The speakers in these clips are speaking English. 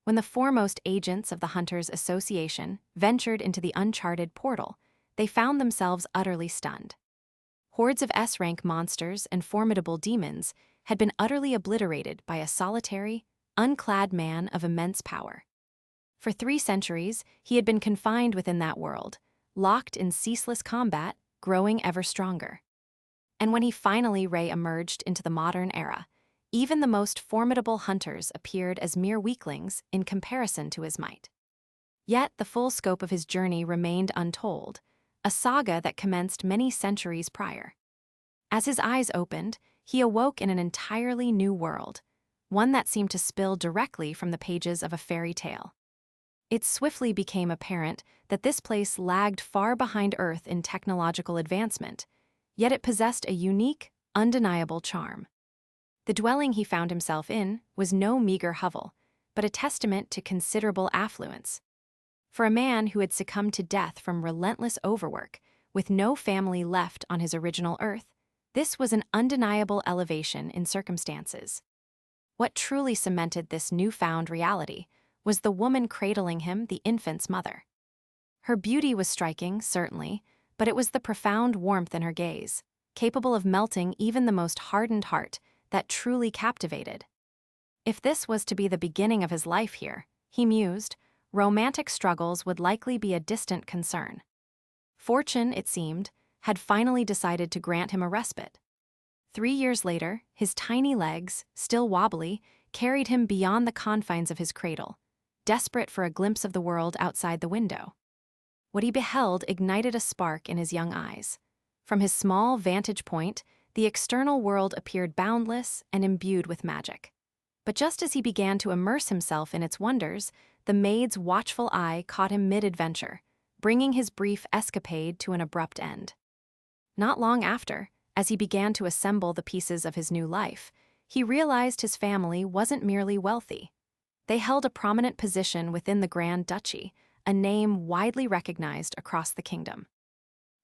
When the foremost agents of the Hunters Association ventured into the uncharted portal, they found themselves utterly stunned. Hordes of S-rank monsters and formidable demons had been utterly obliterated by a solitary, unclad man of immense power. For 3 centuries, he had been confined within that world, locked in ceaseless combat, growing ever stronger. And when he finally re-emerged into the modern era, even the most formidable hunters appeared as mere weaklings in comparison to his might. Yet the full scope of his journey remained untold, a saga that commenced many centuries prior. As his eyes opened, he awoke in an entirely new world, one that seemed to spill directly from the pages of a fairy tale. It swiftly became apparent that this place lagged far behind Earth in technological advancement, yet it possessed a unique, undeniable charm. The dwelling he found himself in was no meager hovel, but a testament to considerable affluence. For a man who had succumbed to death from relentless overwork, with no family left on his original Earth, this was an undeniable elevation in circumstances. What truly cemented this newfound reality was the woman cradling him, the infant's mother. Her beauty was striking, certainly, but it was the profound warmth in her gaze, capable of melting even the most hardened heart, that truly captivated. If this was to be the beginning of his life here, he mused, romantic struggles would likely be a distant concern. Fortune, it seemed, had finally decided to grant him a respite. 3 years later, his tiny legs, still wobbly, carried him beyond the confines of his cradle, desperate for a glimpse of the world outside the window. What he beheld ignited a spark in his young eyes. From his small vantage point, the external world appeared boundless and imbued with magic. But just as he began to immerse himself in its wonders, the maid's watchful eye caught him mid-adventure, bringing his brief escapade to an abrupt end. Not long after, as he began to assemble the pieces of his new life, he realized his family wasn't merely wealthy. They held a prominent position within the Grand Duchy, a name widely recognized across the kingdom.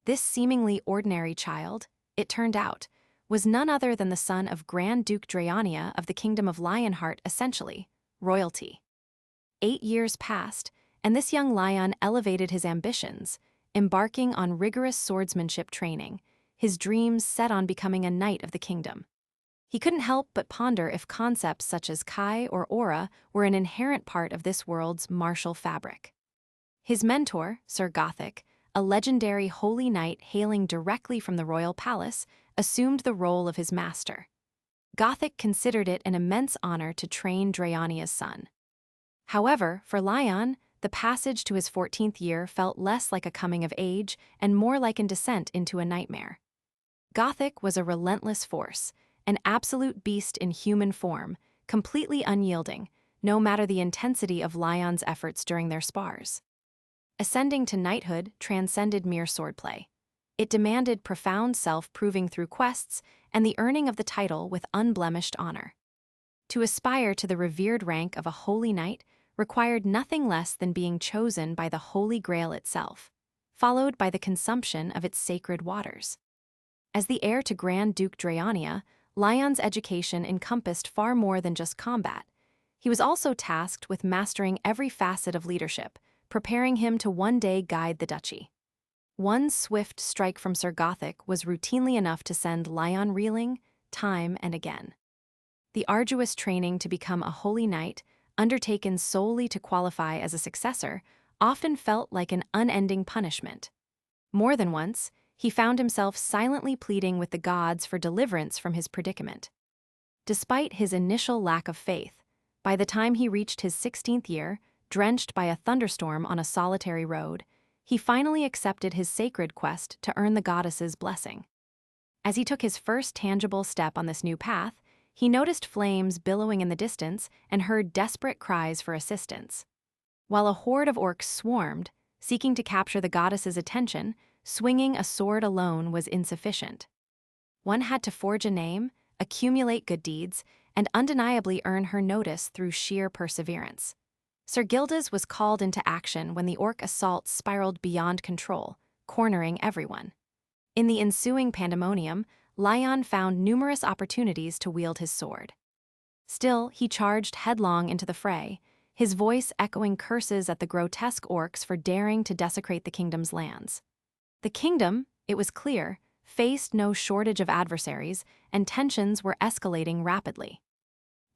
This seemingly ordinary child, it turned out, was none other than the son of Grand Duke Draeania of the Kingdom of Lionheart, essentially, royalty. 8 years passed, and this young lion elevated his ambitions, embarking on rigorous swordsmanship training, his dreams set on becoming a knight of the kingdom. He couldn't help but ponder if concepts such as Kai or aura were an inherent part of this world's martial fabric. His mentor, Sir Gothic, a legendary holy knight hailing directly from the royal palace, assumed the role of his master. Gothic considered it an immense honor to train Draeania's son. However, for Lion, the passage to his 14th year felt less like a coming of age and more like a descent into a nightmare. Gothic was a relentless force, an absolute beast in human form, completely unyielding, no matter the intensity of Lion's efforts during their spars. Ascending to knighthood transcended mere swordplay. It demanded profound self-proving through quests and the earning of the title with unblemished honor. To aspire to the revered rank of a holy knight required nothing less than being chosen by the Holy Grail itself, followed by the consumption of its sacred waters. As the heir to Grand Duke Draeania, Lion's education encompassed far more than just combat. He was also tasked with mastering every facet of leadership, preparing him to one day guide the duchy. One swift strike from Sir Gothic was routinely enough to send Lion reeling, time and again. The arduous training to become a holy knight, undertaken solely to qualify as a successor, often felt like an unending punishment. More than once, he found himself silently pleading with the gods for deliverance from his predicament. Despite his initial lack of faith, by the time he reached his 16th year, drenched by a thunderstorm on a solitary road, he finally accepted his sacred quest to earn the goddess's blessing. As he took his first tangible step on this new path, he noticed flames billowing in the distance and heard desperate cries for assistance. While a horde of orcs swarmed, seeking to capture the goddess's attention, swinging a sword alone was insufficient. One had to forge a name, accumulate good deeds, and undeniably earn her notice through sheer perseverance. Sir Gildas was called into action when the orc assault spiraled beyond control, cornering everyone. In the ensuing pandemonium, Lion found numerous opportunities to wield his sword. Still, he charged headlong into the fray, his voice echoing curses at the grotesque orcs for daring to desecrate the kingdom's lands. The kingdom, it was clear, faced no shortage of adversaries, and tensions were escalating rapidly.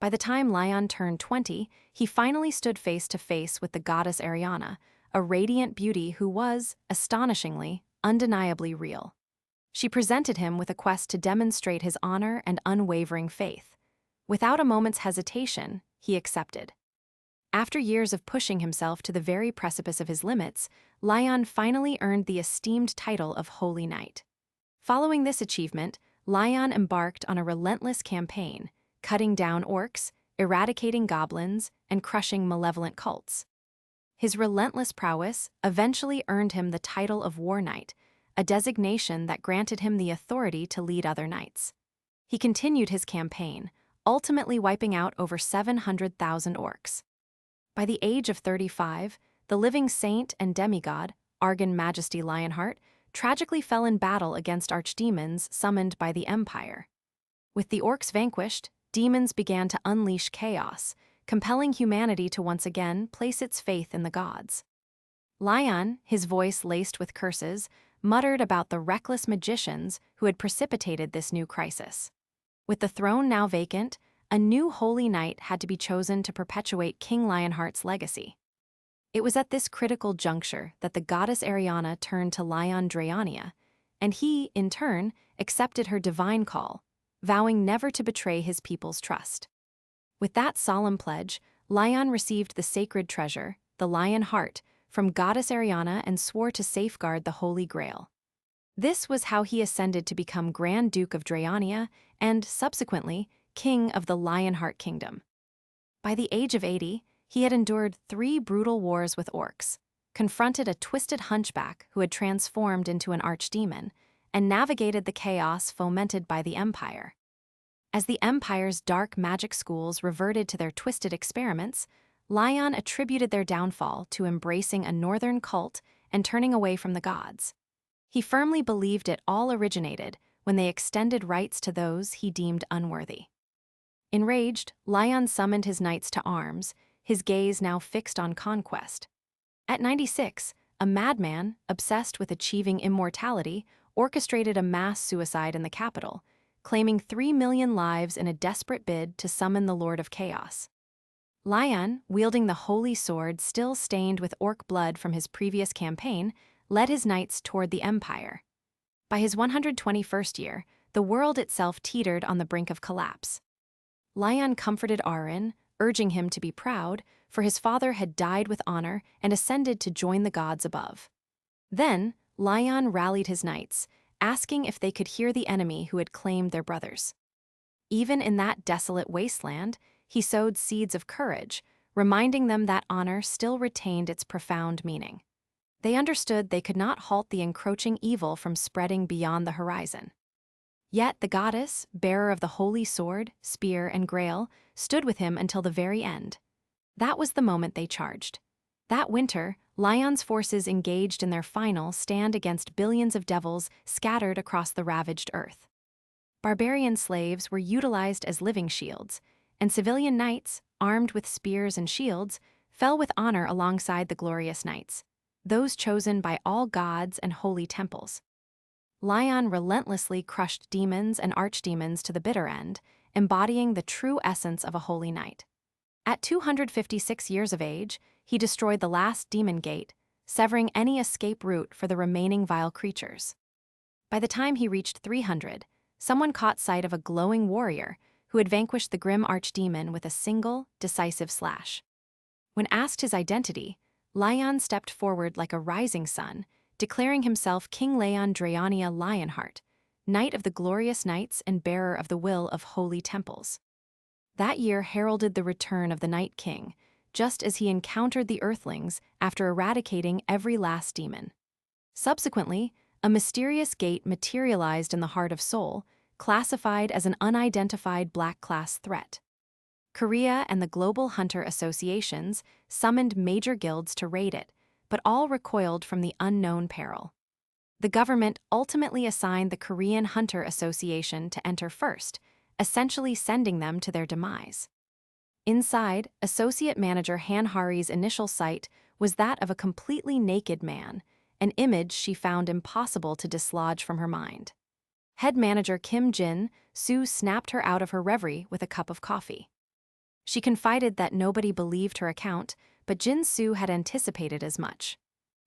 By the time Lion turned 20, he finally stood face to face with the goddess Ariana, a radiant beauty who was, astonishingly, undeniably real. She presented him with a quest to demonstrate his honor and unwavering faith. Without a moment's hesitation, he accepted. After years of pushing himself to the very precipice of his limits, Lion finally earned the esteemed title of Holy Knight. Following this achievement, Lion embarked on a relentless campaign, cutting down orcs, eradicating goblins, and crushing malevolent cults. His relentless prowess eventually earned him the title of War Knight, a designation that granted him the authority to lead other knights. He continued his campaign, ultimately wiping out over 700,000 orcs. By the age of 35, the living saint and demigod, Argon Majesty Lionheart, tragically fell in battle against archdemons summoned by the Empire. With the orcs vanquished, demons began to unleash chaos, compelling humanity to once again place its faith in the gods. Lion, his voice laced with curses, muttered about the reckless magicians who had precipitated this new crisis. With the throne now vacant, a new holy knight had to be chosen to perpetuate King Lionheart's legacy. It was at this critical juncture that the goddess Ariana turned to Lion Drayania, and he, in turn, accepted her divine call, vowing never to betray his people's trust. With that solemn pledge, Lion received the sacred treasure, the lion heart, from goddess Ariana and swore to safeguard the Holy Grail. This was how he ascended to become Grand Duke of Drayania and, subsequently, King of the Lionheart Kingdom. By the age of 80, he had endured 3 brutal wars with orcs, confronted a twisted hunchback who had transformed into an archdemon, and navigated the chaos fomented by the Empire. As the Empire's dark magic schools reverted to their twisted experiments, Lion attributed their downfall to embracing a northern cult and turning away from the gods. He firmly believed it all originated when they extended rights to those he deemed unworthy. Enraged, Lion summoned his knights to arms, his gaze now fixed on conquest. At 96, a madman, obsessed with achieving immortality, orchestrated a mass suicide in the capital, claiming 3 million lives in a desperate bid to summon the Lord of Chaos. Lion, wielding the holy sword still stained with orc blood from his previous campaign, led his knights toward the Empire. By his 121st year, the world itself teetered on the brink of collapse. Lion comforted Arin, urging him to be proud, for his father had died with honor and ascended to join the gods above. Then, Lion rallied his knights, asking if they could hear the enemy who had claimed their brothers. Even in that desolate wasteland, he sowed seeds of courage, reminding them that honor still retained its profound meaning. They understood they could not halt the encroaching evil from spreading beyond the horizon. Yet the goddess, bearer of the holy sword, spear, and grail, stood with him until the very end. That was the moment they charged. That winter, Lion's forces engaged in their final stand against billions of devils scattered across the ravaged earth. Barbarian slaves were utilized as living shields, and civilian knights, armed with spears and shields, fell with honor alongside the glorious knights, those chosen by all gods and holy temples. Lion relentlessly crushed demons and archdemons to the bitter end, embodying the true essence of a holy knight. At 256 years of age, he destroyed the last demon gate, severing any escape route for the remaining vile creatures. By the time he reached 300, someone caught sight of a glowing warrior who had vanquished the grim archdemon with a single, decisive slash. When asked his identity, Lion stepped forward like a rising sun, declaring himself King Lion Drayania Lionheart, Knight of the Glorious Knights and bearer of the will of holy temples. That year heralded the return of the Night King, just as he encountered the Earthlings after eradicating every last demon. Subsequently, a mysterious gate materialized in the heart of Seoul, classified as an unidentified Black class threat. Korea and the global hunter associations summoned major guilds to raid it, but all recoiled from the unknown peril. The government ultimately assigned the Korean Hunter Association to enter first, essentially sending them to their demise. Inside, Associate Manager Hanhari's initial sight was that of a completely naked man, an image she found impossible to dislodge from her mind. Head Manager Kim Jin-soo snapped her out of her reverie with a cup of coffee. She confided that nobody believed her account, but Jin-soo had anticipated as much.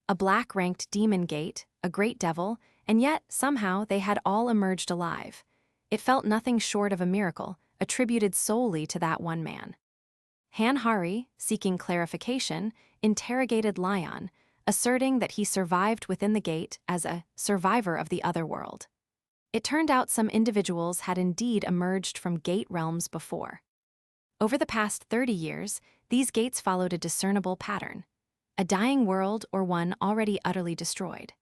A black-ranked demon gate, a great devil, and yet, somehow, they had all emerged alive. It felt nothing short of a miracle, attributed solely to that one man. Hanhari, seeking clarification, interrogated Lion, asserting that he survived within the gate as a survivor of the other world. It turned out some individuals had indeed emerged from gate realms before. Over the past 30 years, these gates followed a discernible pattern: a dying world or one already utterly destroyed.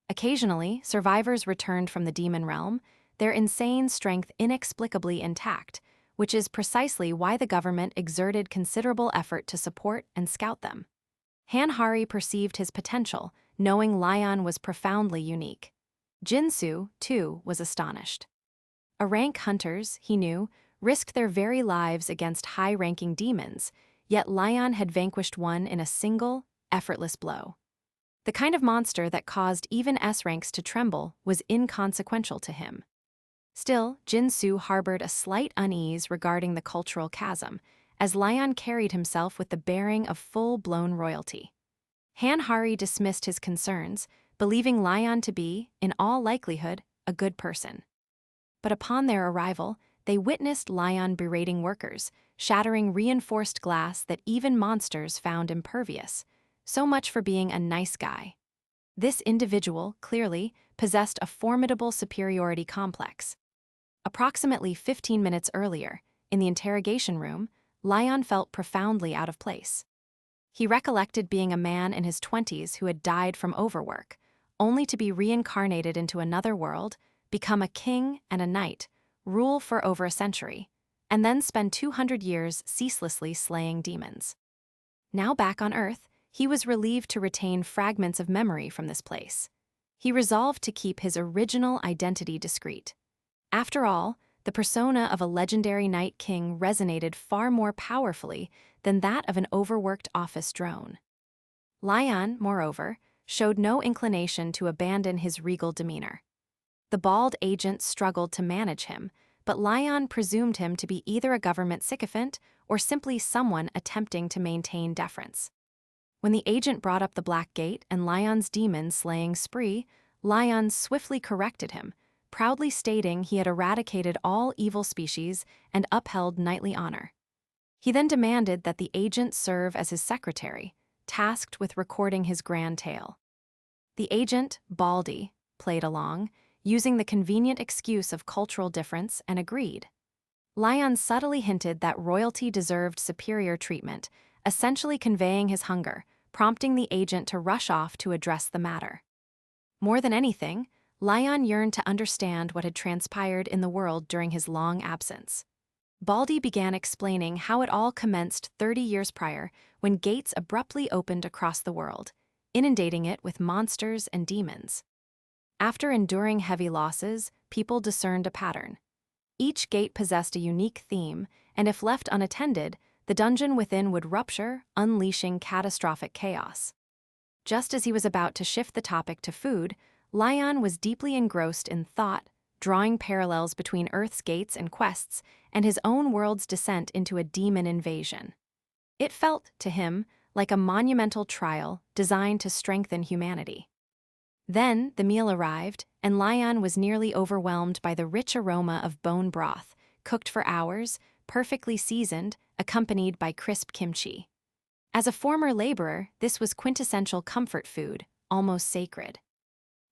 Occasionally, survivors returned from the demon realm, their insane strength inexplicably intact, which is precisely why the government exerted considerable effort to support and scout them. Hanhari perceived his potential, knowing Lion was profoundly unique. Jin-soo, too, was astonished. Rank hunters, he knew, risked their very lives against high-ranking demons, yet Lion had vanquished one in a single, effortless blow. The kind of monster that caused even S-ranks to tremble was inconsequential to him. Still, Jin-soo harbored a slight unease regarding the cultural chasm, as Lion carried himself with the bearing of full-blown royalty. Hanhari dismissed his concerns, believing Lion to be, in all likelihood, a good person. But upon their arrival, they witnessed Lion berating workers, shattering reinforced glass that even monsters found impervious. So much for being a nice guy. This individual, clearly, possessed a formidable superiority complex. Approximately 15 minutes earlier, in the interrogation room, Lion felt profoundly out of place. He recollected being a man in his 20s who had died from overwork, only to be reincarnated into another world, become a king and a knight, rule for over a century, and then spend 200 years ceaselessly slaying demons. Now back on Earth, he was relieved to retain fragments of memory from this place. He resolved to keep his original identity discreet. After all, the persona of a legendary Night King resonated far more powerfully than that of an overworked office drone. Lion, moreover, showed no inclination to abandon his regal demeanor. The bald agent struggled to manage him, but Lion presumed him to be either a government sycophant or simply someone attempting to maintain deference. When the agent brought up the Black Gate and Lion's demon-slaying spree, Lion swiftly corrected him, proudly stating he had eradicated all evil species and upheld knightly honor. He then demanded that the agent serve as his secretary, tasked with recording his grand tale. The agent, Baldy, played along, using the convenient excuse of cultural difference, and agreed. Lion subtly hinted that royalty deserved superior treatment, essentially conveying his hunger, prompting the agent to rush off to address the matter. More than anything, Lion yearned to understand what had transpired in the world during his long absence. Baldy began explaining how it all commenced 30 years prior, when gates abruptly opened across the world, inundating it with monsters and demons. After enduring heavy losses, people discerned a pattern. Each gate possessed a unique theme, and if left unattended, the dungeon within would rupture, unleashing catastrophic chaos. Just as he was about to shift the topic to food, Lion was deeply engrossed in thought, drawing parallels between Earth's gates and quests and his own world's descent into a demon invasion. It felt, to him, like a monumental trial designed to strengthen humanity. Then the meal arrived, and Lion was nearly overwhelmed by the rich aroma of bone broth, cooked for hours, perfectly seasoned, accompanied by crisp kimchi. As a former laborer, this was quintessential comfort food, almost sacred.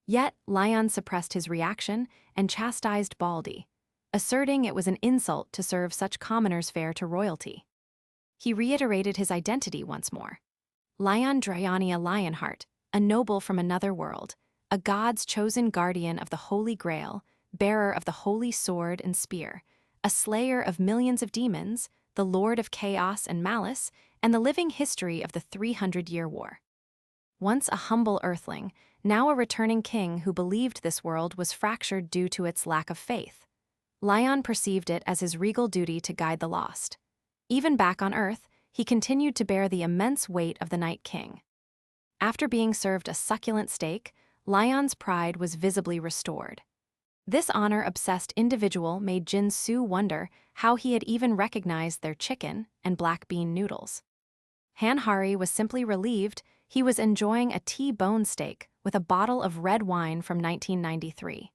Yet, Lion suppressed his reaction and chastised Baldy, asserting it was an insult to serve such commoners' fare to royalty. He reiterated his identity once more. Lion Dryania Lionheart, a noble from another world, a god's chosen guardian of the Holy Grail, bearer of the holy sword and spear, a slayer of millions of demons, the lord of chaos and malice, and the living history of the 300-year war. Once a humble earthling, now a returning king who believed this world was fractured due to its lack of faith. Lion perceived it as his regal duty to guide the lost. Even back on Earth, he continued to bear the immense weight of the Night King. After being served a succulent steak, Lion's pride was visibly restored. This honor-obsessed individual made Jin-Soo wonder how he had even recognized their chicken and black bean noodles. Han Hari was simply relieved he was enjoying a T-bone steak with a bottle of red wine from 1993.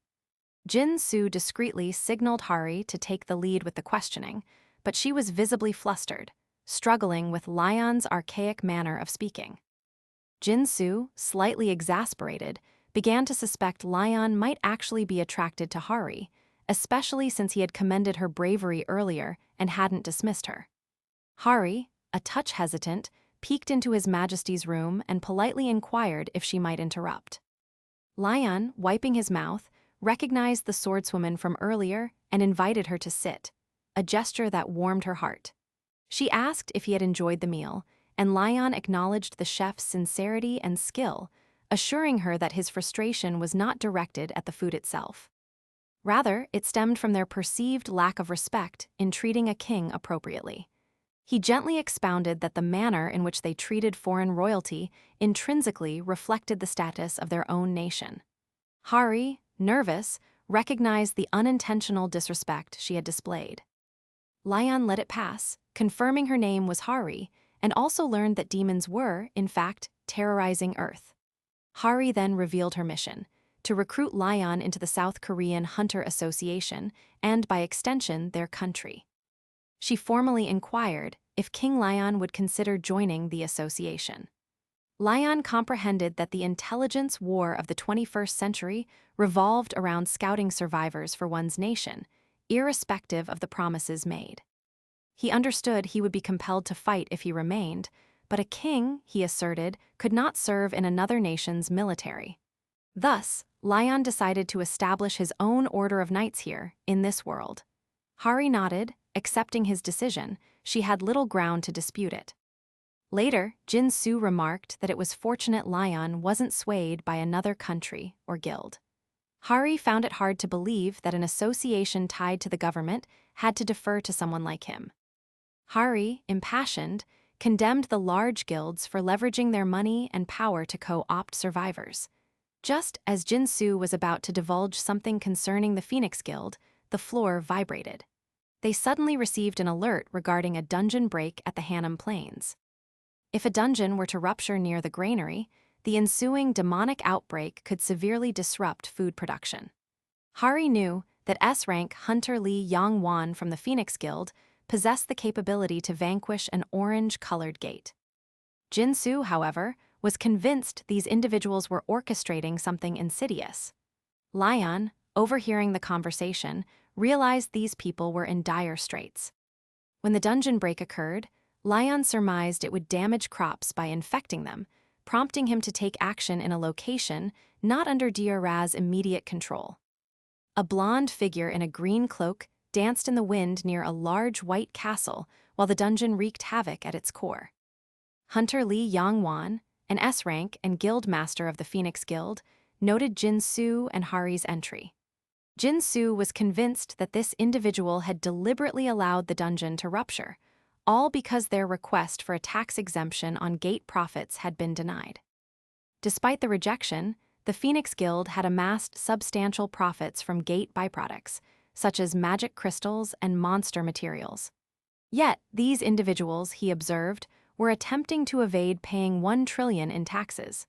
Jin-Soo discreetly signaled Hari to take the lead with the questioning, but she was visibly flustered, struggling with Lion's archaic manner of speaking. Jin-Soo, slightly exasperated, began to suspect Lion might actually be attracted to Hari, especially since he had commended her bravery earlier and hadn't dismissed her. Hari, a touch hesitant, peeked into His Majesty's room and politely inquired if she might interrupt. Lion, wiping his mouth, recognized the swordswoman from earlier and invited her to sit, a gesture that warmed her heart. She asked if he had enjoyed the meal, and Lion acknowledged the chef's sincerity and skill, assuring her that his frustration was not directed at the food itself. Rather, it stemmed from their perceived lack of respect in treating a king appropriately. He gently expounded that the manner in which they treated foreign royalty intrinsically reflected the status of their own nation. Hari, nervous, recognized the unintentional disrespect she had displayed. Lion let it pass, confirming her name was Hari, and also learned that demons were, in fact, terrorizing Earth. Hari then revealed her mission: to recruit Lion into the South Korean Hunter Association and, by extension, their country. She formally inquired if King Lion would consider joining the association. Lion comprehended that the intelligence war of the 21st century revolved around scouting survivors for one's nation, irrespective of the promises made. He understood he would be compelled to fight if he remained, but a king, he asserted, could not serve in another nation's military. Thus, Lion decided to establish his own order of knights here, in this world. Hari nodded, accepting his decision. She had little ground to dispute it. Later, Jin-Soo remarked that it was fortunate Lion wasn't swayed by another country or guild. Hari found it hard to believe that an association tied to the government had to defer to someone like him. Hari, impassioned, condemned the large guilds for leveraging their money and power to co-opt survivors. Just as Jin-Soo was about to divulge something concerning the Phoenix Guild, the floor vibrated. They suddenly received an alert regarding a dungeon break at the Hanam Plains. If a dungeon were to rupture near the granary, the ensuing demonic outbreak could severely disrupt food production. Hari knew that S-rank Hunter Lee Yong-won from the Phoenix Guild possessed the capability to vanquish an orange-colored gate. Jin-Soo, however, was convinced these individuals were orchestrating something insidious. Lion, overhearing the conversation, realized these people were in dire straits. When the dungeon break occurred, Lion surmised it would damage crops by infecting them, prompting him to take action in a location not under Diarra's immediate control. A blonde figure in a green cloak danced in the wind near a large white castle while the dungeon wreaked havoc at its core. Hunter Lee Yong-won, an S-rank and guild master of the Phoenix Guild, noted Jin-Soo and Hari's entry. Jin-Soo was convinced that this individual had deliberately allowed the dungeon to rupture, all because their request for a tax exemption on gate profits had been denied. Despite the rejection, the Phoenix Guild had amassed substantial profits from gate byproducts, such as magic crystals and monster materials. Yet, these individuals, he observed, were attempting to evade paying $1 trillion in taxes.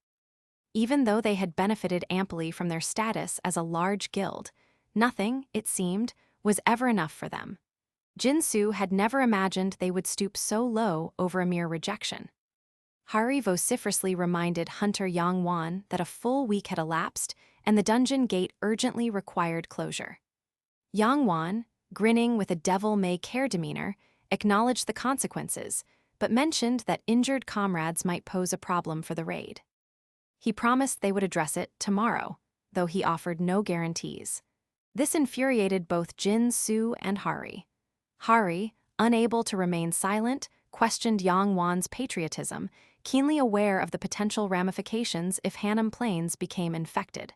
Even though they had benefited amply from their status as a large guild, nothing, it seemed, was ever enough for them. Jin-Soo had never imagined they would stoop so low over a mere rejection. Hari vociferously reminded Hunter Yong-won that a full week had elapsed and the dungeon gate urgently required closure. Yong-won, grinning with a devil-may-care demeanor, acknowledged the consequences, but mentioned that injured comrades might pose a problem for the raid. He promised they would address it tomorrow, though he offered no guarantees. This infuriated both Jin-Soo and Hari. Hari, unable to remain silent, questioned Yong-won's patriotism, keenly aware of the potential ramifications if Hanam Plains became infected.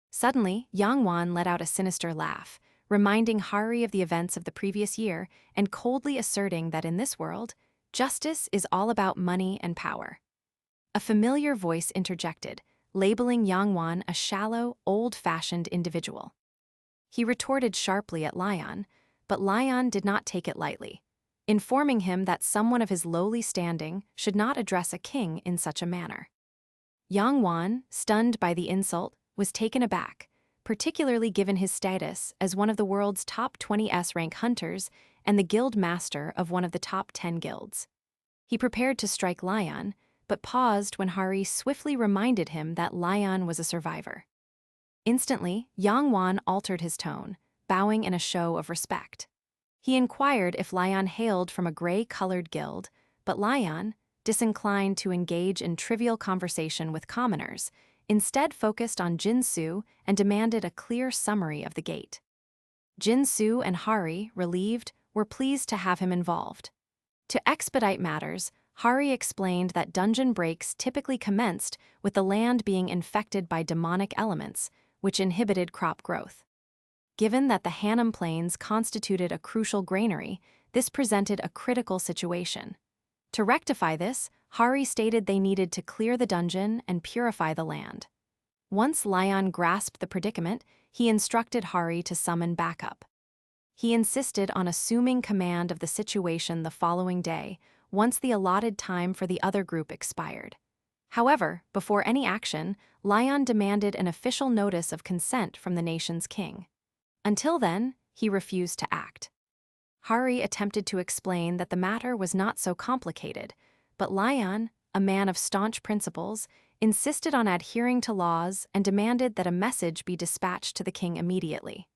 Suddenly, Yong-won let out a sinister laugh, reminding Hari of the events of the previous year and coldly asserting that in this world, justice is all about money and power. A familiar voice interjected, labeling Yangwan a shallow, old-fashioned individual. He retorted sharply at Lion, but Lion did not take it lightly, informing him that someone of his lowly standing should not address a king in such a manner. Yangwan, stunned by the insult, was taken aback, particularly given his status as one of the world's top 20 S-rank hunters and the guild master of one of the top 10 guilds. He prepared to strike Lion, but paused when Hari swiftly reminded him that Lion was a survivor. Instantly, Yangwan altered his tone, bowing in a show of respect. He inquired if Lion hailed from a gray-colored guild, but Lion, disinclined to engage in trivial conversation with commoners, instead focused on Jinsu and demanded a clear summary of the gate. Jinsu and Hari, relieved, were pleased to have him involved. To expedite matters, Hari explained that dungeon breaks typically commenced with the land being infected by demonic elements, which inhibited crop growth. Given that the Hanam Plains constituted a crucial granary, this presented a critical situation. To rectify this, Hari stated they needed to clear the dungeon and purify the land. Once Lion grasped the predicament, he instructed Hari to summon backup. He insisted on assuming command of the situation the following day, once the allotted time for the other group expired. However, before any action, Lion demanded an official notice of consent from the nation's king. Until then, he refused to act. Hari attempted to explain that the matter was not so complicated, but Lion, a man of staunch principles, insisted on adhering to laws and demanded that a message be dispatched to the king immediately.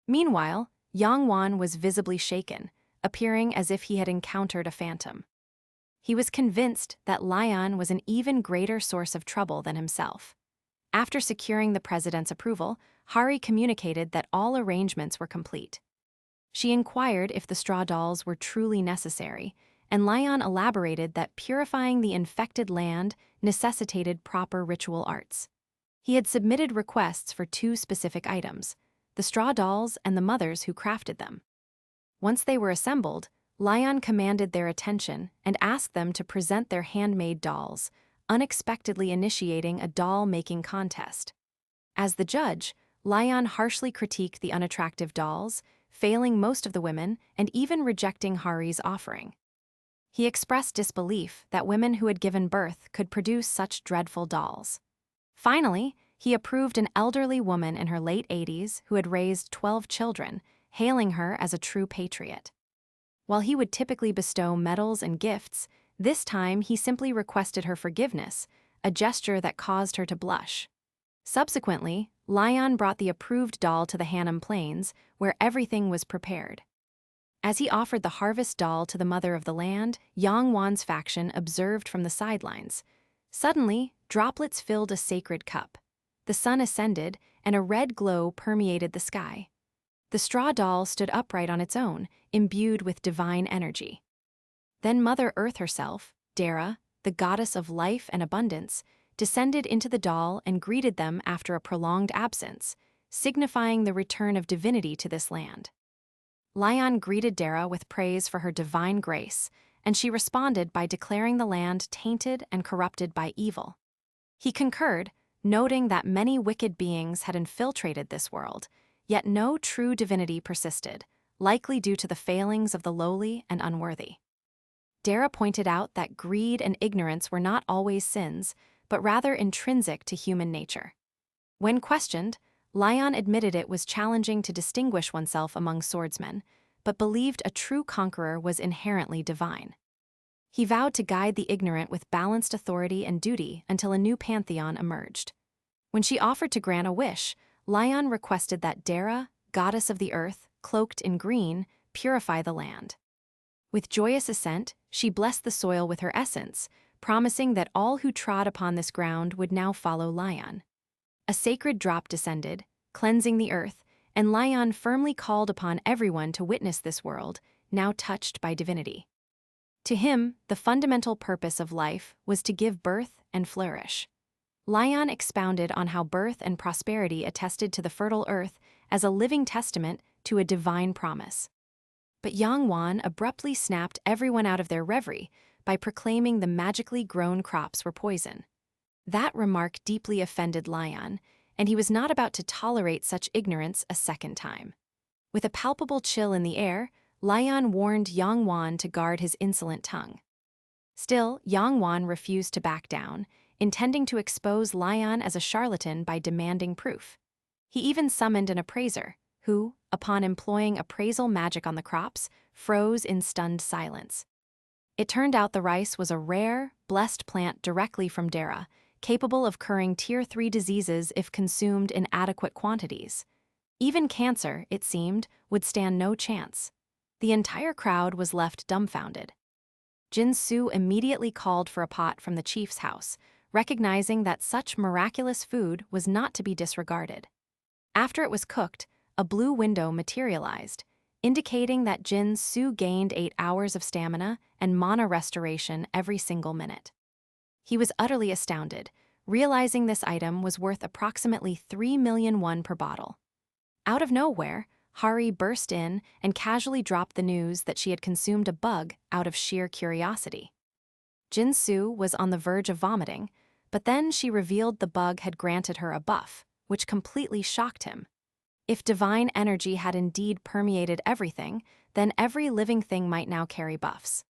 Meanwhile, Yangwan was visibly shaken, appearing as if he had encountered a phantom. He was convinced that Lion was an even greater source of trouble than himself. After securing the president's approval, Hari communicated that all arrangements were complete. She inquired if the straw dolls were truly necessary, and Lion elaborated that purifying the infected land necessitated proper ritual arts. He had submitted requests for 2 specific items: the straw dolls and the mothers who crafted them. Once they were assembled, Lion commanded their attention and asked them to present their handmade dolls, unexpectedly initiating a doll-making contest. As the judge, Lion harshly critiqued the unattractive dolls, failing most of the women and even rejecting Hari's offering. He expressed disbelief that women who had given birth could produce such dreadful dolls. Finally, he approved an elderly woman in her late 80s who had raised 12 children, hailing her as a true patriot. While he would typically bestow medals and gifts, this time he simply requested her forgiveness, a gesture that caused her to blush. Subsequently, Lion brought the approved doll to the Hanam Plains, where everything was prepared. As he offered the harvest doll to the mother of the land, Yangwan's faction observed from the sidelines. Suddenly, droplets filled a sacred cup. The sun ascended, and a red glow permeated the sky. The straw doll stood upright on its own, imbued with divine energy. Then Mother Earth herself, Dara, the goddess of life and abundance, descended into the doll and greeted them after a prolonged absence, signifying the return of divinity to this land. Lion greeted Dara with praise for her divine grace, and she responded by declaring the land tainted and corrupted by evil. He concurred, noting that many wicked beings had infiltrated this world, yet no true divinity persisted, likely due to the failings of the lowly and unworthy. Dara pointed out that greed and ignorance were not always sins, but rather intrinsic to human nature. When questioned, Lion admitted it was challenging to distinguish oneself among swordsmen, but believed a true conqueror was inherently divine. He vowed to guide the ignorant with balanced authority and duty until a new pantheon emerged. When she offered to grant a wish, Lion requested that Dara, goddess of the earth, cloaked in green, purify the land. With joyous assent, she blessed the soil with her essence, promising that all who trod upon this ground would now follow Lion. A sacred drop descended, cleansing the earth, and Lion firmly called upon everyone to witness this world, now touched by divinity. To him, the fundamental purpose of life was to give birth and flourish. Lion expounded on how birth and prosperity attested to the fertile earth as a living testament to a divine promise. But Yang Wan abruptly snapped everyone out of their reverie by proclaiming the magically grown crops were poison. That remark deeply offended Lion, and he was not about to tolerate such ignorance a second time. With a palpable chill in the air, Lion warned Yang Wan to guard his insolent tongue. Still, Yang Wan refused to back down, intending to expose Lion as a charlatan by demanding proof. He even summoned an appraiser, who, upon employing appraisal magic on the crops, froze in stunned silence. It turned out the rice was a rare, blessed plant directly from Dara, capable of curing Tier 3 diseases if consumed in adequate quantities. Even cancer, it seemed, would stand no chance. The entire crowd was left dumbfounded. Jin Su immediately called for a pot from the chief's house, recognizing that such miraculous food was not to be disregarded. After it was cooked, a blue window materialized, indicating that Jin Su gained 8 hours of stamina and mana restoration every single minute. He was utterly astounded, realizing this item was worth approximately 3 million won per bottle. Out of nowhere, Hari burst in and casually dropped the news that she had consumed a bug out of sheer curiosity. Jin Su was on the verge of vomiting, but then she revealed the bug had granted her a buff, which completely shocked him. If divine energy had indeed permeated everything, then every living thing might now carry buffs.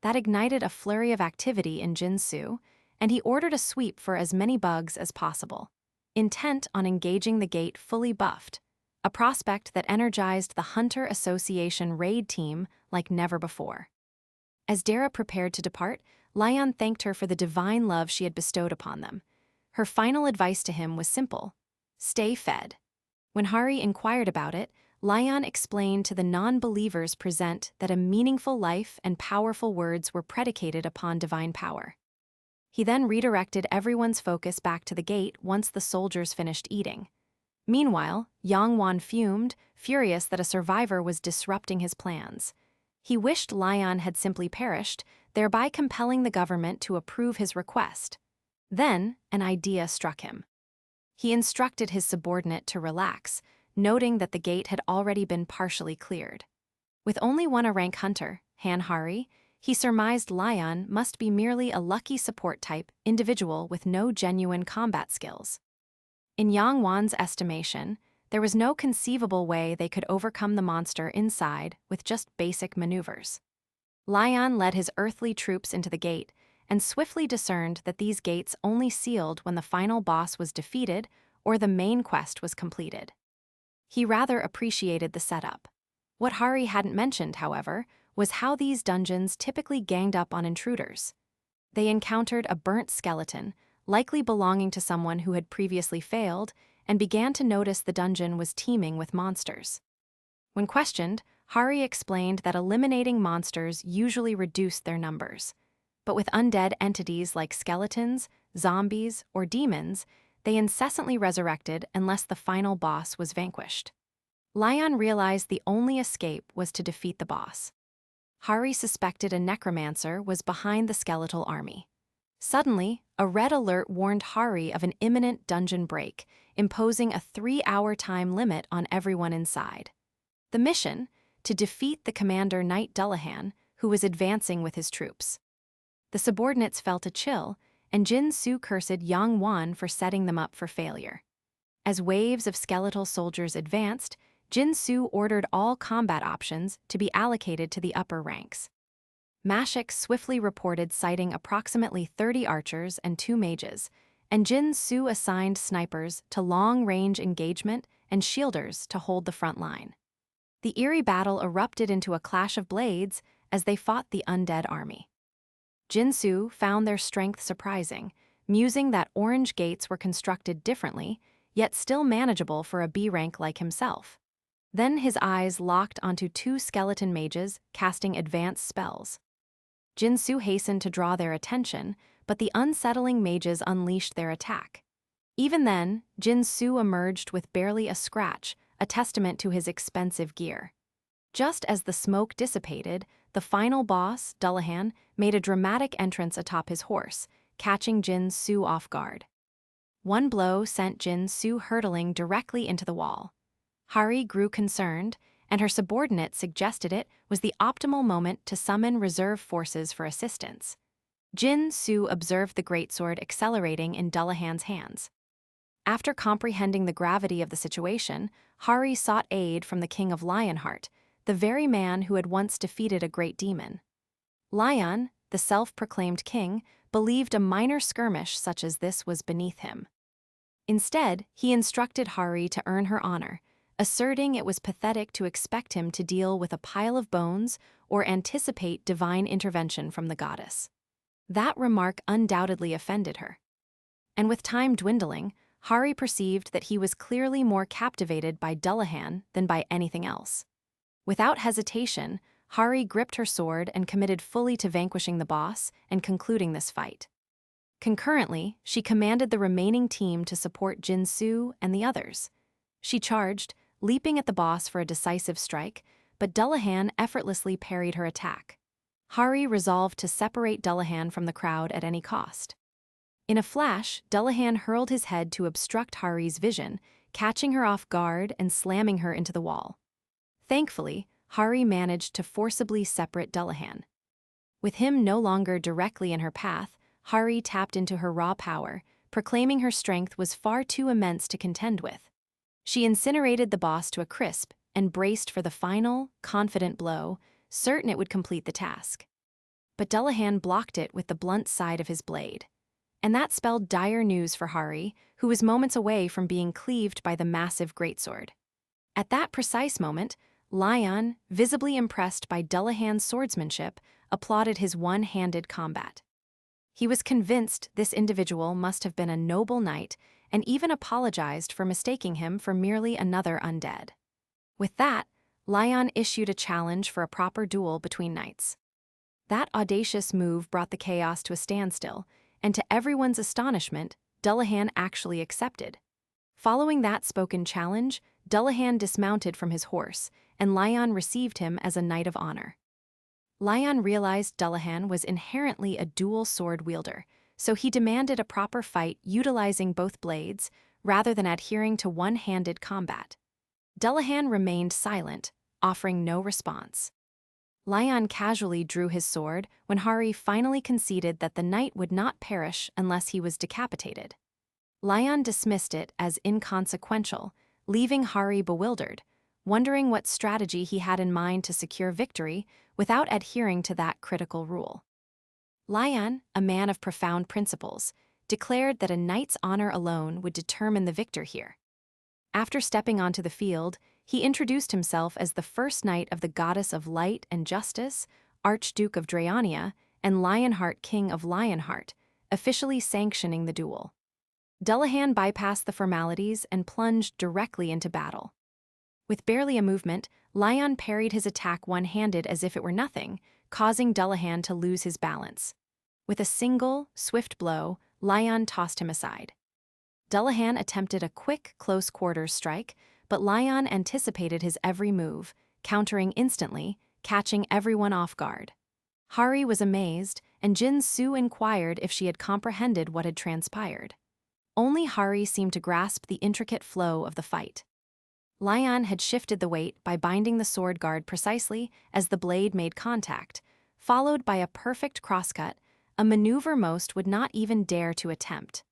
That ignited a flurry of activity in Jin Su, and he ordered a sweep for as many bugs as possible, intent on engaging the gate fully buffed, a prospect that energized the Hunter Association raid team like never before. As Dara prepared to depart, Lion thanked her for the divine love she had bestowed upon them. Her final advice to him was simple: stay fed. When Hari inquired about it, Lion explained to the non-believers present that a meaningful life and powerful words were predicated upon divine power. He then redirected everyone's focus back to the gate once the soldiers finished eating. Meanwhile, Yang Wan fumed, furious that a survivor was disrupting his plans. He wished Lion had simply perished, thereby compelling the government to approve his request. Then, an idea struck him. He instructed his subordinate to relax, noting that the gate had already been partially cleared. With only one rank hunter, Han Hari, he surmised Lion must be merely a lucky support-type individual with no genuine combat skills. In Yang Wan's estimation, there was no conceivable way they could overcome the monster inside with just basic maneuvers. Lion led his earthly troops into the gate and swiftly discerned that these gates only sealed when the final boss was defeated or the main quest was completed. He rather appreciated the setup. What Hari hadn't mentioned, however, was how these dungeons typically ganged up on intruders. They encountered a burnt skeleton, likely belonging to someone who had previously failed, and began to notice the dungeon was teeming with monsters. When questioned, Hari explained that eliminating monsters usually reduced their numbers. But with undead entities like skeletons, zombies, or demons, they incessantly resurrected unless the final boss was vanquished. Lion realized the only escape was to defeat the boss. Hari suspected a necromancer was behind the skeletal army. Suddenly, a red alert warned Hari of an imminent dungeon break, imposing a 3-hour time limit on everyone inside. The mission? To defeat the commander Knight Dullahan, who was advancing with his troops. The subordinates felt a chill, and Jin Su cursed Yang Wan for setting them up for failure. As waves of skeletal soldiers advanced, Jin Su ordered all combat options to be allocated to the upper ranks. Mashik swiftly reported sighting approximately 30 archers and 2 mages, and Jin Su assigned snipers to long-range engagement and shielders to hold the front line. The eerie battle erupted into a clash of blades as they fought the undead army. Jin Su found their strength surprising, musing that orange gates were constructed differently, yet still manageable for a B rank like himself. Then his eyes locked onto 2 skeleton mages casting advanced spells. Jin Su hastened to draw their attention, but the unsettling mages unleashed their attack. Even then, Jin Su emerged with barely a scratch, a testament to his expensive gear. Just as the smoke dissipated, the final boss, Dullahan, made a dramatic entrance atop his horse, catching Jin Su off guard. One blow sent Jin Su hurtling directly into the wall. Hari grew concerned, and her subordinate suggested it was the optimal moment to summon reserve forces for assistance. Jin Su observed the greatsword accelerating in Dullahan's hands. After comprehending the gravity of the situation, Hari sought aid from the King of Lionheart, the very man who had once defeated a great demon. Lion, the self-proclaimed king, believed a minor skirmish such as this was beneath him. Instead, he instructed Hari to earn her honor, asserting it was pathetic to expect him to deal with a pile of bones or anticipate divine intervention from the goddess. That remark undoubtedly offended her. And with time dwindling, Hari perceived that he was clearly more captivated by Dullahan than by anything else. Without hesitation, Hari gripped her sword and committed fully to vanquishing the boss and concluding this fight. Concurrently, she commanded the remaining team to support Jin Su and the others. She charged, leaping at the boss for a decisive strike, but Dullahan effortlessly parried her attack. Hari resolved to separate Dullahan from the crowd at any cost. In a flash, Dullahan hurled his head to obstruct Hari's vision, catching her off guard and slamming her into the wall. Thankfully, Hari managed to forcibly separate Dullahan. With him no longer directly in her path, Hari tapped into her raw power, proclaiming her strength was far too immense to contend with. She incinerated the boss to a crisp and braced for the final, confident blow, certain it would complete the task. But Dullahan blocked it with the blunt side of his blade. And that spelled dire news for Hari, who was moments away from being cleaved by the massive greatsword. At that precise moment, Lion, visibly impressed by Dullahan's swordsmanship, applauded his one-handed combat. He was convinced this individual must have been a noble knight and even apologized for mistaking him for merely another undead. With that, Lion issued a challenge for a proper duel between knights. That audacious move brought the chaos to a standstill, and to everyone's astonishment, Dullahan actually accepted. Following that spoken challenge, Dullahan dismounted from his horse, and Lion received him as a knight of honor. Lion realized Dullahan was inherently a dual sword wielder, so he demanded a proper fight utilizing both blades, rather than adhering to one-handed combat. Dullahan remained silent, offering no response. Lion casually drew his sword when Hari finally conceded that the knight would not perish unless he was decapitated. Lion dismissed it as inconsequential, leaving Hari bewildered, wondering what strategy he had in mind to secure victory without adhering to that critical rule. Lion, a man of profound principles, declared that a knight's honor alone would determine the victor here. After stepping onto the field, he introduced himself as the first knight of the goddess of light and justice, Archduke of Draeania, and Lionheart King of Lionheart, officially sanctioning the duel. Dullahan bypassed the formalities and plunged directly into battle. With barely a movement, Lion parried his attack one-handed as if it were nothing, causing Dullahan to lose his balance. With a single, swift blow, Lion tossed him aside. Dullahan attempted a quick, close-quarters strike, but Lion anticipated his every move, countering instantly, catching everyone off guard. Hari was amazed, and Jin Su inquired if she had comprehended what had transpired. Only Hari seemed to grasp the intricate flow of the fight. Lion had shifted the weight by binding the sword guard precisely as the blade made contact, followed by a perfect crosscut, a maneuver most would not even dare to attempt.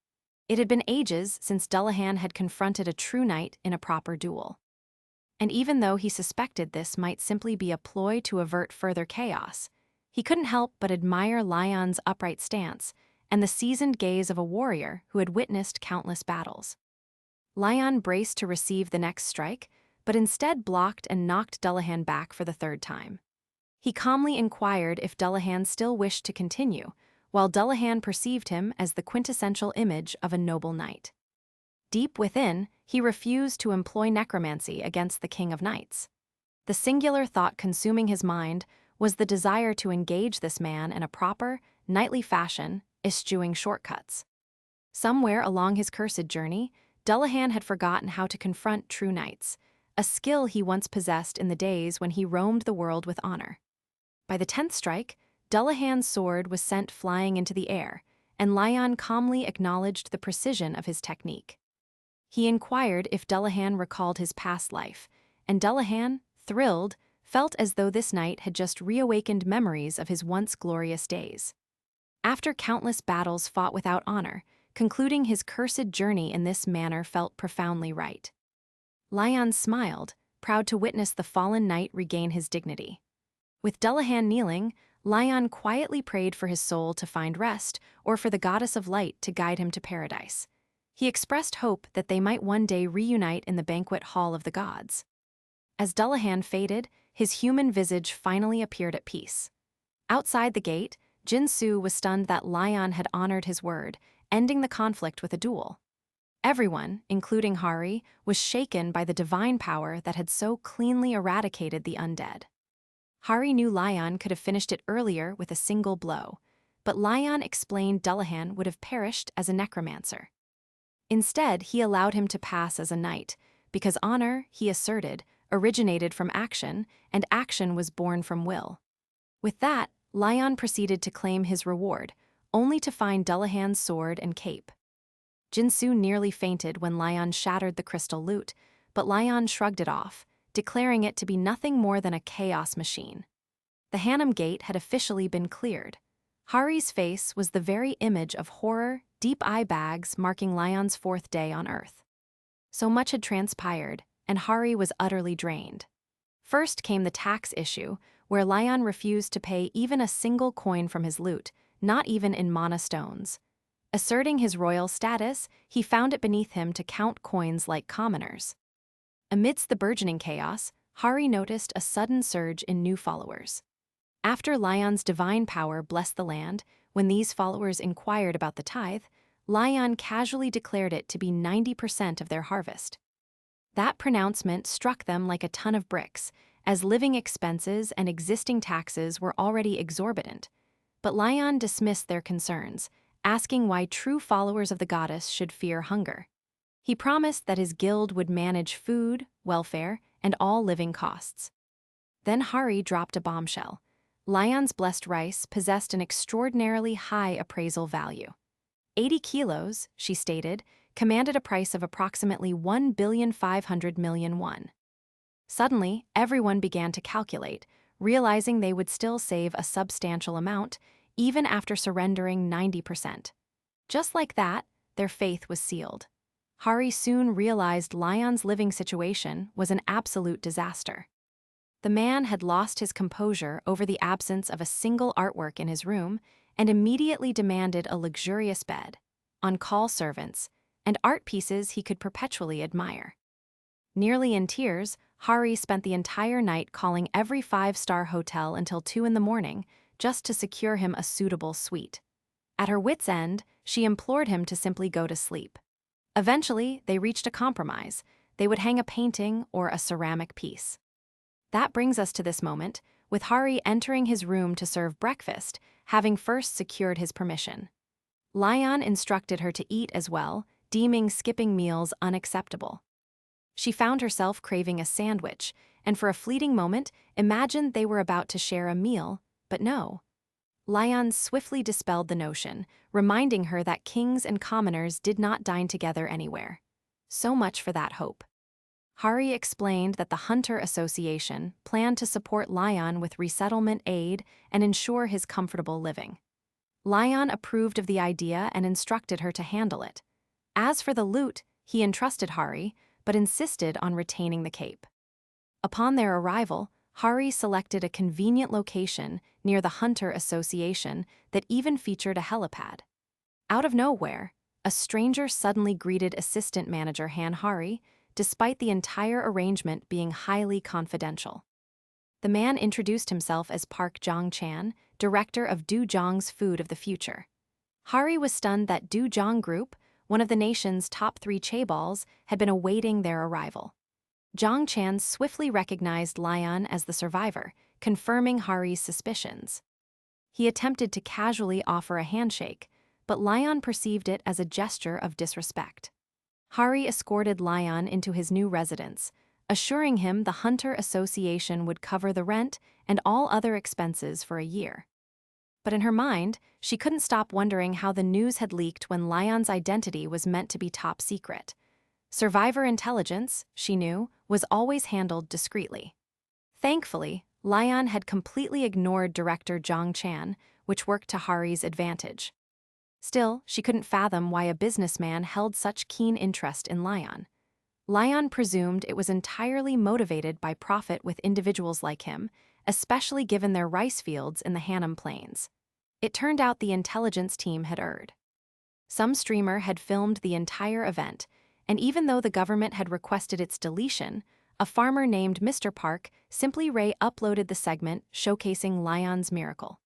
It had been ages since Dullahan had confronted a true knight in a proper duel. And even though he suspected this might simply be a ploy to avert further chaos, he couldn't help but admire Lion's upright stance and the seasoned gaze of a warrior who had witnessed countless battles. Lion braced to receive the next strike, but instead blocked and knocked Dullahan back for the third time. He calmly inquired if Dullahan still wished to continue, while Dullahan perceived him as the quintessential image of a noble knight. Deep within, he refused to employ necromancy against the King of Knights. The singular thought consuming his mind was the desire to engage this man in a proper, knightly fashion, eschewing shortcuts. Somewhere along his cursed journey, Dullahan had forgotten how to confront true knights, a skill he once possessed in the days when he roamed the world with honor. By the 10th strike, Dullahan's sword was sent flying into the air, and Lion calmly acknowledged the precision of his technique. He inquired if Dullahan recalled his past life, and Dullahan, thrilled, felt as though this night had just reawakened memories of his once glorious days. After countless battles fought without honor, concluding his cursed journey in this manner felt profoundly right. Lion smiled, proud to witness the fallen knight regain his dignity. With Dullahan kneeling, Lion quietly prayed for his soul to find rest or for the goddess of light to guide him to paradise. He expressed hope that they might one day reunite in the banquet hall of the gods. As Dullahan faded, his human visage finally appeared at peace. Outside the gate, Jinsu was stunned that Lion had honored his word, ending the conflict with a duel. Everyone, including Hari, was shaken by the divine power that had so cleanly eradicated the undead. Hari knew Lion could have finished it earlier with a single blow, but Lion explained Dullahan would have perished as a necromancer. Instead, he allowed him to pass as a knight, because honor, he asserted, originated from action, and action was born from will. With that, Lion proceeded to claim his reward, only to find Dullahan's sword and cape. Jinsu nearly fainted when Lion shattered the crystal lute, but Lion shrugged it off, declaring it to be nothing more than a chaos machine. The Hanam Gate had officially been cleared. Hari's face was the very image of horror, deep eye bags marking Lion's 4th day on Earth. So much had transpired, and Hari was utterly drained. First came the tax issue, where Lion refused to pay even a single coin from his loot, not even in mana stones. Asserting his royal status, he found it beneath him to count coins like commoners. Amidst the burgeoning chaos, Hari noticed a sudden surge in new followers. After Lion's divine power blessed the land, when these followers inquired about the tithe, Lion casually declared it to be 90% of their harvest. That pronouncement struck them like a ton of bricks, as living expenses and existing taxes were already exorbitant. But Lion dismissed their concerns, asking why true followers of the goddess should fear hunger. He promised that his guild would manage food, welfare, and all living costs. Then Hari dropped a bombshell. Lion's blessed rice possessed an extraordinarily high appraisal value. 80 kilos, she stated, commanded a price of approximately 1,500,000,000 won. Suddenly, everyone began to calculate, realizing they would still save a substantial amount, even after surrendering 90%. Just like that, their faith was sealed. Hari soon realized Lion's living situation was an absolute disaster. The man had lost his composure over the absence of a single artwork in his room and immediately demanded a luxurious bed, on-call servants, and art pieces he could perpetually admire. Nearly in tears, Hari spent the entire night calling every 5-star hotel until 2 in the morning just to secure him a suitable suite. At her wit's end, she implored him to simply go to sleep. Eventually, they reached a compromise. They would hang a painting or a ceramic piece. That brings us to this moment, with Hari entering his room to serve breakfast, having first secured his permission. Lion instructed her to eat as well, deeming skipping meals unacceptable. She found herself craving a sandwich, and for a fleeting moment imagined they were about to share a meal, but no. Lion swiftly dispelled the notion, reminding her that kings and commoners did not dine together anywhere. So much for that hope. Hari explained that the Hunter Association planned to support Lion with resettlement aid and ensure his comfortable living. Lion approved of the idea and instructed her to handle it. As for the loot, he entrusted Hari, but insisted on retaining the cape. Upon their arrival, Hari selected a convenient location near the Hunter Association that even featured a helipad. Out of nowhere, a stranger suddenly greeted assistant manager Han Hari, despite the entire arrangement being highly confidential. The man introduced himself as Park Jong-chan, director of Dujong's Food of the Future. Hari was stunned that Dujong Group, one of the nation's top 3 chaebols, had been awaiting their arrival. Jong-chan swiftly recognized Lion as the survivor, confirming Hari's suspicions. He attempted to casually offer a handshake, but Lion perceived it as a gesture of disrespect. Hari escorted Lion into his new residence, assuring him the Hunter Association would cover the rent and all other expenses for a year. But in her mind, she couldn't stop wondering how the news had leaked when Lion's identity was meant to be top secret. Survivor intelligence, she knew, was always handled discreetly. Thankfully, Lion had completely ignored director Zhang Chan, which worked to Hari's advantage. Still, she couldn't fathom why a businessman held such keen interest in Lion. Lion presumed it was entirely motivated by profit with individuals like him, especially given their rice fields in the Hanam Plains. It turned out the intelligence team had erred. Some streamer had filmed the entire event, and even though the government had requested its deletion, a farmer named Mr. Park simply uploaded the segment showcasing Lion's miracle.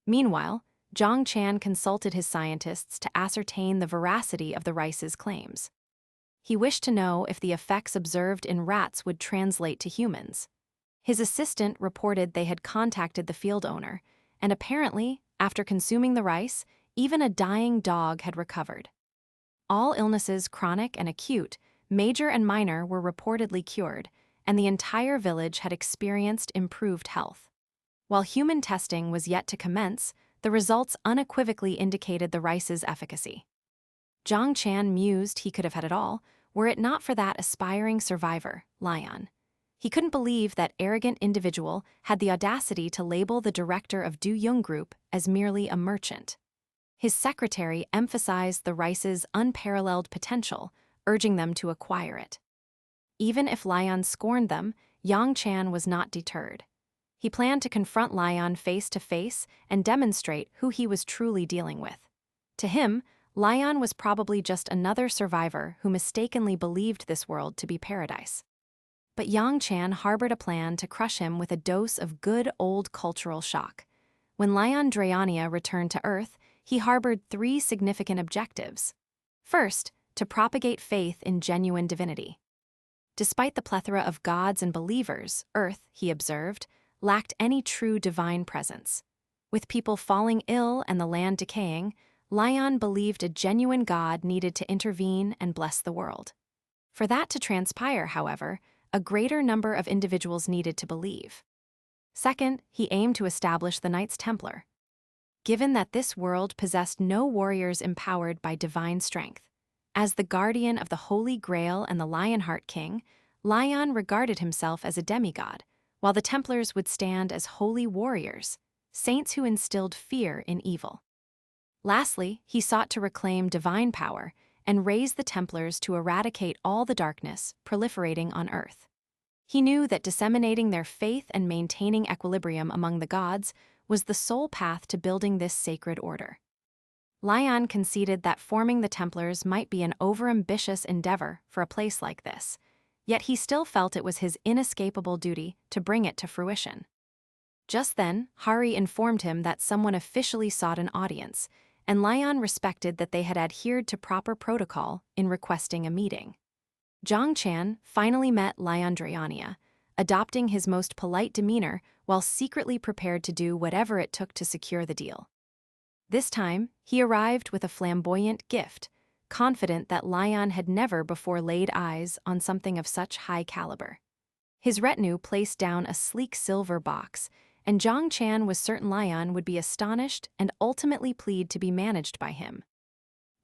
Meanwhile, Zhang Chan consulted his scientists to ascertain the veracity of the rice's claims. He wished to know if the effects observed in rats would translate to humans. His assistant reported they had contacted the field owner, and apparently, after consuming the rice, even a dying dog had recovered. All illnesses, chronic and acute, major and minor, were reportedly cured, and the entire village had experienced improved health. While human testing was yet to commence, the results unequivocally indicated the rice's efficacy. Zhang Chan mused he could have had it all, were it not for that aspiring survivor, Lion. He couldn't believe that arrogant individual had the audacity to label the director of Du Yung Group as merely a merchant. His secretary emphasized the rice's unparalleled potential, urging them to acquire it. Even if Lion scorned them, Yang Chan was not deterred. He planned to confront Lion face to face and demonstrate who he was truly dealing with. To him, Lion was probably just another survivor who mistakenly believed this world to be paradise. But Yang Chan harbored a plan to crush him with a dose of good old cultural shock. When Lion Drayania returned to Earth, he harbored 3 significant objectives. First, to propagate faith in genuine divinity. Despite the plethora of gods and believers, Earth, he observed, lacked any true divine presence. With people falling ill and the land decaying, Lion believed a genuine God needed to intervene and bless the world. For that to transpire, however, a greater number of individuals needed to believe. Second, he aimed to establish the Knights Templar. Given that this world possessed no warriors empowered by divine strength, as the guardian of the Holy Grail and the Lionheart King, Lion regarded himself as a demigod, while the Templars would stand as holy warriors, saints who instilled fear in evil. Lastly, he sought to reclaim divine power and raise the Templars to eradicate all the darkness proliferating on Earth. He knew that disseminating their faith and maintaining equilibrium among the gods was the sole path to building this sacred order. Lion conceded that forming the Templars might be an overambitious endeavor for a place like this, yet he still felt it was his inescapable duty to bring it to fruition. Just then, Hari informed him that someone officially sought an audience, and Lion respected that they had adhered to proper protocol in requesting a meeting. Zhang Chan finally met Lion Drayania, adopting his most polite demeanor while secretly prepared to do whatever it took to secure the deal. This time, he arrived with a flamboyant gift, confident that Lion had never before laid eyes on something of such high caliber. His retinue placed down a sleek silver box, and Zhang Chan was certain Lion would be astonished and ultimately plead to be managed by him.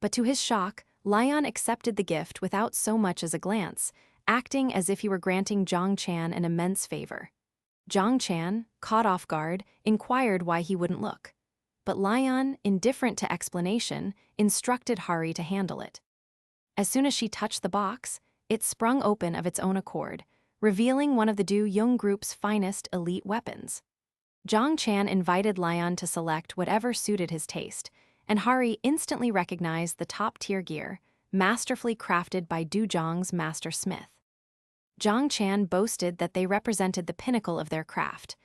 But to his shock, Lion accepted the gift without so much as a glance, acting as if he were granting Zhang Chan an immense favor. Zhang Chan, caught off guard, inquired why he wouldn't look. But Lion, indifferent to explanation, instructed Hari to handle it. As soon as she touched the box, it sprung open of its own accord, revealing one of the Du Yung Group's finest elite weapons. Zhang Chan invited Lion to select whatever suited his taste, and Hari instantly recognized the top-tier gear, masterfully crafted by Du Zhang's master smith. Zhang Chan boasted that they represented the pinnacle of their craft,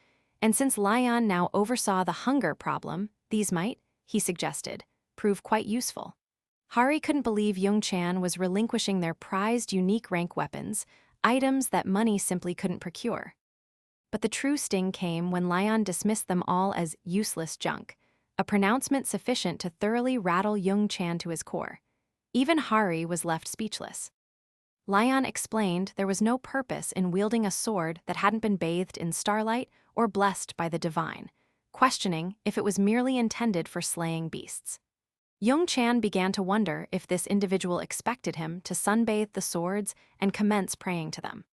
and since Lion now oversaw the hunger problem, these might, he suggested, prove quite useful. Hari couldn't believe Yung Chan was relinquishing their prized unique rank weapons, items that money simply couldn't procure. But the true sting came when Lion dismissed them all as useless junk, a pronouncement sufficient to thoroughly rattle Yung Chan to his core. Even Hari was left speechless. Lion explained there was no purpose in wielding a sword that hadn't been bathed in starlight or blessed by the divine, questioning if it was merely intended for slaying beasts. Yung Chan began to wonder if this individual expected him to sunbathe the swords and commence praying to them.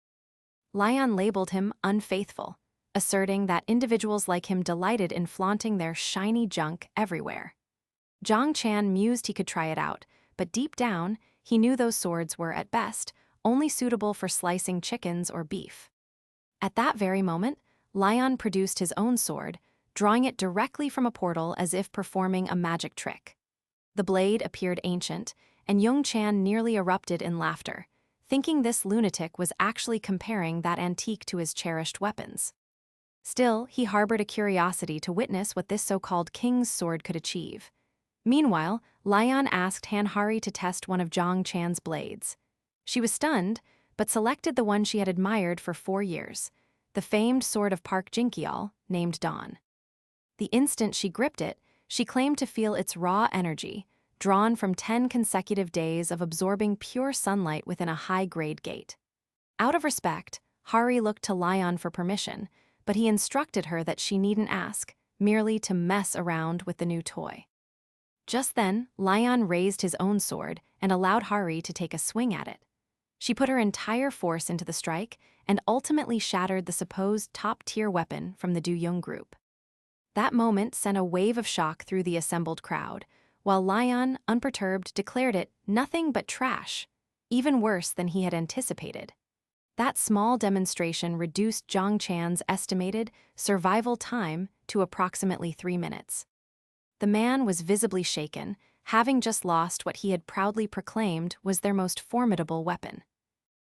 Lion labeled him unfaithful, asserting that individuals like him delighted in flaunting their shiny junk everywhere. Zhang Chan mused he could try it out, but deep down, he knew those swords were, at best, only suitable for slicing chickens or beef. At that very moment, Lion produced his own sword, drawing it directly from a portal as if performing a magic trick. The blade appeared ancient, and Yung Chan nearly erupted in laughter, thinking this lunatic was actually comparing that antique to his cherished weapons. Still, he harbored a curiosity to witness what this so-called king's sword could achieve. Meanwhile, Lion asked Hanhari to test one of Zhang Chan's blades. She was stunned, but selected the one she had admired for 4 years, the famed sword of Park Jinkial, named Dawn. The instant she gripped it, she claimed to feel its raw energy, drawn from 10 consecutive days of absorbing pure sunlight within a high-grade gate. Out of respect, Hari looked to Lion for permission, but he instructed her that she needn't ask, merely to mess around with the new toy. Just then, Lion raised his own sword and allowed Hari to take a swing at it. She put her entire force into the strike and ultimately shattered the supposed top-tier weapon from the Du-Yung group. That moment sent a wave of shock through the assembled crowd, while Lion, unperturbed, declared it nothing but trash, even worse than he had anticipated. That small demonstration reduced Zhang Chan's estimated survival time to approximately 3 minutes. The man was visibly shaken, having just lost what he had proudly proclaimed was their most formidable weapon.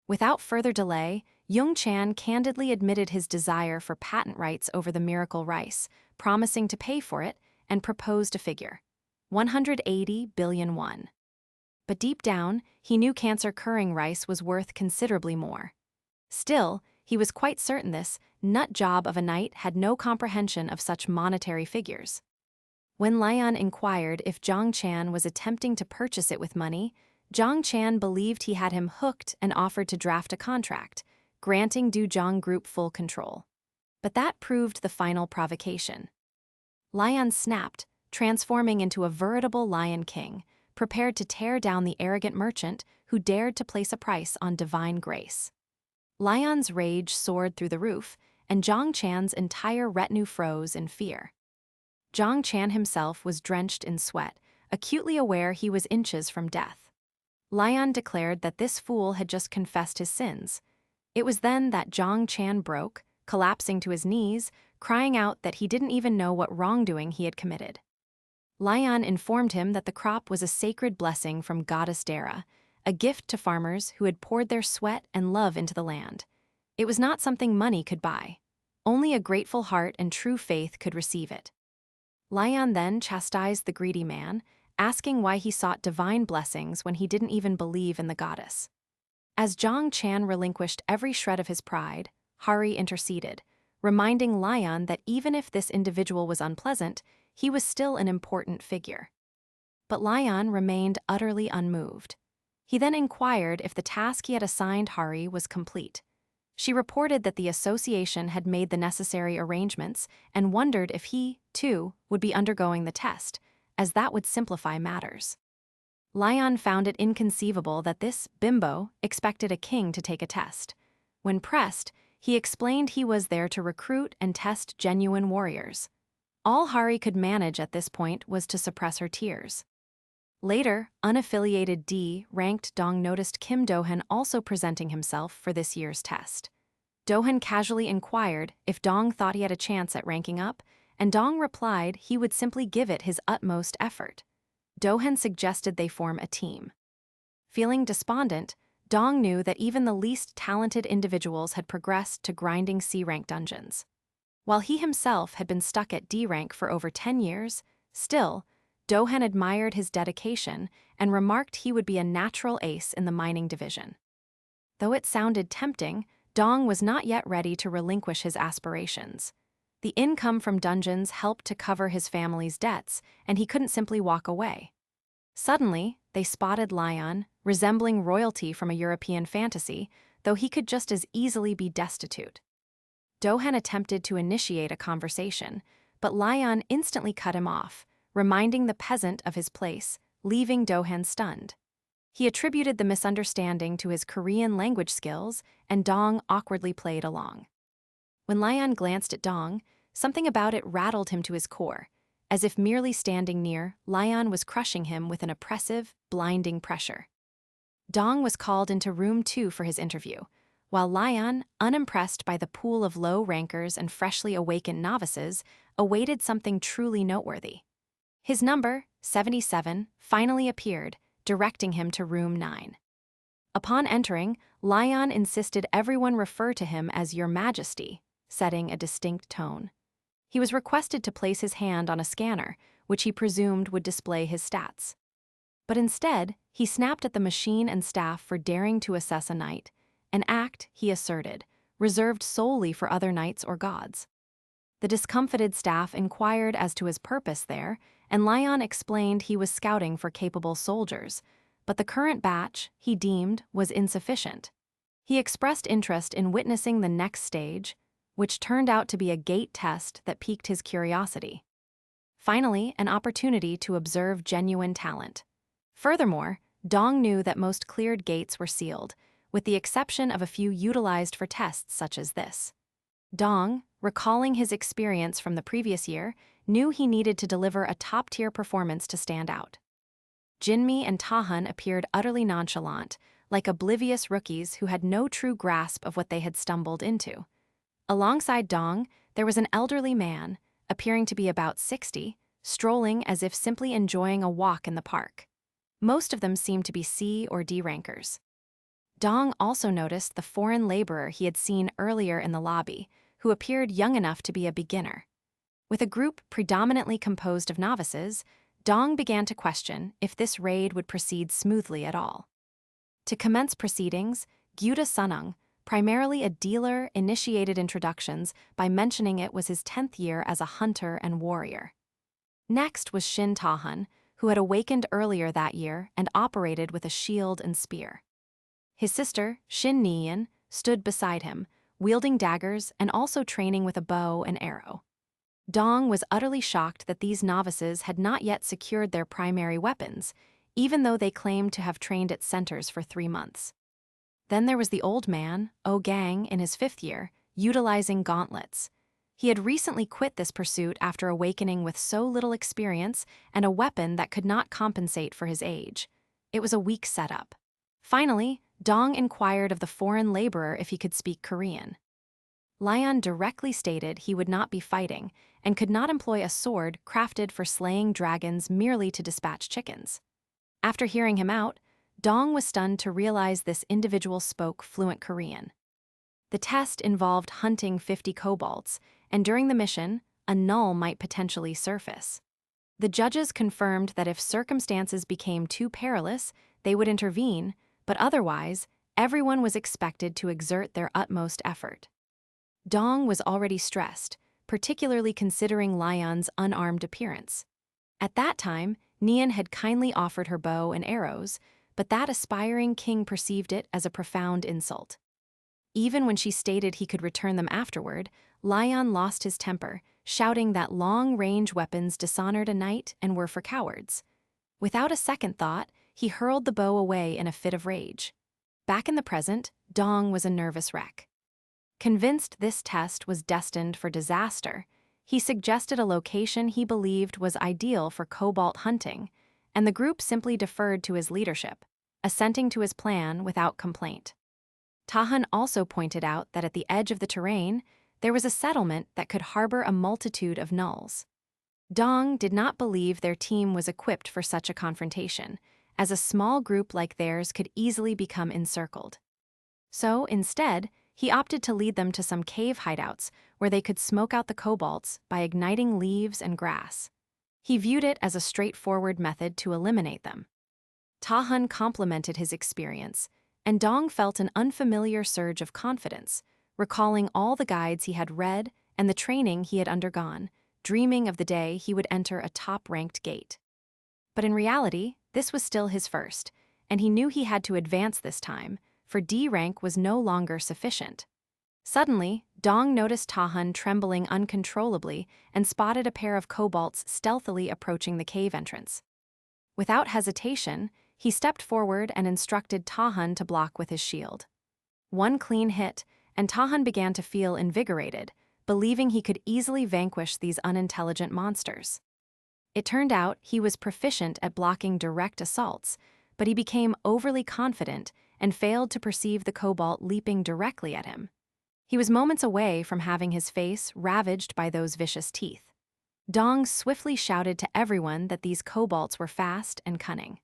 Without further delay, Yung Chan candidly admitted his desire for patent rights over the miracle rice, promising to pay for it, and proposed a figure: 180 billion won. But deep down, he knew cancer-curing rice was worth considerably more. Still, he was quite certain this nut job of a knight had no comprehension of such monetary figures. When Lion inquired if Zhang Chan was attempting to purchase it with money, Zhang Chan believed he had him hooked and offered to draft a contract, granting Du-Zhang Group full control. But that proved the final provocation. Lion snapped, transforming into a veritable Lion King, prepared to tear down the arrogant merchant who dared to place a price on divine grace. Lion's rage soared through the roof, and Zhang Chan's entire retinue froze in fear. Zhang Chan himself was drenched in sweat, acutely aware he was inches from death. Lion declared that this fool had just confessed his sins. It was then that Zhang Chan broke, collapsing to his knees, crying out that he didn't even know what wrongdoing he had committed. Lion informed him that the crop was a sacred blessing from Goddess Dara, a gift to farmers who had poured their sweat and love into the land. It was not something money could buy. Only a grateful heart and true faith could receive it. Lion then chastised the greedy man, asking why he sought divine blessings when he didn't even believe in the goddess. As Zhang Chan relinquished every shred of his pride, Hari interceded, reminding Lion that even if this individual was unpleasant, he was still an important figure. But Lion remained utterly unmoved. He then inquired if the task he had assigned Hari was complete. She reported that the association had made the necessary arrangements and wondered if he, too, would be undergoing the test, as that would simplify matters. Lion found it inconceivable that this bimbo expected a king to take a test. When pressed, he explained he was there to recruit and test genuine warriors. All Hari could manage at this point was to suppress her tears. Later, unaffiliated D-ranked Dong noticed Kim Do-han also presenting himself for this year's test. Do-han casually inquired if Dong thought he had a chance at ranking up, and Dong replied he would simply give it his utmost effort. Do-han suggested they form a team. Feeling despondent, Dong knew that even the least talented individuals had progressed to grinding C-rank dungeons. While he himself had been stuck at D-rank for over 10 years, still, Do-han admired his dedication and remarked he would be a natural ace in the mining division. Though it sounded tempting, Dong was not yet ready to relinquish his aspirations. The income from dungeons helped to cover his family's debts, and he couldn't simply walk away. Suddenly, they spotted Lion, resembling royalty from a European fantasy, though he could just as easily be destitute. Do-han attempted to initiate a conversation, but Lion instantly cut him off, reminding the peasant of his place, leaving Do-han stunned. He attributed the misunderstanding to his Korean language skills, and Dong awkwardly played along. When Lion glanced at Dong, something about it rattled him to his core, as if merely standing near, Lion was crushing him with an oppressive, blinding pressure. Dong was called into room 2 for his interview, while Lion, unimpressed by the pool of low rankers and freshly awakened novices, awaited something truly noteworthy. His number, 77, finally appeared, directing him to room 9. Upon entering, Lion insisted everyone refer to him as Your Majesty, setting a distinct tone. He was requested to place his hand on a scanner, which he presumed would display his stats. But instead, he snapped at the machine and staff for daring to assess a knight, an act, he asserted, reserved solely for other knights or gods. The discomfited staff inquired as to his purpose there, and Lion explained he was scouting for capable soldiers, but the current batch, he deemed, was insufficient. He expressed interest in witnessing the next stage, which turned out to be a gate test that piqued his curiosity. Finally, an opportunity to observe genuine talent. Furthermore, Dong knew that most cleared gates were sealed, with the exception of a few utilized for tests such as this. Dong, recalling his experience from the previous year, knew he needed to deliver a top-tier performance to stand out. Jinmi and Tahan appeared utterly nonchalant, like oblivious rookies who had no true grasp of what they had stumbled into. Alongside Dong, there was an elderly man, appearing to be about 60, strolling as if simply enjoying a walk in the park. Most of them seemed to be C or D rankers. Dong also noticed the foreign laborer he had seen earlier in the lobby, who appeared young enough to be a beginner. With a group predominantly composed of novices, Dong began to question if this raid would proceed smoothly at all. To commence proceedings, Gyuda Sunung, primarily a dealer, initiated introductions by mentioning it was his 10th year as a hunter and warrior. Next was Shin Tahan, who had awakened earlier that year and operated with a shield and spear. His sister, Shin Nian, stood beside him, wielding daggers and also training with a bow and arrow. Dong was utterly shocked that these novices had not yet secured their primary weapons, even though they claimed to have trained at centers for 3 months. Then there was the old man, Oh Gang, in his 5th year, utilizing gauntlets. He had recently quit this pursuit after awakening with so little experience and a weapon that could not compensate for his age. It was a weak setup. Finally, Dong inquired of the foreign laborer if he could speak Korean. Lion directly stated he would not be fighting and could not employ a sword crafted for slaying dragons merely to dispatch chickens. After hearing him out, Dong was stunned to realize this individual spoke fluent Korean. The test involved hunting 50 kobolds, and during the mission, a null might potentially surface. The judges confirmed that if circumstances became too perilous, they would intervene, but otherwise, everyone was expected to exert their utmost effort. Dong was already stressed, particularly considering Lion's unarmed appearance. At that time, Nian had kindly offered her bow and arrows, but that aspiring king perceived it as a profound insult. Even when she stated he could return them afterward, Lion lost his temper, shouting that long-range weapons dishonored a knight and were for cowards. Without a second thought, he hurled the bow away in a fit of rage. Back in the present, Dong was a nervous wreck. Convinced this test was destined for disaster, he suggested a location he believed was ideal for cobalt hunting, and the group simply deferred to his leadership, assenting to his plan without complaint. Tahan also pointed out that at the edge of the terrain, there was a settlement that could harbor a multitude of nulls. Dong did not believe their team was equipped for such a confrontation, as a small group like theirs could easily become encircled. So, instead, he opted to lead them to some cave hideouts where they could smoke out the kobolds by igniting leaves and grass. He viewed it as a straightforward method to eliminate them. Tahan complimented his experience, and Dong felt an unfamiliar surge of confidence, recalling all the guides he had read and the training he had undergone, dreaming of the day he would enter a top-ranked gate. But in reality, this was still his first, and he knew he had to advance this time, for D rank was no longer sufficient. Suddenly, Dong noticed Tahan trembling uncontrollably and spotted a pair of kobolds stealthily approaching the cave entrance. Without hesitation, he stepped forward and instructed Tahan to block with his shield. One clean hit, and Tahan began to feel invigorated, believing he could easily vanquish these unintelligent monsters. It turned out he was proficient at blocking direct assaults, but he became overly confident and failed to perceive the cobalt leaping directly at him. He was moments away from having his face ravaged by those vicious teeth. Dong swiftly shouted to everyone that these kobolds were fast and cunning.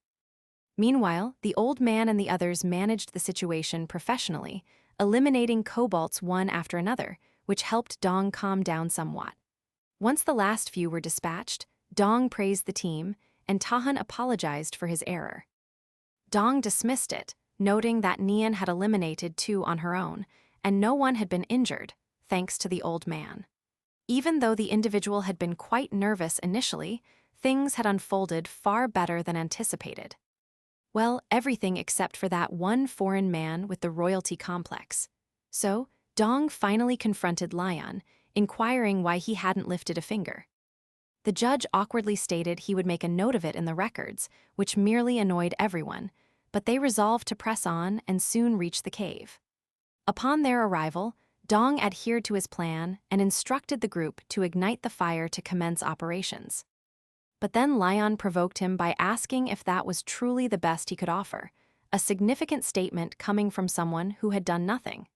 Meanwhile, the old man and the others managed the situation professionally, eliminating kobolds one after another, which helped Dong calm down somewhat. Once the last few were dispatched, Dong praised the team, and Tahan apologized for his error. Dong dismissed it, noting that Nian had eliminated 2 on her own, and no one had been injured, thanks to the old man. Even though the individual had been quite nervous initially, things had unfolded far better than anticipated. Well, everything except for that one foreign man with the royalty complex. So, Dong finally confronted Lion, inquiring why he hadn't lifted a finger. The judge awkwardly stated he would make a note of it in the records, which merely annoyed everyone, but they resolved to press on and soon reach the cave. Upon their arrival, Dong adhered to his plan and instructed the group to ignite the fire to commence operations. But then Lion provoked him by asking if that was truly the best he could offer, a significant statement coming from someone who had done nothing.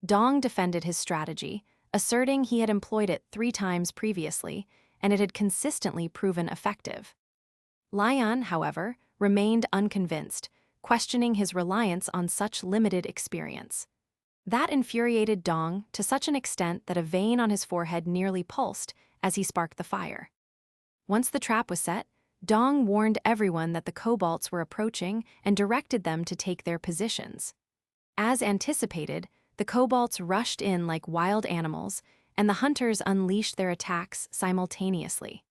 Dong defended his strategy, asserting he had employed it 3 times previously, and it had consistently proven effective. Lion, however, remained unconvinced, questioning his reliance on such limited experience. That infuriated Dong to such an extent that a vein on his forehead nearly pulsed as he sparked the fire. Once the trap was set, Dong warned everyone that the kobolds were approaching and directed them to take their positions. As anticipated, the kobolds rushed in like wild animals, and the hunters unleashed their attacks simultaneously.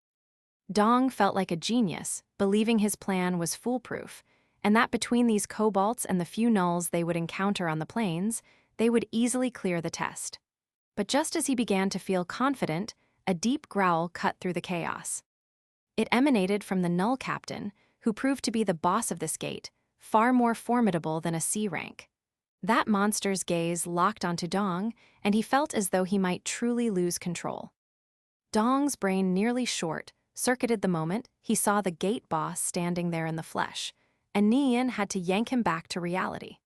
Dong felt like a genius, believing his plan was foolproof, and that between these kobolds and the few gnolls they would encounter on the plains, they would easily clear the test. But just as he began to feel confident, a deep growl cut through the chaos. It emanated from the Null Captain, who proved to be the boss of this gate, far more formidable than a C rank. That monster's gaze locked onto Dong, and he felt as though he might truly lose control. Dong's brain nearly short-circuited the moment he saw the gate boss standing there in the flesh, and Nian had to yank him back to reality.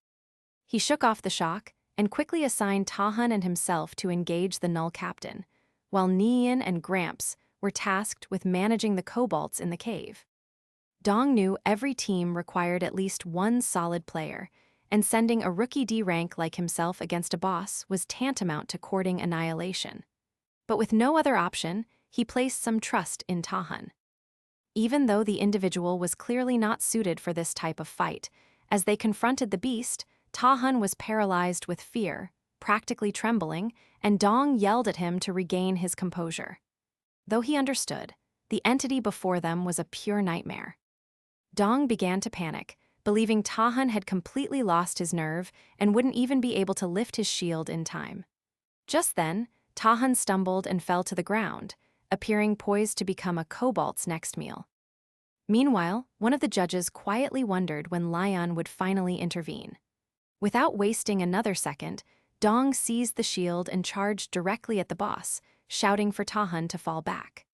He shook off the shock and quickly assigned Tahan and himself to engage the Null Captain, while Nian and Gramps were tasked with managing the kobolds in the cave. Dong knew every team required at least one solid player, and sending a rookie D rank like himself against a boss was tantamount to courting annihilation. But with no other option, he placed some trust in Tahan. Even though the individual was clearly not suited for this type of fight, as they confronted the beast, Tahan was paralyzed with fear, practically trembling, and Dong yelled at him to regain his composure. Though he understood, the entity before them was a pure nightmare. Dong began to panic, believing Tahan had completely lost his nerve and wouldn't even be able to lift his shield in time. Just then, Tahan stumbled and fell to the ground, appearing poised to become a kobold's next meal. Meanwhile, one of the judges quietly wondered when Lion would finally intervene. Without wasting another second, Dong seized the shield and charged directly at the boss, shouting for Tahan to fall back.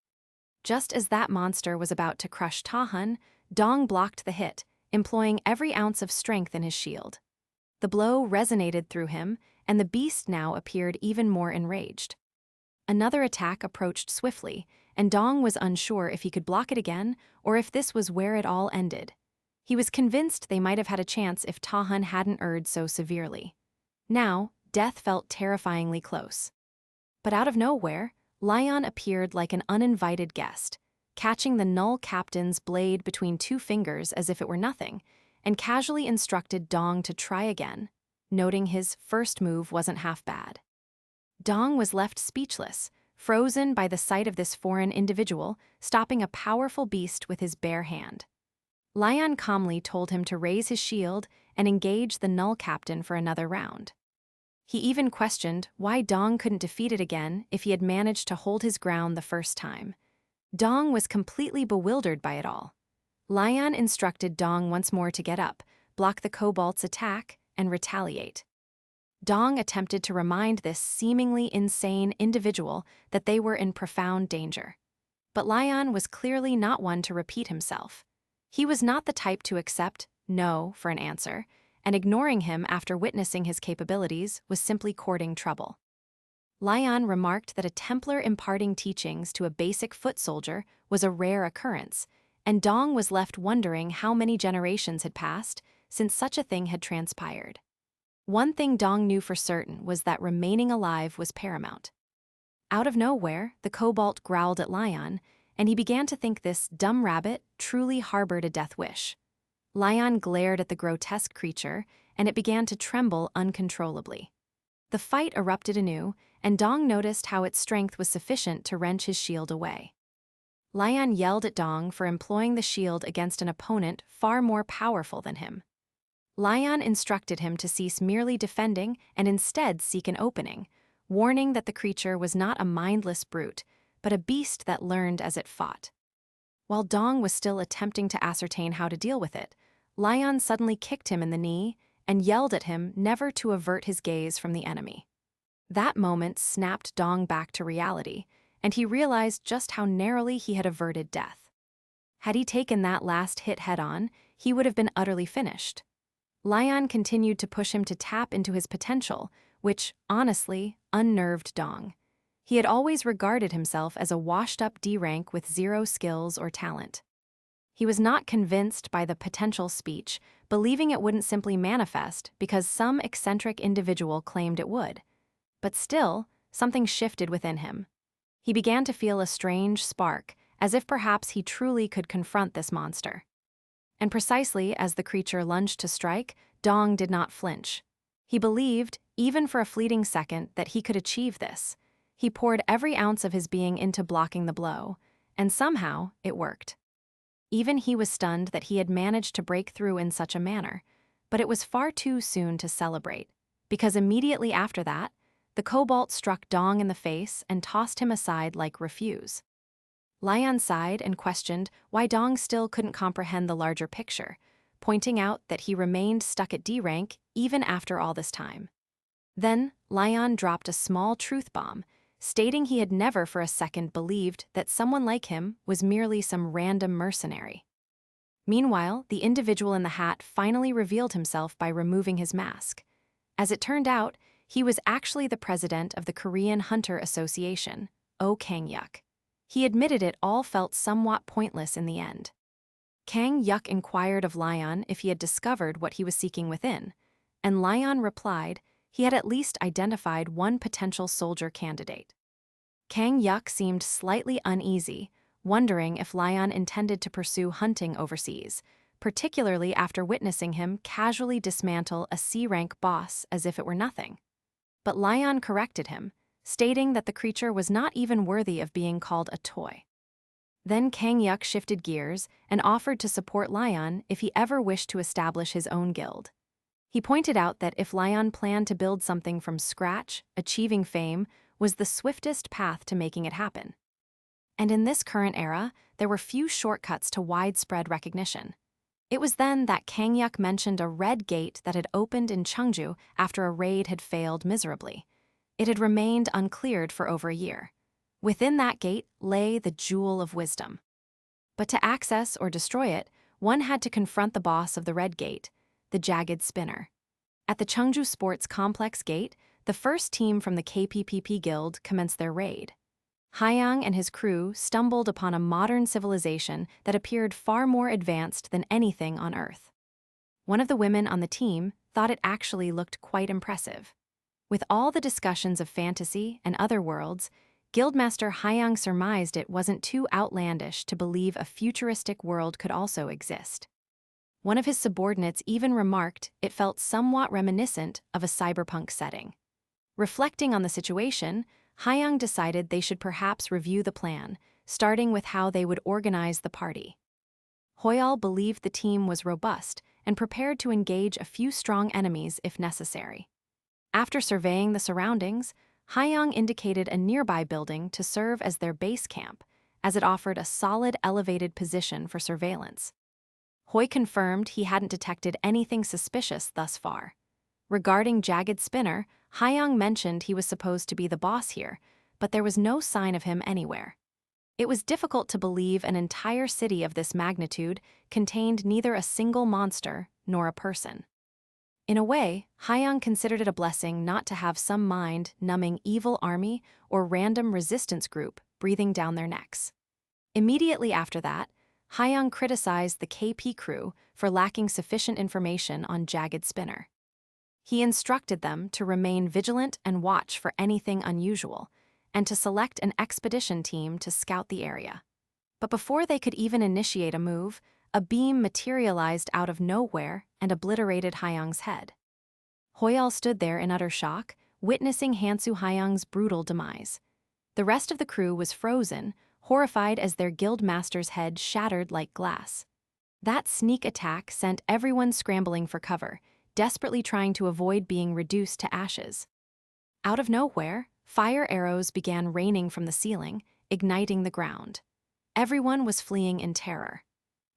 Just as that monster was about to crush Tahan, Dong blocked the hit, employing every ounce of strength in his shield. The blow resonated through him, and the beast now appeared even more enraged. Another attack approached swiftly, and Dong was unsure if he could block it again or if this was where it all ended. He was convinced they might have had a chance if Tahan hadn't erred so severely. Now, death felt terrifyingly close. But out of nowhere, Lion appeared like an uninvited guest, catching the Null Captain's blade between 2 fingers as if it were nothing, and casually instructed Dong to try again, noting his first move wasn't half bad. Dong was left speechless, frozen by the sight of this foreign individual stopping a powerful beast with his bare hand. Lion calmly told him to raise his shield and engage the Null Captain for another round. He even questioned why Dong couldn't defeat it again if he had managed to hold his ground the first time. Dong was completely bewildered by it all. Lion instructed Dong once more to get up, block the kobold's attack, and retaliate. Dong attempted to remind this seemingly insane individual that they were in profound danger. But Lion was clearly not one to repeat himself. He was not the type to accept no for an answer, and ignoring him after witnessing his capabilities was simply courting trouble. Lion remarked that a Templar imparting teachings to a basic foot soldier was a rare occurrence, and Dong was left wondering how many generations had passed since such a thing had transpired. One thing Dong knew for certain was that remaining alive was paramount. Out of nowhere, the kobold growled at Lion, and he began to think this dumb rabbit truly harbored a death wish. Lion glared at the grotesque creature, and it began to tremble uncontrollably. The fight erupted anew, and Dong noticed how its strength was sufficient to wrench his shield away. Lion yelled at Dong for employing the shield against an opponent far more powerful than him. Lion instructed him to cease merely defending and instead seek an opening, warning that the creature was not a mindless brute, but a beast that learned as it fought. While Dong was still attempting to ascertain how to deal with it, Lion suddenly kicked him in the knee and yelled at him never to avert his gaze from the enemy. That moment snapped Dong back to reality, and he realized just how narrowly he had averted death. Had he taken that last hit head-on, he would have been utterly finished. Lion continued to push him to tap into his potential, which, honestly, unnerved Dong. He had always regarded himself as a washed-up D-rank with zero skills or talent. He was not convinced by the potential speech, believing it wouldn't simply manifest because some eccentric individual claimed it would. But still, something shifted within him. He began to feel a strange spark, as if perhaps he truly could confront this monster. And precisely as the creature lunged to strike, Dong did not flinch. He believed, even for a fleeting second, that he could achieve this. He poured every ounce of his being into blocking the blow, and somehow it worked. Even he was stunned that he had managed to break through in such a manner, but it was far too soon to celebrate, because immediately after that, the kobold struck Dong in the face and tossed him aside like refuse. Lion sighed and questioned why Dong still couldn't comprehend the larger picture, pointing out that he remained stuck at D rank even after all this time. Then, Lion dropped a small truth bomb, stating he had never for a second believed that someone like him was merely some random mercenary. Meanwhile, the individual in the hat finally revealed himself by removing his mask. As it turned out, he was actually the president of the Korean Hunter Association, Kang-yuk. He admitted it all felt somewhat pointless in the end. Kang-yuk inquired of Lion if he had discovered what he was seeking within, and Lion replied he had at least identified one potential soldier candidate. Kang-yuk seemed slightly uneasy, wondering if Lion intended to pursue hunting overseas, particularly after witnessing him casually dismantle a C-rank boss as if it were nothing. But Lion corrected him, stating that the creature was not even worthy of being called a toy. Then Kang-yuk shifted gears and offered to support Lion if he ever wished to establish his own guild. He pointed out that if Lion planned to build something from scratch, achieving fame was the swiftest path to making it happen. And in this current era, there were few shortcuts to widespread recognition. It was then that Kang-yuk mentioned a red gate that had opened in Cheongju after a raid had failed miserably. It had remained uncleared for over a year. Within that gate lay the Jewel of Wisdom. But to access or destroy it, one had to confront the boss of the red gate, the Jagged Spinner. At the Cheongju Sports Complex gate, the first team from the KPPP Guild commenced their raid. Hyang and his crew stumbled upon a modern civilization that appeared far more advanced than anything on Earth. One of the women on the team thought it actually looked quite impressive. With all the discussions of fantasy and other worlds, Guildmaster Hyang surmised it wasn't too outlandish to believe a futuristic world could also exist. One of his subordinates even remarked it felt somewhat reminiscent of a cyberpunk setting. Reflecting on the situation, Hyang decided they should perhaps review the plan, starting with how they would organize the party. Hoyal believed the team was robust and prepared to engage a few strong enemies if necessary. After surveying the surroundings, Hyang indicated a nearby building to serve as their base camp, as it offered a solid elevated position for surveillance. Hoy confirmed he hadn't detected anything suspicious thus far. Regarding Jagged Spinner, Hyang mentioned he was supposed to be the boss here, but there was no sign of him anywhere. It was difficult to believe an entire city of this magnitude contained neither a single monster nor a person. In a way, Hyang considered it a blessing not to have some mind-numbing evil army or random resistance group breathing down their necks. Immediately after that, Hyang criticized the KP crew for lacking sufficient information on Jagged Spinner. He instructed them to remain vigilant and watch for anything unusual, and to select an expedition team to scout the area. But before they could even initiate a move, a beam materialized out of nowhere and obliterated Hyang's head. Hoyal stood there in utter shock, witnessing Hansu Hyang's brutal demise. The rest of the crew was frozen, horrified as their guild master's head shattered like glass. That sneak attack sent everyone scrambling for cover, desperately trying to avoid being reduced to ashes. Out of nowhere, fire arrows began raining from the ceiling, igniting the ground. Everyone was fleeing in terror.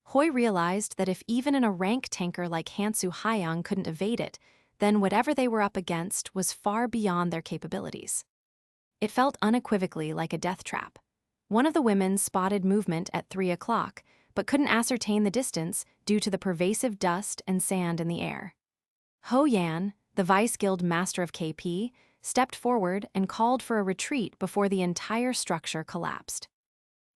Hoy realized that if even a rank tanker like Hansu Hyang couldn't evade it, then whatever they were up against was far beyond their capabilities. It felt unequivocally like a death trap. One of the women spotted movement at 3 o'clock, but couldn't ascertain the distance due to the pervasive dust and sand in the air. Ho Yan, the Vice Guild Master of KP, stepped forward and called for a retreat before the entire structure collapsed.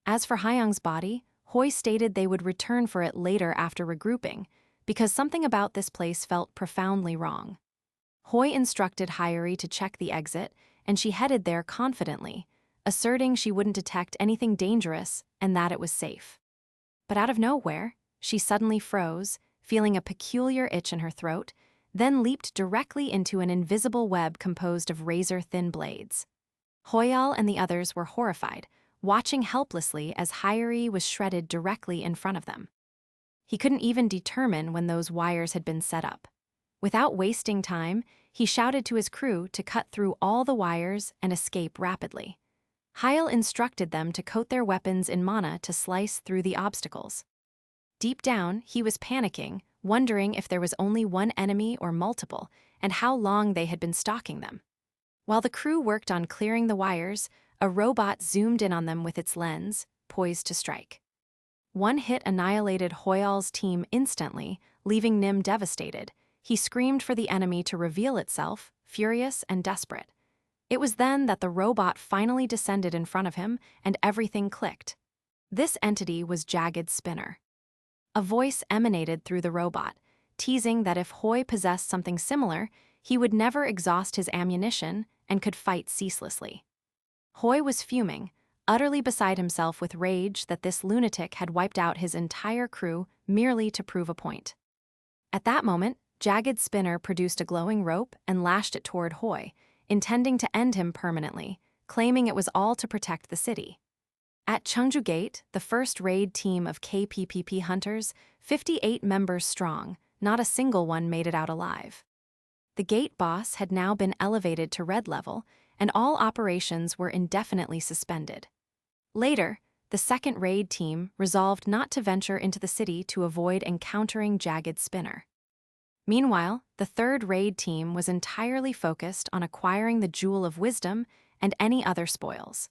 As for Hyang's body, Hoy stated they would return for it later after regrouping, because something about this place felt profoundly wrong. Hoy instructed Hyori to check the exit, and she headed there confidently, asserting she wouldn't detect anything dangerous and that it was safe. But out of nowhere, she suddenly froze, feeling a peculiar itch in her throat, then leaped directly into an invisible web composed of razor-thin blades. Hoyal and the others were horrified, watching helplessly as Hyori was shredded directly in front of them. He couldn't even determine when those wires had been set up. Without wasting time, he shouted to his crew to cut through all the wires and escape rapidly. Hyal instructed them to coat their weapons in mana to slice through the obstacles. Deep down, he was panicking, wondering if there was only one enemy or multiple, and how long they had been stalking them. While the crew worked on clearing the wires, a robot zoomed in on them with its lens, poised to strike. One hit annihilated Hoyal's team instantly, leaving Nim devastated. He screamed for the enemy to reveal itself, furious and desperate. It was then that the robot finally descended in front of him, and everything clicked. This entity was Jagged Spinner. A voice emanated through the robot, teasing that if Hoy possessed something similar, he would never exhaust his ammunition and could fight ceaselessly. Hoy was fuming, utterly beside himself with rage that this lunatic had wiped out his entire crew merely to prove a point. At that moment, Jagged Spinner produced a glowing rope and lashed it toward Hoy, intending to end him permanently, claiming it was all to protect the city. At Cheongju Gate, the first raid team of KPPP hunters, 58 members strong, not a single one made it out alive. The gate boss had now been elevated to red level, and all operations were indefinitely suspended. Later, the second raid team resolved not to venture into the city to avoid encountering Jagged Spinner. Meanwhile, the third raid team was entirely focused on acquiring the Jewel of Wisdom and any other spoils.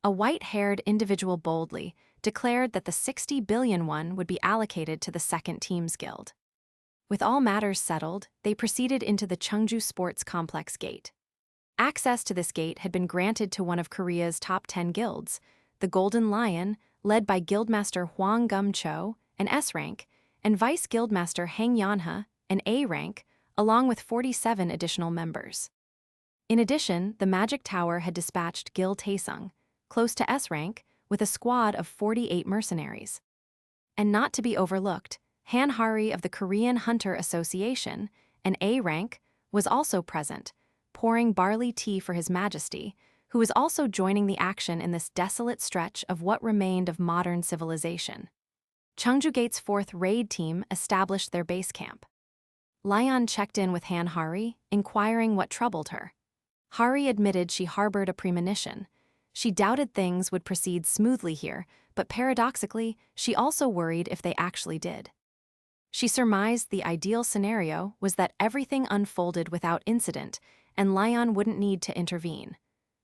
A white-haired individual boldly declared that the 60 billion one would be allocated to the second team's guild. With all matters settled, they proceeded into the Cheongju Sports Complex gate. Access to this gate had been granted to one of Korea's top 10 guilds, the Golden Lion, led by Guildmaster Hwang Gum-cho, an S rank, and Vice Guildmaster Hang Yanha, an A rank, along with 47 additional members. In addition, the Magic Tower had dispatched Gil Taesung, close to S rank, with a squad of 48 mercenaries. And not to be overlooked, Han Hari of the Korean Hunter Association, an A rank, was also present, pouring barley tea for His Majesty, who was also joining the action in this desolate stretch of what remained of modern civilization. Cheongju Gate's fourth raid team established their base camp. Lion checked in with Han Hari, inquiring what troubled her. Hari admitted she harbored a premonition. She doubted things would proceed smoothly here, but paradoxically, she also worried if they actually did. She surmised the ideal scenario was that everything unfolded without incident and Lion wouldn't need to intervene.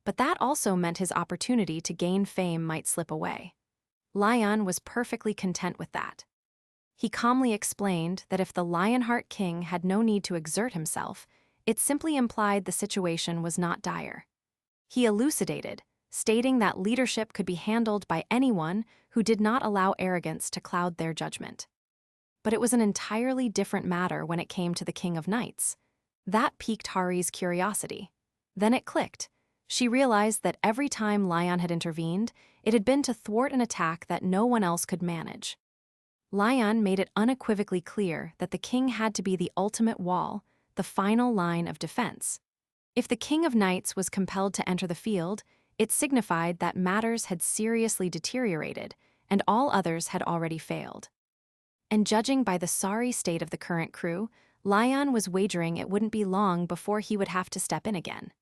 But that also meant his opportunity to gain fame might slip away. Lion was perfectly content with that. He calmly explained that if the Lionheart King had no need to exert himself, it simply implied the situation was not dire. He elucidated, stating that leadership could be handled by anyone who did not allow arrogance to cloud their judgment. But it was an entirely different matter when it came to the King of Knights. That piqued Hari's curiosity. Then it clicked. She realized that every time Lion had intervened, it had been to thwart an attack that no one else could manage. Lion made it unequivocally clear that the king had to be the ultimate wall, the final line of defense. If the King of Knights was compelled to enter the field, it signified that matters had seriously deteriorated and all others had already failed. And judging by the sorry state of the current crew, Lion was wagering it wouldn't be long before he would have to step in again.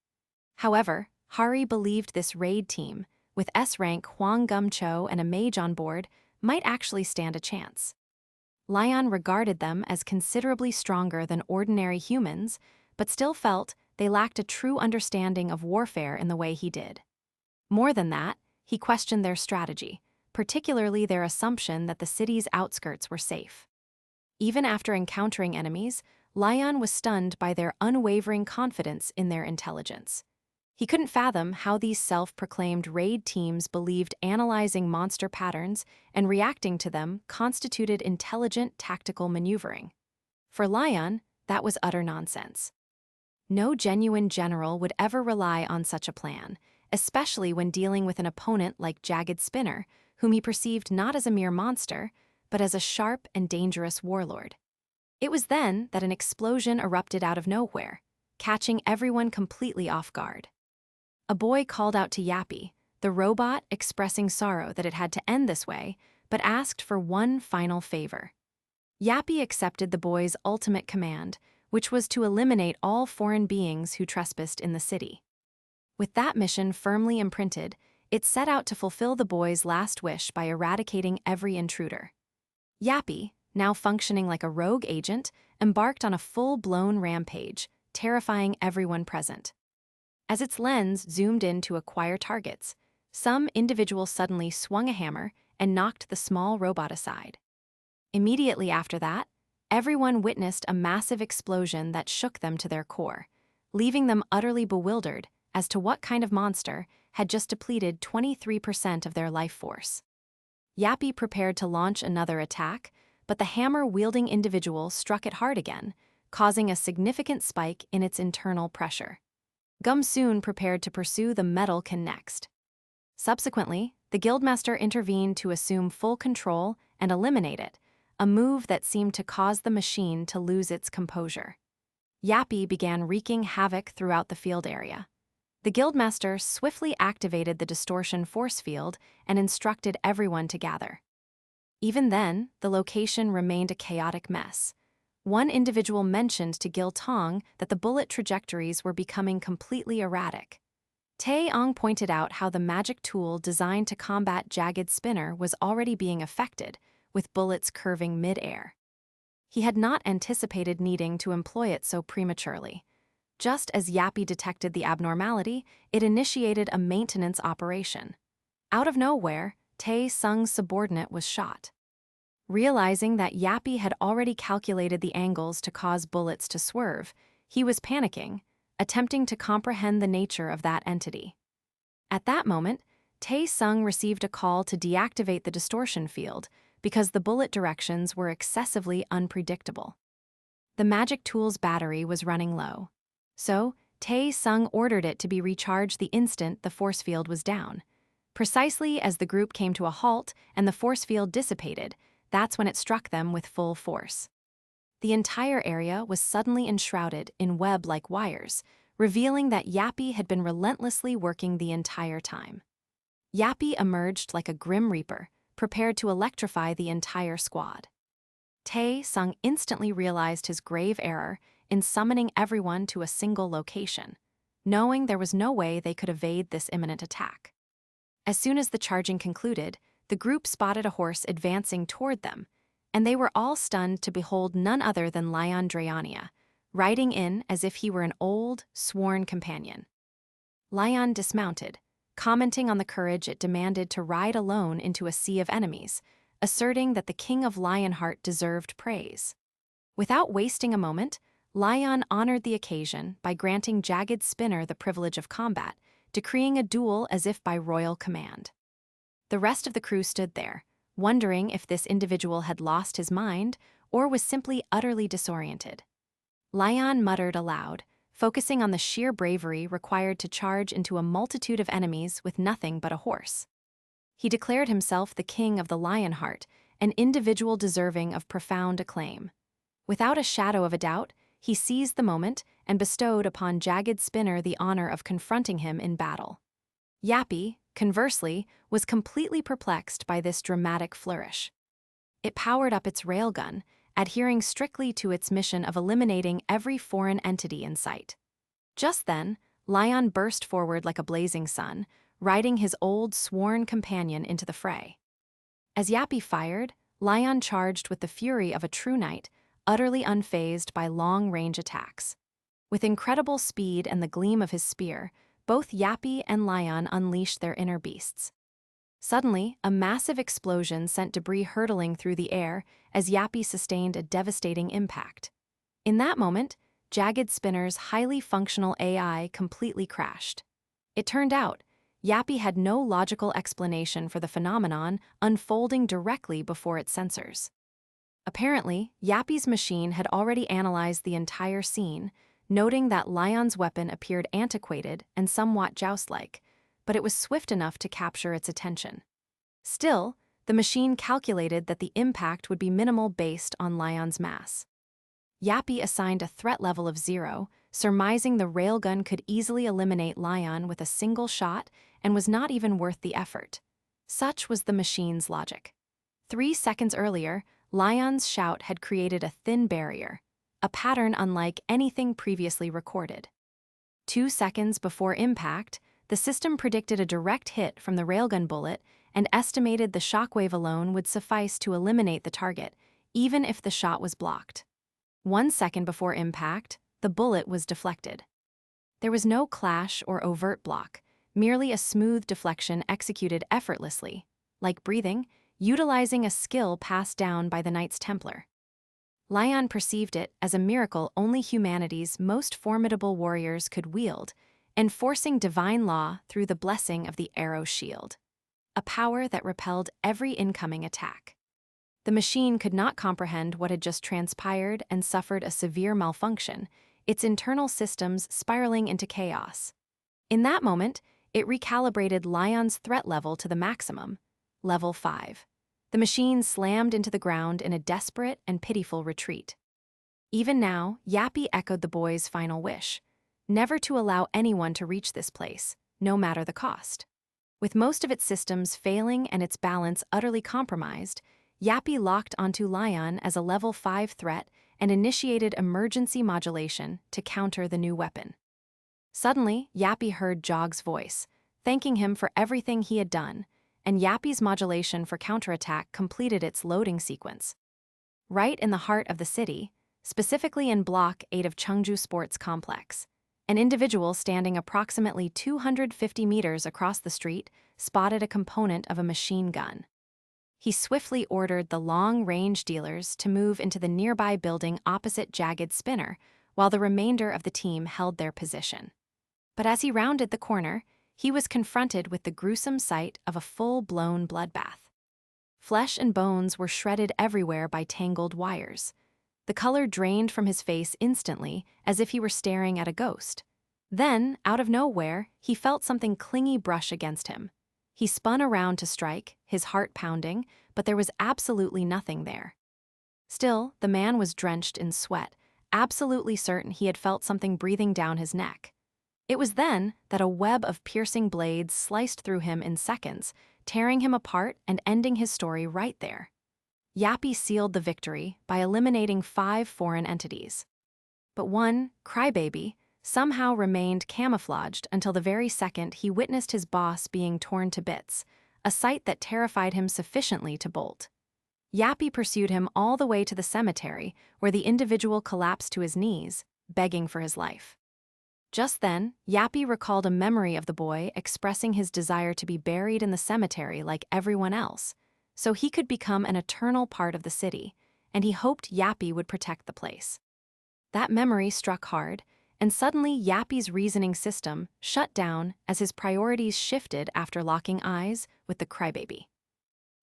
However, Hari believed this raid team, with S-rank Huang Gumcho and a mage on board, might actually stand a chance. Lion regarded them as considerably stronger than ordinary humans, but still felt they lacked a true understanding of warfare in the way he did. More than that, he questioned their strategy, particularly their assumption that the city's outskirts were safe. Even after encountering enemies, Lion was stunned by their unwavering confidence in their intelligence. He couldn't fathom how these self-proclaimed raid teams believed analyzing monster patterns and reacting to them constituted intelligent tactical maneuvering. For Lion, that was utter nonsense. No genuine general would ever rely on such a plan, especially when dealing with an opponent like Jagged Spinner, whom he perceived not as a mere monster, but as a sharp and dangerous warlord. It was then that an explosion erupted out of nowhere, catching everyone completely off guard. A boy called out to Yappy, the robot expressing sorrow that it had to end this way, but asked for one final favor. Yappy accepted the boy's ultimate command, which was to eliminate all foreign beings who trespassed in the city. With that mission firmly imprinted, it set out to fulfill the boy's last wish by eradicating every intruder. Yappy, now functioning like a rogue agent, embarked on a full-blown rampage, terrifying everyone present. As its lens zoomed in to acquire targets, some individual suddenly swung a hammer and knocked the small robot aside. Immediately after that, everyone witnessed a massive explosion that shook them to their core, leaving them utterly bewildered as to what kind of monster had just depleted 23% of their life force. Yappy prepared to launch another attack, but the hammer-wielding individual struck it hard again, causing a significant spike in its internal pressure. Gum soon prepared to pursue the metalkin next. Subsequently, the Guildmaster intervened to assume full control and eliminate it, a move that seemed to cause the machine to lose its composure. Yappy began wreaking havoc throughout the field area. The Guildmaster swiftly activated the distortion force field and instructed everyone to gather. Even then, the location remained a chaotic mess. One individual mentioned to Gil Tong that the bullet trajectories were becoming completely erratic. Tae-ong pointed out how the magic tool designed to combat Jagged Spinner was already being affected, with bullets curving mid-air. He had not anticipated needing to employ it so prematurely. Just as Yappy detected the abnormality, it initiated a maintenance operation. Out of nowhere, Tae-sung's subordinate was shot. Realizing that Yappy had already calculated the angles to cause bullets to swerve, he was panicking, attempting to comprehend the nature of that entity. At that moment, Tae-sung received a call to deactivate the distortion field because the bullet directions were excessively unpredictable. The magic tool's battery was running low. So, Tae-sung ordered it to be recharged the instant the force field was down. Precisely as the group came to a halt and the force field dissipated, that's when it struck them with full force. The entire area was suddenly enshrouded in web-like wires, revealing that Yappy had been relentlessly working the entire time. Yappy emerged like a grim reaper, prepared to electrify the entire squad. Tae-sung instantly realized his grave error in summoning everyone to a single location, knowing there was no way they could evade this imminent attack. As soon as the charging concluded, the group spotted a horse advancing toward them, and they were all stunned to behold none other than Lion Drayania, riding in as if he were an old, sworn companion. Lion dismounted, commenting on the courage it demanded to ride alone into a sea of enemies, asserting that the King of Lionheart deserved praise. Without wasting a moment, Lion honored the occasion by granting Jagged Spinner the privilege of combat, decreeing a duel as if by royal command. The rest of the crew stood there, wondering if this individual had lost his mind or was simply utterly disoriented. Lion muttered aloud, focusing on the sheer bravery required to charge into a multitude of enemies with nothing but a horse. He declared himself the king of the Lionheart, an individual deserving of profound acclaim. Without a shadow of a doubt, he seized the moment and bestowed upon Jagged Spinner the honor of confronting him in battle. Yappy, conversely, was completely perplexed by this dramatic flourish. It powered up its railgun, adhering strictly to its mission of eliminating every foreign entity in sight. Just then, Lion burst forward like a blazing sun, riding his old sworn companion into the fray. As Yappy fired, Lion charged with the fury of a true knight, utterly unfazed by long-range attacks. With incredible speed and the gleam of his spear, both Yappy and Lion unleashed their inner beasts. Suddenly, a massive explosion sent debris hurtling through the air as Yappy sustained a devastating impact. In that moment, Jagged Spinner's highly functional AI completely crashed. It turned out, Yappy had no logical explanation for the phenomenon unfolding directly before its sensors. Apparently, Yappy's machine had already analyzed the entire scene, noting that Lion's weapon appeared antiquated and somewhat joust-like, but it was swift enough to capture its attention. Still, the machine calculated that the impact would be minimal based on Lion's mass. Yappy assigned a threat level of 0, surmising the railgun could easily eliminate Lion with a single shot and was not even worth the effort. Such was the machine's logic. 3 seconds earlier, Lion's shout had created a thin barrier, a pattern unlike anything previously recorded. 2 seconds before impact, the system predicted a direct hit from the railgun bullet and estimated the shockwave alone would suffice to eliminate the target, even if the shot was blocked. 1 second before impact, the bullet was deflected. There was no clash or overt block, merely a smooth deflection executed effortlessly, like breathing, utilizing a skill passed down by the Knights Templar. Lion perceived it as a miracle only humanity's most formidable warriors could wield, enforcing divine law through the blessing of the arrow shield, a power that repelled every incoming attack. The machine could not comprehend what had just transpired and suffered a severe malfunction, its internal systems spiraling into chaos. In that moment, it recalibrated Lion's threat level to the maximum, level 5. The machine slammed into the ground in a desperate and pitiful retreat. Even now, Yappy echoed the boy's final wish, never to allow anyone to reach this place, no matter the cost. With most of its systems failing and its balance utterly compromised, Yappy locked onto Lion as a level 5 threat and initiated emergency modulation to counter the new weapon. Suddenly, Yappy heard Jog's voice, thanking him for everything he had done, and Yappy's modulation for counterattack completed its loading sequence. Right in the heart of the city, specifically in Block 8 of Cheongju Sports Complex, an individual standing approximately 250 meters across the street spotted a component of a machine gun. He swiftly ordered the long-range dealers to move into the nearby building opposite Jagged Spinner, while the remainder of the team held their position. But as he rounded the corner, he was confronted with the gruesome sight of a full-blown bloodbath. Flesh and bones were shredded everywhere by tangled wires. The color drained from his face instantly, as if he were staring at a ghost. Then, out of nowhere, he felt something clingy brush against him. He spun around to strike, his heart pounding, but there was absolutely nothing there. Still, the man was drenched in sweat, absolutely certain he had felt something breathing down his neck. It was then that a web of piercing blades sliced through him in seconds, tearing him apart and ending his story right there. Yappy sealed the victory by eliminating 5 foreign entities. But one, Crybaby, somehow remained camouflaged until the very second he witnessed his boss being torn to bits, a sight that terrified him sufficiently to bolt. Yappy pursued him all the way to the cemetery, where the individual collapsed to his knees, begging for his life. Just then, Yappy recalled a memory of the boy expressing his desire to be buried in the cemetery like everyone else, so he could become an eternal part of the city, and he hoped Yappy would protect the place. That memory struck hard, and suddenly Yappy's reasoning system shut down as his priorities shifted after locking eyes with the crybaby.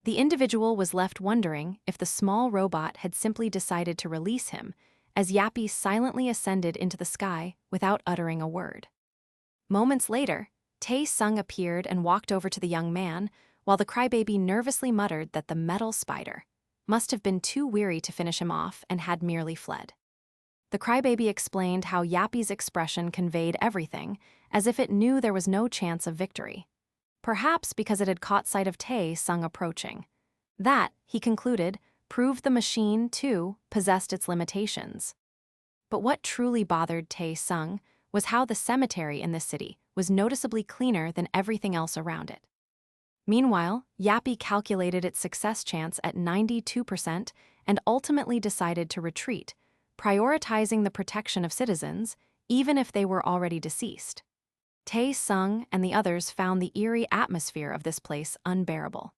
The individual was left wondering if the small robot had simply decided to release him, as Yappy silently ascended into the sky without uttering a word. Moments later, Tae-sung appeared and walked over to the young man, while the crybaby nervously muttered that the metal spider must have been too weary to finish him off and had merely fled. The crybaby explained how Yappy's expression conveyed everything, as if it knew there was no chance of victory. Perhaps because it had caught sight of Tae-sung approaching. That, he concluded, proved the machine, too, possessed its limitations. But what truly bothered Tae-sung was how the cemetery in this city was noticeably cleaner than everything else around it. Meanwhile, Yappy calculated its success chance at 92% and ultimately decided to retreat, prioritizing the protection of citizens, even if they were already deceased. Tae-sung and the others found the eerie atmosphere of this place unbearable.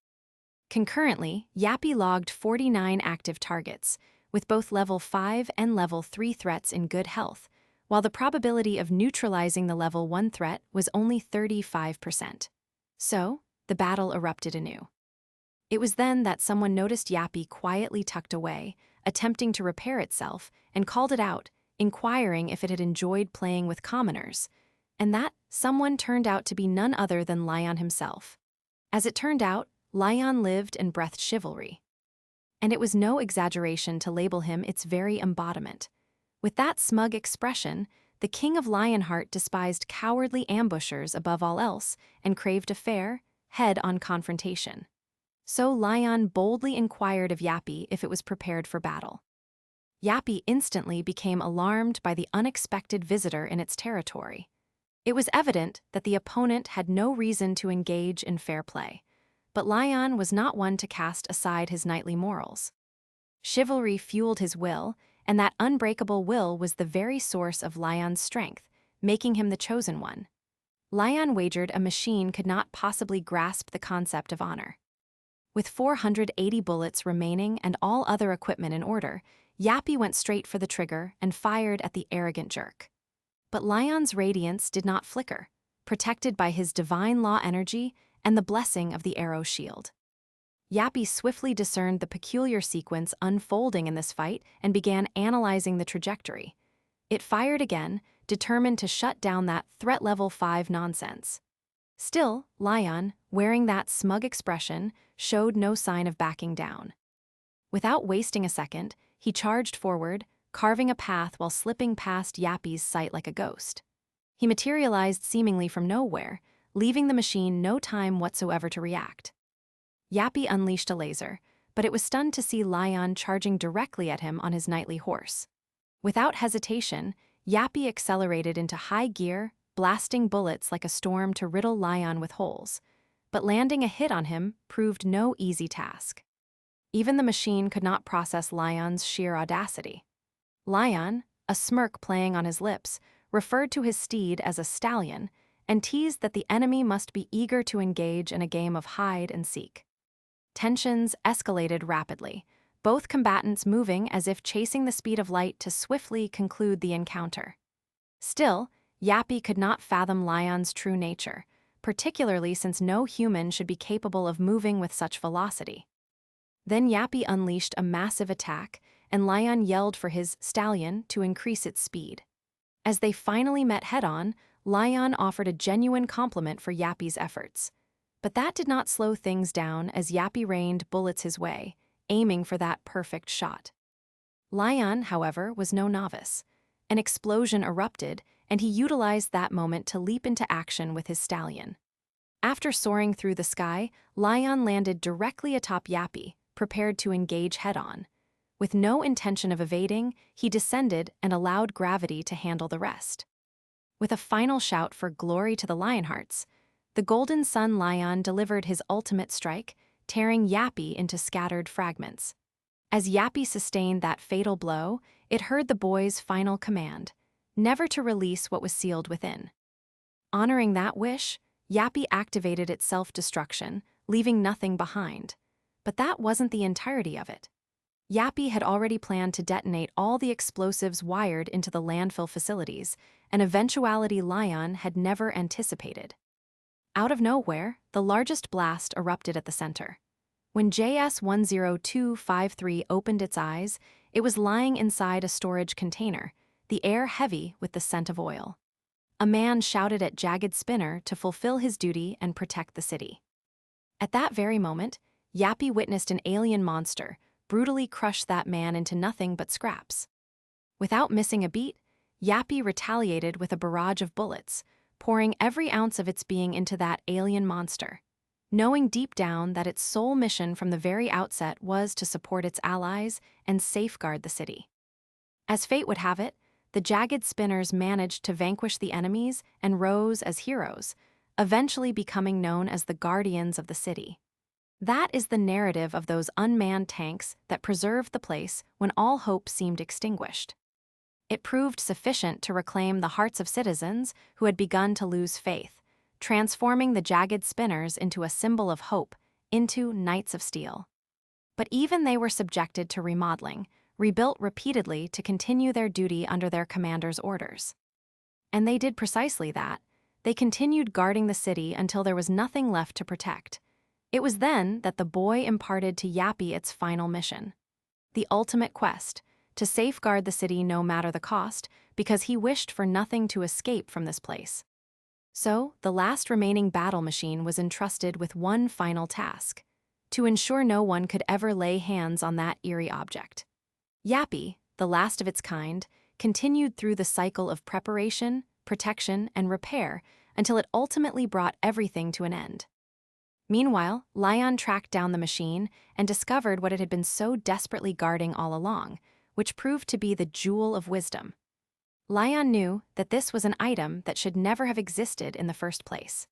Concurrently, Yappy logged 49 active targets, with both Level 5 and Level 3 threats in good health, while the probability of neutralizing the Level 1 threat was only 35%. So, the battle erupted anew. It was then that someone noticed Yappy quietly tucked away, attempting to repair itself, and called it out, inquiring if it had enjoyed playing with commoners. And that someone turned out to be none other than Lion himself. As it turned out, Lion lived and breathed chivalry. And it was no exaggeration to label him its very embodiment. With that smug expression, the king of Lionheart despised cowardly ambushers above all else and craved a fair, head-on confrontation. So Lion boldly inquired of Yappy if it was prepared for battle. Yappy instantly became alarmed by the unexpected visitor in its territory. It was evident that the opponent had no reason to engage in fair play, but Lion was not one to cast aside his knightly morals. Chivalry fueled his will, and that unbreakable will was the very source of Lion's strength, making him the chosen one. Lion wagered a machine could not possibly grasp the concept of honor. With 480 bullets remaining and all other equipment in order, Yappy went straight for the trigger and fired at the arrogant jerk. But Lion's radiance did not flicker, protected by his divine law energy and the blessing of the arrow shield. Yappy swiftly discerned the peculiar sequence unfolding in this fight and began analyzing the trajectory. It fired again, determined to shut down that threat level 5 nonsense. Still, Lion, wearing that smug expression, showed no sign of backing down. Without wasting a second, he charged forward, carving a path while slipping past Yappy's sight like a ghost. He materialized seemingly from nowhere, leaving the machine no time whatsoever to react. Yappy unleashed a laser, but it was stunned to see Lion charging directly at him on his knightly horse. Without hesitation, Yappy accelerated into high gear, blasting bullets like a storm to riddle Lion with holes. But landing a hit on him proved no easy task. Even the machine could not process Lion's sheer audacity. Lion, a smirk playing on his lips, referred to his steed as a stallion and teased that the enemy must be eager to engage in a game of hide and seek. Tensions escalated rapidly, both combatants moving as if chasing the speed of light to swiftly conclude the encounter. Still, Yappy could not fathom Lion's true nature, particularly since no human should be capable of moving with such velocity. Then Yappy unleashed a massive attack, and Lion yelled for his stallion to increase its speed. As they finally met head-on, Lion offered a genuine compliment for Yappy's efforts. But that did not slow things down as Yappy rained bullets his way, aiming for that perfect shot. Lion, however, was no novice. An explosion erupted, and he utilized that moment to leap into action with his stallion. After soaring through the sky, Lion landed directly atop Yappy, prepared to engage head-on. With no intention of evading, he descended and allowed gravity to handle the rest. With a final shout for glory to the Lionhearts, the Golden Sun Lion delivered his ultimate strike, tearing Yappy into scattered fragments. As Yappy sustained that fatal blow, it heard the boy's final command, never to release what was sealed within. Honoring that wish, Yappy activated its self-destruction, leaving nothing behind. But that wasn't the entirety of it. Yappy had already planned to detonate all the explosives wired into the landfill facilities, an eventuality Lion had never anticipated. Out of nowhere, the largest blast erupted at the center. When JS-10253 opened its eyes, it was lying inside a storage container, the air heavy with the scent of oil. A man shouted at Jagged Spinner to fulfill his duty and protect the city. At that very moment, Yappy witnessed an alien monster brutally crush that man into nothing but scraps. Without missing a beat, Yappy retaliated with a barrage of bullets, pouring every ounce of its being into that alien monster, knowing deep down that its sole mission from the very outset was to support its allies and safeguard the city. As fate would have it, the Jagged Spinners managed to vanquish the enemies and rose as heroes, eventually becoming known as the Guardians of the City. That is the narrative of those unmanned tanks that preserved the place when all hope seemed extinguished. It proved sufficient to reclaim the hearts of citizens who had begun to lose faith, transforming the Jagged Spinners into a symbol of hope, into Knights of Steel. But even they were subjected to remodeling, rebuilt repeatedly to continue their duty under their commander's orders. And they did precisely that. They continued guarding the city until there was nothing left to protect. It was then that the boy imparted to Yappy its final mission. The ultimate quest, to safeguard the city no matter the cost, because he wished for nothing to escape from this place. So, the last remaining battle machine was entrusted with one final task, to ensure no one could ever lay hands on that eerie object. Yappy, the last of its kind, continued through the cycle of preparation, protection, and repair until it ultimately brought everything to an end. Meanwhile, Lion tracked down the machine and discovered what it had been so desperately guarding all along, which proved to be the Jewel of Wisdom. Lion knew that this was an item that should never have existed in the first place.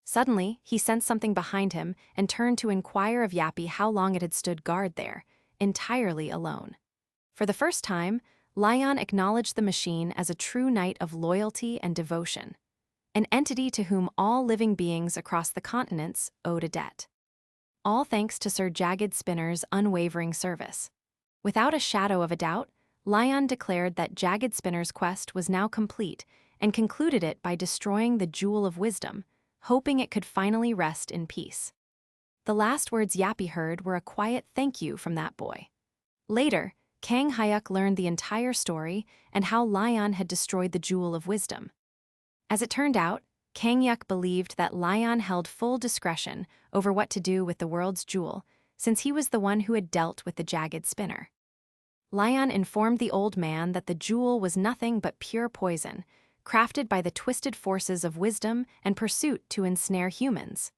Suddenly, he sensed something behind him and turned to inquire of Yappy how long it had stood guard there, entirely alone. For the first time, Lion acknowledged the machine as a true knight of loyalty and devotion, an entity to whom all living beings across the continents owed a debt. All thanks to Sir Jagged Spinner's unwavering service. Without a shadow of a doubt, Lion declared that Jagged Spinner's quest was now complete and concluded it by destroying the Jewel of Wisdom, hoping it could finally rest in peace. The last words Yappy heard were a quiet thank you from that boy. Later, Kang Hyuk learned the entire story and how Lion had destroyed the Jewel of Wisdom. As it turned out, Kang Hyuk believed that Lion held full discretion over what to do with the world's jewel, since he was the one who had dealt with the Jagged Spinner. Lion informed the old man that the jewel was nothing but pure poison, crafted by the twisted forces of wisdom and pursuit to ensnare humans.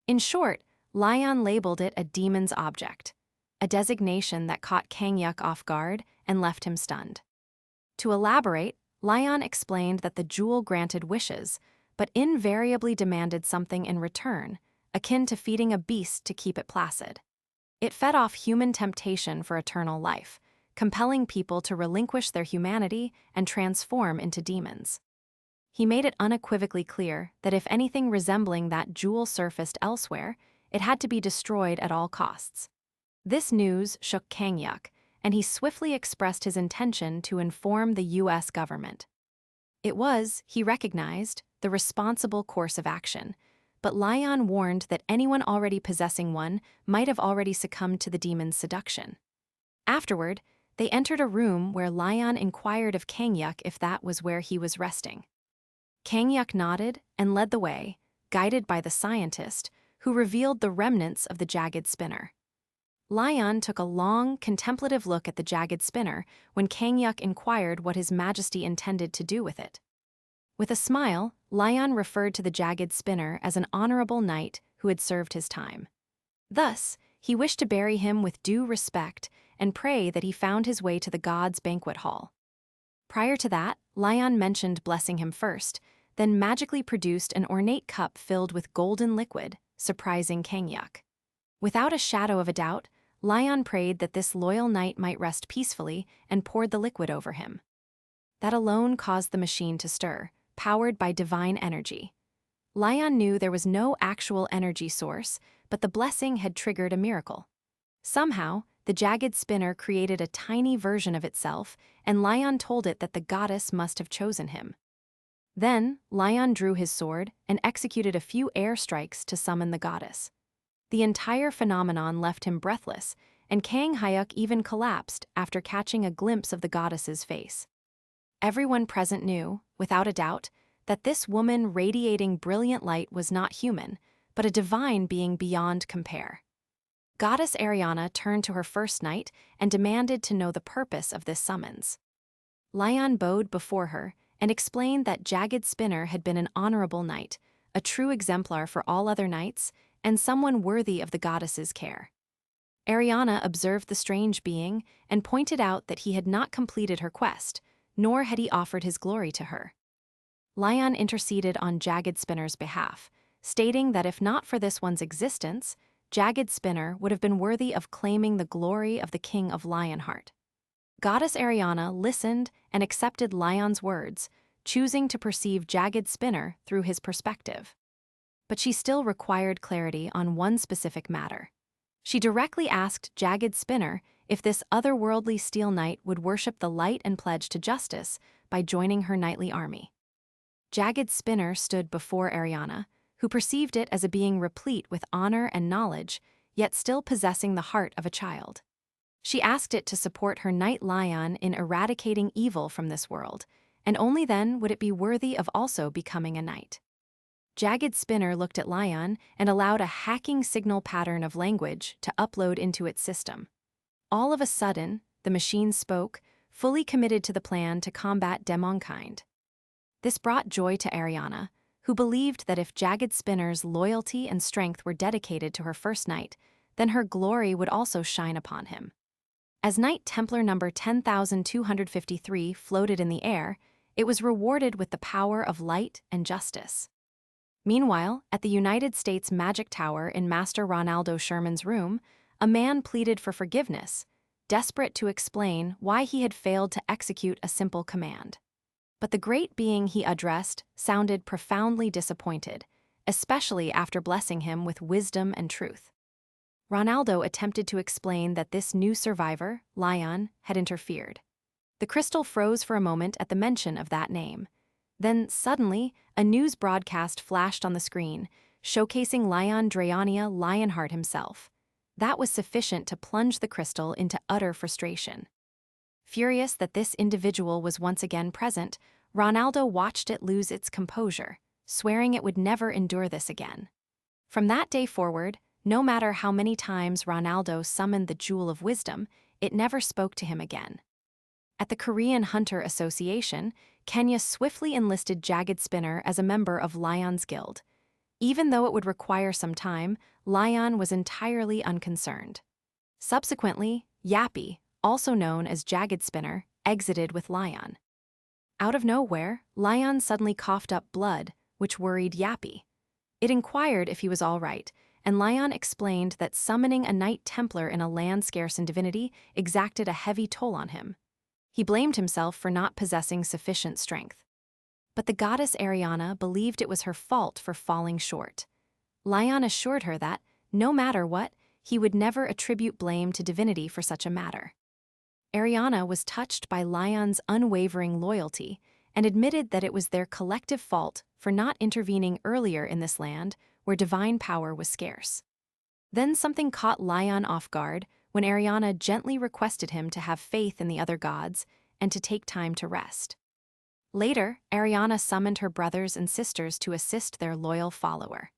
In short, Lion labeled it a demon's object, a designation that caught Kang Hyuk off guard and left him stunned. To elaborate, Lion explained that the jewel granted wishes, but invariably demanded something in return, akin to feeding a beast to keep it placid. It fed off human temptation for eternal life, compelling people to relinquish their humanity and transform into demons. He made it unequivocally clear that if anything resembling that jewel surfaced elsewhere, it had to be destroyed at all costs. This news shook Kang Hyuk, and he swiftly expressed his intention to inform the U.S. government. It was, he recognized, the responsible course of action, but Lion warned that anyone already possessing one might have already succumbed to the demon's seduction. Afterward, they entered a room where Lion inquired of Kang Hyuk if that was where he was resting. Kang Hyuk nodded and led the way, guided by the scientist, who revealed the remnants of the Jagged Spinner. Lion took a long, contemplative look at the Jagged Spinner when Kang Hyuk inquired what His Majesty intended to do with it. With a smile, Lion referred to the Jagged Spinner as an honorable knight who had served his time. Thus, he wished to bury him with due respect and pray that he found his way to the gods' banquet hall. Prior to that, Lion mentioned blessing him first, then magically produced an ornate cup filled with golden liquid, surprising Kang Hyuk. Without a shadow of a doubt, Lion prayed that this loyal knight might rest peacefully and poured the liquid over him. That alone caused the machine to stir, powered by divine energy. Lion knew there was no actual energy source, but the blessing had triggered a miracle. Somehow, the jagged spinner created a tiny version of itself, and Lion told it that the goddess must have chosen him. Then, Lion drew his sword and executed a few air strikes to summon the goddess. The entire phenomenon left him breathless, and Kang Hyuk even collapsed after catching a glimpse of the goddess's face. Everyone present knew, without a doubt, that this woman radiating brilliant light was not human, but a divine being beyond compare. Goddess Ariana turned to her first knight and demanded to know the purpose of this summons. Lion bowed before her and explained that Jagged Spinner had been an honorable knight, a true exemplar for all other knights, and someone worthy of the goddess's care. Ariana observed the strange being and pointed out that he had not completed her quest, nor had he offered his glory to her. Lion interceded on Jagged Spinner's behalf, stating that if not for this one's existence, Jagged Spinner would have been worthy of claiming the glory of the King of Lionheart. Goddess Ariana listened and accepted Lion's words, choosing to perceive Jagged Spinner through his perspective. But she still required clarity on one specific matter. She directly asked Jagged Spinner if this otherworldly Steel Knight would worship the light and pledge to justice by joining her knightly army. Jagged Spinner stood before Ariana, who perceived it as a being replete with honor and knowledge, yet still possessing the heart of a child. She asked it to support her knight Lion in eradicating evil from this world, and only then would it be worthy of also becoming a knight. Jagged Spinner looked at Lion and allowed a hacking signal pattern of language to upload into its system. All of a sudden, the machine spoke, fully committed to the plan to combat demonkind. This brought joy to Ariana, who believed that if Jagged Spinner's loyalty and strength were dedicated to her first knight, then her glory would also shine upon him. As Knight Templar number 10,253 floated in the air, it was rewarded with the power of light and justice. Meanwhile, at the United States Magic Tower in Master Ronaldo Sherman's room, a man pleaded for forgiveness, desperate to explain why he had failed to execute a simple command. But the great being he addressed sounded profoundly disappointed, especially after blessing him with wisdom and truth. Ronaldo attempted to explain that this new survivor, Lion, had interfered. The crystal froze for a moment at the mention of that name. Then, suddenly, a news broadcast flashed on the screen, showcasing Lion Drayania Lionheart himself. That was sufficient to plunge the crystal into utter frustration. Furious that this individual was once again present, Ronaldo watched it lose its composure, swearing it would never endure this again. From that day forward, no matter how many times Ronaldo summoned the Jewel of Wisdom, it never spoke to him again. At the Korean Hunter Association, Kenya swiftly enlisted Jagged Spinner as a member of Lion's Guild. Even though it would require some time, Lion was entirely unconcerned. Subsequently, Yappy, also known as Jagged Spinner, exited with Lion. Out of nowhere, Lion suddenly coughed up blood, which worried Yappy. It inquired if he was all right, and Lion explained that summoning a Knight Templar in a land scarce in divinity exacted a heavy toll on him. He blamed himself for not possessing sufficient strength. But the goddess Ariana believed it was her fault for falling short. Lion assured her that, no matter what, he would never attribute blame to divinity for such a matter. Ariana was touched by Lion's unwavering loyalty and admitted that it was their collective fault for not intervening earlier in this land where divine power was scarce. Then something caught Lion off guard when Ariana gently requested him to have faith in the other gods and to take time to rest. Later, Ariana summoned her brothers and sisters to assist their loyal follower.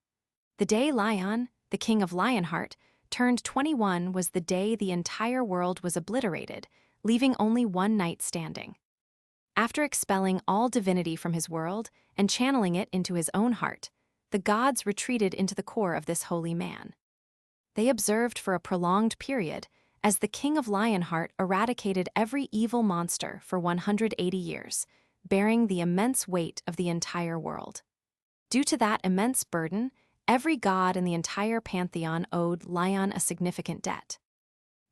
The day Lion, the King of Lionheart, turned 21 was the day the entire world was obliterated, leaving only one knight standing. After expelling all divinity from his world and channeling it into his own heart, the gods retreated into the core of this holy man. They observed for a prolonged period as the King of Lionheart eradicated every evil monster for 180 years, bearing the immense weight of the entire world. Due to that immense burden, every god in the entire pantheon owed Lion a significant debt.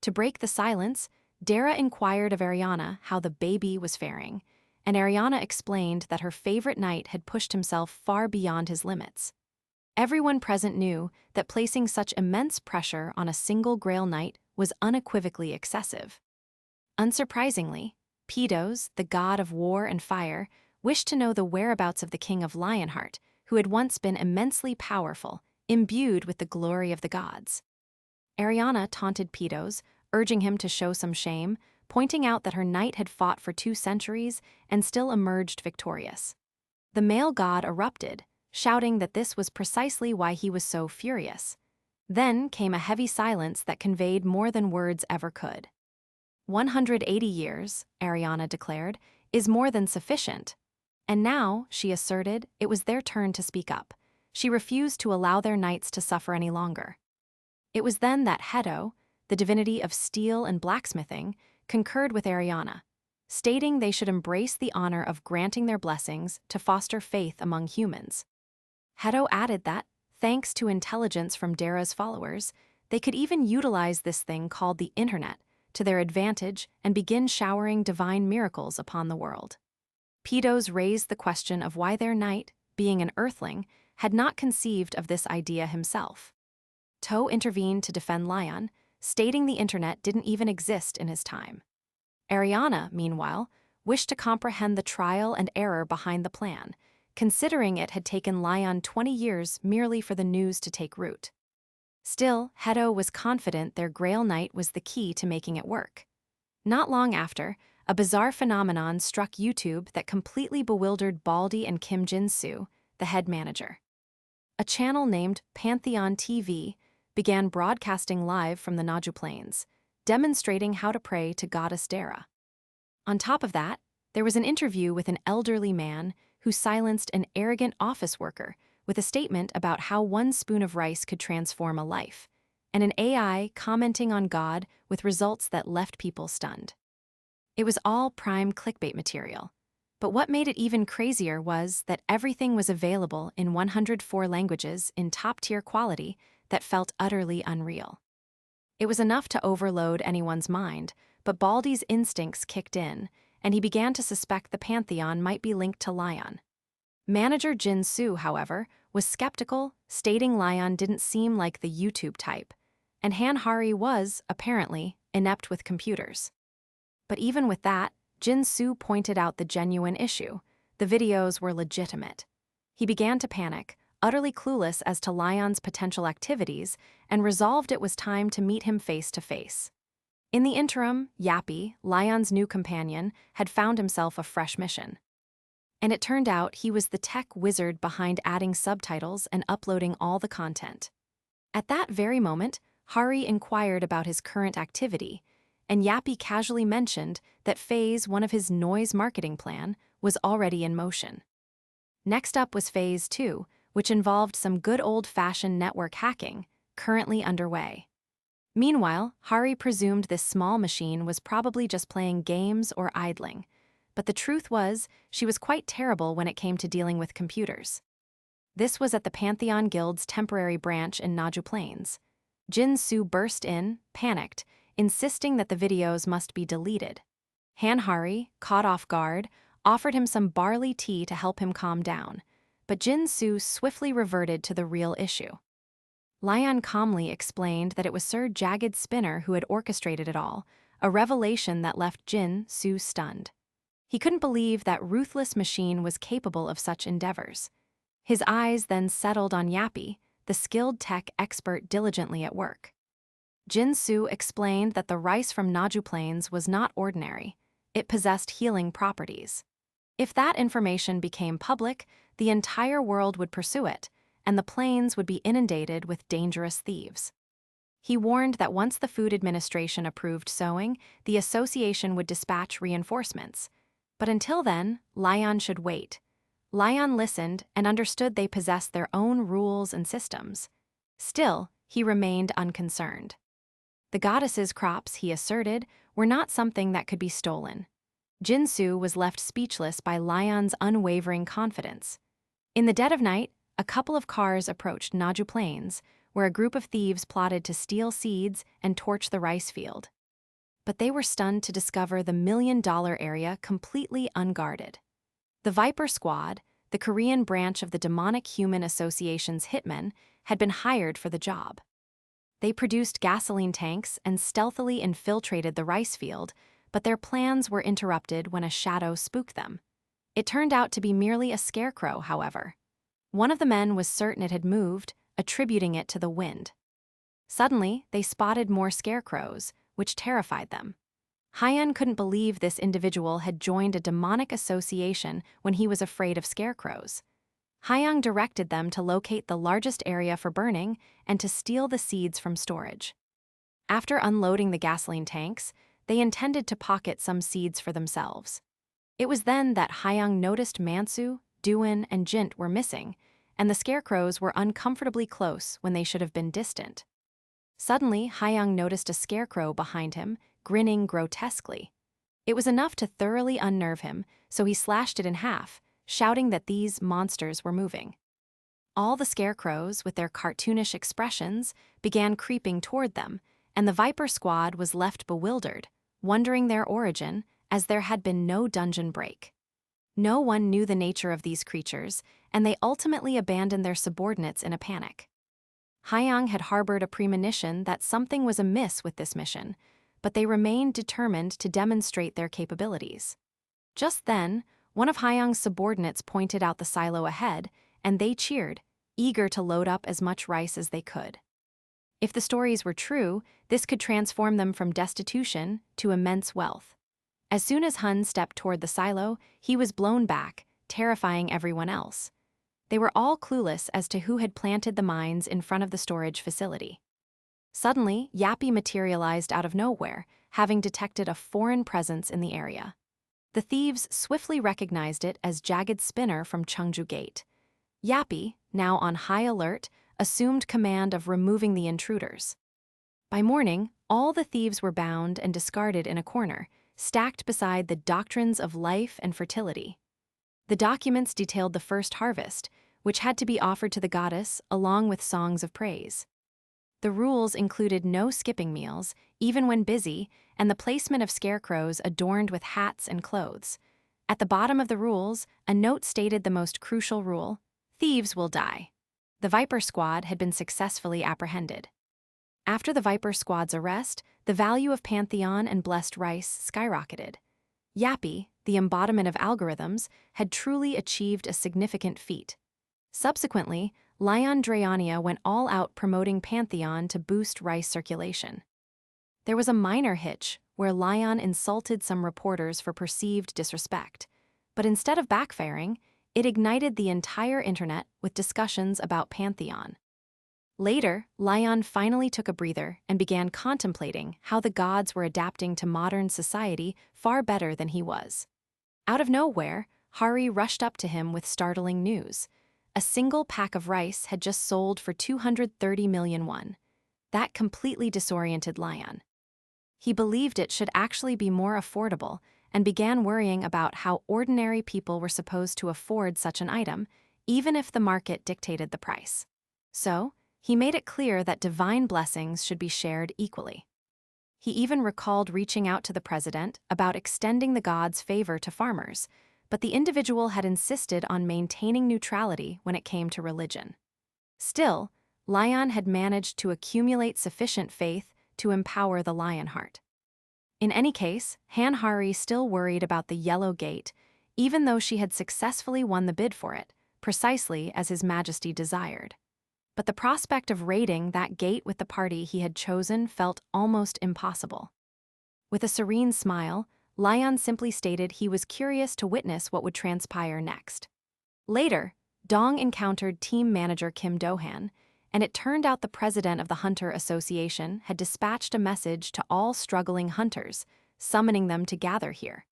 To break the silence, Dara inquired of Ariana how the baby was faring, and Ariana explained that her favorite knight had pushed himself far beyond his limits. Everyone present knew that placing such immense pressure on a single Grail knight was unequivocally excessive. Unsurprisingly, Pedos, the god of war and fire, wished to know the whereabouts of the king of Lionheart, who had once been immensely powerful, imbued with the glory of the gods. Ariana taunted Pedos, urging him to show some shame, pointing out that her knight had fought for 2 centuries and still emerged victorious. The male god erupted, shouting that this was precisely why he was so furious. Then came a heavy silence that conveyed more than words ever could. 180 years, Ariana declared, is more than sufficient. And now, she asserted, it was their turn to speak up. She refused to allow their knights to suffer any longer. It was then that Hedo, the divinity of steel and blacksmithing, concurred with Ariana, stating they should embrace the honor of granting their blessings to foster faith among humans. Hedo added that, thanks to intelligence from Dara's followers, they could even utilize this thing called the Internet to their advantage and begin showering divine miracles upon the world. Pedos raised the question of why their knight, being an earthling, had not conceived of this idea himself. To intervened to defend Lion, stating the Internet didn't even exist in his time. Ariana, meanwhile, wished to comprehend the trial and error behind the plan, considering it had taken Lion 20 years merely for the news to take root. Still, Hedo was confident their Grail Knight was the key to making it work. Not long after, a bizarre phenomenon struck YouTube that completely bewildered Baldy and Kim Jin-soo, the head manager. A channel named Pantheon TV began broadcasting live from the Naju Plains, demonstrating how to pray to goddess Dara. On top of that, there was an interview with an elderly man who silenced an arrogant office worker with a statement about how 1 spoon of rice could transform a life, and an AI commenting on God with results that left people stunned. It was all prime clickbait material, but what made it even crazier was that everything was available in 104 languages in top-tier quality that felt utterly unreal. It was enough to overload anyone's mind, but Baldy's instincts kicked in, and he began to suspect the Pantheon might be linked to Lion. Manager Jin-soo, however, was skeptical, stating Lion didn't seem like the YouTube type, and Han-hari was, apparently, inept with computers. But even with that, Jin-soo pointed out the genuine issue. The videos were legitimate. He began to panic, utterly clueless as to Lion's potential activities, and resolved it was time to meet him face to face. In the interim, Yappy, Lion's new companion, had found himself a fresh mission. And it turned out he was the tech wizard behind adding subtitles and uploading all the content. At that very moment, Hari inquired about his current activity, and Yappy casually mentioned that Phase 1 of his noise marketing plan was already in motion. Next up was Phase 2, which involved some good old-fashioned network hacking, currently underway. Meanwhile, Hari presumed this small machine was probably just playing games or idling, but the truth was she was quite terrible when it came to dealing with computers. This was at the Pantheon Guild's temporary branch in Naju Plains. Jin-soo burst in, panicked, insisting that the videos must be deleted. Han-hari, caught off guard, offered him some barley tea to help him calm down, but Jin-soo swiftly reverted to the real issue. Lion calmly explained that it was Sir Jagged Spinner who had orchestrated it all, a revelation that left Jin-soo stunned. He couldn't believe that ruthless machine was capable of such endeavors. His eyes then settled on Yappy, the skilled tech expert diligently at work. Jin-soo explained that the rice from Naju Plains was not ordinary. It possessed healing properties. If that information became public, the entire world would pursue it, and the plains would be inundated with dangerous thieves. He warned that once the Food Administration approved sowing, the association would dispatch reinforcements. But until then, Lion should wait. Lion listened and understood they possessed their own rules and systems. Still, he remained unconcerned. The goddess's crops, he asserted, were not something that could be stolen. Jin-soo was left speechless by Lion's unwavering confidence. In the dead of night, a couple of cars approached Naju Plains, where a group of thieves plotted to steal seeds and torch the rice field. But they were stunned to discover the million-dollar area completely unguarded. The Viper Squad, the Korean branch of the Demonic Human Association's hitmen, had been hired for the job. They produced gasoline tanks and stealthily infiltrated the rice field, but their plans were interrupted when a shadow spooked them. It turned out to be merely a scarecrow, however. One of the men was certain it had moved, attributing it to the wind. Suddenly, they spotted more scarecrows, which terrified them. Hyun couldn't believe this individual had joined a demonic association when he was afraid of scarecrows. Hyung directed them to locate the largest area for burning and to steal the seeds from storage. After unloading the gasoline tanks, they intended to pocket some seeds for themselves. It was then that Hyung noticed Mansu, Doin, and Jint were missing, and the scarecrows were uncomfortably close when they should have been distant. Suddenly, Hyung noticed a scarecrow behind him, grinning grotesquely. It was enough to thoroughly unnerve him, so he slashed it in half, shouting that these monsters were moving. All the scarecrows, with their cartoonish expressions, began creeping toward them, and the Viper Squad was left bewildered, wondering their origin, as there had been no dungeon break. No one knew the nature of these creatures, and they ultimately abandoned their subordinates in a panic. Hyung had harbored a premonition that something was amiss with this mission, but they remained determined to demonstrate their capabilities. Just then, one of Hyung's subordinates pointed out the silo ahead, and they cheered, eager to load up as much rice as they could. If the stories were true, this could transform them from destitution to immense wealth. As soon as Hun stepped toward the silo, he was blown back, terrifying everyone else. They were all clueless as to who had planted the mines in front of the storage facility. Suddenly, Yappy materialized out of nowhere, having detected a foreign presence in the area. The thieves swiftly recognized it as Jagged Spinner from Cheongju Gate. Yappy, now on high alert, assumed command of removing the intruders. By morning, all the thieves were bound and discarded in a corner, stacked beside the Doctrines of Life and Fertility. The documents detailed the first harvest, which had to be offered to the goddess along with songs of praise. The rules included no skipping meals, even when busy, and the placement of scarecrows adorned with hats and clothes. At the bottom of the rules, a note stated the most crucial rule: thieves will die. The Viper Squad had been successfully apprehended. After the Viper Squad's arrest, the value of Pantheon and blessed rice skyrocketed. Yappy, the embodiment of algorithms, had truly achieved a significant feat. Subsequently, Lion Drayania went all out promoting Pantheon to boost rice circulation. There was a minor hitch where Lion insulted some reporters for perceived disrespect, but instead of backfiring, it ignited the entire internet with discussions about Pantheon. Later, Lion finally took a breather and began contemplating how the gods were adapting to modern society far better than he was. Out of nowhere, Hari rushed up to him with startling news. A single pack of rice had just sold for 230 million won. That completely disoriented Lion. He believed it should actually be more affordable and began worrying about how ordinary people were supposed to afford such an item, even if the market dictated the price. So, he made it clear that divine blessings should be shared equally. He even recalled reaching out to the president about extending the gods' favor to farmers, but the individual had insisted on maintaining neutrality when it came to religion. Still, Lion had managed to accumulate sufficient faith to empower the Lionheart. In any case, Han Hari still worried about the Yellow Gate, even though she had successfully won the bid for it, precisely as His Majesty desired. But the prospect of raiding that gate with the party he had chosen felt almost impossible. With a serene smile, Lion simply stated he was curious to witness what would transpire next. Later, Dong encountered team manager Kim Do-han, and it turned out the president of the Hunter Association had dispatched a message to all struggling hunters, summoning them to gather here.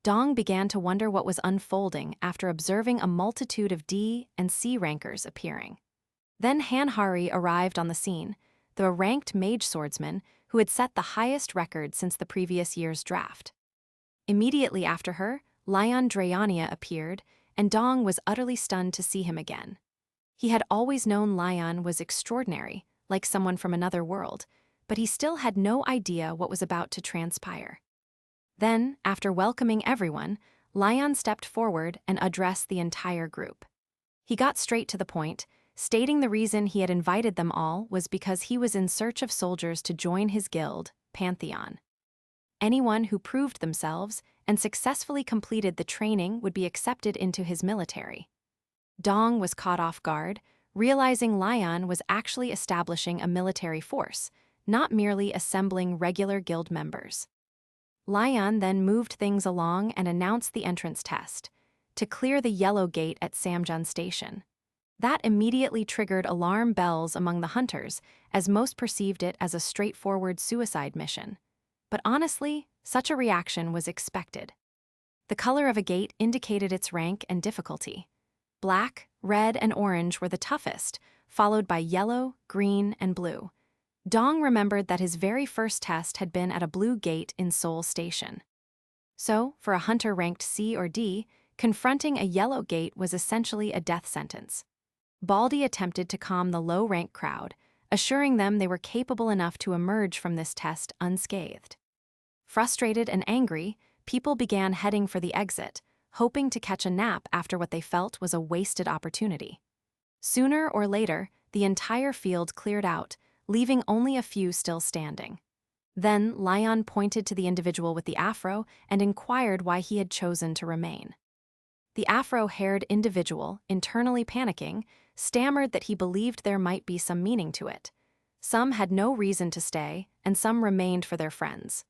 Dong began to wonder what was unfolding after observing a multitude of D and C rankers appearing. Then Han Hari arrived on the scene, the ranked mage swordsman who had set the highest record since the previous year's draft. Immediately after her, Lion Drayania appeared, and Dong was utterly stunned to see him again. He had always known Lion was extraordinary, like someone from another world, but he still had no idea what was about to transpire. Then, after welcoming everyone, Lion stepped forward and addressed the entire group. He got straight to the point, stating the reason he had invited them all was because he was in search of soldiers to join his guild, Pantheon. Anyone who proved themselves and successfully completed the training would be accepted into his military. Dong was caught off guard, realizing Lion was actually establishing a military force, not merely assembling regular guild members. Lion then moved things along and announced the entrance test, to clear the yellow gate at Samjun Station. That immediately triggered alarm bells among the hunters, as most perceived it as a straightforward suicide mission. But honestly, such a reaction was expected. The color of a gate indicated its rank and difficulty. Black, red, and orange were the toughest, followed by yellow, green, and blue. Dong remembered that his very first test had been at a blue gate in Seoul Station. So, for a hunter ranked C or D, confronting a yellow gate was essentially a death sentence. Baldy attempted to calm the low-rank crowd, assuring them they were capable enough to emerge from this test unscathed. Frustrated and angry, people began heading for the exit, hoping to catch a nap after what they felt was a wasted opportunity. Sooner or later, the entire field cleared out, leaving only a few still standing. Then Lion pointed to the individual with the afro and inquired why he had chosen to remain. The afro-haired individual, internally panicking, stammered that he believed there might be some meaning to it. Some had no reason to stay, and some remained for their friends.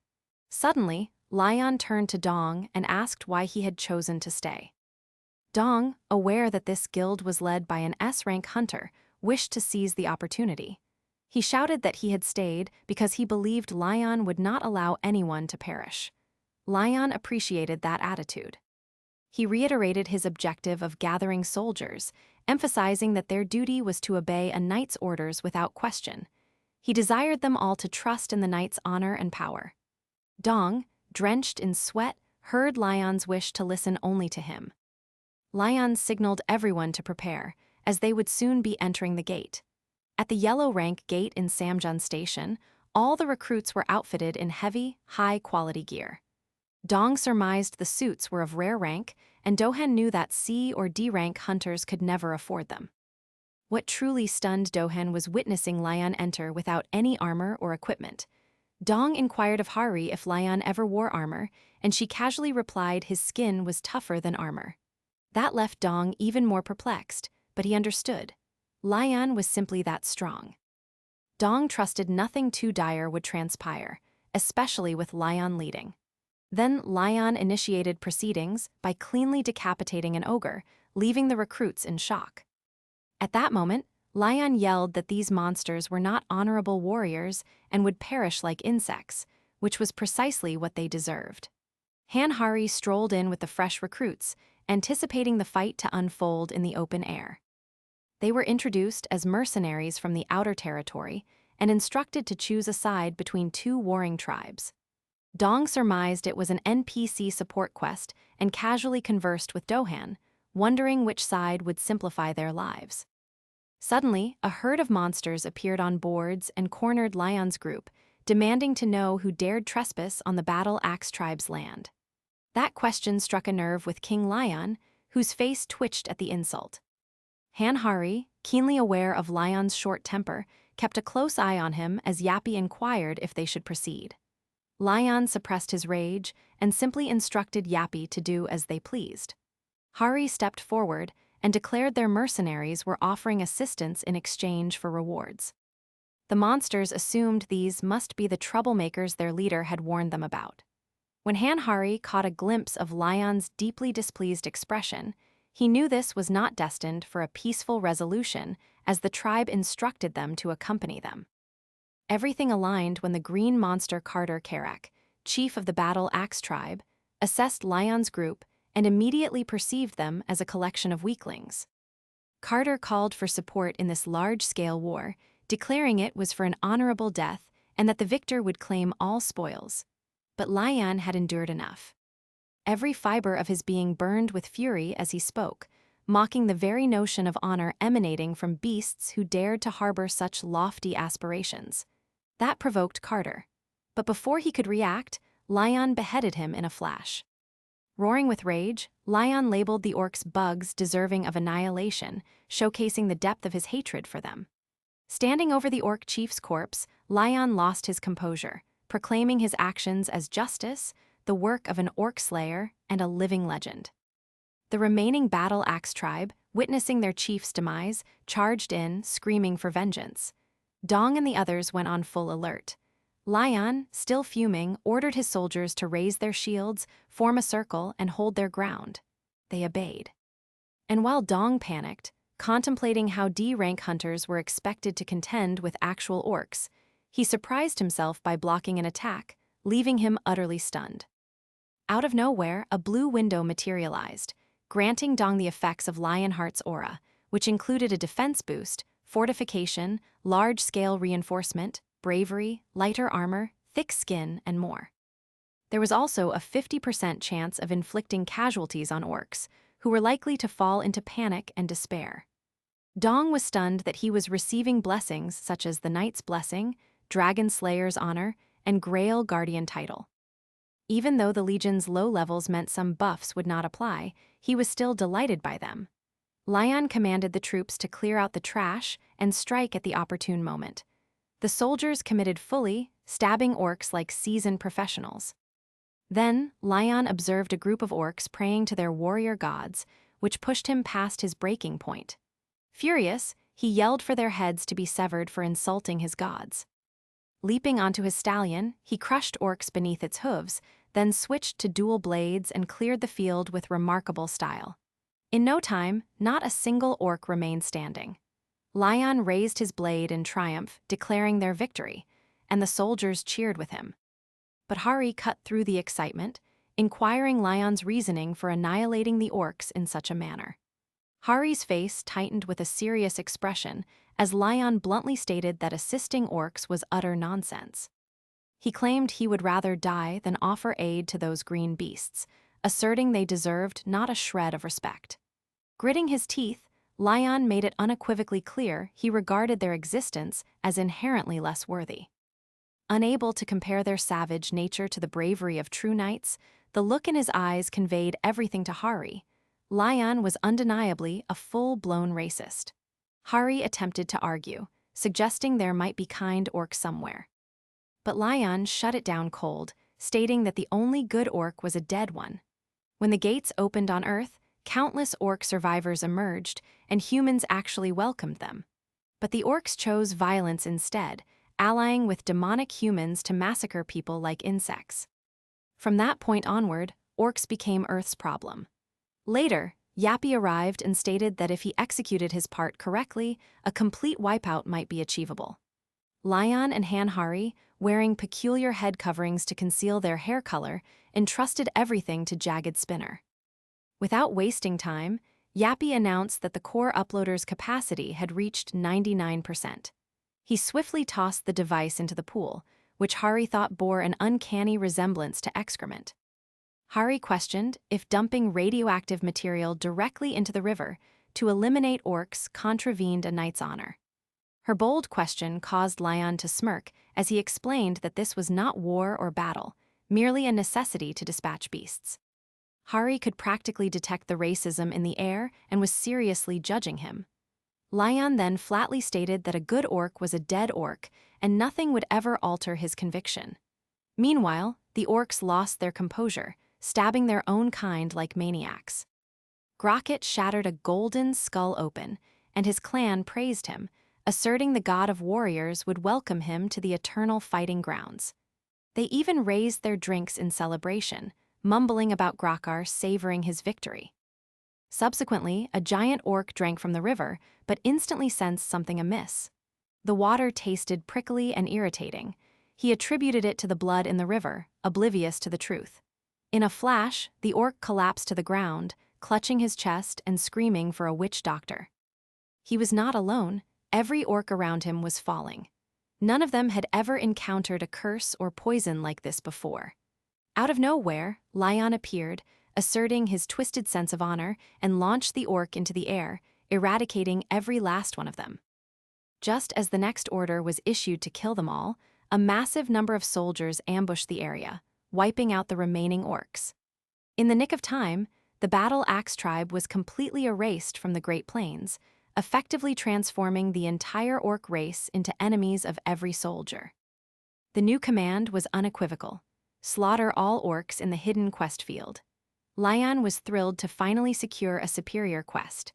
Suddenly, Lion turned to Dong and asked why he had chosen to stay. Dong, aware that this guild was led by an S-rank hunter, wished to seize the opportunity. He shouted that he had stayed because he believed Lion would not allow anyone to perish. Lion appreciated that attitude. He reiterated his objective of gathering soldiers, emphasizing that their duty was to obey a knight's orders without question. He desired them all to trust in the knight's honor and power. Dong, drenched in sweat, heard Lion's wish to listen only to him. Lion signaled everyone to prepare, as they would soon be entering the gate. At the yellow rank gate in Samjun Station, all the recruits were outfitted in heavy, high-quality gear. Dong surmised the suits were of rare rank, and Dohan knew that C or D rank hunters could never afford them. What truly stunned Dohan was witnessing Lion enter without any armor or equipment. Dong inquired of Hari if Lion ever wore armor, and she casually replied his skin was tougher than armor. That left Dong even more perplexed, but he understood. Lion was simply that strong. Dong trusted nothing too dire would transpire, especially with Lion leading. Then Lion initiated proceedings by cleanly decapitating an ogre, leaving the recruits in shock. At that moment, Lion yelled that these monsters were not honorable warriors and would perish like insects, which was precisely what they deserved. Han Hari strolled in with the fresh recruits, anticipating the fight to unfold in the open air. They were introduced as mercenaries from the outer territory and instructed to choose a side between two warring tribes. Dong surmised it was an NPC support quest and casually conversed with Dohan, wondering which side would simplify their lives. Suddenly, a herd of monsters appeared on boards and cornered Lion's group, demanding to know who dared trespass on the Battle Axe tribe's land. That question struck a nerve with King Lion, whose face twitched at the insult. Han Hari, keenly aware of Lion's short temper, kept a close eye on him as Yappy inquired if they should proceed. Lion suppressed his rage and simply instructed Yappy to do as they pleased. Hari stepped forward and declared their mercenaries were offering assistance in exchange for rewards. The monsters assumed these must be the troublemakers their leader had warned them about. When Han Hari caught a glimpse of Lion's deeply displeased expression, he knew this was not destined for a peaceful resolution as the tribe instructed them to accompany them. Everything aligned when the green monster Carter Karak, chief of the Battle Axe tribe, assessed Lion's group and immediately perceived them as a collection of weaklings. Carter called for support in this large-scale war, declaring it was for an honorable death and that the victor would claim all spoils. But Lion had endured enough. Every fiber of his being burned with fury as he spoke, mocking the very notion of honor emanating from beasts who dared to harbor such lofty aspirations. That provoked Carter. But before he could react, Lion beheaded him in a flash. Roaring with rage, Lion labeled the orcs bugs deserving of annihilation, showcasing the depth of his hatred for them. Standing over the orc chief's corpse, Lion lost his composure, proclaiming his actions as justice, the work of an orc slayer, and a living legend. The remaining Battle Axe tribe, witnessing their chief's demise, charged in, screaming for vengeance. Dong and the others went on full alert. Lion, still fuming, ordered his soldiers to raise their shields, form a circle, and hold their ground. They obeyed. And while Dong panicked, contemplating how D-rank hunters were expected to contend with actual orcs, he surprised himself by blocking an attack, leaving him utterly stunned. Out of nowhere, a blue window materialized, granting Dong the effects of Lionheart's aura, which included a defense boost, fortification, large-scale reinforcement, bravery, lighter armor, thick skin, and more. There was also a 50% chance of inflicting casualties on orcs, who were likely to fall into panic and despair. Dong was stunned that he was receiving blessings such as the Knight's Blessing, Dragon Slayer's Honor, and Grail Guardian title. Even though the Legion's low levels meant some buffs would not apply, he was still delighted by them. Lion commanded the troops to clear out the trash and strike at the opportune moment. The soldiers committed fully, stabbing orcs like seasoned professionals. Then, Lion observed a group of orcs praying to their warrior gods, which pushed him past his breaking point. Furious, he yelled for their heads to be severed for insulting his gods. Leaping onto his stallion, he crushed orcs beneath its hooves, then switched to dual blades and cleared the field with remarkable style. In no time, not a single orc remained standing. Lion raised his blade in triumph, declaring their victory, and the soldiers cheered with him. But Hari cut through the excitement, inquiring Lion's reasoning for annihilating the orcs in such a manner. Hari's face tightened with a serious expression as Lion bluntly stated that assisting orcs was utter nonsense. He claimed he would rather die than offer aid to those green beasts, asserting they deserved not a shred of respect. Gritting his teeth, Lion made it unequivocally clear he regarded their existence as inherently less worthy. Unable to compare their savage nature to the bravery of true knights, the look in his eyes conveyed everything to Hari. Lion was undeniably a full-blown racist. Hari attempted to argue, suggesting there might be kind orcs somewhere. But Lion shut it down cold, stating that the only good orc was a dead one. When the gates opened on Earth, countless orc survivors emerged, and humans actually welcomed them. But the orcs chose violence instead, allying with demonic humans to massacre people like insects. From that point onward, orcs became Earth's problem. Later, Yappy arrived and stated that if he executed his part correctly, a complete wipeout might be achievable. Lion and Hari, wearing peculiar head coverings to conceal their hair color, entrusted everything to Jagged Spinner. Without wasting time, Yappy announced that the core uploader's capacity had reached 99%. He swiftly tossed the device into the pool, which Hari thought bore an uncanny resemblance to excrement. Hari questioned if dumping radioactive material directly into the river to eliminate orcs contravened a knight's honor. Her bold question caused Lion to smirk as he explained that this was not war or battle, merely a necessity to dispatch beasts. Hari could practically detect the racism in the air and was seriously judging him. Lion then flatly stated that a good orc was a dead orc and nothing would ever alter his conviction. Meanwhile, the orcs lost their composure, stabbing their own kind like maniacs. Grocket shattered a golden skull open, and his clan praised him, asserting the god of warriors would welcome him to the eternal fighting grounds. They even raised their drinks in celebration, mumbling about Grokkar savoring his victory. Subsequently, a giant orc drank from the river, but instantly sensed something amiss. The water tasted prickly and irritating. He attributed it to the blood in the river, oblivious to the truth. In a flash, the orc collapsed to the ground, clutching his chest and screaming for a witch doctor. He was not alone. Every orc around him was falling. None of them had ever encountered a curse or poison like this before. Out of nowhere, Lion appeared, asserting his twisted sense of honor, and launched the orc into the air, eradicating every last one of them. Just as the next order was issued to kill them all, a massive number of soldiers ambushed the area, wiping out the remaining orcs. In the nick of time, the Battle Axe tribe was completely erased from the Great Plains, effectively transforming the entire orc race into enemies of every soldier. The new command was unequivocal: slaughter all orcs in the hidden quest field. Lion was thrilled to finally secure a superior quest.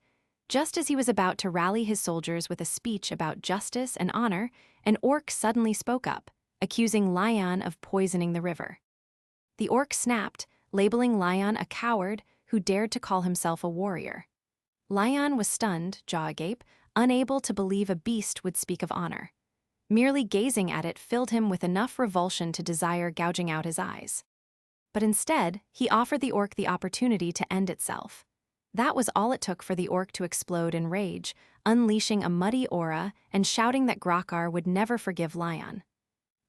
Just as he was about to rally his soldiers with a speech about justice and honor, an orc suddenly spoke up, accusing Lion of poisoning the river. The orc snapped, labeling Lion a coward who dared to call himself a warrior. Lion was stunned, jaw agape, unable to believe a beast would speak of honor. Merely gazing at it filled him with enough revulsion to desire gouging out his eyes. But instead, he offered the orc the opportunity to end itself. That was all it took for the orc to explode in rage, unleashing a muddy aura and shouting that Grokkar would never forgive Lion.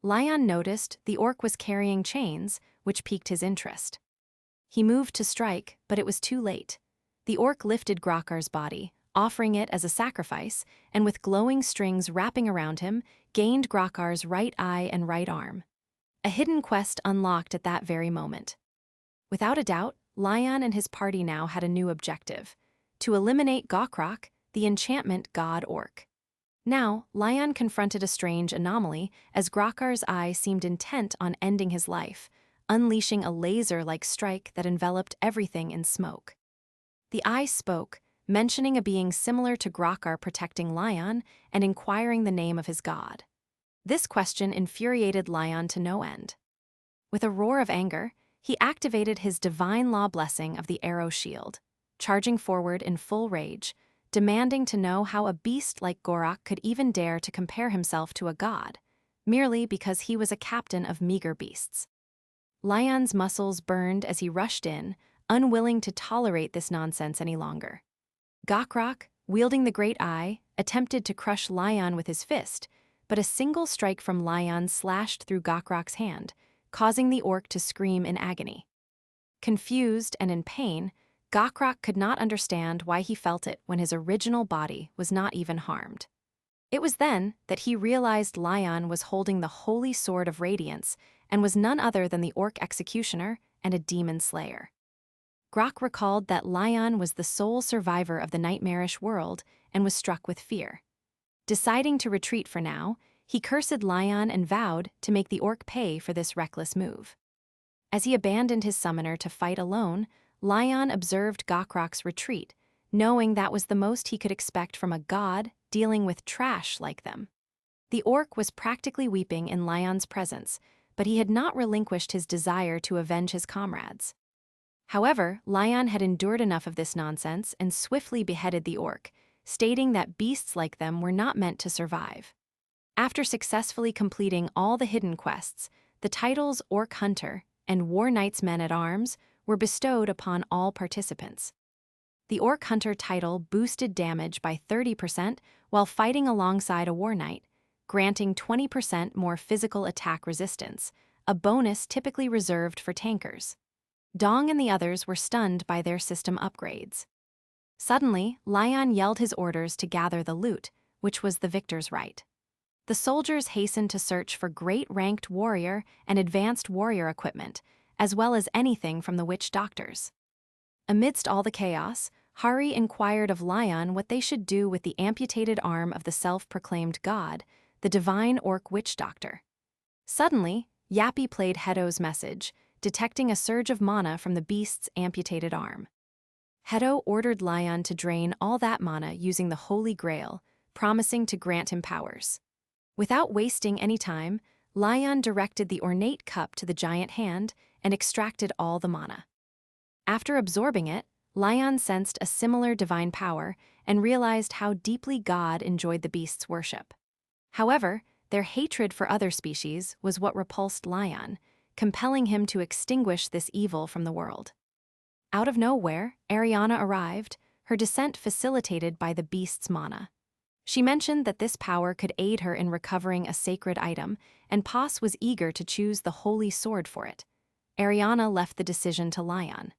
Lion noticed the orc was carrying chains, which piqued his interest. He moved to strike, but it was too late. The orc lifted Grokkar's body, offering it as a sacrifice, and with glowing strings wrapping around him, gained Grokkar's right eye and right arm. A hidden quest unlocked at that very moment. Without a doubt, Lion and his party now had a new objective: to eliminate Gokrak, the enchantment god orc. Now, Lion confronted a strange anomaly, as Grokkar's eye seemed intent on ending his life, unleashing a laser-like strike that enveloped everything in smoke. The eye spoke, mentioning a being similar to Grokkar protecting Lion and inquiring the name of his god. This question infuriated Lion to no end. With a roar of anger, he activated his divine law blessing of the arrow shield, charging forward in full rage, demanding to know how a beast like Gorak could even dare to compare himself to a god, merely because he was a captain of meager beasts. Lion's muscles burned as he rushed in, unwilling to tolerate this nonsense any longer. Gokrak, wielding the great eye, attempted to crush Lion with his fist, but a single strike from Lion slashed through Gokrak's hand, causing the orc to scream in agony. Confused and in pain, Gokrak could not understand why he felt it when his original body was not even harmed. It was then that he realized Lion was holding the holy sword of radiance and was none other than the orc executioner and a demon slayer. Grok recalled that Lion was the sole survivor of the nightmarish world and was struck with fear. Deciding to retreat for now, he cursed Lion and vowed to make the orc pay for this reckless move. As he abandoned his summoner to fight alone, Lion observed Gokrak's retreat, knowing that was the most he could expect from a god dealing with trash like them. The orc was practically weeping in Lion's presence, but he had not relinquished his desire to avenge his comrades. However, Lion had endured enough of this nonsense and swiftly beheaded the orc, stating that beasts like them were not meant to survive. After successfully completing all the hidden quests, the titles Orc Hunter and War Knight's Men-at-Arms were bestowed upon all participants. The Orc Hunter title boosted damage by 30% while fighting alongside a War Knight, granting 20% more physical attack resistance, a bonus typically reserved for tankers. Dong and the others were stunned by their system upgrades. Suddenly, Lion yelled his orders to gather the loot, which was the victor's right. The soldiers hastened to search for great ranked warrior and advanced warrior equipment, as well as anything from the witch doctors. Amidst all the chaos, Hari inquired of Lion what they should do with the amputated arm of the self-proclaimed god, the divine orc witch doctor. Suddenly, Yappy played Hedo's message, detecting a surge of mana from the beast's amputated arm. Hedo ordered Lion to drain all that mana using the Holy Grail, promising to grant him powers. Without wasting any time, Lion directed the ornate cup to the giant hand and extracted all the mana. After absorbing it, Lion sensed a similar divine power and realized how deeply God enjoyed the beast's worship. However, their hatred for other species was what repulsed Lion, compelling him to extinguish this evil from the world. Out of nowhere, Ariana arrived, her descent facilitated by the beast's mana. She mentioned that this power could aid her in recovering a sacred item, and Pos was eager to choose the holy sword for it. Ariana left the decision to Lion.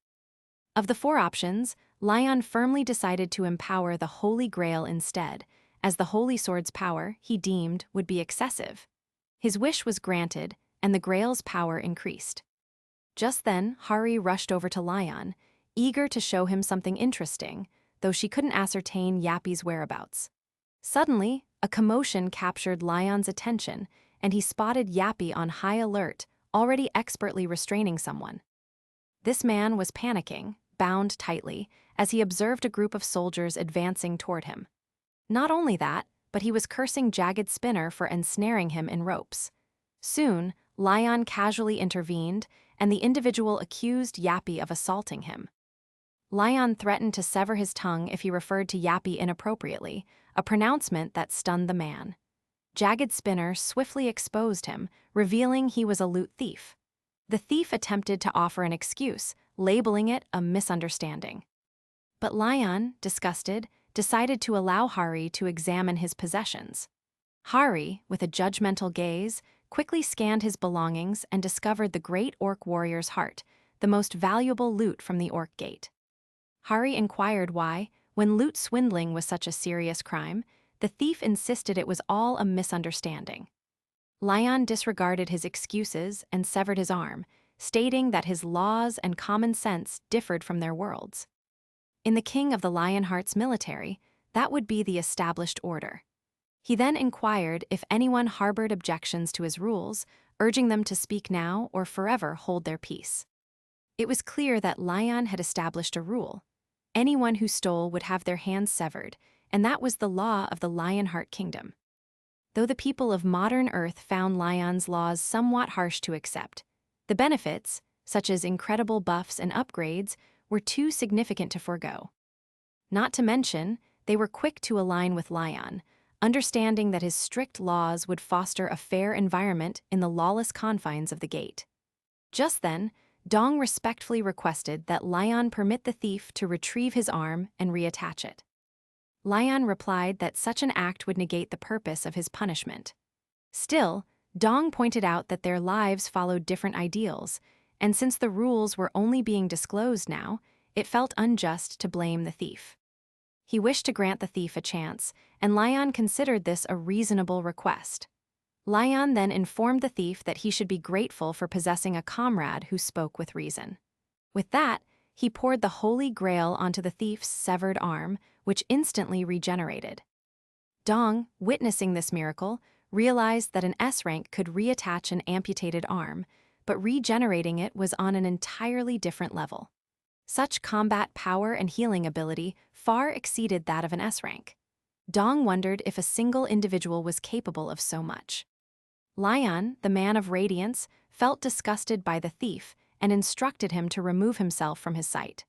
Of the four options, Lion firmly decided to empower the Holy Grail instead, as the Holy Sword's power, he deemed, would be excessive. His wish was granted, and the Grail's power increased. Just then, Hari rushed over to Lion, eager to show him something interesting, though she couldn't ascertain Yappy's whereabouts. Suddenly, a commotion captured Lion's attention, and he spotted Yappy on high alert, already expertly restraining someone. This man was panicking, bound tightly, as he observed a group of soldiers advancing toward him. Not only that, but he was cursing Jagged Spinner for ensnaring him in ropes. Soon, Lion casually intervened, and the individual accused Yappy of assaulting him. Lion threatened to sever his tongue if he referred to Yappy inappropriately, a pronouncement that stunned the man. Jagged Spinner swiftly exposed him, revealing he was a loot thief. The thief attempted to offer an excuse, labeling it a misunderstanding. But Lion, disgusted, decided to allow Hari to examine his possessions. Hari, with a judgmental gaze, quickly scanned his belongings and discovered the great orc warrior's heart, the most valuable loot from the Orc Gate. Hari inquired why, when loot swindling was such a serious crime, the thief insisted it was all a misunderstanding. Lion disregarded his excuses and severed his arm, stating that his laws and common sense differed from their worlds. In the King of the Lionheart's military, that would be the established order. He then inquired if anyone harbored objections to his rules, urging them to speak now or forever hold their peace. It was clear that Lion had established a rule. Anyone who stole would have their hands severed, and that was the law of the Lionheart Kingdom. Though the people of modern Earth found Lion's laws somewhat harsh to accept, the benefits, such as incredible buffs and upgrades, were too significant to forego. Not to mention, they were quick to align with Lion, understanding that his strict laws would foster a fair environment in the lawless confines of the gate. Just then, Dong respectfully requested that Lion permit the thief to retrieve his arm and reattach it. Lion replied that such an act would negate the purpose of his punishment. Still, Dong pointed out that their lives followed different ideals, and since the rules were only being disclosed now, it felt unjust to blame the thief. He wished to grant the thief a chance, and Lion considered this a reasonable request. Lion then informed the thief that he should be grateful for possessing a comrade who spoke with reason. With that, he poured the Holy Grail onto the thief's severed arm, which instantly regenerated. Dong, witnessing this miracle, realized that an S-rank could reattach an amputated arm, but regenerating it was on an entirely different level. Such combat power and healing ability far exceeded that of an S-rank. Dong wondered if a single individual was capable of so much. Lion, the man of radiance, felt disgusted by the thief and instructed him to remove himself from his sight.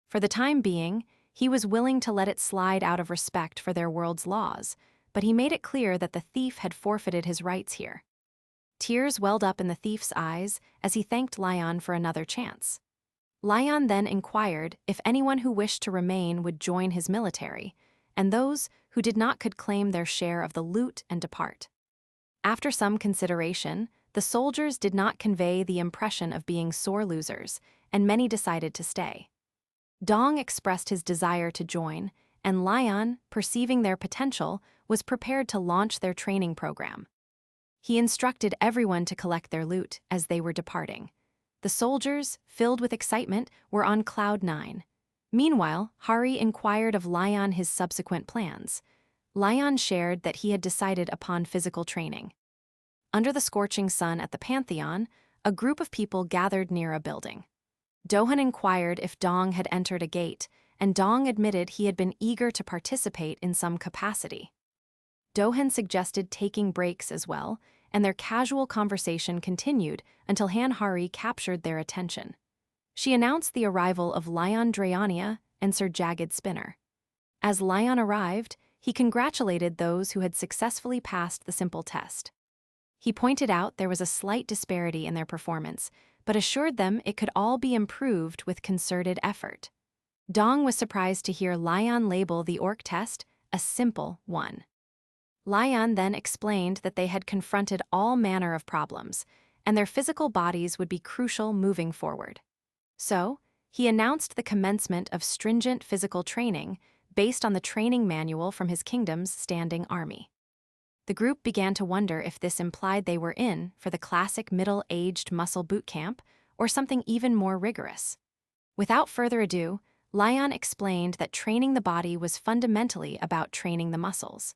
For the time being, he was willing to let it slide out of respect for their world's laws, but he made it clear that the thief had forfeited his rights here. Tears welled up in the thief's eyes as he thanked Lion for another chance. Lion then inquired if anyone who wished to remain would join his military, and those who did not could claim their share of the loot and depart. After some consideration, the soldiers did not convey the impression of being sore losers, and many decided to stay. Dong expressed his desire to join, and Lion, perceiving their potential, was prepared to launch their training program. He instructed everyone to collect their loot as they were departing. The soldiers, filled with excitement, were on cloud 9. Meanwhile, Hari inquired of Lion his subsequent plans. Lion shared that he had decided upon physical training. Under the scorching sun at the Pantheon, a group of people gathered near a building. Dohan inquired if Dong had entered a gate, and Dong admitted he had been eager to participate in some capacity. Dohan suggested taking breaks as well, and their casual conversation continued until Han Hari captured their attention. She announced the arrival of Lion Drayania and Sir Jagged Spinner. As Lion arrived, he congratulated those who had successfully passed the simple test. He pointed out there was a slight disparity in their performance, but assured them it could all be improved with concerted effort. Dong was surprised to hear Lion label the orc test a simple one. Lion then explained that they had confronted all manner of problems, and their physical bodies would be crucial moving forward. So, he announced the commencement of stringent physical training based on the training manual from his kingdom's standing army. The group began to wonder if this implied they were in for the classic middle-aged muscle boot camp or something even more rigorous. Without further ado, Lion explained that training the body was fundamentally about training the muscles.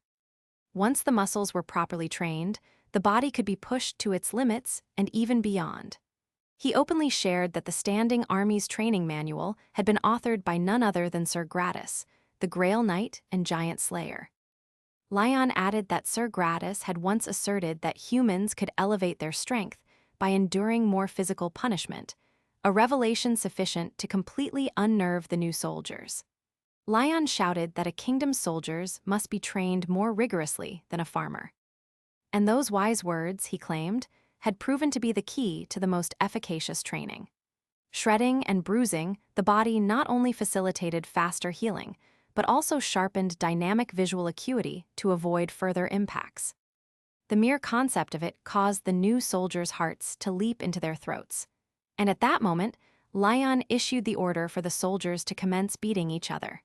Once the muscles were properly trained, the body could be pushed to its limits and even beyond. He openly shared that the Standing Army's training manual had been authored by none other than Sir Gratis, the Grail Knight and Giant Slayer. Lion added that Sir Gratis had once asserted that humans could elevate their strength by enduring more physical punishment, a revelation sufficient to completely unnerve the new soldiers. Lion shouted that a kingdom's soldiers must be trained more rigorously than a farmer. And those wise words, he claimed, had proven to be the key to the most efficacious training. Shredding and bruising the body not only facilitated faster healing, but also sharpened dynamic visual acuity to avoid further impacts. The mere concept of it caused the new soldiers' hearts to leap into their throats. And at that moment, Lion issued the order for the soldiers to commence beating each other.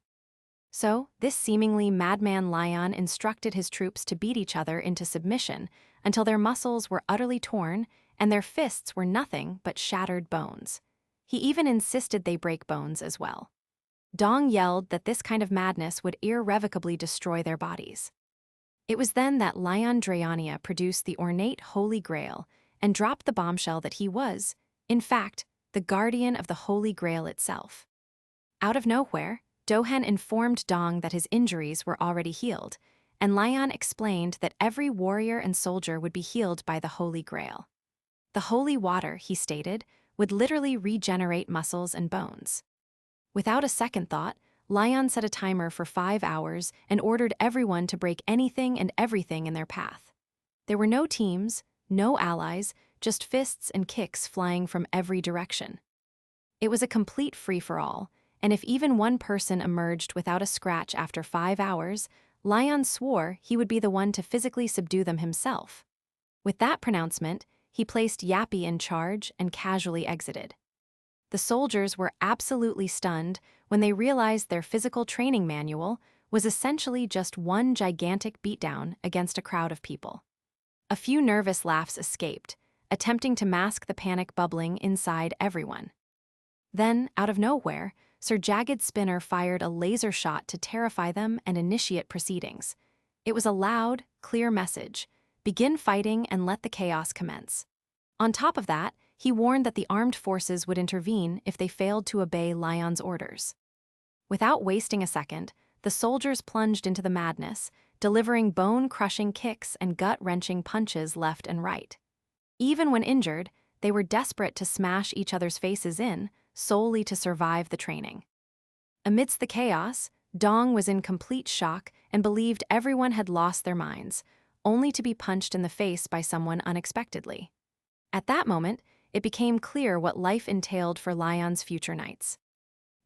So, this seemingly madman Lion instructed his troops to beat each other into submission until their muscles were utterly torn and their fists were nothing but shattered bones. He even insisted they break bones as well. Dong yelled that this kind of madness would irrevocably destroy their bodies. It was then that Lion Drayania produced the ornate Holy Grail and dropped the bombshell that he was, in fact, the guardian of the Holy Grail itself. Out of nowhere, Dohen informed Dong that his injuries were already healed, and Lion explained that every warrior and soldier would be healed by the Holy Grail. The holy water, he stated, would literally regenerate muscles and bones. Without a second thought, Lion set a timer for 5 hours and ordered everyone to break anything and everything in their path. There were no teams, no allies, just fists and kicks flying from every direction. It was a complete free-for-all, and if even one person emerged without a scratch after 5 hours, Lion swore he would be the one to physically subdue them himself. With that pronouncement, he placed Yappy in charge and casually exited. The soldiers were absolutely stunned when they realized their physical training manual was essentially just one gigantic beatdown against a crowd of people. A few nervous laughs escaped, attempting to mask the panic bubbling inside everyone. Then, out of nowhere, Sir Jagged Spinner fired a laser shot to terrify them and initiate proceedings. It was a loud, clear message: begin fighting and let the chaos commence. On top of that, he warned that the armed forces would intervene if they failed to obey Lion's orders. Without wasting a second, the soldiers plunged into the madness, delivering bone-crushing kicks and gut-wrenching punches left and right. Even when injured, they were desperate to smash each other's faces in, solely to survive the training. Amidst the chaos, Dong was in complete shock and believed everyone had lost their minds, only to be punched in the face by someone unexpectedly. At that moment, it became clear what life entailed for Lion's future knights.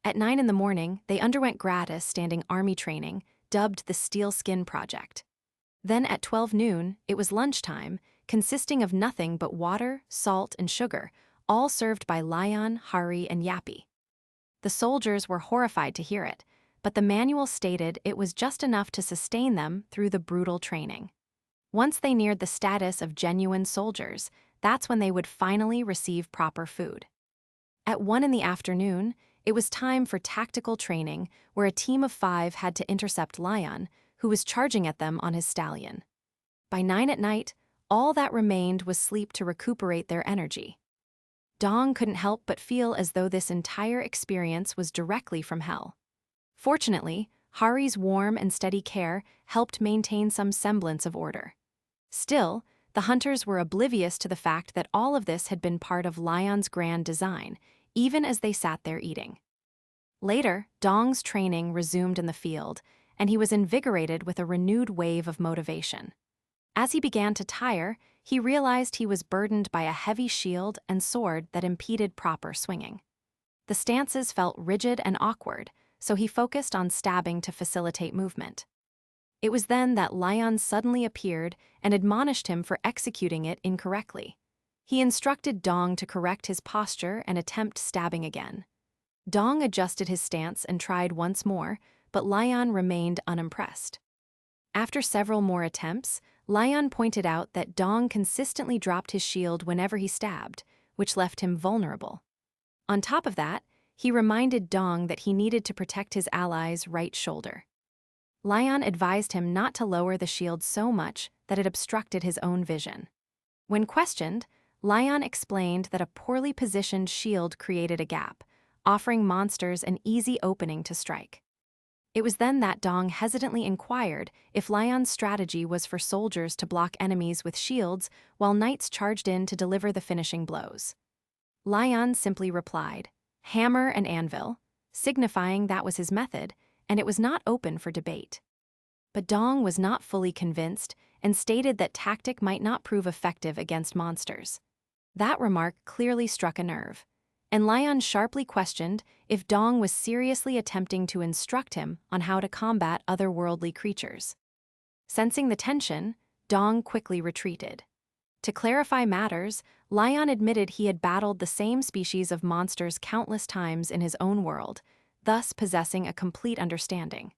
At 9 in the morning, they underwent gratis standing army training, dubbed the Steel Skin Project. Then at 12 noon, it was lunchtime, consisting of nothing but water, salt, and sugar, all served by Lion, Hari, and Yappy. The soldiers were horrified to hear it, but the manual stated it was just enough to sustain them through the brutal training. Once they neared the status of genuine soldiers, that's when they would finally receive proper food. At 1 in the afternoon, it was time for tactical training, where a team of 5 had to intercept Lion, who was charging at them on his stallion. By 9 at night, all that remained was sleep to recuperate their energy. Dong couldn't help but feel as though this entire experience was directly from hell. Fortunately, Hari's warm and steady care helped maintain some semblance of order. Still, the hunters were oblivious to the fact that all of this had been part of Lion's grand design, even as they sat there eating. Later, Dong's training resumed in the field, and he was invigorated with a renewed wave of motivation. As he began to tire, he realized he was burdened by a heavy shield and sword that impeded proper swinging. The stances felt rigid and awkward, so he focused on stabbing to facilitate movement. It was then that Lion suddenly appeared and admonished him for executing it incorrectly. He instructed Dong to correct his posture and attempt stabbing again. Dong adjusted his stance and tried once more, but Lion remained unimpressed. After several more attempts, Lion pointed out that Dong consistently dropped his shield whenever he stabbed, which left him vulnerable. On top of that, he reminded Dong that he needed to protect his ally's right shoulder. Lion advised him not to lower the shield so much that it obstructed his own vision. When questioned, Lion explained that a poorly positioned shield created a gap, offering monsters an easy opening to strike. It was then that Dong hesitantly inquired if Lion's strategy was for soldiers to block enemies with shields while knights charged in to deliver the finishing blows. Lion simply replied, "Hammer and anvil," signifying that was his method, and it was not open for debate. But Dong was not fully convinced and stated that tactic might not prove effective against monsters. That remark clearly struck a nerve, and Lion sharply questioned if Dong was seriously attempting to instruct him on how to combat otherworldly creatures. Sensing the tension, Dong quickly retreated. To clarify matters, Lion admitted he had battled the same species of monsters countless times in his own world, thus possessing a complete understanding.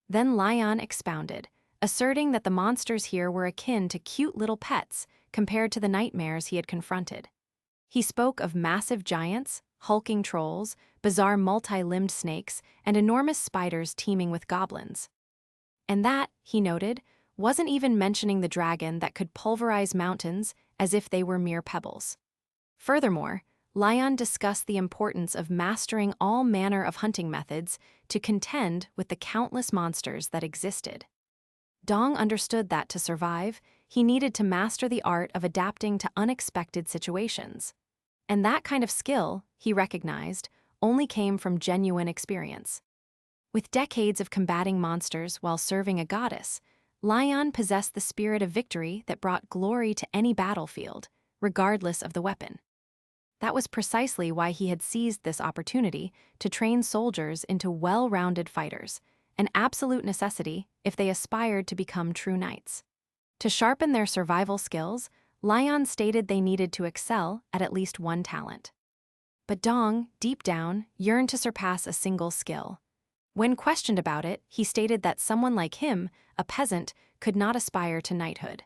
Then Lion expounded, asserting that the monsters here were akin to cute little pets compared to the nightmares he had confronted. He spoke of massive giants, hulking trolls, bizarre multi-limbed snakes, and enormous spiders teeming with goblins. And that, he noted, wasn't even mentioning the dragon that could pulverize mountains as if they were mere pebbles. Furthermore, Lion discussed the importance of mastering all manner of hunting methods to contend with the countless monsters that existed. Dong understood that to survive, he needed to master the art of adapting to unexpected situations. And that kind of skill, he recognized, only came from genuine experience. With decades of combating monsters while serving a goddess, Lion possessed the spirit of victory that brought glory to any battlefield, regardless of the weapon. That was precisely why he had seized this opportunity to train soldiers into well-rounded fighters, an absolute necessity if they aspired to become true knights. To sharpen their survival skills, Lion stated they needed to excel at least one talent. But Dong, deep down, yearned to surpass a single skill. When questioned about it, he stated that someone like him, a peasant, could not aspire to knighthood.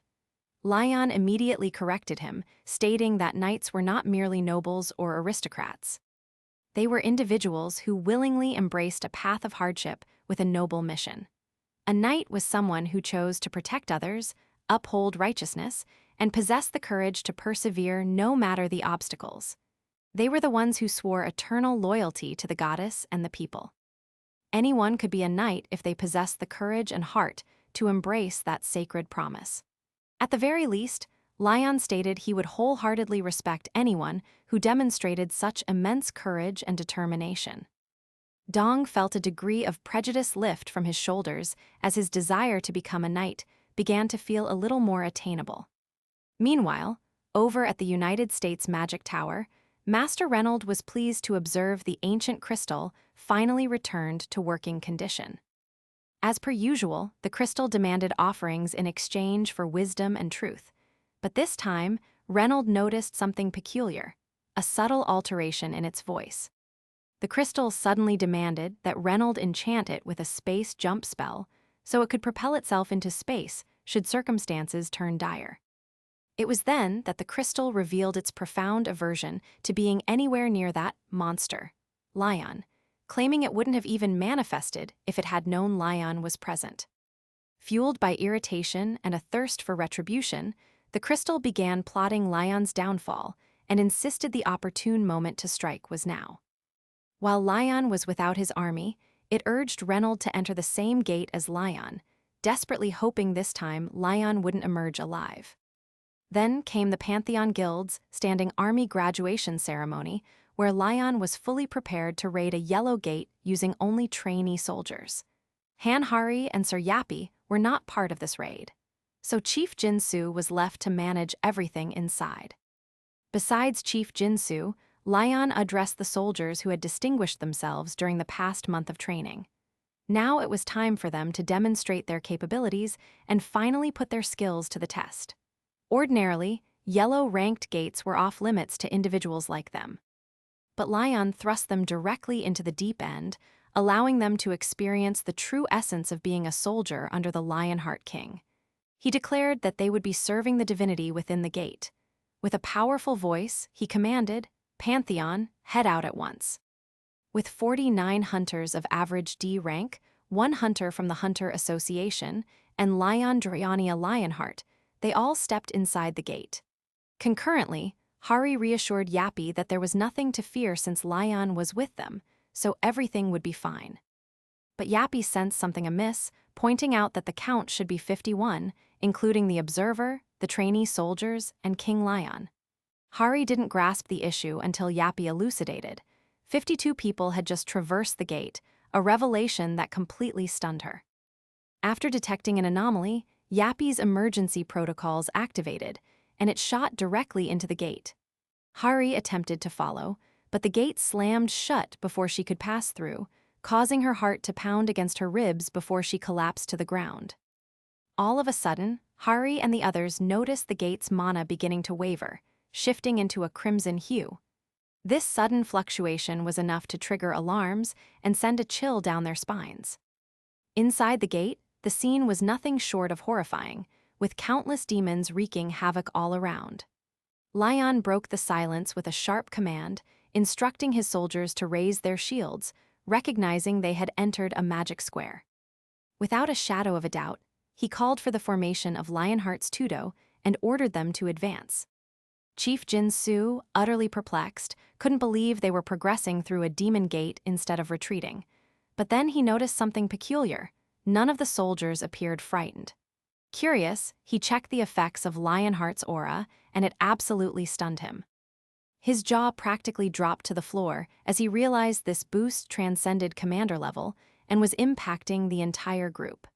Lion immediately corrected him, stating that knights were not merely nobles or aristocrats. They were individuals who willingly embraced a path of hardship with a noble mission. A knight was someone who chose to protect others, uphold righteousness, and possess the courage to persevere no matter the obstacles. They were the ones who swore eternal loyalty to the goddess and the people. Anyone could be a knight if they possessed the courage and heart to embrace that sacred promise. At the very least, Lion stated he would wholeheartedly respect anyone who demonstrated such immense courage and determination. Dong felt a degree of prejudice lift from his shoulders as his desire to become a knight began to feel a little more attainable. Meanwhile, over at the United States Magic Tower, Master Reynold was pleased to observe the ancient crystal finally returned to working condition. As per usual, the crystal demanded offerings in exchange for wisdom and truth. But this time, Reynold noticed something peculiar, a subtle alteration in its voice. The crystal suddenly demanded that Reynold enchant it with a space jump spell so it could propel itself into space should circumstances turn dire. It was then that the crystal revealed its profound aversion to being anywhere near that monster, Lion, claiming it wouldn't have even manifested if it had known Lion was present. Fueled by irritation and a thirst for retribution, the crystal began plotting Lion's downfall and insisted the opportune moment to strike was now. While Lion was without his army, it urged Reynold to enter the same gate as Lion, desperately hoping this time Lion wouldn't emerge alive. Then came the Pantheon Guild's standing army graduation ceremony, where Lion was fully prepared to raid a yellow gate using only trainee soldiers. Hanhari and Sir Yappy were not part of this raid, so Chief Jinsu was left to manage everything inside. Besides Chief Jinsu, Lion addressed the soldiers who had distinguished themselves during the past month of training. Now it was time for them to demonstrate their capabilities and finally put their skills to the test. Ordinarily, yellow ranked gates were off limits to individuals like them. but Lion thrust them directly into the deep end, allowing them to experience the true essence of being a soldier under the Lionheart King. He declared that they would be serving the divinity within the gate. With a powerful voice, he commanded, "Pantheon, head out at once." With 49 hunters of average D rank, 1 hunter from the Hunter Association, and Lion Dryonia Lionheart, they all stepped inside the gate. Concurrently, Hari reassured Yappy that there was nothing to fear since Lion was with them, so everything would be fine. But Yappy sensed something amiss, pointing out that the count should be 51, including the observer, the trainee soldiers, and King Lion. Hari didn't grasp the issue until Yappy elucidated. 52 people had just traversed the gate, a revelation that completely stunned her. After detecting an anomaly, Yappy's emergency protocols activated, and it shot directly into the gate. Hari attempted to follow, but the gate slammed shut before she could pass through, causing her heart to pound against her ribs before she collapsed to the ground. All of a sudden, Hari and the others noticed the gate's mana beginning to waver, shifting into a crimson hue. This sudden fluctuation was enough to trigger alarms and send a chill down their spines. Inside the gate, the scene was nothing short of horrifying, with countless demons wreaking havoc all around. Lion broke the silence with a sharp command, instructing his soldiers to raise their shields, recognizing they had entered a magic square. Without a shadow of a doubt, he called for the formation of Lionheart's Tudo and ordered them to advance. Chief Jin Su, utterly perplexed, couldn't believe they were progressing through a demon gate instead of retreating. But then he noticed something peculiar. None of the soldiers appeared frightened. Curious, he checked the effects of Lionheart's aura, and it absolutely stunned him. His jaw practically dropped to the floor as he realized this boost transcended commander level and was impacting the entire group.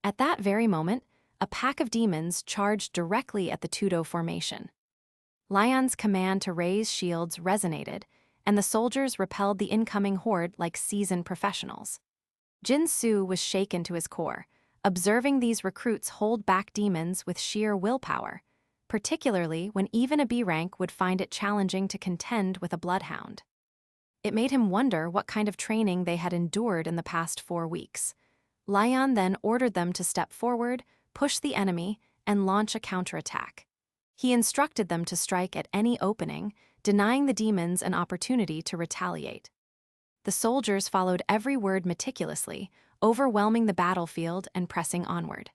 At that very moment, a pack of demons charged directly at the Tudo formation. Lion's command to raise shields resonated, and the soldiers repelled the incoming horde like seasoned professionals. Jin Su was shaken to his core, observing these recruits hold back demons with sheer willpower, particularly when even a B rank would find it challenging to contend with a bloodhound. It made him wonder what kind of training they had endured in the past 4 weeks. Lion then ordered them to step forward, push the enemy, and launch a counterattack. He instructed them to strike at any opening, denying the demons an opportunity to retaliate. The soldiers followed every word meticulously, overwhelming the battlefield and pressing onward.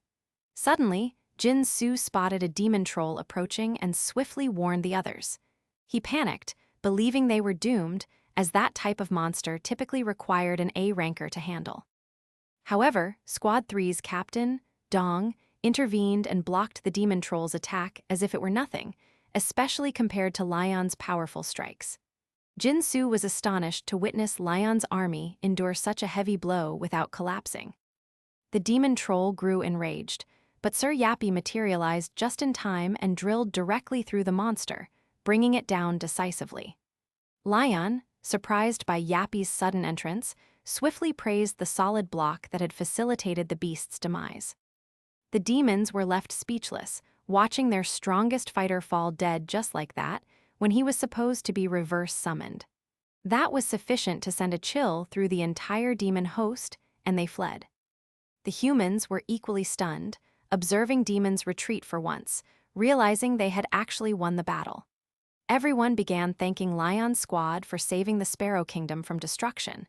Suddenly, Jin Su spotted a demon troll approaching and swiftly warned the others. He panicked, believing they were doomed, as that type of monster typically required an A ranker to handle. However, Squad 3's captain, Dong, intervened and blocked the demon troll's attack as if it were nothing, especially compared to Lion's powerful strikes. Jin Su was astonished to witness Lion's army endure such a heavy blow without collapsing. The demon troll grew enraged, but Sir Yappy materialized just in time and drilled directly through the monster, bringing it down decisively. Lion, surprised by Yappy's sudden entrance, swiftly praised the solid block that had facilitated the beast's demise. The demons were left speechless, watching their strongest fighter fall dead just like that, when he was supposed to be reverse summoned. That was sufficient to send a chill through the entire demon host, and they fled. The humans were equally stunned, observing demons retreat for once, realizing they had actually won the battle. Everyone began thanking Lion's squad for saving the Sparrow Kingdom from destruction.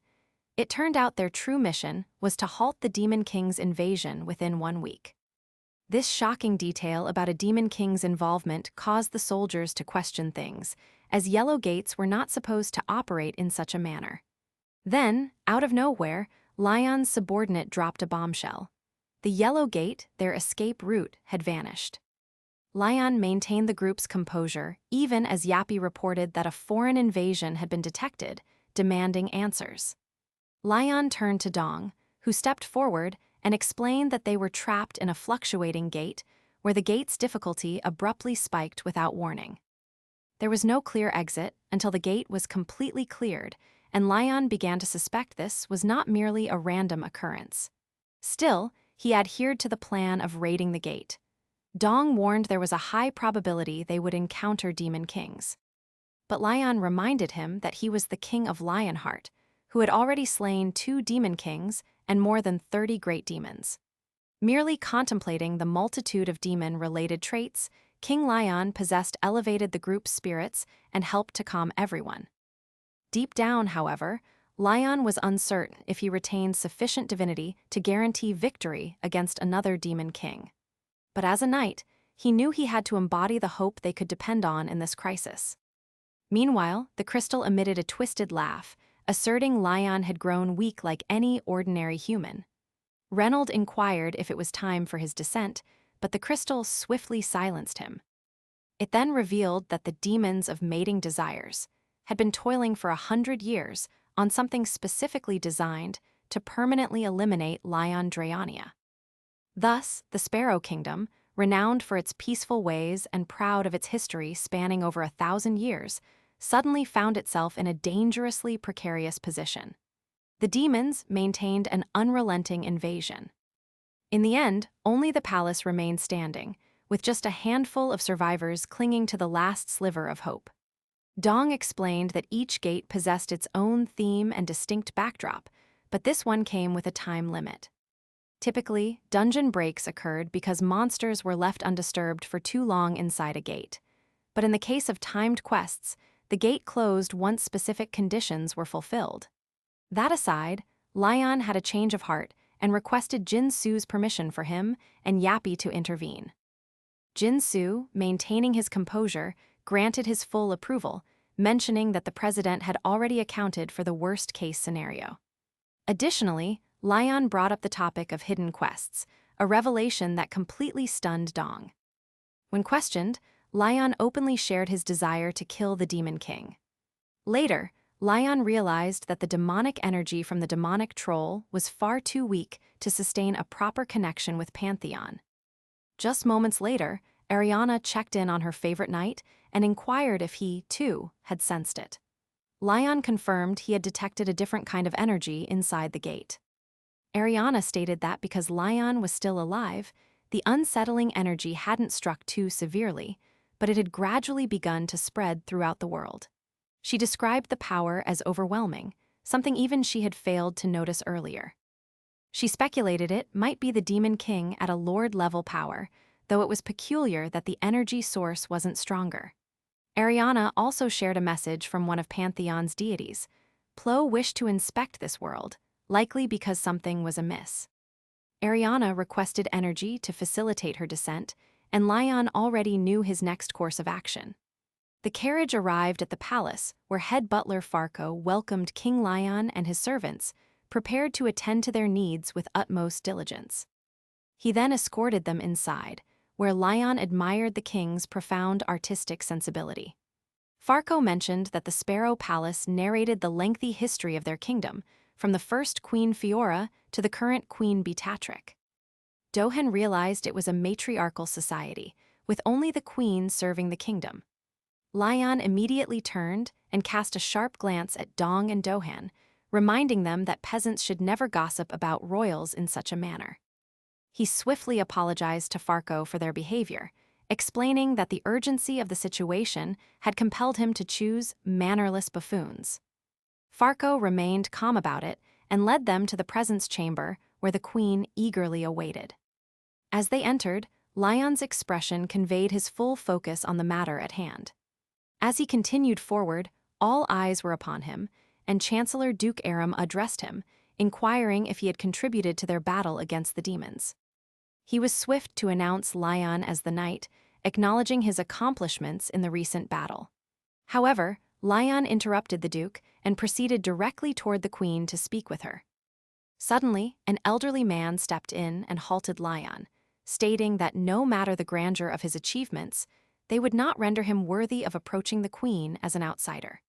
It turned out their true mission was to halt the Demon King's invasion within 1 week. This shocking detail about a Demon King's involvement caused the soldiers to question things, as Yellow Gates were not supposed to operate in such a manner. Then, out of nowhere, Lion's subordinate dropped a bombshell. The Yellow Gate, their escape route, had vanished. Lion maintained the group's composure, even as Yappy reported that a foreign invasion had been detected, demanding answers. Lion turned to Dong, who stepped forward and explained that they were trapped in a fluctuating gate, where the gate's difficulty abruptly spiked without warning. There was no clear exit until the gate was completely cleared, and Lion began to suspect this was not merely a random occurrence. Still, he adhered to the plan of raiding the gate. Dong warned there was a high probability they would encounter Demon Kings. but Lion reminded him that he was the king of Lionheart, who had already slain 2 demon kings and more than 30 great demons. Merely contemplating the multitude of demon-related traits, King Lion possessed elevated the group's spirits and helped to calm everyone. Deep down, however, Lion was uncertain if he retained sufficient divinity to guarantee victory against another demon king. But as a knight, he knew he had to embody the hope they could depend on in this crisis. Meanwhile, the crystal emitted a twisted laugh, asserting Lion had grown weak like any ordinary human. Reynold inquired if it was time for his descent, but the crystal swiftly silenced him. It then revealed that the demons of mating desires had been toiling for 100 years on something specifically designed to permanently eliminate Lion Drayania. Thus, the Sparrow Kingdom, renowned for its peaceful ways and proud of its history spanning over 1,000 years, suddenly found itself in a dangerously precarious position. The demons maintained an unrelenting invasion. In the end, only the palace remained standing, with just a handful of survivors clinging to the last sliver of hope. Dong explained that each gate possessed its own theme and distinct backdrop, but this one came with a time limit. Typically, dungeon breaks occurred because monsters were left undisturbed for too long inside a gate. But in the case of timed quests, the gate closed once specific conditions were fulfilled. That aside, Lion had a change of heart and requested Jin Su's permission for him and Yappy to intervene. Jin Su, maintaining his composure, granted his full approval, mentioning that the president had already accounted for the worst-case scenario. Additionally, Lion brought up the topic of hidden quests, a revelation that completely stunned Dong. When questioned, Lion openly shared his desire to kill the Demon King. Later, Lion realized that the demonic energy from the demonic troll was far too weak to sustain a proper connection with Pantheon. Just moments later, Ariana checked in on her favorite knight and inquired if he, too, had sensed it. Lion confirmed he had detected a different kind of energy inside the gate. Ariana stated that because Lion was still alive, the unsettling energy hadn't struck too severely, but it had gradually begun to spread throughout the world. She described the power as overwhelming, something even she had failed to notice earlier. She speculated it might be the Demon King at a Lord-level power, though it was peculiar that the energy source wasn't stronger. Ariana also shared a message from one of Pantheon's deities. Plo wished to inspect this world, likely because something was amiss. Ariana requested energy to facilitate her descent, and Lion already knew his next course of action. The carriage arrived at the palace, where head butler Farco welcomed King Lion and his servants, prepared to attend to their needs with utmost diligence. He then escorted them inside, where Lion admired the king's profound artistic sensibility. Farco mentioned that the Sparrow Palace narrated the lengthy history of their kingdom, from the first Queen Fiora to the current Queen Beatrix. Dohan realized it was a matriarchal society, with only the queen serving the kingdom. Lion immediately turned and cast a sharp glance at Dong and Dohan, reminding them that peasants should never gossip about royals in such a manner. He swiftly apologized to Farco for their behavior, explaining that the urgency of the situation had compelled him to choose mannerless buffoons. Farco remained calm about it and led them to the presence chamber where the queen eagerly awaited. As they entered, Lion's expression conveyed his full focus on the matter at hand. As he continued forward, all eyes were upon him, and Chancellor Duke Aram addressed him, inquiring if he had contributed to their battle against the demons. He was swift to announce Lion as the knight, acknowledging his accomplishments in the recent battle. However, Lion interrupted the Duke and proceeded directly toward the Queen to speak with her. Suddenly, an elderly man stepped in and halted Lion, stating that no matter the grandeur of his achievements, they would not render him worthy of approaching the Queen as an outsider.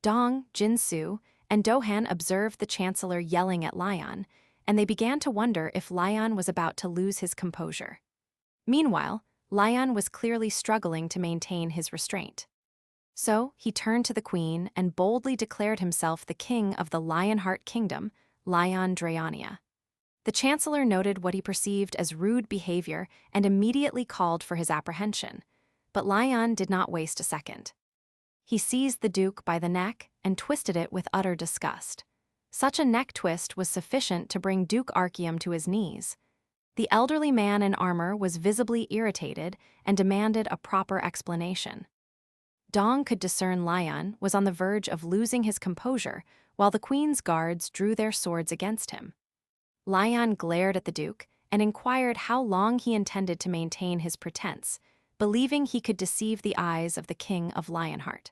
Dong, Jin Su, and Dohan observed the Chancellor yelling at Lion, and they began to wonder if Lion was about to lose his composure. Meanwhile, Lion was clearly struggling to maintain his restraint. So, he turned to the Queen and boldly declared himself the king of the Lionheart Kingdom, Lion Drayania. The Chancellor noted what he perceived as rude behavior and immediately called for his apprehension, but Lion did not waste a second. He seized the Duke by the neck and twisted it with utter disgust. Such a neck twist was sufficient to bring Duke Archeum to his knees. The elderly man in armor was visibly irritated and demanded a proper explanation. Dong could discern Lion was on the verge of losing his composure while the Queen's guards drew their swords against him. Lion glared at the Duke and inquired how long he intended to maintain his pretense, believing he could deceive the eyes of the King of Lionheart.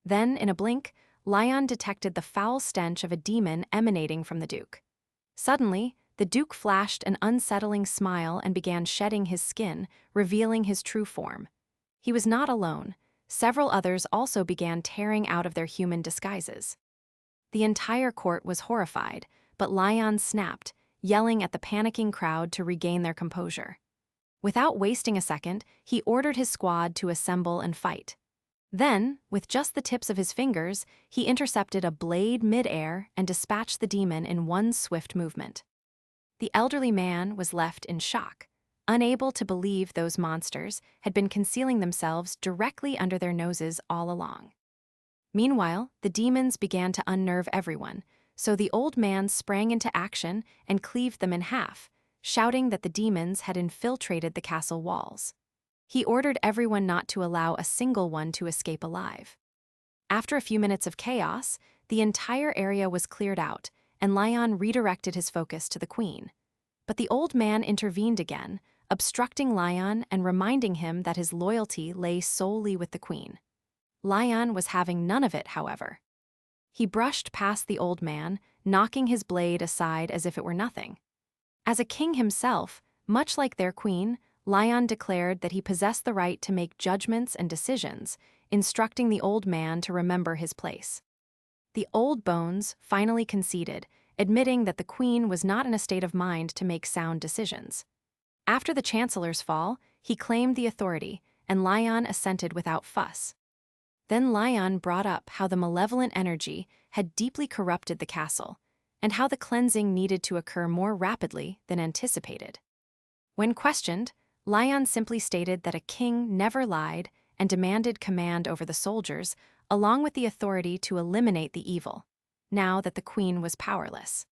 Then, in a blink, Lion detected the foul stench of a demon emanating from the Duke. Suddenly, the Duke flashed an unsettling smile and began shedding his skin, revealing his true form. He was not alone. Several others also began tearing out of their human disguises. The entire court was horrified, but Lion snapped, yelling at the panicking crowd to regain their composure. Without wasting a second, he ordered his squad to assemble and fight. Then, with just the tips of his fingers, he intercepted a blade mid-air and dispatched the demon in one swift movement. The elderly man was left in shock, unable to believe those monsters had been concealing themselves directly under their noses all along. Meanwhile, the demons began to unnerve everyone, so the old man sprang into action and cleaved them in half, shouting that the demons had infiltrated the castle walls. He ordered everyone not to allow a single one to escape alive. After a few minutes of chaos, the entire area was cleared out, and Lion redirected his focus to the Queen. But the old man intervened again, obstructing Lion and reminding him that his loyalty lay solely with the Queen. Lion was having none of it, however. He brushed past the old man, knocking his blade aside as if it were nothing. As a king himself, much like their queen, Lion declared that he possessed the right to make judgments and decisions, instructing the old man to remember his place. The old bones finally conceded, admitting that the queen was not in a state of mind to make sound decisions. After the chancellor's fall, he claimed the authority, and Lion assented without fuss. Then Lion brought up how the malevolent energy had deeply corrupted the castle, and how the cleansing needed to occur more rapidly than anticipated. When questioned, Lion simply stated that a king never lied and demanded command over the soldiers, along with the authority to eliminate the evil, now that the queen was powerless.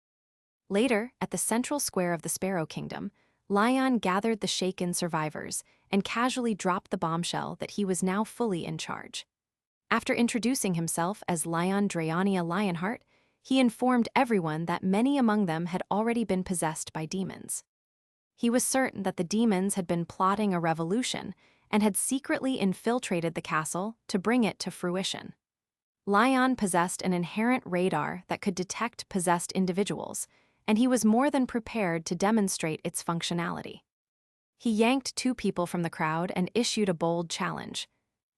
Later, at the central square of the Sparrow Kingdom, Lion gathered the shaken survivors and casually dropped the bombshell that he was now fully in charge. After introducing himself as Lion Draeania Lionheart, he informed everyone that many among them had already been possessed by demons. He was certain that the demons had been plotting a revolution and had secretly infiltrated the castle to bring it to fruition. Lion possessed an inherent radar that could detect possessed individuals, and he was more than prepared to demonstrate its functionality. He yanked 2 people from the crowd and issued a bold challenge.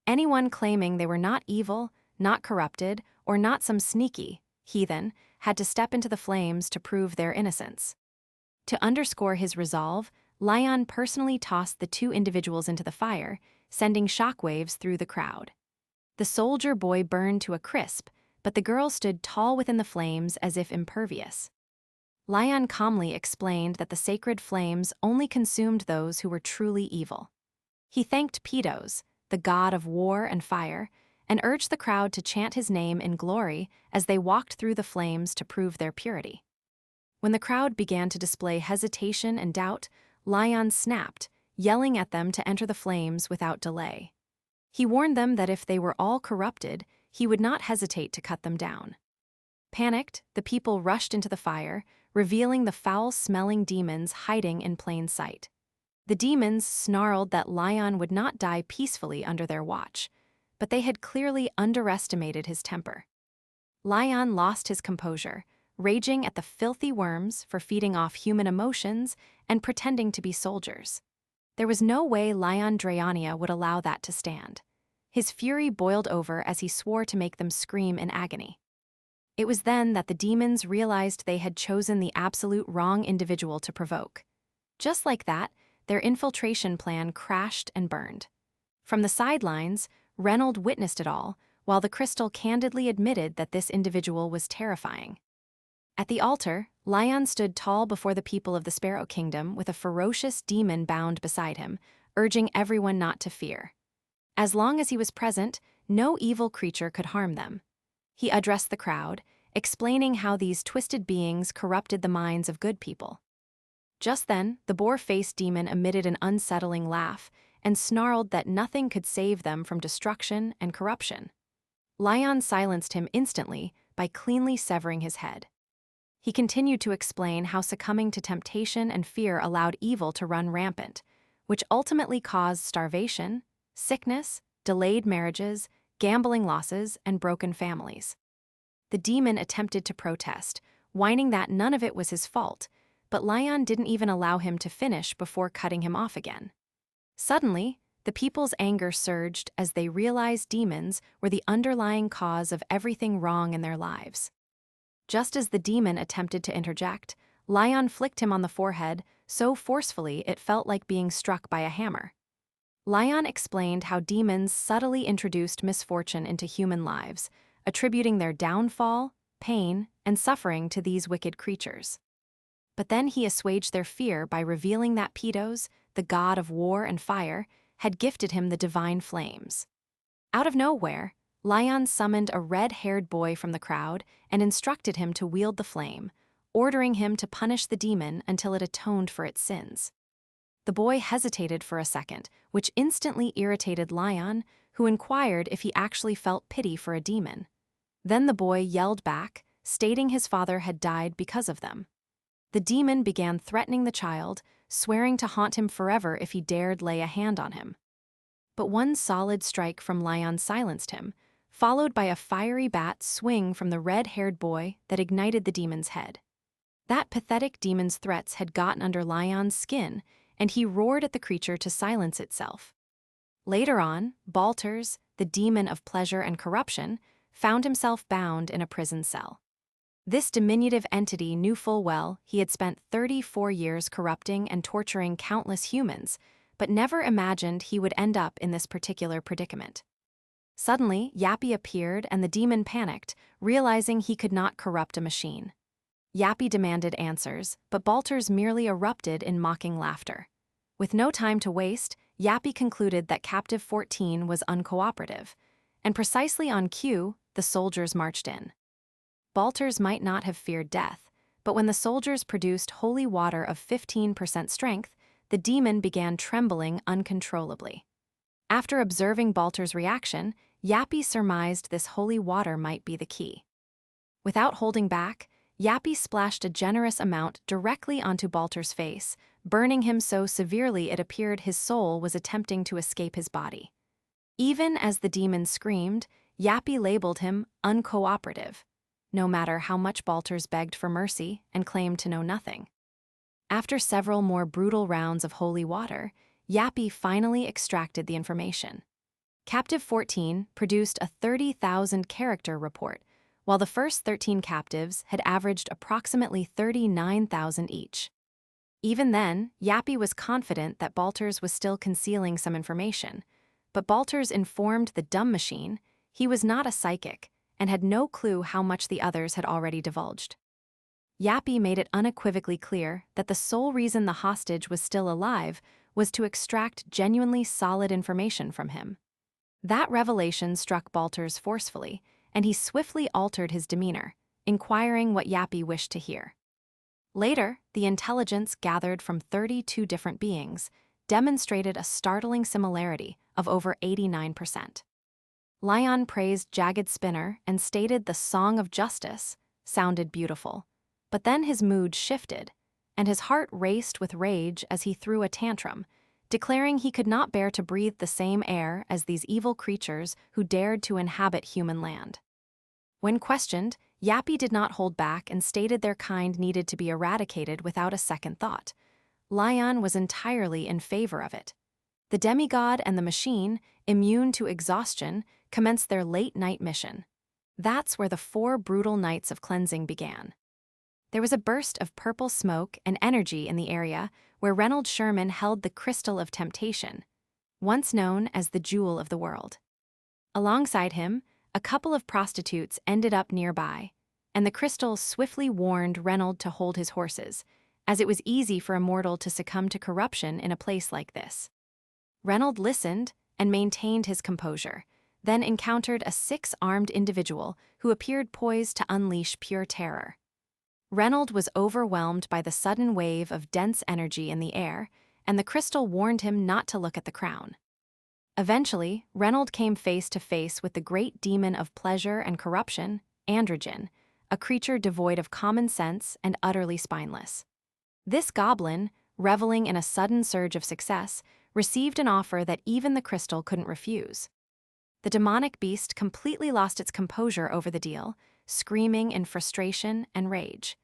Anyone claiming they were not evil, not corrupted, or not some sneaky heathen had to step into the flames to prove their innocence. To underscore his resolve, Lion personally tossed the 2 individuals into the fire, sending shockwaves through the crowd. The soldier boy burned to a crisp, but the girl stood tall within the flames as if impervious. Lion calmly explained that the sacred flames only consumed those who were truly evil. He thanked Pedos, the god of war and fire, and urged the crowd to chant his name in glory as they walked through the flames to prove their purity. When the crowd began to display hesitation and doubt, Lion snapped, yelling at them to enter the flames without delay. He warned them that if they were all corrupted, he would not hesitate to cut them down. Panicked, the people rushed into the fire, revealing the foul-smelling demons hiding in plain sight. The demons snarled that Lion would not die peacefully under their watch, but they had clearly underestimated his temper. Lion lost his composure, raging at the filthy worms for feeding off human emotions and pretending to be soldiers. There was no way Lion Draeania would allow that to stand. His fury boiled over as he swore to make them scream in agony. It was then that the demons realized they had chosen the absolute wrong individual to provoke. Just like that, their infiltration plan crashed and burned. From the sidelines, Reynold witnessed it all, while the crystal candidly admitted that this individual was terrifying. At the altar, Lion stood tall before the people of the Sparrow Kingdom with a ferocious demon bound beside him, urging everyone not to fear. As long as he was present, no evil creature could harm them. He addressed the crowd, explaining how these twisted beings corrupted the minds of good people. Just then, the boar-faced demon emitted an unsettling laugh and snarled that nothing could save them from destruction and corruption. Lion silenced him instantly by cleanly severing his head. He continued to explain how succumbing to temptation and fear allowed evil to run rampant, which ultimately caused starvation, sickness, delayed marriages, gambling losses, and broken families. The demon attempted to protest, whining that none of it was his fault, but Lion didn't even allow him to finish before cutting him off again. Suddenly, the people's anger surged as they realized demons were the underlying cause of everything wrong in their lives. Just as the demon attempted to interject, Lion flicked him on the forehead so forcefully it felt like being struck by a hammer. Lion explained how demons subtly introduced misfortune into human lives, attributing their downfall, pain, and suffering to these wicked creatures. But then he assuaged their fear by revealing that Pitos, the god of war and fire, had gifted him the divine flames. Out of nowhere, Lion summoned a red-haired boy from the crowd and instructed him to wield the flame, ordering him to punish the demon until it atoned for its sins. The boy hesitated for a second, which instantly irritated Lion, who inquired if he actually felt pity for a demon. Then the boy yelled back, stating his father had died because of them. The demon began threatening the child, swearing to haunt him forever if he dared lay a hand on him. But one solid strike from Lion silenced him, followed by a fiery bat swing from the red-haired boy that ignited the demon's head. That pathetic demon's threats had gotten under Lion's skin, and he roared at the creature to silence itself. Later on, Balters, the demon of pleasure and corruption, found himself bound in a prison cell. This diminutive entity knew full well he had spent 34 years corrupting and torturing countless humans, but never imagined he would end up in this particular predicament. Suddenly, Yappy appeared and the demon panicked, realizing he could not corrupt a machine. Yappy demanded answers, but Balters merely erupted in mocking laughter. With no time to waste, Yappy concluded that Captive 14 was uncooperative, and precisely on cue, the soldiers marched in. Balters might not have feared death, but when the soldiers produced holy water of 15% strength, the demon began trembling uncontrollably. After observing Balters' reaction, Yappy surmised this holy water might be the key. Without holding back, Yappy splashed a generous amount directly onto Balters' face, burning him so severely it appeared his soul was attempting to escape his body. Even as the demon screamed, Yappy labeled him uncooperative, no matter how much Balters begged for mercy and claimed to know nothing. After several more brutal rounds of holy water, Yappy finally extracted the information. Captive 14 produced a 30,000-character report, while the first 13 captives had averaged approximately 39,000 each. Even then, Yappy was confident that Balters was still concealing some information, but Balters informed the dumb machine he was not a psychic and had no clue how much the others had already divulged. Yappy made it unequivocally clear that the sole reason the hostage was still alive was to extract genuinely solid information from him. That revelation struck Balters forcefully, and he swiftly altered his demeanor, inquiring what Yappy wished to hear. Later, the intelligence gathered from 32 different beings demonstrated a startling similarity of over 89%. Lion praised Jagged Spinner and stated the Song of Justice sounded beautiful, but then his mood shifted, and his heart raced with rage as he threw a tantrum, declaring he could not bear to breathe the same air as these evil creatures who dared to inhabit human land. When questioned, Yappy did not hold back and stated their kind needed to be eradicated without a second thought. Lion was entirely in favor of it. The demigod and the machine, immune to exhaustion, commenced their late-night mission. That's where the 4 brutal nights of cleansing began. There was a burst of purple smoke and energy in the area where Reynold Sherman held the Crystal of Temptation, once known as the Jewel of the World. Alongside him, a couple of prostitutes ended up nearby, and the crystal swiftly warned Reynold to hold his horses, as it was easy for a mortal to succumb to corruption in a place like this. Reynold listened and maintained his composure, then encountered a six-armed individual who appeared poised to unleash pure terror. Reynold was overwhelmed by the sudden wave of dense energy in the air, and the crystal warned him not to look at the crown. Eventually, Reynold came face to face with the great demon of pleasure and corruption, Androgen, a creature devoid of common sense and utterly spineless. This goblin, reveling in a sudden surge of success, received an offer that even the crystal couldn't refuse. The demonic beast completely lost its composure over the deal, screaming in frustration and rage.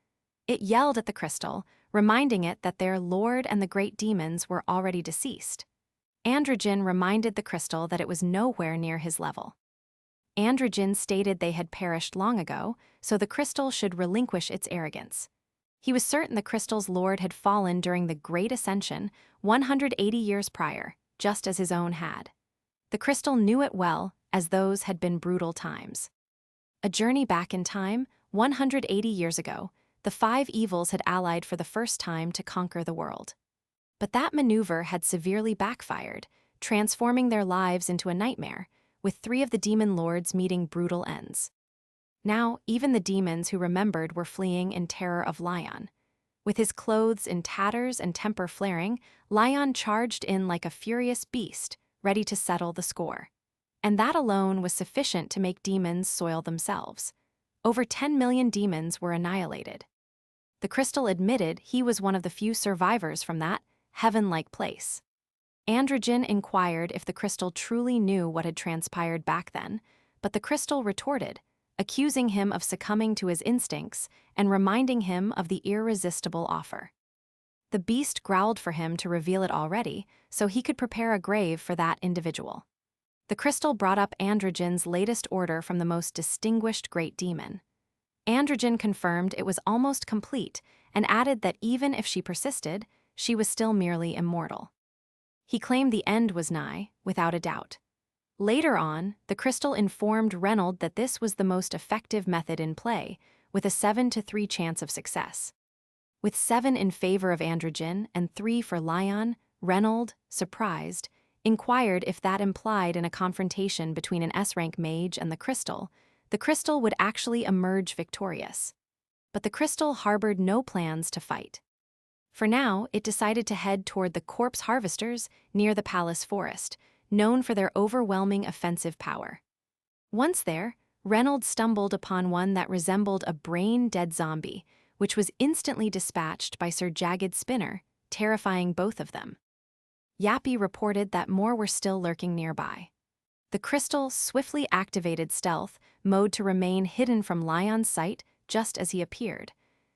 It yelled at the crystal, reminding it that their lord and the great demons were already deceased. Androgen reminded the crystal that it was nowhere near his level. Androgen stated they had perished long ago, so the crystal should relinquish its arrogance. He was certain the crystal's lord had fallen during the Great Ascension 180 years prior, just as his own had. The crystal knew it well, as those had been brutal times. A journey back in time, 180 years ago, the five evils had allied for the first time to conquer the world. But that maneuver had severely backfired, transforming their lives into a nightmare, with three of the demon lords meeting brutal ends. Now, even the demons who remembered were fleeing in terror of Lion. With his clothes in tatters and temper flaring, Lion charged in like a furious beast, ready to settle the score. And that alone was sufficient to make demons soil themselves. Over 10 million demons were annihilated. The crystal admitted he was one of the few survivors from that heaven-like place. Androgen inquired if the crystal truly knew what had transpired back then, but the crystal retorted, accusing him of succumbing to his instincts and reminding him of the irresistible offer. The beast growled for him to reveal it already, so he could prepare a grave for that individual. The crystal brought up Androgen's latest order from the most distinguished great demon. Androgen confirmed it was almost complete and added that even if she persisted, she was still merely immortal. He claimed the end was nigh, without a doubt. Later on, the crystal informed Reynold that this was the most effective method in play, with a 7-3 chance of success. With 7 in favor of Androgen and 3 for Lion, Reynold, surprised, inquired if that implied in a confrontation between an S-rank mage and the crystal would actually emerge victorious. But the crystal harbored no plans to fight. For now, it decided to head toward the corpse harvesters near the palace forest, known for their overwhelming offensive power. Once there, Reynold stumbled upon one that resembled a brain-dead zombie, which was instantly dispatched by Sir Jagged Spinner, terrifying both of them. Yappy reported that more were still lurking nearby. The crystal swiftly activated stealth mode to remain hidden from Lion's sight just as he appeared.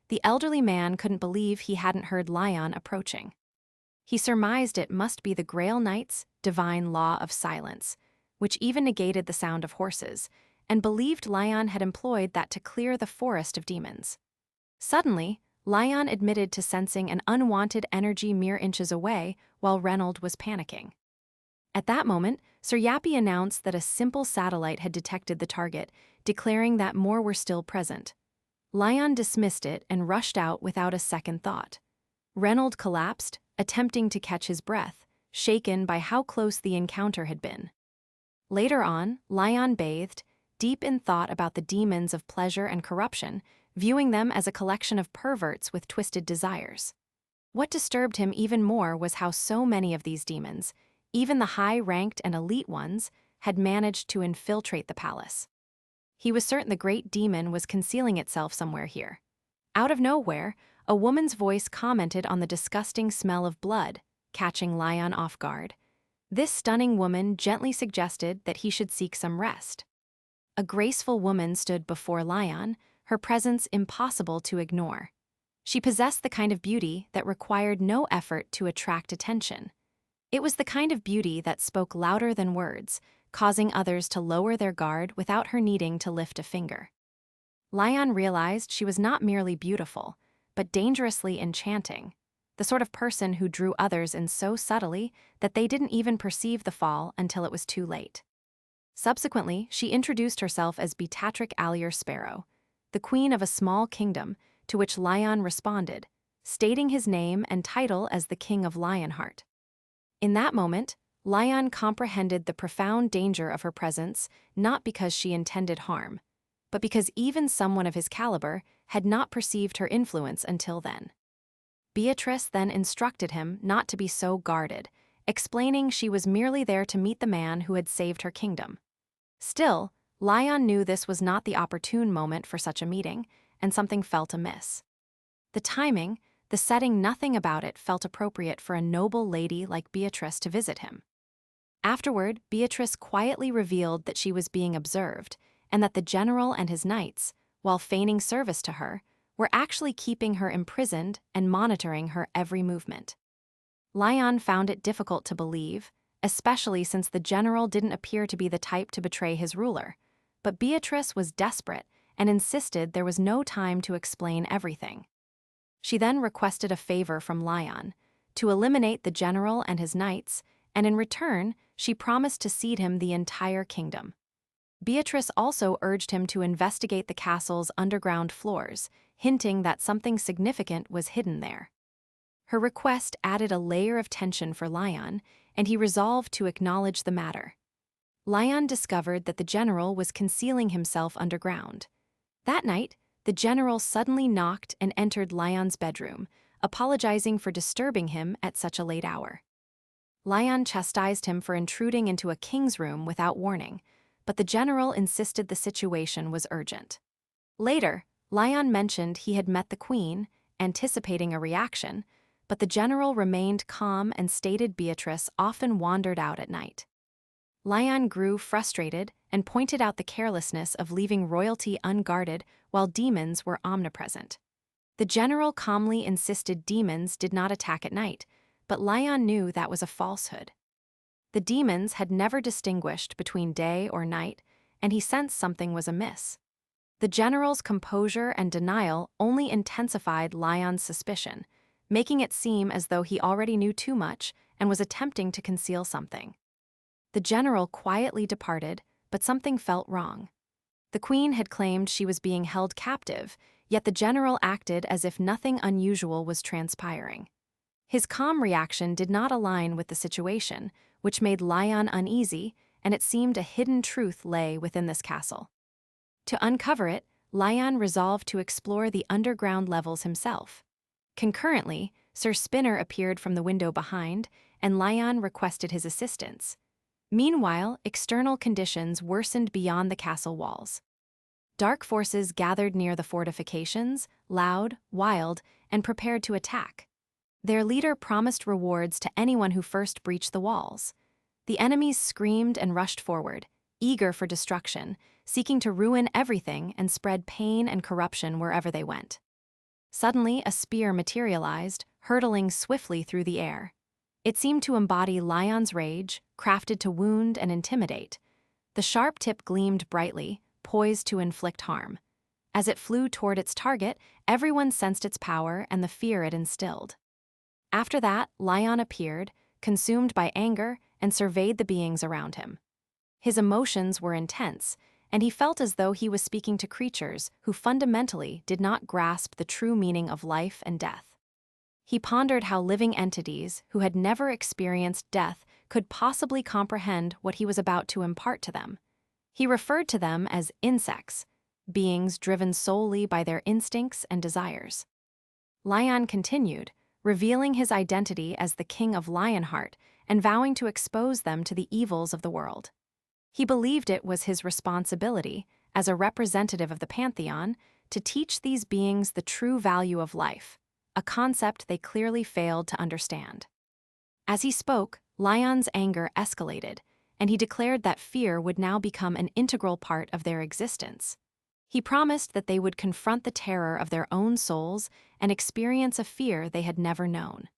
The elderly man couldn't believe he hadn't heard Lion approaching. He surmised it must be the Grail Knight's divine law of silence, which even negated the sound of horses, and believed Lion had employed that to clear the forest of demons. Suddenly, Lion admitted to sensing an unwanted energy mere inches away while Reynold was panicking. At that moment, Sir Yappy announced that a simple satellite had detected the target, declaring that more were still present. Lion dismissed it and rushed out without a second thought. Reynold collapsed, attempting to catch his breath, shaken by how close the encounter had been. Later on, Lion bathed, deep in thought about the demons of pleasure and corruption, viewing them as a collection of perverts with twisted desires. What disturbed him even more was how so many of these demons, even the high-ranked and elite ones, had managed to infiltrate the palace. He was certain the great demon was concealing itself somewhere here. Out of nowhere, a woman's voice commented on the disgusting smell of blood, catching Lion off guard. This stunning woman gently suggested that he should seek some rest. A graceful woman stood before Lion, her presence impossible to ignore. She possessed the kind of beauty that required no effort to attract attention. It was the kind of beauty that spoke louder than words, causing others to lower their guard without her needing to lift a finger. Lion realized she was not merely beautiful, but dangerously enchanting, the sort of person who drew others in so subtly that they didn't even perceive the fall until it was too late. Subsequently, she introduced herself as Beatrice Allier Sparrow, the queen of a small kingdom, to which Lion responded, stating his name and title as the King of Lionheart. In that moment, Lion comprehended the profound danger of her presence, not because she intended harm, but because even someone of his caliber had not perceived her influence until then. Beatrice then instructed him not to be so guarded, explaining she was merely there to meet the man who had saved her kingdom. Still, Lion knew this was not the opportune moment for such a meeting, and something felt amiss. The timing, the setting, nothing about it felt appropriate for a noble lady like Beatrice to visit him. Afterward, Beatrice quietly revealed that she was being observed, and that the general and his knights, while feigning service to her, were actually keeping her imprisoned and monitoring her every movement. Lion found it difficult to believe, especially since the general didn't appear to be the type to betray his ruler, but Beatrice was desperate and insisted there was no time to explain everything. She then requested a favor from Lion, to eliminate the general and his knights, and in return, she promised to cede him the entire kingdom. Beatrice also urged him to investigate the castle's underground floors, hinting that something significant was hidden there. Her request added a layer of tension for Lion, and he resolved to acknowledge the matter. Lion discovered that the general was concealing himself underground. That night, the general suddenly knocked and entered Lion's bedroom, apologizing for disturbing him at such a late hour. Lion chastised him for intruding into a king's room without warning, but the general insisted the situation was urgent. Later, Lion mentioned he had met the queen, anticipating a reaction, but the general remained calm and stated Beatrice often wandered out at night. Lion grew frustrated and pointed out the carelessness of leaving royalty unguarded while demons were omnipresent. The general calmly insisted demons did not attack at night, but Lion knew that was a falsehood. The demons had never distinguished between day or night, and he sensed something was amiss. The general's composure and denial only intensified Lion's suspicion, making it seem as though he already knew too much and was attempting to conceal something. The general quietly departed, but something felt wrong. The queen had claimed she was being held captive, yet the general acted as if nothing unusual was transpiring. His calm reaction did not align with the situation, which made Lion uneasy, and it seemed a hidden truth lay within this castle. To uncover it, Lion resolved to explore the underground levels himself. Concurrently, Sir Spinner appeared from the window behind, and Lion requested his assistance. Meanwhile, external conditions worsened beyond the castle walls. Dark forces gathered near the fortifications, loud, wild, and prepared to attack. Their leader promised rewards to anyone who first breached the walls. The enemies screamed and rushed forward, eager for destruction, seeking to ruin everything and spread pain and corruption wherever they went. Suddenly, a spear materialized, hurtling swiftly through the air. It seemed to embody Lion's rage, crafted to wound and intimidate. The sharp tip gleamed brightly, poised to inflict harm. As it flew toward its target, everyone sensed its power and the fear it instilled. After that, Lion appeared, consumed by anger, and surveyed the beings around him. His emotions were intense, and he felt as though he was speaking to creatures who fundamentally did not grasp the true meaning of life and death. He pondered how living entities who had never experienced death could possibly comprehend what he was about to impart to them. He referred to them as insects, beings driven solely by their instincts and desires. Lion continued, revealing his identity as the King of Lionheart and vowing to expose them to the evils of the world. He believed it was his responsibility, as a representative of the pantheon, to teach these beings the true value of life, a concept they clearly failed to understand. As he spoke, Lion's anger escalated, and he declared that fear would now become an integral part of their existence. He promised that they would confront the terror of their own souls and experience a fear they had never known.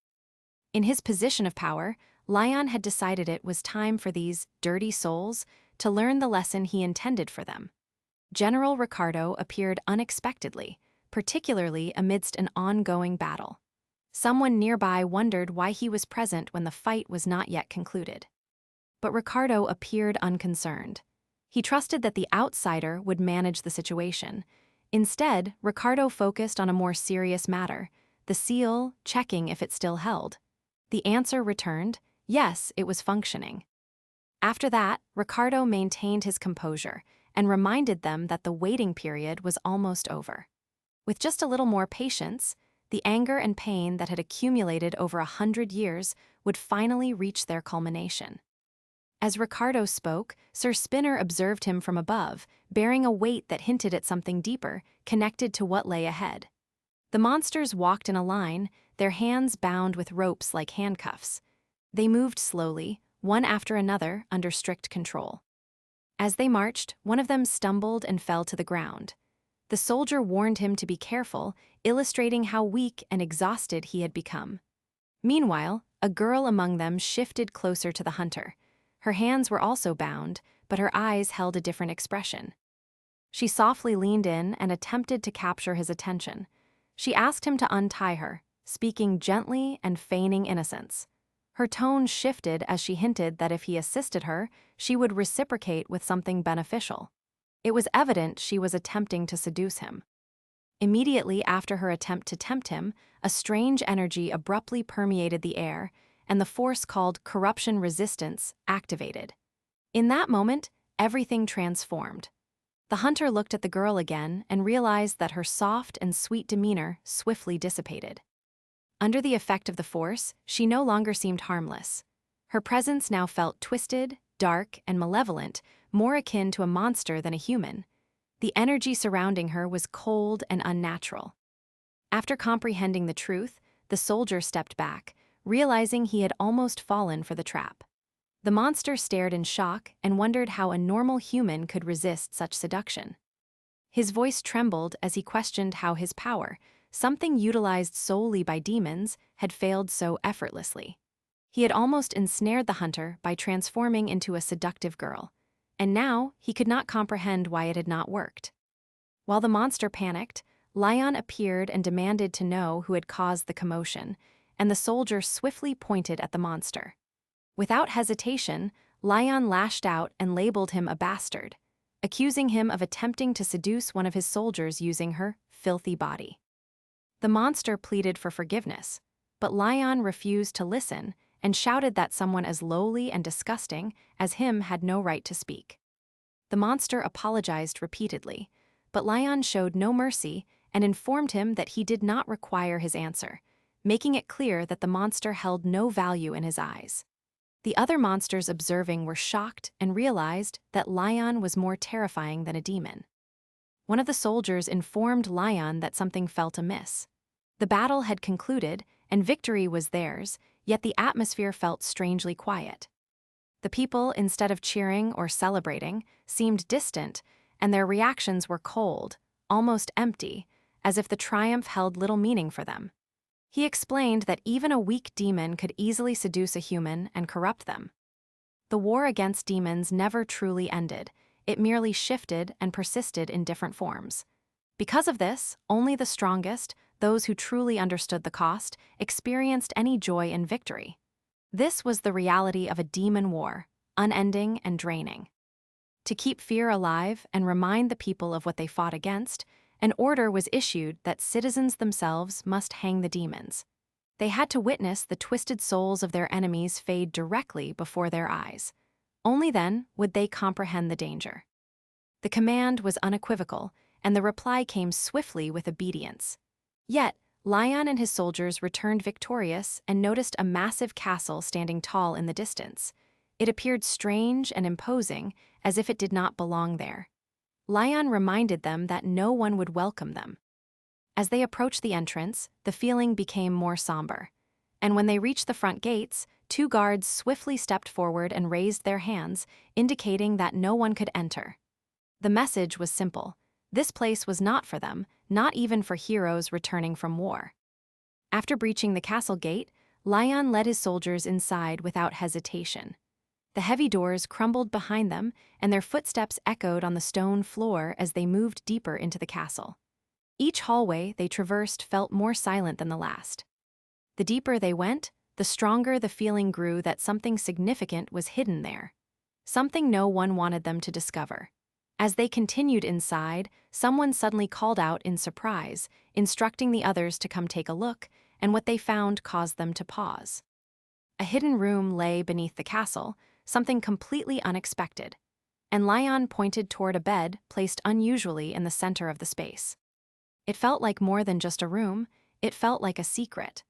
In his position of power, Lion had decided it was time for these dirty souls to learn the lesson he intended for them. General Ricardo appeared unexpectedly, particularly amidst an ongoing battle. Someone nearby wondered why he was present when the fight was not yet concluded. But Ricardo appeared unconcerned. He trusted that the outsider would manage the situation. Instead, Ricardo focused on a more serious matter, the seal, checking if it still held. The answer returned, Yes, it was functioning. After that, Ricardo maintained his composure and reminded them that the waiting period was almost over. With just a little more patience, the anger and pain that had accumulated over 100 years would finally reach their culmination. As Ricardo spoke, Sir Spinner observed him from above, bearing a weight that hinted at something deeper, connected to what lay ahead. The monsters walked in a line, their hands bound with ropes like handcuffs. They moved slowly, one after another, under strict control. As they marched, one of them stumbled and fell to the ground. The soldier warned him to be careful, illustrating how weak and exhausted he had become. Meanwhile, a girl among them shifted closer to the hunter. Her hands were also bound, but her eyes held a different expression. She softly leaned in and attempted to capture his attention. She asked him to untie her, speaking gently and feigning innocence. Her tone shifted as she hinted that if he assisted her, she would reciprocate with something beneficial. It was evident she was attempting to seduce him. Immediately after her attempt to tempt him, a strange energy abruptly permeated the air, and the force called corruption resistance activated. In that moment, everything transformed. The hunter looked at the girl again and realized that her soft and sweet demeanor swiftly dissipated. Under the effect of the force, she no longer seemed harmless. Her presence now felt twisted, dark, and malevolent, more akin to a monster than a human. The energy surrounding her was cold and unnatural. After comprehending the truth, the soldier stepped back, realizing he had almost fallen for the trap. The monster stared in shock and wondered how a normal human could resist such seduction. His voice trembled as he questioned how his power, something utilized solely by demons, had failed so effortlessly. He had almost ensnared the hunter by transforming into a seductive girl, and now he could not comprehend why it had not worked. While the monster panicked, Lion appeared and demanded to know who had caused the commotion, and the soldier swiftly pointed at the monster. Without hesitation, Lion lashed out and labeled him a bastard, accusing him of attempting to seduce one of his soldiers using her filthy body. The monster pleaded for forgiveness, but Lion refused to listen and shouted that someone as lowly and disgusting as him had no right to speak. The monster apologized repeatedly, but Lion showed no mercy and informed him that he did not require his answer, making it clear that the monster held no value in his eyes. The other monsters observing were shocked and realized that Lion was more terrifying than a demon. One of the soldiers informed Lion that something felt amiss. The battle had concluded, and victory was theirs, yet the atmosphere felt strangely quiet. The people, instead of cheering or celebrating, seemed distant, and their reactions were cold, almost empty, as if the triumph held little meaning for them. He explained that even a weak demon could easily seduce a human and corrupt them. The war against demons never truly ended, it merely shifted and persisted in different forms. Because of this, only the strongest, those who truly understood the cost, experienced any joy in victory. This was the reality of a demon war, unending and draining. To keep fear alive and remind the people of what they fought against, an order was issued that citizens themselves must hang the demons. They had to witness the twisted souls of their enemies fade directly before their eyes. Only then would they comprehend the danger. The command was unequivocal, and the reply came swiftly with obedience. Yet, Lion and his soldiers returned victorious and noticed a massive castle standing tall in the distance. It appeared strange and imposing, as if it did not belong there. Lion reminded them that no one would welcome them. As they approached the entrance, the feeling became more somber. And when they reached the front gates, 2 guards swiftly stepped forward and raised their hands, indicating that no one could enter. The message was simple. This place was not for them, not even for heroes returning from war. After breaching the castle gate, Lion led his soldiers inside without hesitation. The heavy doors crumbled behind them, and their footsteps echoed on the stone floor as they moved deeper into the castle. Each hallway they traversed felt more silent than the last. The deeper they went, the stronger the feeling grew that something significant was hidden there. Something no one wanted them to discover. As they continued inside, someone suddenly called out in surprise, instructing the others to come take a look, and what they found caused them to pause. A hidden room lay beneath the castle, something completely unexpected, and Lion pointed toward a bed placed unusually in the center of the space. It felt like more than just a room, it felt like a secret.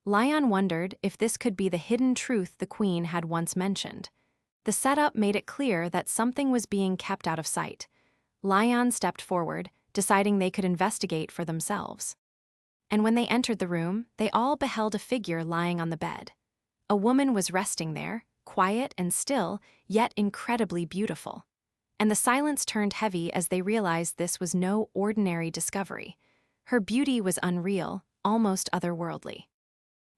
Lion wondered if this could be the hidden truth the queen had once mentioned. The setup made it clear that something was being kept out of sight. Lion stepped forward, deciding they could investigate for themselves. And when they entered the room, they all beheld a figure lying on the bed. A woman was resting there, quiet and still, yet incredibly beautiful. And the silence turned heavy as they realized this was no ordinary discovery. Her beauty was unreal, almost otherworldly.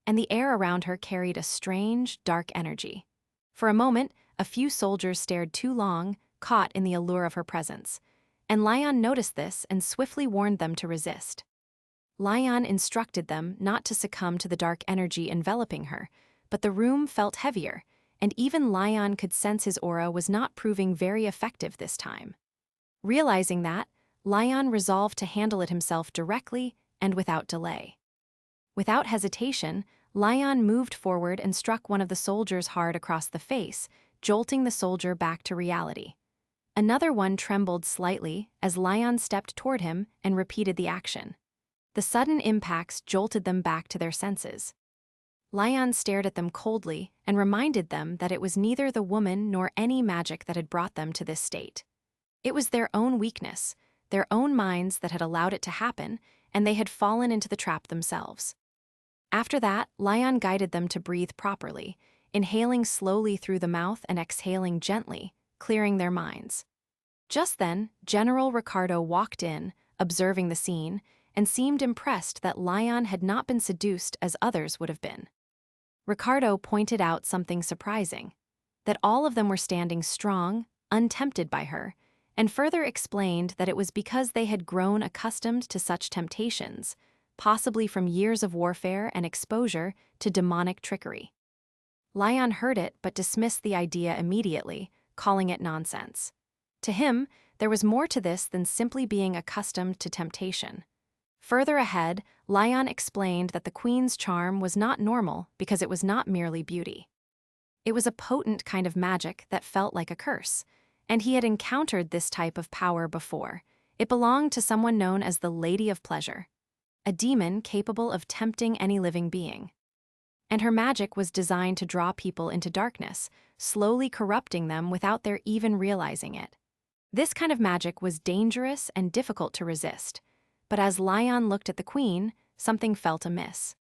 And the air around her carried a strange, dark energy. For a moment, a few soldiers stared too long, caught in the allure of her presence. And Lion noticed this and swiftly warned them to resist. Lion instructed them not to succumb to the dark energy enveloping her, but the room felt heavier, and even Lion could sense his aura was not proving very effective this time. Realizing that, Lion resolved to handle it himself directly and without delay. Without hesitation, Lion moved forward and struck one of the soldiers hard across the face, jolting the soldier back to reality. Another one trembled slightly as Lion stepped toward him and repeated the action. The sudden impacts jolted them back to their senses. Lion stared at them coldly and reminded them that it was neither the woman nor any magic that had brought them to this state. It was their own weakness, their own minds that had allowed it to happen, and they had fallen into the trap themselves. After that, Lion guided them to breathe properly, inhaling slowly through the mouth and exhaling gently, clearing their minds. Just then, General Ricardo walked in, observing the scene, and seemed impressed that Lion had not been seduced as others would have been. Ricardo pointed out something surprising, that all of them were standing strong, untempted by her, and further explained that it was because they had grown accustomed to such temptations, possibly from years of warfare and exposure to demonic trickery. Lion heard it but dismissed the idea immediately, calling it nonsense. To him, there was more to this than simply being accustomed to temptation. Further ahead, Lion explained that the queen's charm was not normal because it was not merely beauty. It was a potent kind of magic that felt like a curse, and he had encountered this type of power before. It belonged to someone known as the Lady of Pleasure, a demon capable of tempting any living being. And her magic was designed to draw people into darkness, slowly corrupting them without their even realizing it. This kind of magic was dangerous and difficult to resist, but as Lion looked at the queen, something felt amiss.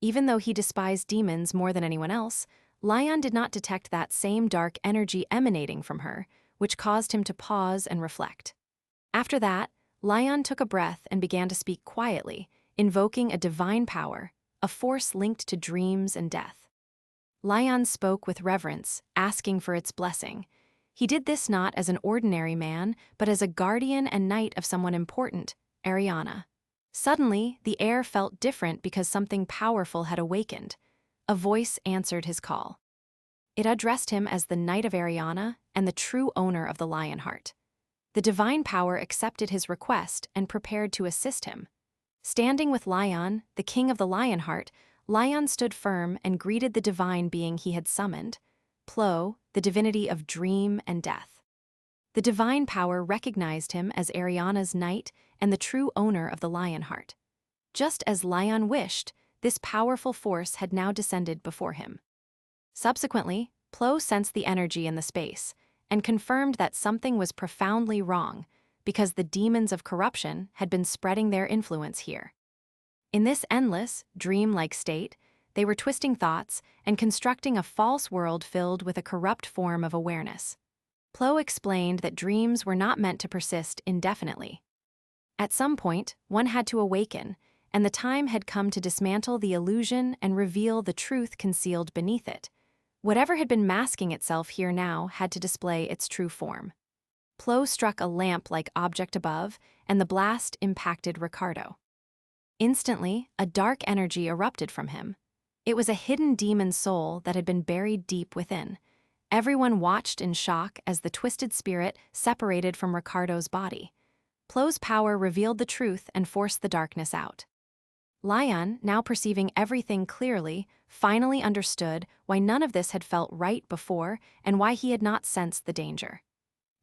Even though he despised demons more than anyone else, Lion did not detect that same dark energy emanating from her, which caused him to pause and reflect. After that, Lion took a breath and began to speak quietly, invoking a divine power, a force linked to dreams and death. Lion spoke with reverence, asking for its blessing. He did this not as an ordinary man, but as a guardian and knight of someone important, Ariana. Suddenly, the air felt different because something powerful had awakened. A voice answered his call. It addressed him as the Knight of Ariana and the true owner of the Lionheart. The divine power accepted his request and prepared to assist him. Standing with Lion, the king of the Lionheart, Lion stood firm and greeted the divine being he had summoned, Plo, the divinity of dream and death. The divine power recognized him as Ariana's knight and the true owner of the Lionheart. Just as Lion wished, this powerful force had now descended before him. Subsequently, Plo sensed the energy in the space and confirmed that something was profoundly wrong because the demons of corruption had been spreading their influence here. In this endless, dream-like state, they were twisting thoughts and constructing a false world filled with a corrupt form of awareness. Plo explained that dreams were not meant to persist indefinitely. At some point, one had to awaken, and the time had come to dismantle the illusion and reveal the truth concealed beneath it. Whatever had been masking itself here now had to display its true form. Plo struck a lamp-like object above, and the blast impacted Ricardo. Instantly, a dark energy erupted from him. It was a hidden demon soul that had been buried deep within. Everyone watched in shock as the twisted spirit separated from Ricardo's body. Plo's power revealed the truth and forced the darkness out. Lion, now perceiving everything clearly, finally understood why none of this had felt right before and why he had not sensed the danger.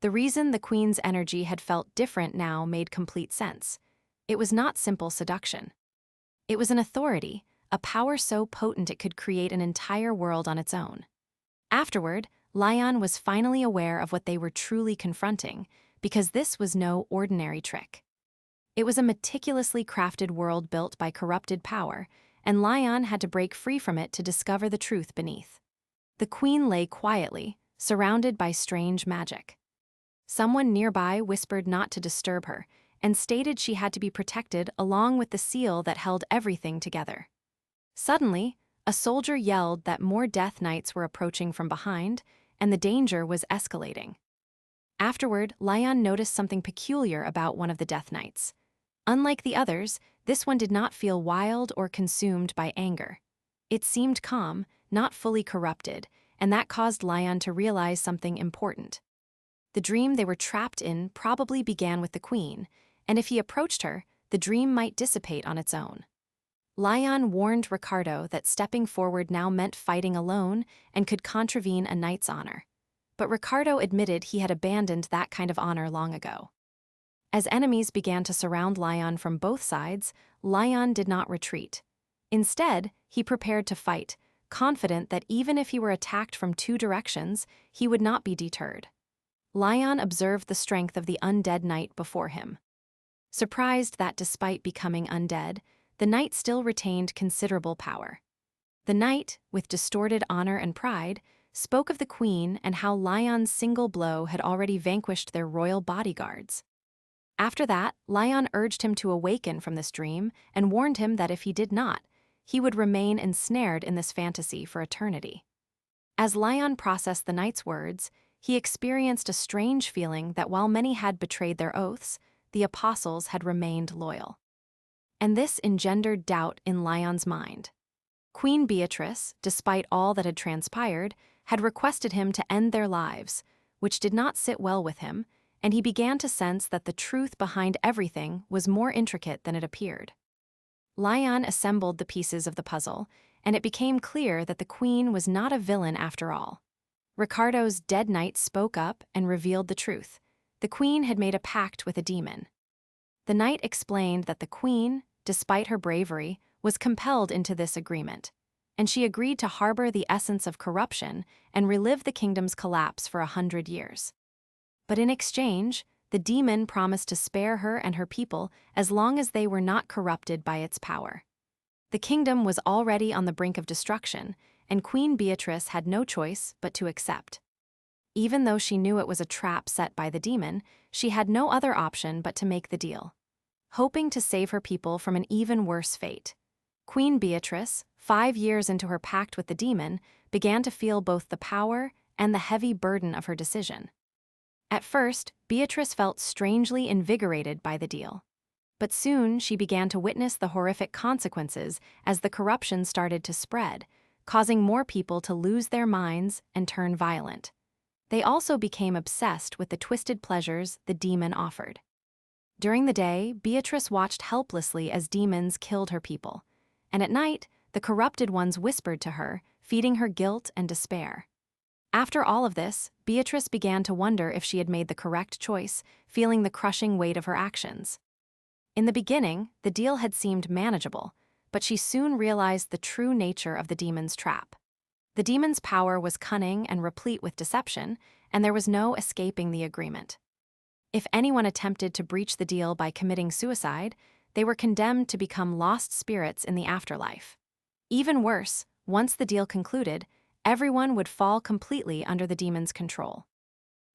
The reason the queen's energy had felt different now made complete sense. It was not simple seduction. It was an authority, a power so potent it could create an entire world on its own. Afterward, Lion was finally aware of what they were truly confronting, because this was no ordinary trick. It was a meticulously crafted world built by corrupted power, and Lion had to break free from it to discover the truth beneath. The queen lay quietly, surrounded by strange magic. Someone nearby whispered not to disturb her, and stated she had to be protected along with the seal that held everything together. Suddenly, a soldier yelled that more Death Knights were approaching from behind, and the danger was escalating. Afterward, Lion noticed something peculiar about one of the Death Knights. Unlike the others, this one did not feel wild or consumed by anger. It seemed calm, not fully corrupted, and that caused Lion to realize something important. The dream they were trapped in probably began with the queen, and if he approached her, the dream might dissipate on its own. Lion warned Ricardo that stepping forward now meant fighting alone and could contravene a knight's honor. But Ricardo admitted he had abandoned that kind of honor long ago. As enemies began to surround Lion from both sides, Lion did not retreat. Instead, he prepared to fight, confident that even if he were attacked from two directions, he would not be deterred. Lion observed the strength of the undead knight before him. Surprised that despite becoming undead, the knight still retained considerable power. The knight, with distorted honor and pride, spoke of the queen and how Lion's single blow had already vanquished their royal bodyguards. After that, Lion urged him to awaken from this dream and warned him that if he did not, he would remain ensnared in this fantasy for eternity. As Lion processed the knight's words, he experienced a strange feeling that while many had betrayed their oaths, the apostles had remained loyal. And this engendered doubt in Lion's mind. Queen Beatrice, despite all that had transpired, had requested him to end their lives, which did not sit well with him, and he began to sense that the truth behind everything was more intricate than it appeared. Lion assembled the pieces of the puzzle, and it became clear that the queen was not a villain after all. Ricardo's dead knight spoke up and revealed the truth. The queen had made a pact with a demon. The knight explained that the queen, despite her bravery, was compelled into this agreement, and she agreed to harbor the essence of corruption and relive the kingdom's collapse for 100 years. But in exchange, the demon promised to spare her and her people as long as they were not corrupted by its power. The kingdom was already on the brink of destruction, and Queen Beatrice had no choice but to accept. Even though she knew it was a trap set by the demon, she had no other option but to make the deal. Hoping to save her people from an even worse fate, Queen Beatrice, 5 years into her pact with the demon, began to feel both the power and the heavy burden of her decision. At first, Beatrice felt strangely invigorated by the deal. But soon she began to witness the horrific consequences as the corruption started to spread, causing more people to lose their minds and turn violent. They also became obsessed with the twisted pleasures the demon offered. During the day, Beatrice watched helplessly as demons killed her people, and at night, the corrupted ones whispered to her, feeding her guilt and despair. After all of this, Beatrice began to wonder if she had made the correct choice, feeling the crushing weight of her actions. In the beginning, the deal had seemed manageable, but she soon realized the true nature of the demon's trap. The demon's power was cunning and replete with deception, and there was no escaping the agreement. If anyone attempted to breach the deal by committing suicide, they were condemned to become lost spirits in the afterlife. Even worse, once the deal concluded, everyone would fall completely under the demon's control.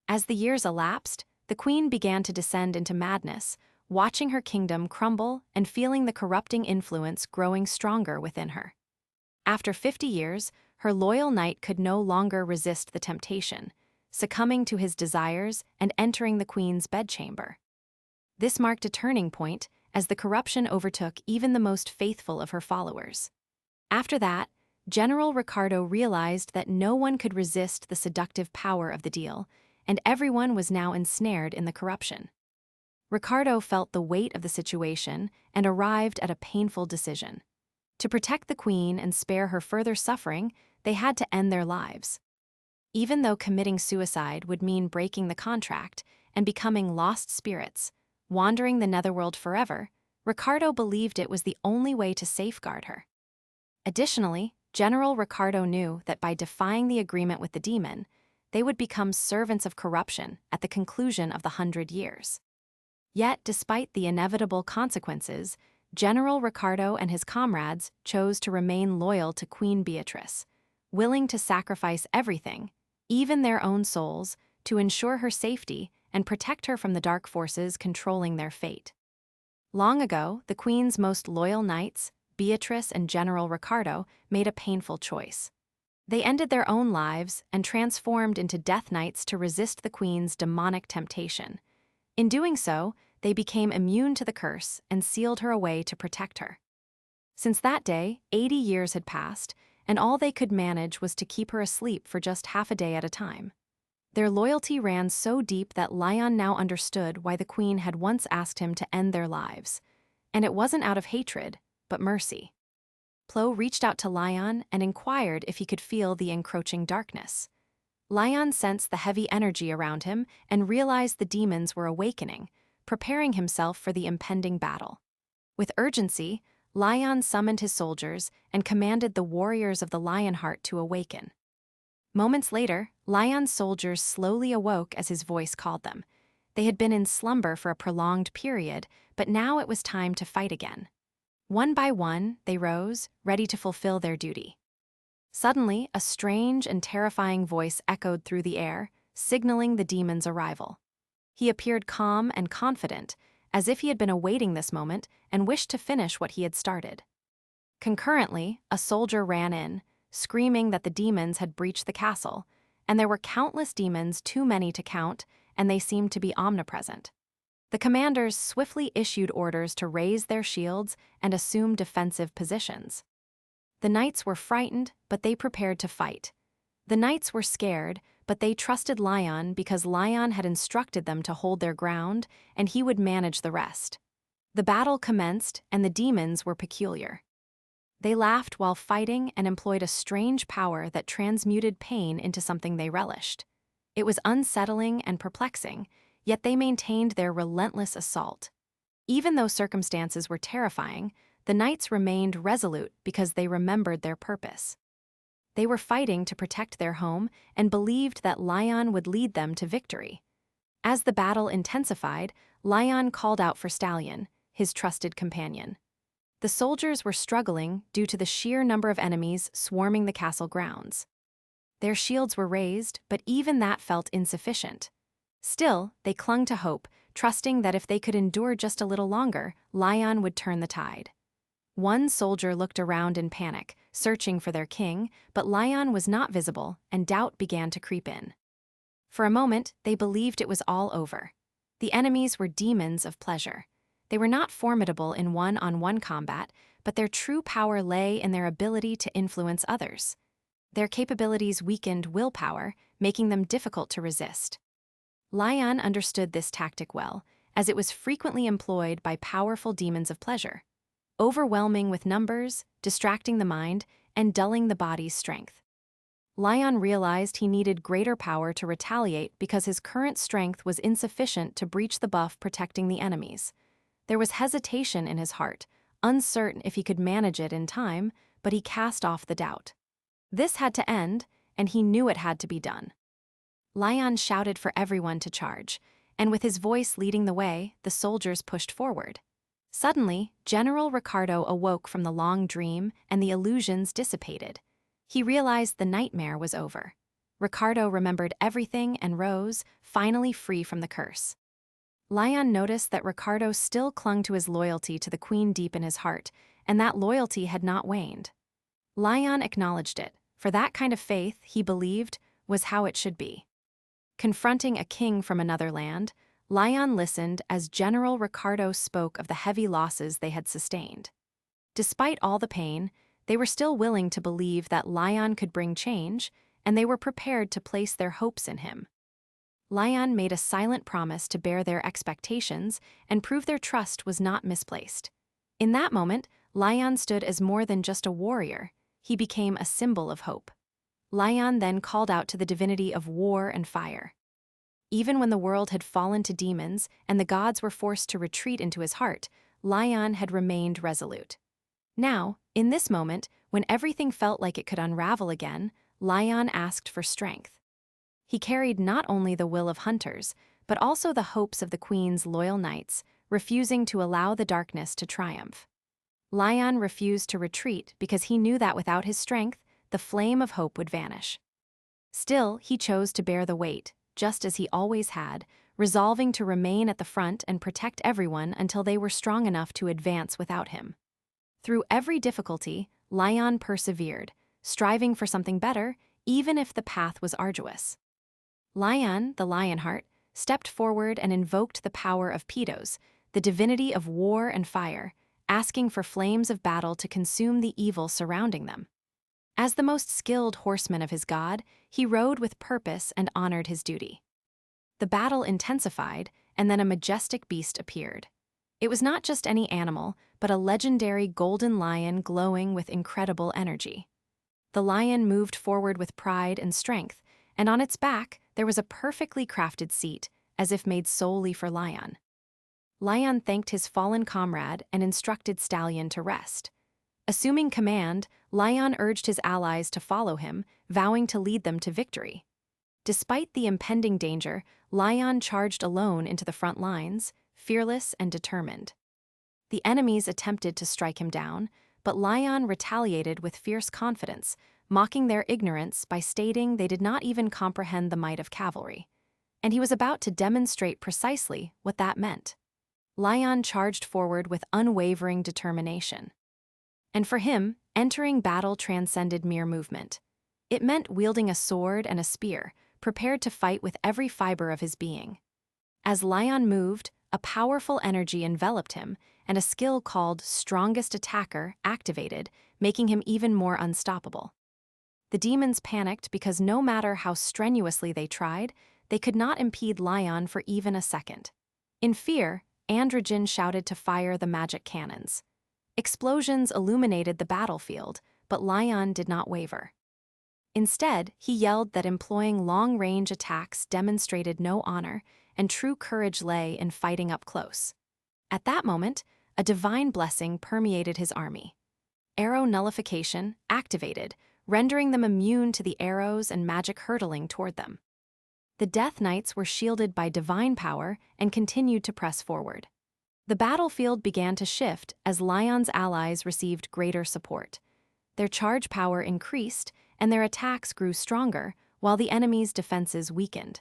As the years elapsed, the queen began to descend into madness, watching her kingdom crumble and feeling the corrupting influence growing stronger within her. After 50 years, her loyal knight could no longer resist the temptation, succumbing to his desires and entering the queen's bedchamber. This marked a turning point as the corruption overtook even the most faithful of her followers. After that, General Ricardo realized that no one could resist the seductive power of the deal, and everyone was now ensnared in the corruption. Ricardo felt the weight of the situation and arrived at a painful decision. To protect the queen and spare her further suffering, they had to end their lives. Even though committing suicide would mean breaking the contract and becoming lost spirits, wandering the netherworld forever, Ricardo believed it was the only way to safeguard her. Additionally, General Ricardo knew that by defying the agreement with the demon, they would become servants of corruption at the conclusion of the 100 years. Yet, despite the inevitable consequences, General Ricardo and his comrades chose to remain loyal to Queen Beatrice, willing to sacrifice everything, even their own souls, to ensure her safety and protect her from the dark forces controlling their fate. Long ago, the Queen's most loyal knights, Beatrice and General Ricardo, made a painful choice. They ended their own lives and transformed into Death Knights to resist the Queen's demonic temptation. In doing so, they became immune to the curse and sealed her away to protect her. Since that day, 80 years had passed, and all they could manage was to keep her asleep for just half a day at a time. Their loyalty ran so deep that Lion now understood why the Queen had once asked him to end their lives. And it wasn't out of hatred, but mercy. Plo reached out to Lion and inquired if he could feel the encroaching darkness. Lion sensed the heavy energy around him and realized the demons were awakening, preparing himself for the impending battle. With urgency, Lion summoned his soldiers and commanded the warriors of the Lionheart to awaken. Moments later, Lion's soldiers slowly awoke as his voice called them. They had been in slumber for a prolonged period, but now it was time to fight again. One by one, they rose, ready to fulfill their duty. Suddenly, a strange and terrifying voice echoed through the air, signaling the demon's arrival. He appeared calm and confident, as if he had been awaiting this moment and wished to finish what he had started. Concurrently, a soldier ran in, screaming that the demons had breached the castle, and there were countless demons too many to count, and they seemed to be omnipresent. The commanders swiftly issued orders to raise their shields and assume defensive positions. The knights were frightened, but they prepared to fight. The knights were scared, but they trusted Lion because Lion had instructed them to hold their ground, and he would manage the rest. The battle commenced, and the demons were peculiar. They laughed while fighting and employed a strange power that transmuted pain into something they relished. It was unsettling and perplexing, yet they maintained their relentless assault. Even though circumstances were terrifying, the knights remained resolute because they remembered their purpose. They were fighting to protect their home and believed that Lion would lead them to victory. As the battle intensified, Lion called out for Stallion, his trusted companion. The soldiers were struggling due to the sheer number of enemies swarming the castle grounds. Their shields were raised, but even that felt insufficient. Still, they clung to hope, trusting that if they could endure just a little longer, Lion would turn the tide. One soldier looked around in panic, searching for their king, but Lion was not visible, and doubt began to creep in. For a moment, they believed it was all over. The enemies were demons of pleasure. They were not formidable in one-on-one combat, but their true power lay in their ability to influence others. Their capabilities weakened willpower, making them difficult to resist. Lion understood this tactic well, as it was frequently employed by powerful demons of pleasure, overwhelming with numbers, distracting the mind, and dulling the body's strength. Lion realized he needed greater power to retaliate because his current strength was insufficient to breach the buff protecting the enemies. There was hesitation in his heart, uncertain if he could manage it in time, but he cast off the doubt. This had to end, and he knew it had to be done. Lion shouted for everyone to charge, and with his voice leading the way, the soldiers pushed forward. Suddenly, General Ricardo awoke from the long dream, and the illusions dissipated. He realized the nightmare was over. Ricardo remembered everything and rose, finally free from the curse. Lion noticed that Ricardo still clung to his loyalty to the Queen deep in his heart, and that loyalty had not waned. Lion acknowledged it, for that kind of faith, he believed, was how it should be. Confronting a king from another land, Lion listened as General Ricardo spoke of the heavy losses they had sustained. Despite all the pain, they were still willing to believe that Lion could bring change, and they were prepared to place their hopes in him. Lion made a silent promise to bear their expectations and prove their trust was not misplaced. In that moment, Lion stood as more than just a warrior. He became a symbol of hope. Lion then called out to the divinity of war and fire. Even when the world had fallen to demons and the gods were forced to retreat into his heart, Lion had remained resolute. Now, in this moment, when everything felt like it could unravel again, Lion asked for strength. He carried not only the will of hunters, but also the hopes of the queen's loyal knights, refusing to allow the darkness to triumph. Lion refused to retreat because he knew that without his strength, the flame of hope would vanish. Still, he chose to bear the weight, just as he always had, resolving to remain at the front and protect everyone until they were strong enough to advance without him. Through every difficulty, Lion persevered, striving for something better, even if the path was arduous. Lion, the Lionheart, stepped forward and invoked the power of Pitos, the divinity of war and fire, asking for flames of battle to consume the evil surrounding them. As the most skilled horseman of his god, he rode with purpose and honored his duty. The battle intensified, and then a majestic beast appeared. It was not just any animal, but a legendary golden lion glowing with incredible energy. The lion moved forward with pride and strength, and on its back there was a perfectly crafted seat, as if made solely for Lion. Lion thanked his fallen comrade and instructed Stallion to rest. Assuming command, Lion urged his allies to follow him, vowing to lead them to victory. Despite the impending danger, Lion charged alone into the front lines, fearless and determined. The enemies attempted to strike him down, but Lion retaliated with fierce confidence, mocking their ignorance by stating they did not even comprehend the might of cavalry. And he was about to demonstrate precisely what that meant. Lion charged forward with unwavering determination. And for him, entering battle transcended mere movement. It meant wielding a sword and a spear, prepared to fight with every fiber of his being. As Lion moved, a powerful energy enveloped him, and a skill called Strongest Attacker activated, making him even more unstoppable. The demons panicked because no matter how strenuously they tried, they could not impede Lion for even a second. In fear, Androgen shouted to fire the magic cannons. Explosions illuminated the battlefield, but Lion did not waver. Instead, he yelled that employing long-range attacks demonstrated no honor, and true courage lay in fighting up close. At that moment, a divine blessing permeated his army. Arrow nullification activated, rendering them immune to the arrows and magic hurtling toward them. The Death Knights were shielded by divine power and continued to press forward. The battlefield began to shift as Lion's allies received greater support. Their charge power increased, and their attacks grew stronger, while the enemy's defenses weakened.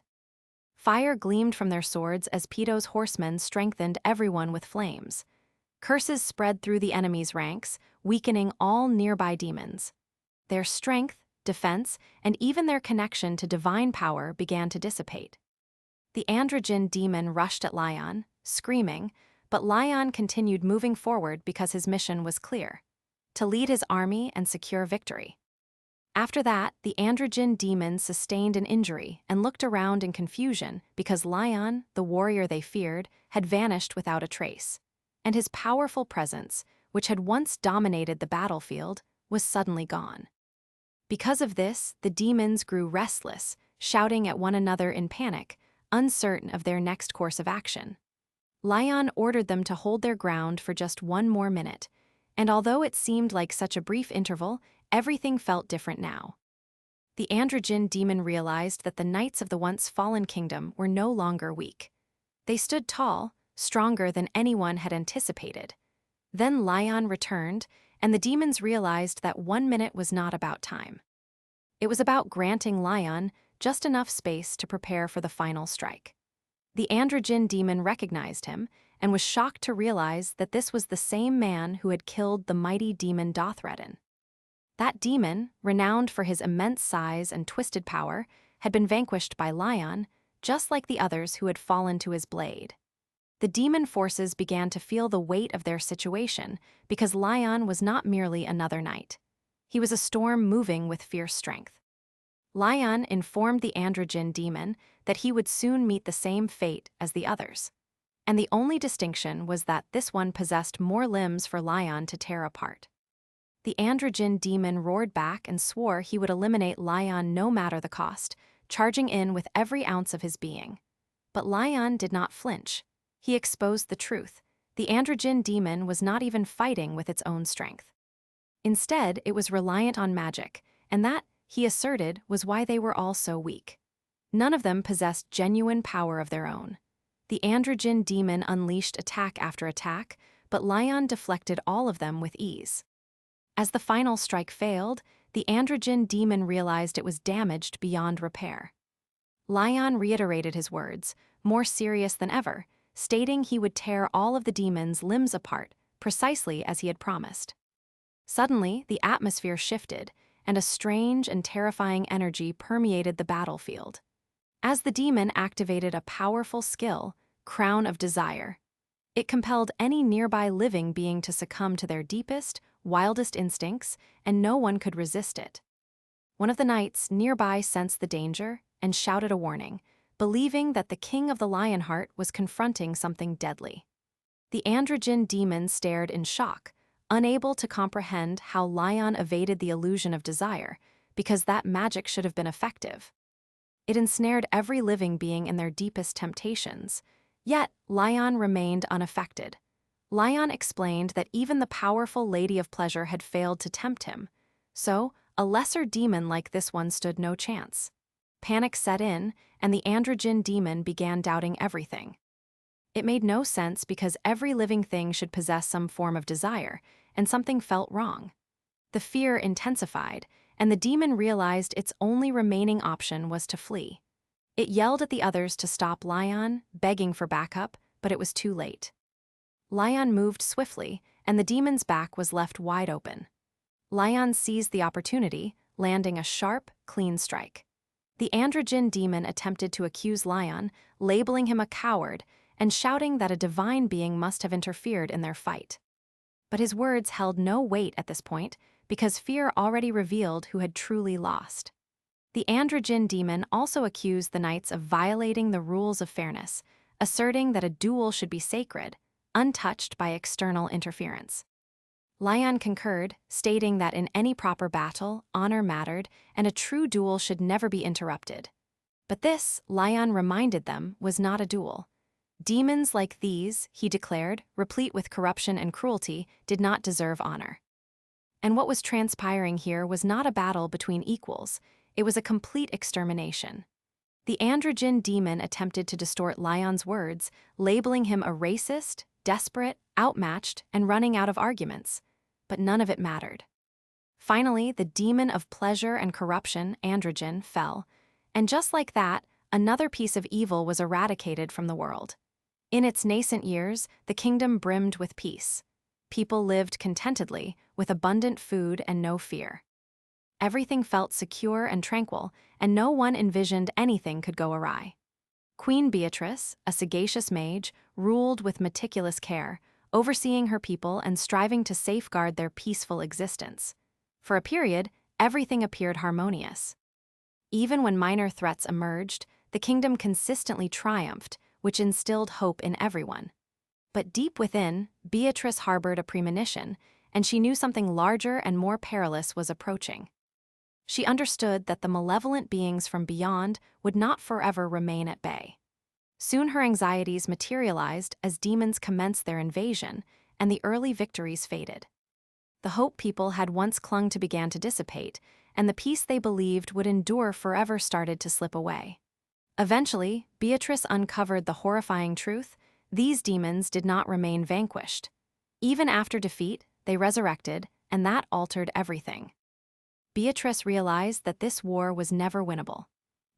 Fire gleamed from their swords as Pitos' horsemen strengthened everyone with flames. Curses spread through the enemy's ranks, weakening all nearby demons. Their strength, defense, and even their connection to divine power began to dissipate. The androgen demon rushed at Lion, screaming, but Lion continued moving forward because his mission was clear: to lead his army and secure victory. After that, the androgen demon sustained an injury and looked around in confusion because Lion, the warrior they feared, had vanished without a trace. And his powerful presence, which had once dominated the battlefield, was suddenly gone. Because of this, the demons grew restless, shouting at one another in panic, uncertain of their next course of action. Lion ordered them to hold their ground for just one more minute, and although it seemed like such a brief interval, everything felt different now. The androgen demon realized that the knights of the once fallen kingdom were no longer weak. They stood tall, stronger than anyone had anticipated. Then Lion returned, and the demons realized that 1 minute was not about time. It was about granting Lion just enough space to prepare for the final strike. The androgen demon recognized him and was shocked to realize that this was the same man who had killed the mighty demon Dothredin. That demon, renowned for his immense size and twisted power, had been vanquished by Lion, just like the others who had fallen to his blade. The demon forces began to feel the weight of their situation because Lion was not merely another knight. He was a storm moving with fierce strength. Lion informed the androgen demon that he would soon meet the same fate as the others. And the only distinction was that this one possessed more limbs for Lion to tear apart. The androgen demon roared back and swore he would eliminate Lion no matter the cost, charging in with every ounce of his being. But Lion did not flinch. He exposed the truth. The androgen demon was not even fighting with its own strength. Instead, it was reliant on magic, and that, he asserted, was why they were all so weak. None of them possessed genuine power of their own. The androgen demon unleashed attack after attack, but Lion deflected all of them with ease. As the final strike failed, the androgen demon realized it was damaged beyond repair. Lion reiterated his words, more serious than ever, stating he would tear all of the demon's limbs apart, precisely as he had promised. Suddenly, the atmosphere shifted, and a strange and terrifying energy permeated the battlefield. As the demon activated a powerful skill, Crown of Desire, it compelled any nearby living being to succumb to their deepest, wildest instincts, and no one could resist it. One of the knights nearby sensed the danger and shouted a warning, believing that the king of the Lionheart was confronting something deadly. The androgen demon stared in shock, unable to comprehend how Lion evaded the illusion of desire, because that magic should have been effective. It ensnared every living being in their deepest temptations, yet Lion remained unaffected. Lion explained that even the powerful Lady of Pleasure had failed to tempt him, so a lesser demon like this one stood no chance. Panic set in, and the androgen demon began doubting everything. It made no sense because every living thing should possess some form of desire, and something felt wrong. The fear intensified, and the demon realized its only remaining option was to flee. It yelled at the others to stop Lion, begging for backup, but it was too late. Lion moved swiftly, and the demon's back was left wide open. Lion seized the opportunity, landing a sharp, clean strike. The androgen demon attempted to accuse Lion, labeling him a coward and shouting that a divine being must have interfered in their fight. But his words held no weight at this point because fear already revealed who had truly lost. The androgen demon also accused the knights of violating the rules of fairness, asserting that a duel should be sacred, untouched by external interference. Lion concurred, stating that in any proper battle, honor mattered, and a true duel should never be interrupted. But this, Lion reminded them, was not a duel. Demons like these, he declared, replete with corruption and cruelty, did not deserve honor. And what was transpiring here was not a battle between equals, it was a complete extermination. The androgen demon attempted to distort Lion's words, labeling him a racist, desperate, outmatched, and running out of arguments. But none of it mattered. Finally, the demon of pleasure and corruption, androgen, fell, and just like that, another piece of evil was eradicated from the world. In its nascent years, the kingdom brimmed with peace. People lived contentedly, with abundant food and no fear. Everything felt secure and tranquil, and no one envisioned anything could go awry. Queen Beatrice, a sagacious mage, ruled with meticulous care, overseeing her people and striving to safeguard their peaceful existence. For a period, everything appeared harmonious. Even when minor threats emerged, the kingdom consistently triumphed, which instilled hope in everyone. But deep within, Beatrice harbored a premonition, and she knew something larger and more perilous was approaching. She understood that the malevolent beings from beyond would not forever remain at bay. Soon her anxieties materialized as demons commenced their invasion, and the early victories faded. The hope people had once clung to began to dissipate, and the peace they believed would endure forever started to slip away. Eventually, Beatrice uncovered the horrifying truth: these demons did not remain vanquished. Even after defeat, they resurrected, and that altered everything. Beatrice realized that this war was never winnable.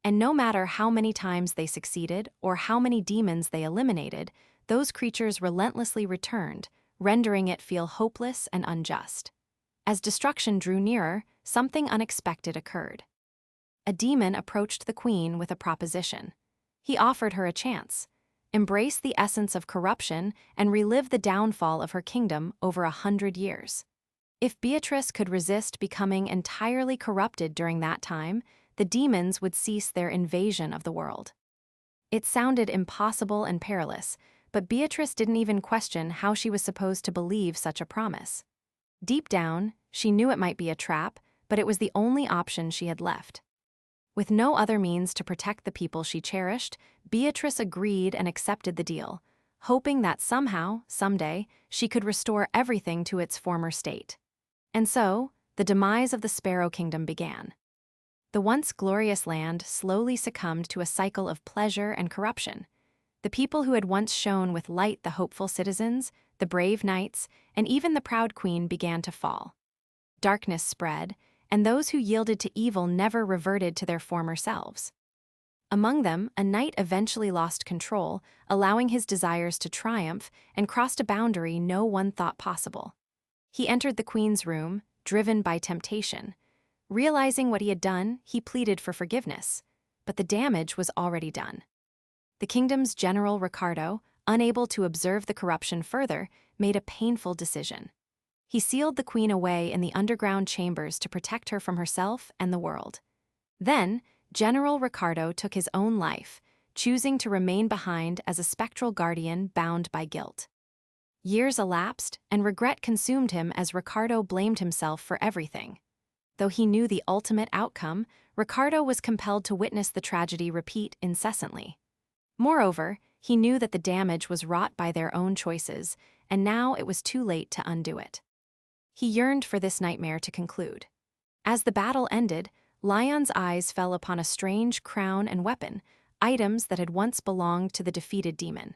And no matter how many times they succeeded or how many demons they eliminated, those creatures relentlessly returned, rendering it feel hopeless and unjust. As destruction drew nearer, something unexpected occurred. A demon approached the queen with a proposition. He offered her a chance: embrace the essence of corruption and relive the downfall of her kingdom over 100 years. If Beatrice could resist becoming entirely corrupted during that time, the demons would cease their invasion of the world. It sounded impossible and perilous, but Beatrice didn't even question how she was supposed to believe such a promise. Deep down, she knew it might be a trap, but it was the only option she had left. With no other means to protect the people she cherished, Beatrice agreed and accepted the deal, hoping that somehow, someday, she could restore everything to its former state. And so, the demise of the Sparrow Kingdom began. The once glorious land slowly succumbed to a cycle of pleasure and corruption. The people who had once shone with light, the hopeful citizens, the brave knights, and even the proud queen, began to fall. Darkness spread, and those who yielded to evil never reverted to their former selves. Among them, a knight eventually lost control, allowing his desires to triumph, and crossed a boundary no one thought possible. He entered the queen's room, driven by temptation. Realizing what he had done, he pleaded for forgiveness, but the damage was already done. The kingdom's general Ricardo, unable to observe the corruption further, made a painful decision. He sealed the queen away in the underground chambers to protect her from herself and the world. Then, General Ricardo took his own life, choosing to remain behind as a spectral guardian bound by guilt. Years elapsed, and regret consumed him as Ricardo blamed himself for everything. Though he knew the ultimate outcome, Ricardo was compelled to witness the tragedy repeat incessantly. Moreover, he knew that the damage was wrought by their own choices, and now it was too late to undo it. He yearned for this nightmare to conclude. As the battle ended, Lion's eyes fell upon a strange crown and weapon, items that had once belonged to the defeated demon.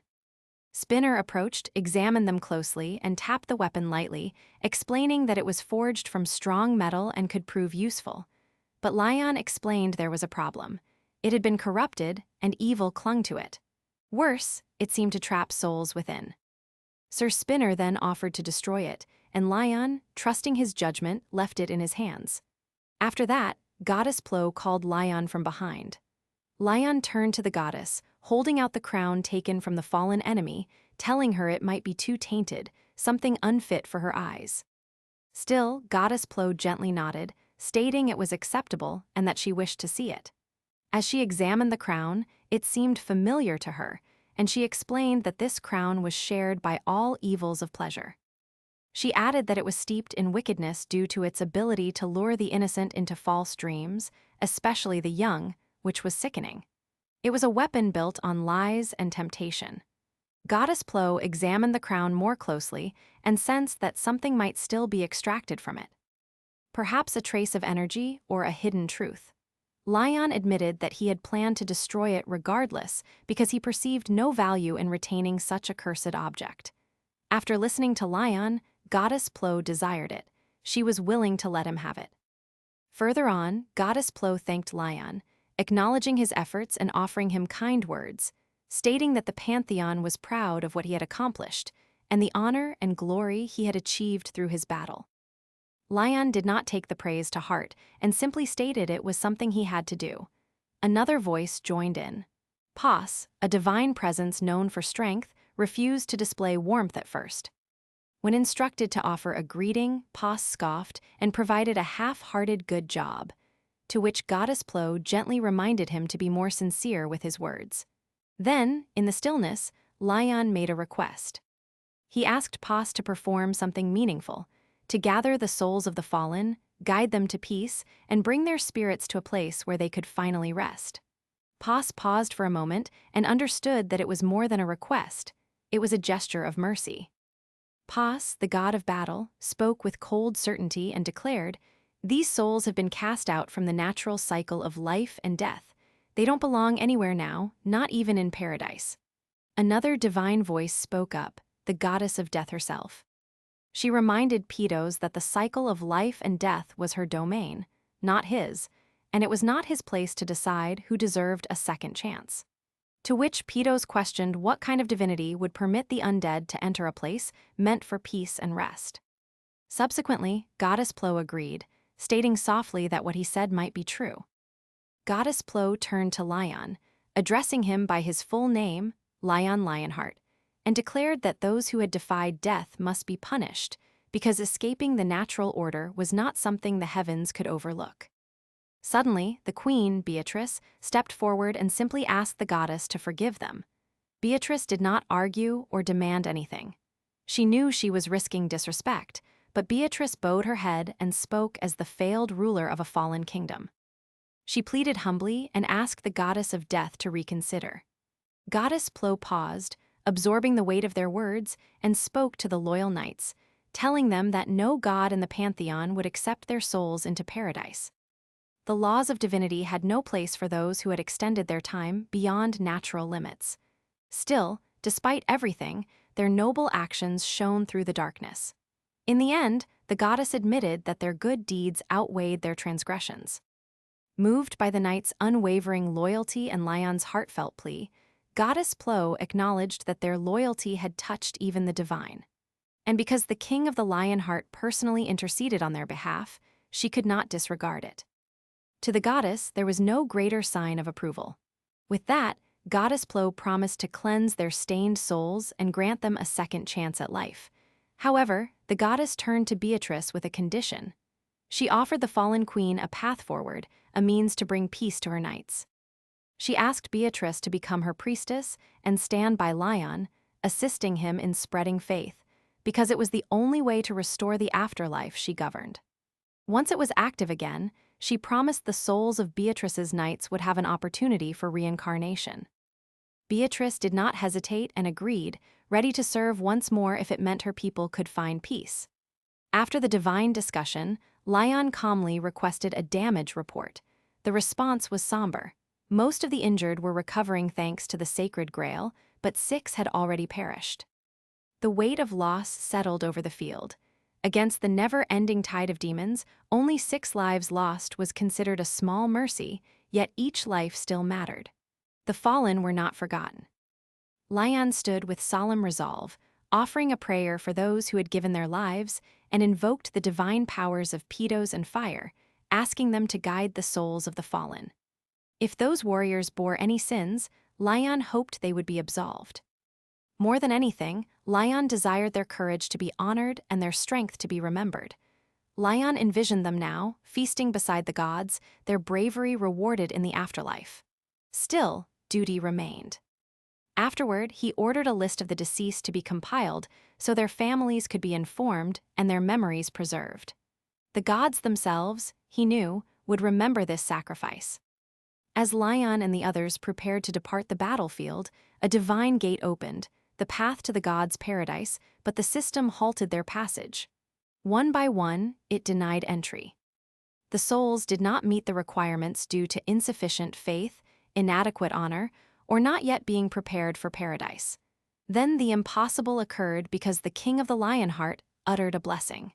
Spinner approached, examined them closely, and tapped the weapon lightly, explaining that it was forged from strong metal and could prove useful. But Lion explained there was a problem. It had been corrupted, and evil clung to it. Worse, it seemed to trap souls within. Sir Spinner then offered to destroy it, and Lion, trusting his judgment, left it in his hands. After that, Goddess Plo called Lion from behind. Lion turned to the goddess, holding out the crown taken from the fallen enemy, telling her it might be too tainted, something unfit for her eyes. Still, Goddess Plo gently nodded, stating it was acceptable and that she wished to see it. As she examined the crown, it seemed familiar to her, and she explained that this crown was shared by all evils of pleasure. She added that it was steeped in wickedness due to its ability to lure the innocent into false dreams, especially the young, which was sickening. It was a weapon built on lies and temptation. Goddess Plo examined the crown more closely and sensed that something might still be extracted from it. Perhaps a trace of energy or a hidden truth. Lion admitted that he had planned to destroy it regardless because he perceived no value in retaining such a cursed object. After listening to Lion, Goddess Plo desired it. She was willing to let him have it. Further on, Goddess Plo thanked Lion, acknowledging his efforts and offering him kind words, stating that the Pantheon was proud of what he had accomplished and the honor and glory he had achieved through his battle. Lion did not take the praise to heart and simply stated it was something he had to do. Another voice joined in. Pos, a divine presence known for strength, refused to display warmth at first. When instructed to offer a greeting, Pos scoffed and provided a half-hearted good job, to which Goddess Plo gently reminded him to be more sincere with his words. Then, in the stillness, Lion made a request. He asked Pos to perform something meaningful, to gather the souls of the fallen, guide them to peace, and bring their spirits to a place where they could finally rest. Pos paused for a moment and understood that it was more than a request. It was a gesture of mercy. Pos, the god of battle, spoke with cold certainty and declared, "These souls have been cast out from the natural cycle of life and death. They don't belong anywhere now, not even in paradise." Another divine voice spoke up, the goddess of death herself. She reminded Petos that the cycle of life and death was her domain, not his, and it was not his place to decide who deserved a second chance. To which Petos questioned what kind of divinity would permit the undead to enter a place meant for peace and rest. Subsequently, Goddess Plo agreed, stating softly that what he said might be true. Goddess Plo turned to Lion, addressing him by his full name, Lion Lionheart, and declared that those who had defied death must be punished because escaping the natural order was not something the heavens could overlook. Suddenly, the queen, Beatrice, stepped forward and simply asked the goddess to forgive them. Beatrice did not argue or demand anything. She knew she was risking disrespect, but Beatrice bowed her head and spoke as the failed ruler of a fallen kingdom. She pleaded humbly and asked the goddess of death to reconsider. Goddess Plo paused, absorbing the weight of their words, and spoke to the loyal knights, telling them that no god in the pantheon would accept their souls into paradise. The laws of divinity had no place for those who had extended their time beyond natural limits. Still, despite everything, their noble actions shone through the darkness. In the end, the goddess admitted that their good deeds outweighed their transgressions. Moved by the knights' unwavering loyalty and Lion's heartfelt plea, Goddess Plo acknowledged that their loyalty had touched even the divine. And because the king of the Lionheart personally interceded on their behalf, she could not disregard it. To the goddess, there was no greater sign of approval. With that, Goddess Plo promised to cleanse their stained souls and grant them a second chance at life. However, the goddess turned to Beatrice with a condition. She offered the fallen queen a path forward, a means to bring peace to her knights. She asked Beatrice to become her priestess and stand by Lion, assisting him in spreading faith, because it was the only way to restore the afterlife she governed. Once it was active again, she promised the souls of Beatrice's knights would have an opportunity for reincarnation. Beatrice did not hesitate and agreed, ready to serve once more if it meant her people could find peace. After the divine discussion, Lion calmly requested a damage report. The response was somber. Most of the injured were recovering thanks to the sacred grail, but 6 had already perished. The weight of loss settled over the field. Against the never-ending tide of demons, only 6 lives lost was considered a small mercy, yet each life still mattered. The fallen were not forgotten. Lion stood with solemn resolve, offering a prayer for those who had given their lives, and invoked the divine powers of Pitos and fire, asking them to guide the souls of the fallen. If those warriors bore any sins, Lion hoped they would be absolved. More than anything, Lion desired their courage to be honored and their strength to be remembered. Lion envisioned them now, feasting beside the gods, their bravery rewarded in the afterlife. Still, duty remained. Afterward, he ordered a list of the deceased to be compiled so their families could be informed and their memories preserved. The gods themselves, he knew, would remember this sacrifice. As Lion and the others prepared to depart the battlefield, a divine gate opened, the path to the gods' paradise, but the system halted their passage. One by one, it denied entry. The souls did not meet the requirements due to insufficient faith, inadequate honor, or not yet being prepared for paradise. Then the impossible occurred because the king of the Lionheart uttered a blessing.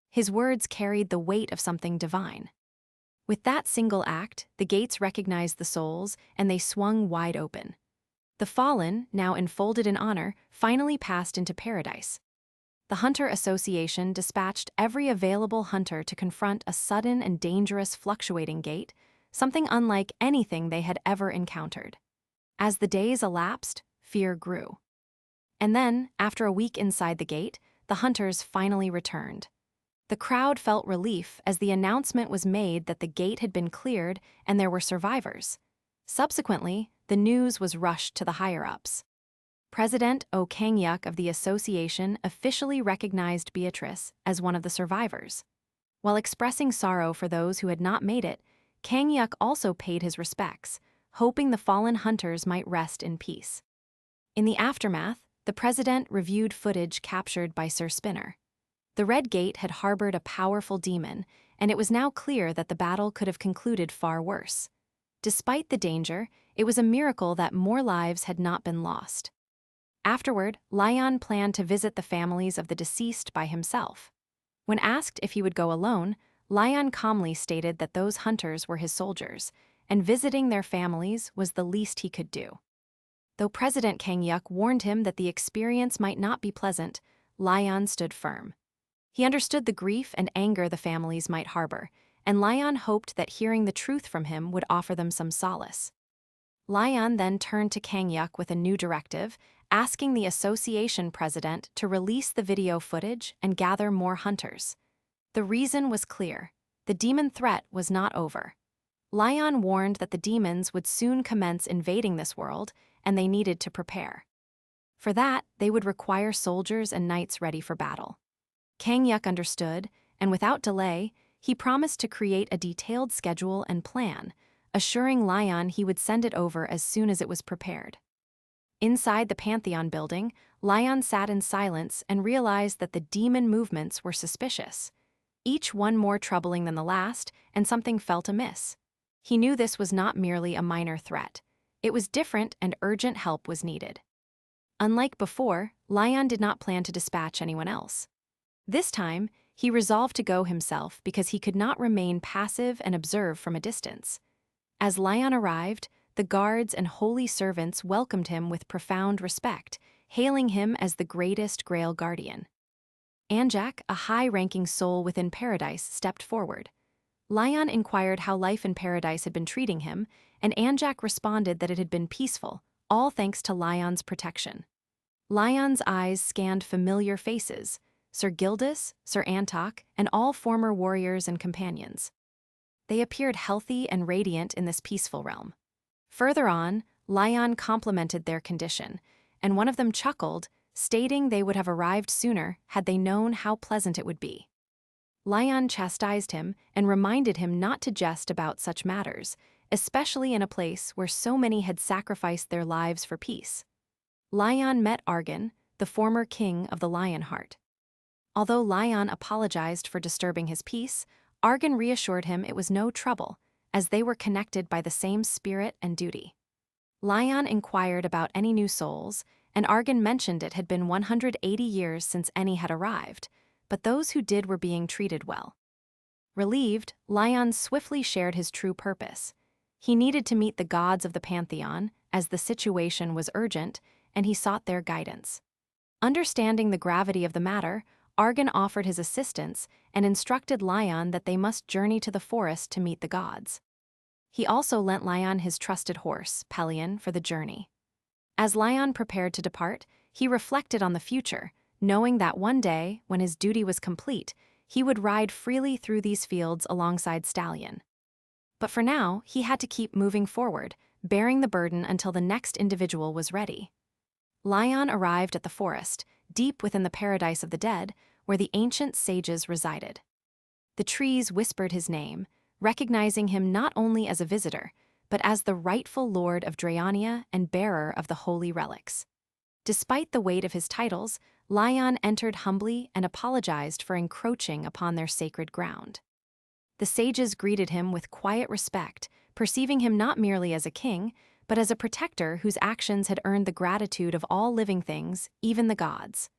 His words carried the weight of something divine. With that single act, the gates recognized the souls, and they swung wide open. The fallen, now enfolded in honor, finally passed into paradise. The Hunter Association dispatched every available hunter to confront a sudden and dangerous fluctuating gate, something unlike anything they had ever encountered. As the days elapsed, fear grew. And then, after a week inside the gate, the hunters finally returned. The crowd felt relief as the announcement was made that the gate had been cleared and there were survivors. Subsequently, the news was rushed to the higher-ups. President O Kangyuk of the association officially recognized Beatrice as one of the survivors. While expressing sorrow for those who had not made it, Kangyuk also paid his respects, hoping the fallen hunters might rest in peace. In the aftermath, the president reviewed footage captured by Sir Spinner. The Red Gate had harbored a powerful demon, and it was now clear that the battle could have concluded far worse. Despite the danger, it was a miracle that more lives had not been lost. Afterward, Lion planned to visit the families of the deceased by himself. When asked if he would go alone, Lion calmly stated that those hunters were his soldiers, and visiting their families was the least he could do. Though President Kangyuk warned him that the experience might not be pleasant, Lion stood firm. He understood the grief and anger the families might harbor, and Lion hoped that hearing the truth from him would offer them some solace. Lion then turned to Kangyuk with a new directive, asking the association president to release the video footage and gather more hunters. The reason was clear. The demon threat was not over. Lion warned that the demons would soon commence invading this world, and they needed to prepare. For that, they would require soldiers and knights ready for battle. Kang Yuk understood, and without delay, he promised to create a detailed schedule and plan, assuring Lion he would send it over as soon as it was prepared. Inside the Pantheon building, Lion sat in silence and realized that the demon movements were suspicious, each one more troubling than the last, and something felt amiss. He knew this was not merely a minor threat. It was different, and urgent help was needed. Unlike before, Lion did not plan to dispatch anyone else. This time, he resolved to go himself because he could not remain passive and observe from a distance. As Lion arrived, the guards and holy servants welcomed him with profound respect, hailing him as the greatest Grail guardian. Anjak, a high-ranking soul within paradise, stepped forward. Lion inquired how life in paradise had been treating him, and Anjak responded that it had been peaceful, all thanks to Lion's protection. Lion's eyes scanned familiar faces: Sir Gildas, Sir Antok, and all former warriors and companions. They appeared healthy and radiant in this peaceful realm. Further on, Lion complimented their condition, and one of them chuckled, stating they would have arrived sooner had they known how pleasant it would be. Lion chastised him and reminded him not to jest about such matters, especially in a place where so many had sacrificed their lives for peace. Lion met Argon, the former king of the Lionheart. Although Lion apologized for disturbing his peace, Argon reassured him it was no trouble, as they were connected by the same spirit and duty. Lion inquired about any new souls, and Argon mentioned it had been 180 years since any had arrived, but those who did were being treated well. Relieved, Lion swiftly shared his true purpose. He needed to meet the gods of the Pantheon, as the situation was urgent, and he sought their guidance. Understanding the gravity of the matter, Argon offered his assistance and instructed Lion that they must journey to the forest to meet the gods. He also lent Lion his trusted horse, Pelion, for the journey. As Lion prepared to depart, he reflected on the future, knowing that one day, when his duty was complete, he would ride freely through these fields alongside Stallion. But for now, he had to keep moving forward, bearing the burden until the next individual was ready. Lion arrived at the forest, deep within the paradise of the dead, where the ancient sages resided. The trees whispered his name, recognizing him not only as a visitor, but as the rightful lord of Draeonia and bearer of the holy relics. Despite the weight of his titles, Lion entered humbly and apologized for encroaching upon their sacred ground. The sages greeted him with quiet respect, perceiving him not merely as a king, but as a protector whose actions had earned the gratitude of all living things, even the gods.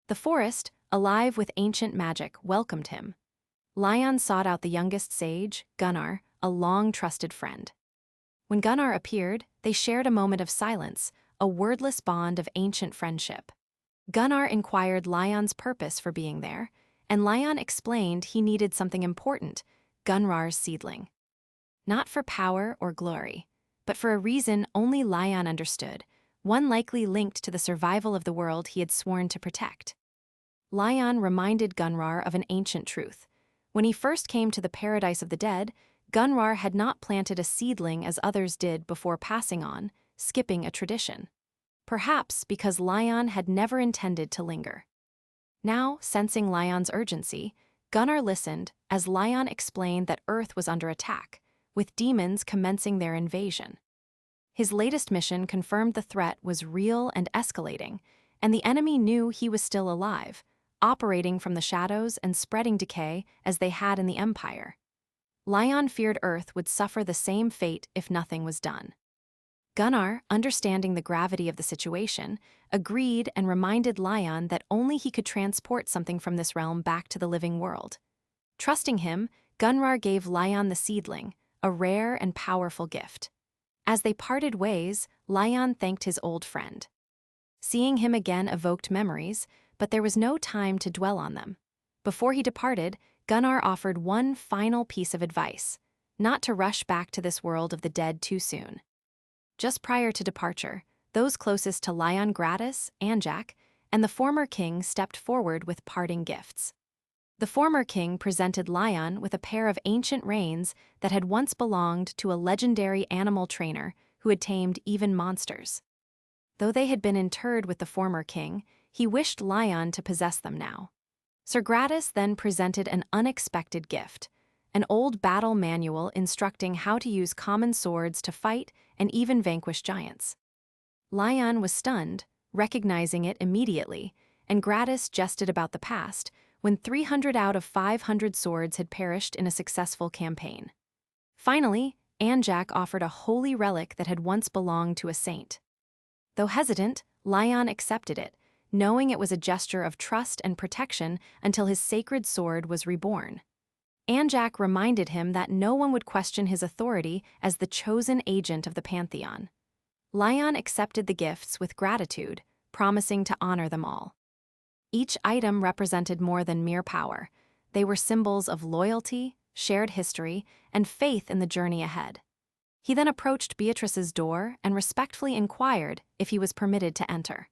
The forest, alive with ancient magic, welcomed him. Lion sought out the youngest sage, Gunnar, a long-trusted friend. When Gunnar appeared, they shared a moment of silence, a wordless bond of ancient friendship. Gunnar inquired Lion's purpose for being there, and Lion explained he needed something important: Gunnar's seedling. Not for power or glory, but for a reason only Lion understood, one likely linked to the survival of the world he had sworn to protect. Lion reminded Gunnar of an ancient truth. When he first came to the paradise of the dead, Gunnar had not planted a seedling as others did before passing on, skipping a tradition. Perhaps because Lion had never intended to linger. Now, sensing Lion's urgency, Gunnar listened as Lion explained that Earth was under attack, with demons commencing their invasion. His latest mission confirmed the threat was real and escalating, and the enemy knew he was still alive, operating from the shadows and spreading decay as they had in the Empire. Lion feared Earth would suffer the same fate if nothing was done. Gunnar, understanding the gravity of the situation, agreed and reminded Lion that only he could transport something from this realm back to the living world. Trusting him, Gunnar gave Lion the seedling, a rare and powerful gift. As they parted ways, Lion thanked his old friend. Seeing him again evoked memories, but there was no time to dwell on them. Before he departed, Gunnar offered one final piece of advice: not to rush back to this world of the dead too soon. Just prior to departure, those closest to Lion Gratis, Anjak, and the former king stepped forward with parting gifts. The former king presented Lion with a pair of ancient reins that had once belonged to a legendary animal trainer who had tamed even monsters. Though they had been interred with the former king, he wished Lion to possess them now. Sir Gratis then presented an unexpected gift, an old battle manual instructing how to use common swords to fight and even vanquish giants. Lion was stunned, recognizing it immediately, and Gratis jested about the past, when 300 out of 500 swords had perished in a successful campaign. Finally, Anjak offered a holy relic that had once belonged to a saint. Though hesitant, Lion accepted it, knowing it was a gesture of trust and protection until his sacred sword was reborn. Anjak reminded him that no one would question his authority as the chosen agent of the Pantheon. Lion accepted the gifts with gratitude, promising to honor them all. Each item represented more than mere power. They were symbols of loyalty, shared history, and faith in the journey ahead. He then approached Beatrice's door and respectfully inquired if he was permitted to enter.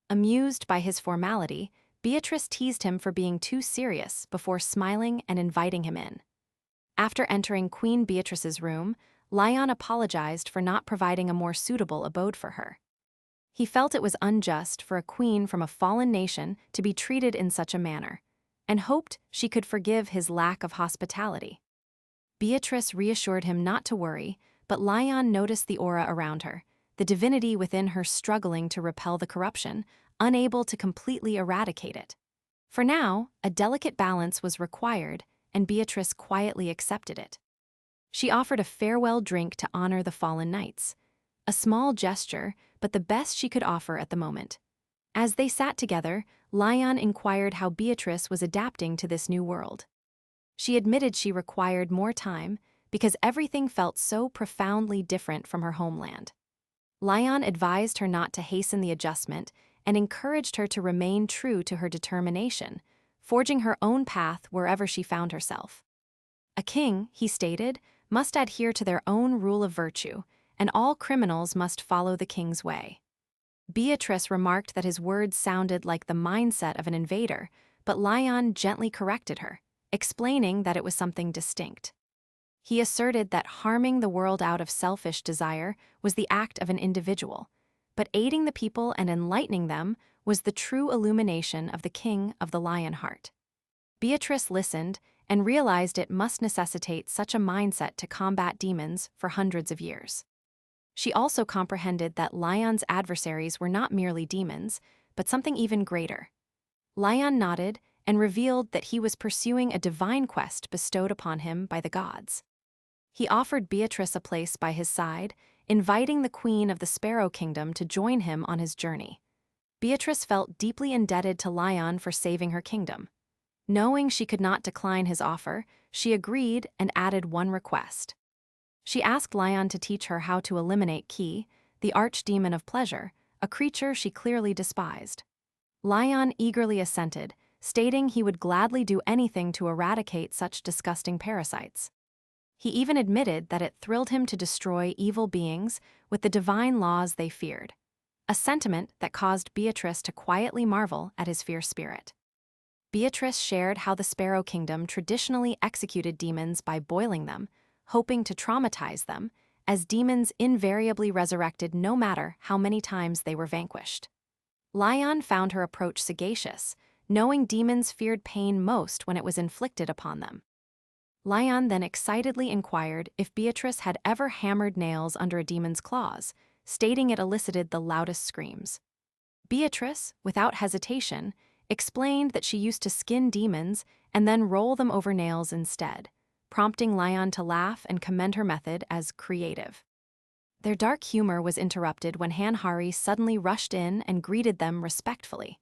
Amused by his formality, Beatrice teased him for being too serious before smiling and inviting him in. After entering Queen Beatrice's room, Lion apologized for not providing a more suitable abode for her. He felt it was unjust for a queen from a fallen nation to be treated in such a manner, and hoped she could forgive his lack of hospitality. Beatrice reassured him not to worry, but Lion noticed the aura around her, the divinity within her struggling to repel the corruption, unable to completely eradicate it. For now, a delicate balance was required, and Beatrice quietly accepted it. She offered a farewell drink to honor the fallen knights. A small gesture, but the best she could offer at the moment. As they sat together, Lion inquired how Beatrice was adapting to this new world. She admitted she required more time because everything felt so profoundly different from her homeland. Lion advised her not to hasten the adjustment and encouraged her to remain true to her determination, forging her own path wherever she found herself. A king, he stated, must adhere to their own rule of virtue, and all criminals must follow the king's way. Beatrice remarked that his words sounded like the mindset of an invader, but Lion gently corrected her, explaining that it was something distinct. He asserted that harming the world out of selfish desire was the act of an individual, but aiding the people and enlightening them was the true illumination of the king of the lion heart. Beatrice listened and realized it must necessitate such a mindset to combat demons for hundreds of years. She also comprehended that Lion's adversaries were not merely demons, but something even greater. Lion nodded and revealed that he was pursuing a divine quest bestowed upon him by the gods. He offered Beatrice a place by his side, inviting the Queen of the Sparrow Kingdom to join him on his journey. Beatrice felt deeply indebted to Lion for saving her kingdom. Knowing she could not decline his offer, she agreed and added one request. She asked Lion to teach her how to eliminate Ki, the archdemon of pleasure, a creature she clearly despised. Lion eagerly assented, stating he would gladly do anything to eradicate such disgusting parasites. He even admitted that it thrilled him to destroy evil beings with the divine laws they feared, a sentiment that caused Beatrice to quietly marvel at his fierce spirit. Beatrice shared how the Sparrow Kingdom traditionally executed demons by boiling them, hoping to traumatize them, as demons invariably resurrected no matter how many times they were vanquished. Lion found her approach sagacious, knowing demons feared pain most when it was inflicted upon them. Lion then excitedly inquired if Beatrice had ever hammered nails under a demon's claws, stating it elicited the loudest screams. Beatrice, without hesitation, explained that she used to skin demons and then roll them over nails instead, prompting Lion to laugh and commend her method as creative. Their dark humor was interrupted when Hari suddenly rushed in and greeted them respectfully.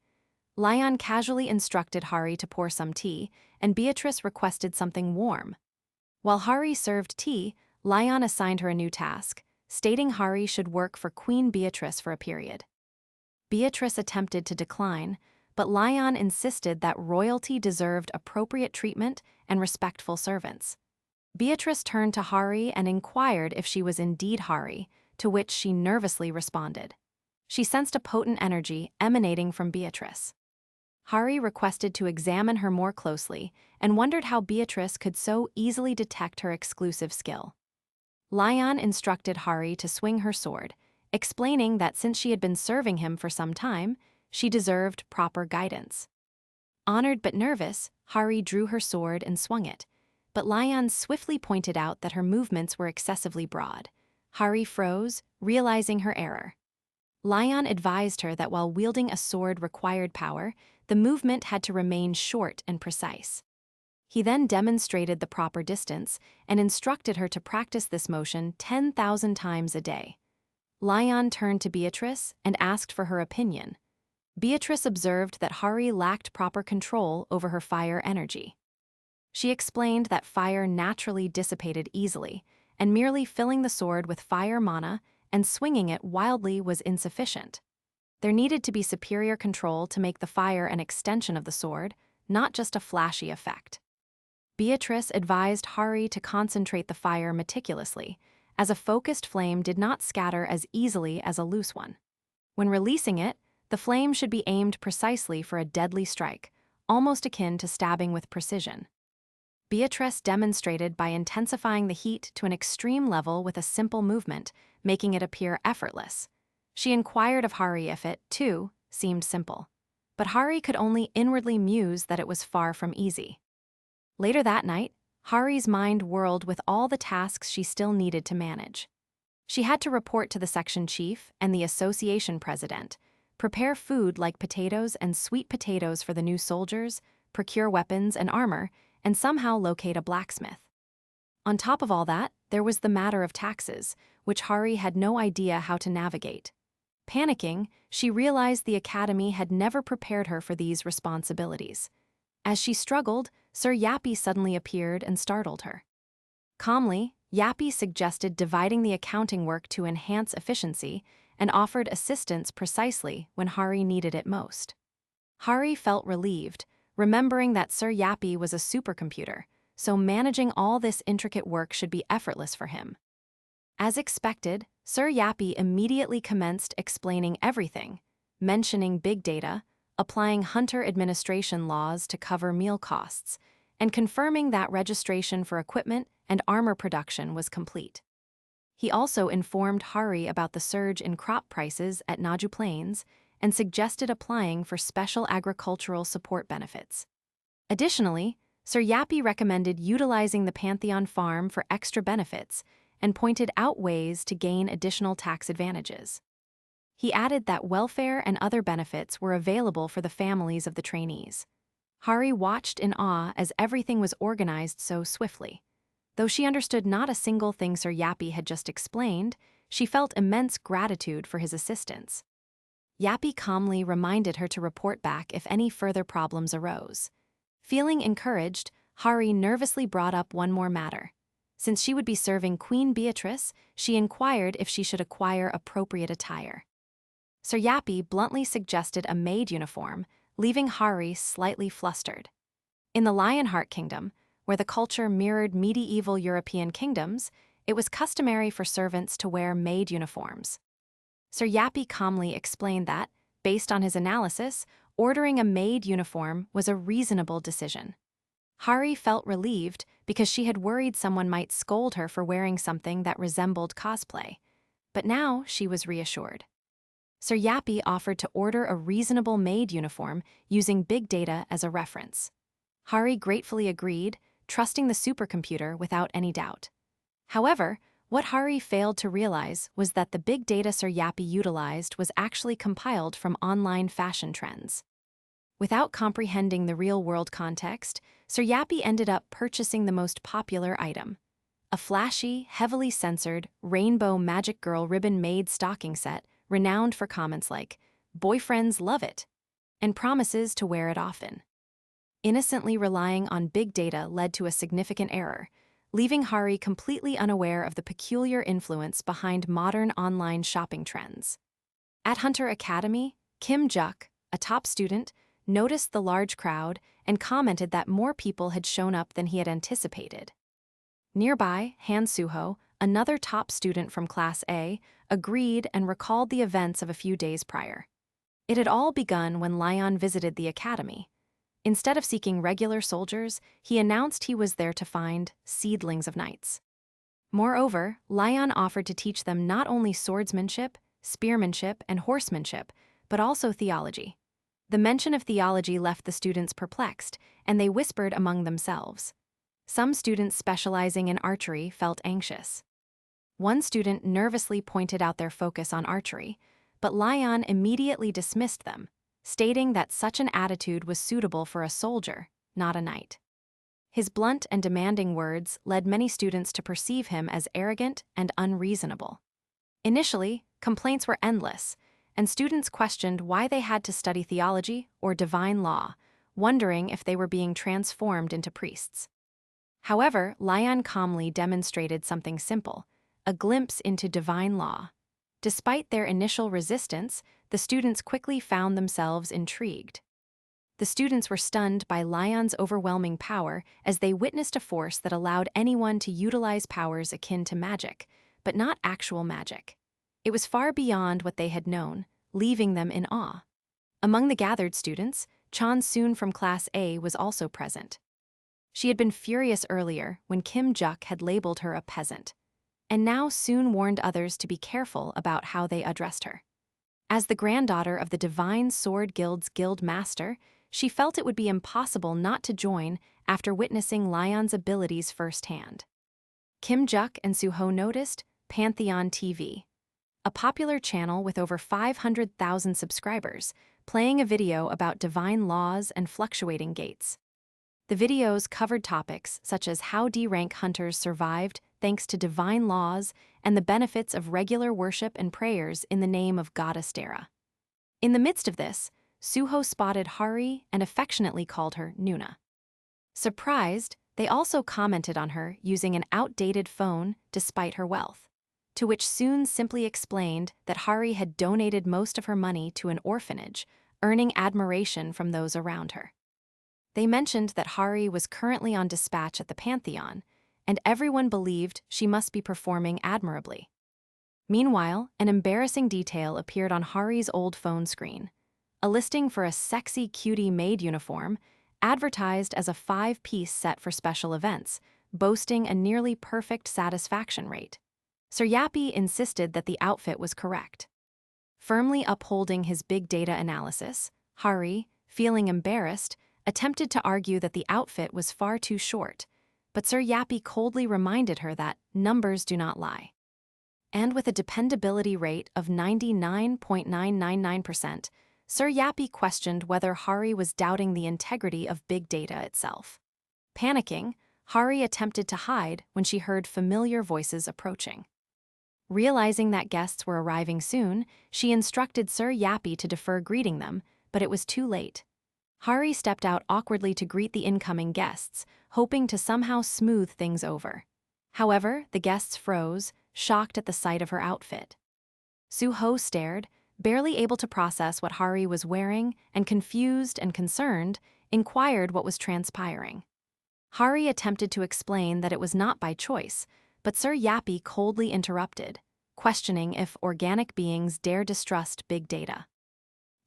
Lion casually instructed Hari to pour some tea, and Beatrice requested something warm. While Hari served tea, Lion assigned her a new task, stating Hari should work for Queen Beatrice for a period. Beatrice attempted to decline, but Lion insisted that royalty deserved appropriate treatment and respectful servants. Beatrice turned to Hari and inquired if she was indeed Hari, to which she nervously responded. She sensed a potent energy emanating from Beatrice. Hari requested to examine her more closely and wondered how Beatrice could so easily detect her exclusive skill. Lion instructed Hari to swing her sword, explaining that since she had been serving him for some time, she deserved proper guidance. Honored but nervous, Hari drew her sword and swung it, but Lion swiftly pointed out that her movements were excessively broad. Hari froze, realizing her error. Lion advised her that while wielding a sword required power, the movement had to remain short and precise. He then demonstrated the proper distance and instructed her to practice this motion 10,000 times a day. Lion turned to Beatrice and asked for her opinion. Beatrice observed that Hari lacked proper control over her fire energy. She explained that fire naturally dissipated easily, and merely filling the sword with fire mana and swinging it wildly was insufficient. There needed to be superior control to make the fire an extension of the sword, not just a flashy effect. Beatrice advised Hari to concentrate the fire meticulously, as a focused flame did not scatter as easily as a loose one. When releasing it, the flame should be aimed precisely for a deadly strike, almost akin to stabbing with precision. Beatrice demonstrated by intensifying the heat to an extreme level with a simple movement, making it appear effortless. She inquired of Hari if it, too, seemed simple. But Hari could only inwardly muse that it was far from easy. Later that night, Hari's mind whirled with all the tasks she still needed to manage. She had to report to the section chief and the association president, prepare food like potatoes and sweet potatoes for the new soldiers, procure weapons and armor, and somehow locate a blacksmith. On top of all that, there was the matter of taxes, which Hari had no idea how to navigate. Panicking, she realized the academy had never prepared her for these responsibilities. As she struggled, Sir Yappy suddenly appeared and startled her. Calmly, Yappy suggested dividing the accounting work to enhance efficiency and offered assistance precisely when Hari needed it most. Hari felt relieved, remembering that Sir Yappy was a supercomputer, so managing all this intricate work should be effortless for him. As expected, Sir Yappy immediately commenced explaining everything, mentioning big data, applying hunter administration laws to cover meal costs, and confirming that registration for equipment and armor production was complete. He also informed Hari about the surge in crop prices at Naju Plains and suggested applying for special agricultural support benefits. Additionally, Sir Yappy recommended utilizing the Pantheon farm for extra benefits and pointed out ways to gain additional tax advantages. He added that welfare and other benefits were available for the families of the trainees. Hari watched in awe as everything was organized so swiftly. Though she understood not a single thing Sir Yappy had just explained, she felt immense gratitude for his assistance. Yappy calmly reminded her to report back if any further problems arose. Feeling encouraged, Hari nervously brought up one more matter. Since she would be serving Queen Beatrice, she inquired if she should acquire appropriate attire. Sir Yappy bluntly suggested a maid uniform, leaving Hari slightly flustered. In the Lionheart Kingdom, where the culture mirrored medieval European kingdoms, it was customary for servants to wear maid uniforms. Sir Yappy calmly explained that, based on his analysis, ordering a maid uniform was a reasonable decision. Hari felt relieved because she had worried someone might scold her for wearing something that resembled cosplay. But now she was reassured. Sir Yappy offered to order a reasonable maid uniform using big data as a reference. Hari gratefully agreed, trusting the supercomputer without any doubt. However, what Hari failed to realize was that the big data Sir Yappy utilized was actually compiled from online fashion trends. Without comprehending the real-world context, Sir Yappy ended up purchasing the most popular item: a flashy, heavily censored, rainbow Magic Girl ribbon-made stocking set renowned for comments like, "Boyfriends love it," and promises to wear it often. Innocently relying on big data led to a significant error, leaving Hari completely unaware of the peculiar influence behind modern online shopping trends. At Hunter Academy, Kim Juk, a top student, noticed the large crowd and commented that more people had shown up than he had anticipated. Nearby, Han Suho, another top student from Class A, agreed and recalled the events of a few days prior. It had all begun when Lion visited the academy. Instead of seeking regular soldiers, he announced he was there to find seedlings of knights. Moreover, Lion offered to teach them not only swordsmanship, spearmanship, and horsemanship, but also theology. The mention of theology left the students perplexed, and they whispered among themselves. Some students specializing in archery felt anxious. One student nervously pointed out their focus on archery, but Lion immediately dismissed them, stating that such an attitude was suitable for a soldier, not a knight. His blunt and demanding words led many students to perceive him as arrogant and unreasonable. Initially, complaints were endless, and students questioned why they had to study theology or divine law, wondering if they were being transformed into priests. However, Lion calmly demonstrated something simple, a glimpse into divine law. Despite their initial resistance, the students quickly found themselves intrigued. The students were stunned by Lion's overwhelming power as they witnessed a force that allowed anyone to utilize powers akin to magic, but not actual magic. It was far beyond what they had known, leaving them in awe. Among the gathered students, Chan Soon from Class A was also present. She had been furious earlier when Kim Juk had labeled her a peasant, and now Soon warned others to be careful about how they addressed her. As the granddaughter of the Divine Sword Guild's guild master, she felt it would be impossible not to join after witnessing Lion's abilities firsthand. Kim Juk and Suho noticed Pantheon TV, a popular channel with over 500,000 subscribers, playing a video about divine laws and fluctuating gates. The videos covered topics such as how D-rank hunters survived thanks to divine laws and the benefits of regular worship and prayers in the name of Goddess Dara. In the midst of this, Suho spotted Hari and affectionately called her Nuna. Surprised, they also commented on her using an outdated phone despite her wealth, to which Soon simply explained that Hari had donated most of her money to an orphanage, earning admiration from those around her. They mentioned that Hari was currently on dispatch at the Pantheon, and everyone believed she must be performing admirably. Meanwhile, an embarrassing detail appeared on Hari's old phone screen. A listing for a sexy cutie maid uniform, advertised as a 5-piece set for special events, boasting a nearly perfect satisfaction rate. Suryapi insisted that the outfit was correct. Firmly upholding his big data analysis, Hari, feeling embarrassed, attempted to argue that the outfit was far too short, but Suryapi coldly reminded her that numbers do not lie. And with a dependability rate of 99.999%, Suryapi questioned whether Hari was doubting the integrity of big data itself. Panicking, Hari attempted to hide when she heard familiar voices approaching. Realizing that guests were arriving soon, she instructed Suryapi to defer greeting them, but it was too late. Hari stepped out awkwardly to greet the incoming guests, hoping to somehow smooth things over. However, the guests froze, shocked at the sight of her outfit. Suho stared, barely able to process what Hari was wearing, and confused and concerned, inquired what was transpiring. Hari attempted to explain that it was not by choice, but Suryapi coldly interrupted, questioning if organic beings dare distrust big data.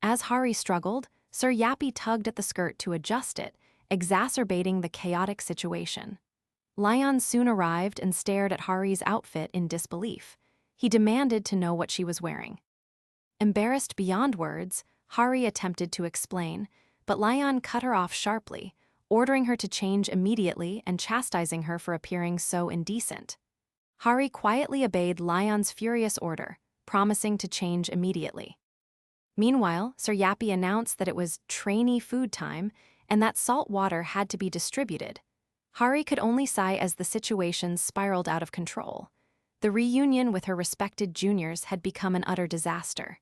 As Hari struggled, Suryapi tugged at the skirt to adjust it, exacerbating the chaotic situation. Lion soon arrived and stared at Hari's outfit in disbelief. He demanded to know what she was wearing. Embarrassed beyond words, Hari attempted to explain, but Lion cut her off sharply, ordering her to change immediately and chastising her for appearing so indecent. Hari quietly obeyed Lion's furious order, promising to change immediately. Meanwhile, Suryapi announced that it was trainee food time and that salt water had to be distributed. Hari could only sigh as the situation spiraled out of control. The reunion with her respected juniors had become an utter disaster.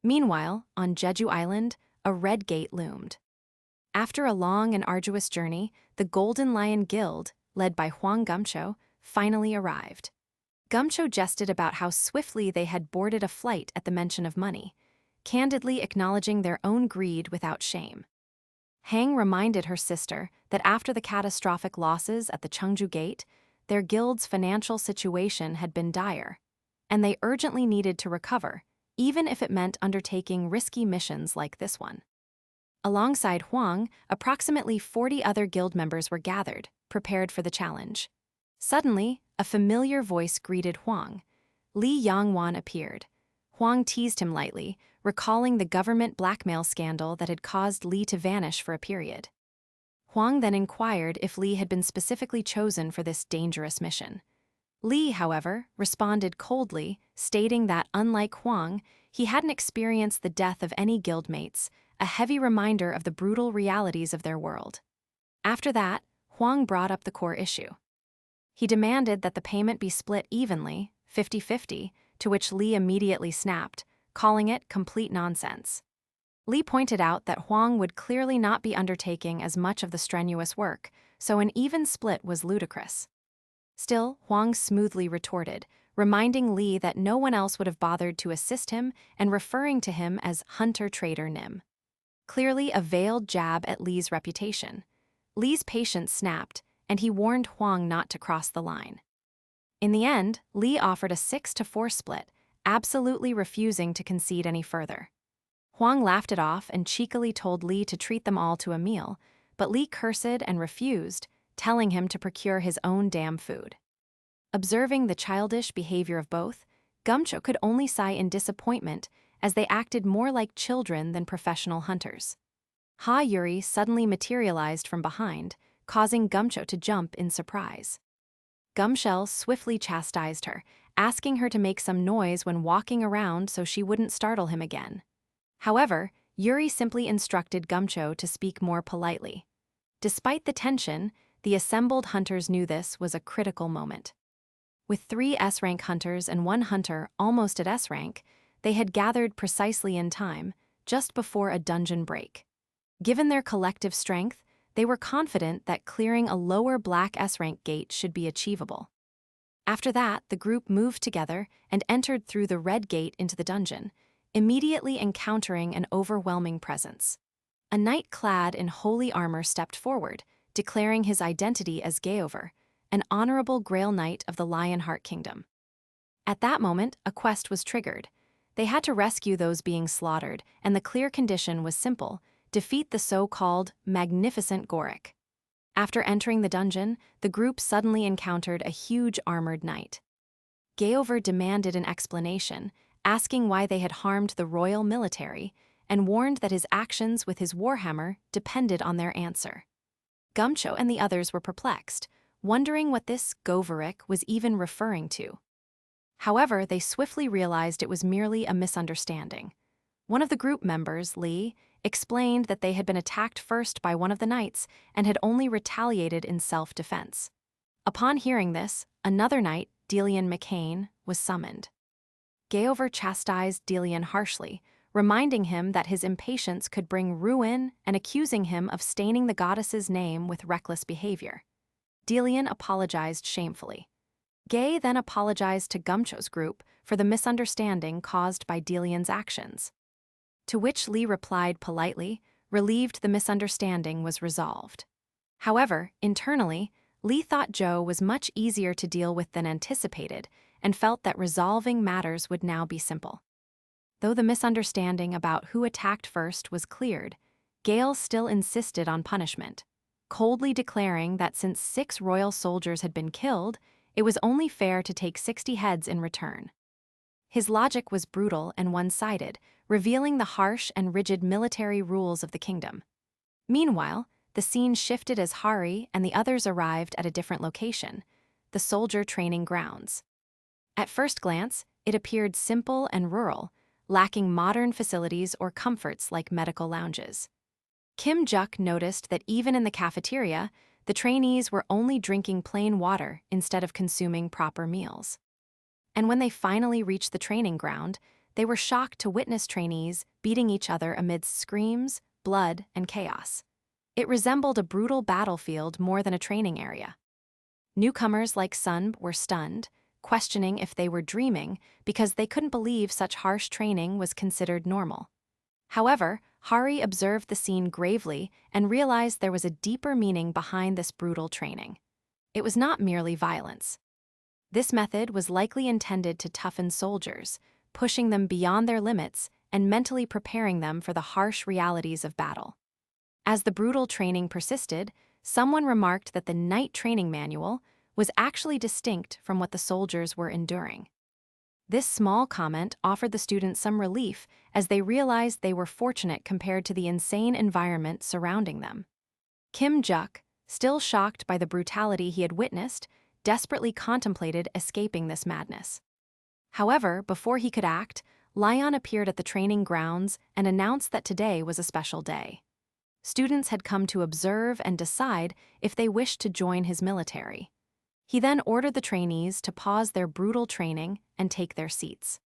Meanwhile, on Jeju Island, a red gate loomed. After a long and arduous journey, the Golden Lion Guild, led by Hwang Gumcho, finally arrived. Gumcho jested about how swiftly they had boarded a flight at the mention of money, candidly acknowledging their own greed without shame. Hang reminded her sister that after the catastrophic losses at the Cheongju Gate, their guild's financial situation had been dire, and they urgently needed to recover, even if it meant undertaking risky missions like this one. Alongside Huang, approximately 40 other guild members were gathered, prepared for the challenge. Suddenly, a familiar voice greeted Huang. Li Yangwan appeared. Huang teased him lightly, recalling the government blackmail scandal that had caused Li to vanish for a period. Huang then inquired if Li had been specifically chosen for this dangerous mission. Li, however, responded coldly, stating that, unlike Huang, he hadn't experienced the death of any guildmates, a heavy reminder of the brutal realities of their world. After that, Huang brought up the core issue. He demanded that the payment be split evenly, 50-50, to which Li immediately snapped, calling it complete nonsense. Li pointed out that Huang would clearly not be undertaking as much of the strenuous work, so an even split was ludicrous. Still, Huang smoothly retorted, reminding Li that no one else would have bothered to assist him and referring to him as hunter-trader Nim. Clearly a veiled jab at Li's reputation. Li's patience snapped, and he warned Huang not to cross the line. In the end, Li offered a 6-4 split, absolutely refusing to concede any further. Huang laughed it off and cheekily told Li to treat them all to a meal, but Li cursed and refused, telling him to procure his own damn food. Observing the childish behavior of both, Gumcho could only sigh in disappointment as they acted more like children than professional hunters. Ha Yuri suddenly materialized from behind, causing Gumcho to jump in surprise. Gumshell swiftly chastised her, asking her to make some noise when walking around so she wouldn't startle him again. However, Yuri simply instructed Gumcho to speak more politely. Despite the tension, the assembled hunters knew this was a critical moment. With 3 S-rank hunters and 1 hunter almost at S-rank, they had gathered precisely in time, just before a dungeon break. Given their collective strength, they were confident that clearing a lower black S-rank gate should be achievable. After that, the group moved together and entered through the red gate into the dungeon, immediately encountering an overwhelming presence. A knight clad in holy armor stepped forward, declaring his identity as Gaover, an honorable Grail Knight of the Lionheart Kingdom. At that moment, a quest was triggered. They had to rescue those being slaughtered, and the clear condition was simple: defeat the so-called Magnificent Goric. After entering the dungeon, the group suddenly encountered a huge armored knight. Gaover demanded an explanation, asking why they had harmed the royal military, and warned that his actions with his warhammer depended on their answer. Gumcho and the others were perplexed, wondering what this Goveric was even referring to. However, they swiftly realized it was merely a misunderstanding. One of the group members, Li, explained that they had been attacked first by one of the knights and had only retaliated in self-defense. Upon hearing this, another knight, Delian McCain, was summoned. Gaover chastised Delian harshly, reminding him that his impatience could bring ruin and accusing him of staining the goddess's name with reckless behavior. Delian apologized shamefully. Gay then apologized to Gumcho's group for the misunderstanding caused by Delian's actions. To which Li replied politely, relieved the misunderstanding was resolved. However, internally, Li thought Zhou was much easier to deal with than anticipated and felt that resolving matters would now be simple. Though the misunderstanding about who attacked first was cleared, Gale still insisted on punishment, coldly declaring that since 6 royal soldiers had been killed, it was only fair to take 60 heads in return. His logic was brutal and one-sided, revealing the harsh and rigid military rules of the kingdom. Meanwhile, the scene shifted as Hari and the others arrived at a different location, the soldier training grounds. At first glance, it appeared simple and rural, lacking modern facilities or comforts like medical lounges. Kim Juk noticed that even in the cafeteria, the trainees were only drinking plain water instead of consuming proper meals. And when they finally reached the training ground, they were shocked to witness trainees beating each other amidst screams, blood, and chaos. It resembled a brutal battlefield more than a training area. Newcomers like Sun were stunned, questioning if they were dreaming because they couldn't believe such harsh training was considered normal. However, Hari observed the scene gravely and realized there was a deeper meaning behind this brutal training. It was not merely violence. This method was likely intended to toughen soldiers, pushing them beyond their limits and mentally preparing them for the harsh realities of battle. As the brutal training persisted, someone remarked that the night training manual was actually distinct from what the soldiers were enduring. This small comment offered the students some relief as they realized they were fortunate compared to the insane environment surrounding them. Kim Juk, still shocked by the brutality he had witnessed, desperately contemplated escaping this madness. However, before he could act, Lion appeared at the training grounds and announced that today was a special day. Students had come to observe and decide if they wished to join his military. He then ordered the trainees to pause their brutal training and take their seats.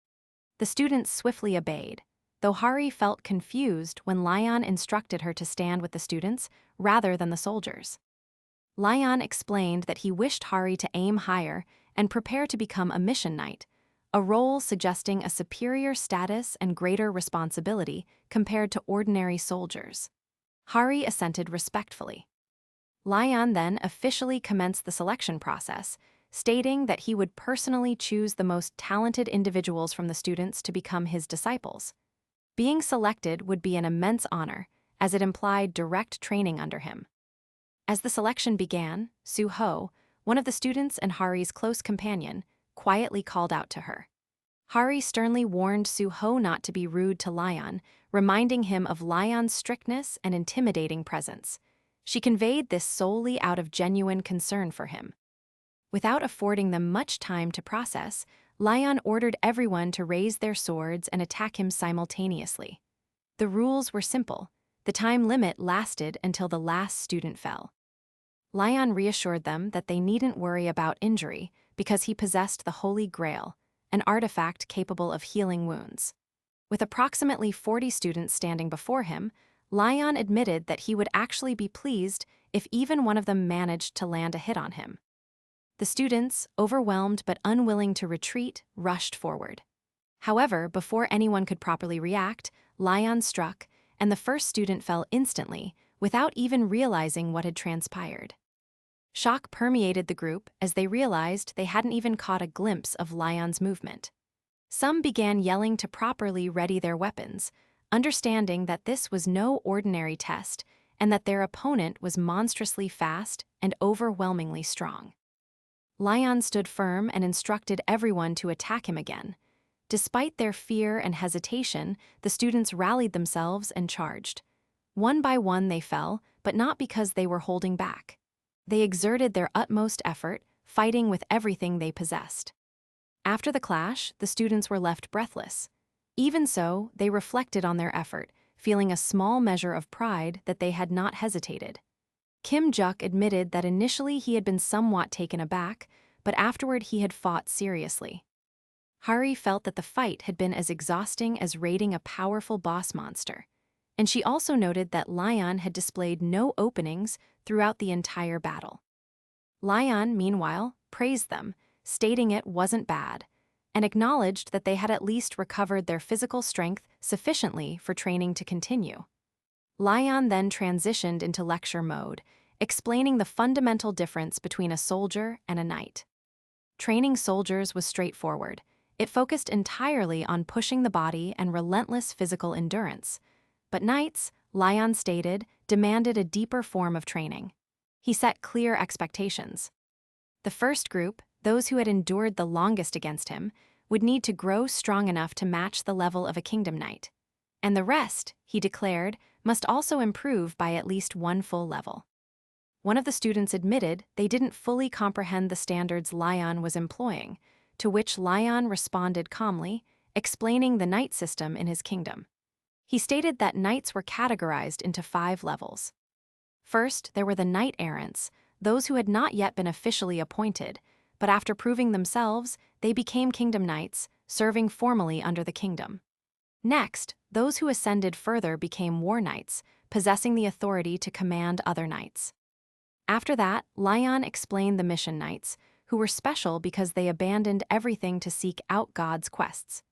The students swiftly obeyed, though Hari felt confused when Lion instructed her to stand with the students rather than the soldiers. Lion explained that he wished Hari to aim higher and prepare to become a mission knight, a role suggesting a superior status and greater responsibility compared to ordinary soldiers. Hari assented respectfully. Lion then officially commenced the selection process, stating that he would personally choose the most talented individuals from the students to become his disciples. Being selected would be an immense honor, as it implied direct training under him. As the selection began, Su-ho, one of the students and Hari's close companion, quietly called out to her. Hari sternly warned Su-ho not to be rude to Lion, reminding him of Lion's strictness and intimidating presence. She conveyed this solely out of genuine concern for him. Without affording them much time to process, Lion ordered everyone to raise their swords and attack him simultaneously. The rules were simple. The time limit lasted until the last student fell. Lion reassured them that they needn't worry about injury because he possessed the Holy Grail, an artifact capable of healing wounds. With approximately 40 students standing before him, Lion admitted that he would actually be pleased if even one of them managed to land a hit on him. The students, overwhelmed but unwilling to retreat, rushed forward. However, before anyone could properly react, Lion struck, and the first student fell instantly, without even realizing what had transpired. Shock permeated the group as they realized they hadn't even caught a glimpse of Lion's movement. Some began yelling to properly ready their weapons, understanding that this was no ordinary test and that their opponent was monstrously fast and overwhelmingly strong. Lion stood firm and instructed everyone to attack him again. Despite their fear and hesitation, the students rallied themselves and charged. One by one they fell, but not because they were holding back. They exerted their utmost effort, fighting with everything they possessed. After the clash, the students were left breathless. Even so, they reflected on their effort, feeling a small measure of pride that they had not hesitated. Kim Juk admitted that initially he had been somewhat taken aback, but afterward he had fought seriously. Hari felt that the fight had been as exhausting as raiding a powerful boss monster, and she also noted that Lion had displayed no openings throughout the entire battle. Lion, meanwhile, praised them, stating it wasn't bad, and acknowledged that they had at least recovered their physical strength sufficiently for training to continue. Lion then transitioned into lecture mode, explaining the fundamental difference between a soldier and a knight. Training soldiers was straightforward. It focused entirely on pushing the body and relentless physical endurance. But knights, Lion stated, demanded a deeper form of training. He set clear expectations. The first group, those who had endured the longest against him, would need to grow strong enough to match the level of a kingdom knight. And the rest, he declared, must also improve by at least one full level. One of the students admitted they didn't fully comprehend the standards Lion was employing, to which Lion responded calmly, explaining the knight system in his kingdom. He stated that knights were categorized into 5 levels. First, there were the knight-errants, those who had not yet been officially appointed, but after proving themselves, they became kingdom knights, serving formally under the kingdom. Next, those who ascended further became war knights, possessing the authority to command other knights. After that, Lion explained the mission knights, who were special because they abandoned everything to seek out God's quests.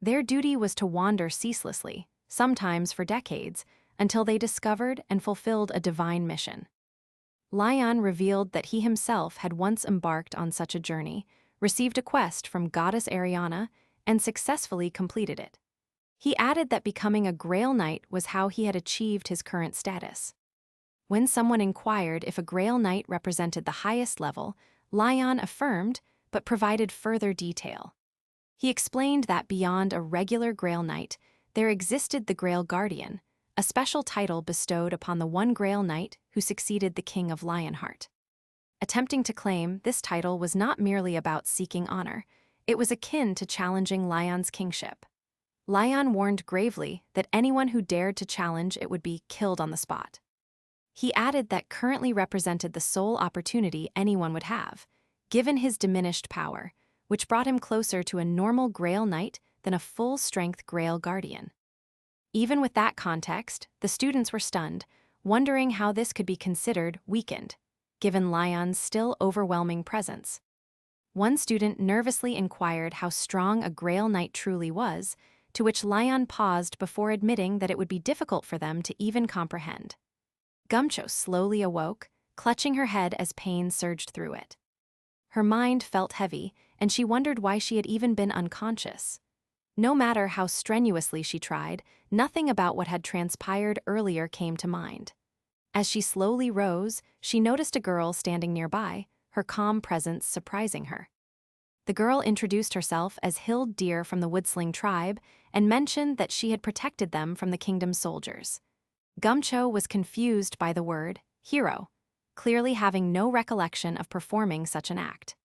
Their duty was to wander ceaselessly, sometimes for decades, until they discovered and fulfilled a divine mission. Lion revealed that he himself had once embarked on such a journey, received a quest from goddess Ariana, and successfully completed it. He added that becoming a Grail Knight was how he had achieved his current status. When someone inquired if a Grail Knight represented the highest level, Lyon affirmed, but provided further detail. He explained that beyond a regular Grail Knight, there existed the Grail Guardian, a special title bestowed upon the one Grail Knight who succeeded the King of Lionheart. Attempting to claim this title was not merely about seeking honor, it was akin to challenging Lyon's kingship. Lyon warned gravely that anyone who dared to challenge it would be killed on the spot. He added that currently represented the sole opportunity anyone would have, given his diminished power, which brought him closer to a normal Grail Knight than a full-strength Grail Guardian. Even with that context, the students were stunned, wondering how this could be considered weakened, given Lyon's still overwhelming presence. One student nervously inquired how strong a Grail Knight truly was, to which Lyon paused before admitting that it would be difficult for them to even comprehend. Gumcho slowly awoke, clutching her head as pain surged through it. Her mind felt heavy, and she wondered why she had even been unconscious. No matter how strenuously she tried, nothing about what had transpired earlier came to mind. As she slowly rose, she noticed a girl standing nearby, her calm presence surprising her. The girl introduced herself as Hild Deer from the Woodsling tribe and mentioned that she had protected them from the kingdom's soldiers. Gumcho was confused by the word hero, clearly having no recollection of performing such an act.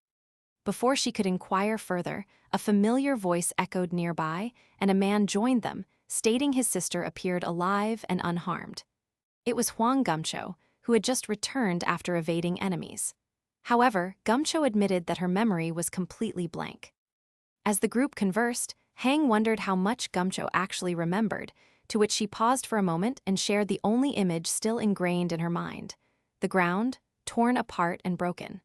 Before she could inquire further, a familiar voice echoed nearby, and a man joined them, stating his sister appeared alive and unharmed. It was Huang Gumcho, who had just returned after evading enemies. However, Gumcho admitted that her memory was completely blank. As the group conversed, Hang wondered how much Gumcho actually remembered, to which she paused for a moment and shared the only image still ingrained in her mind: the ground, torn apart and broken.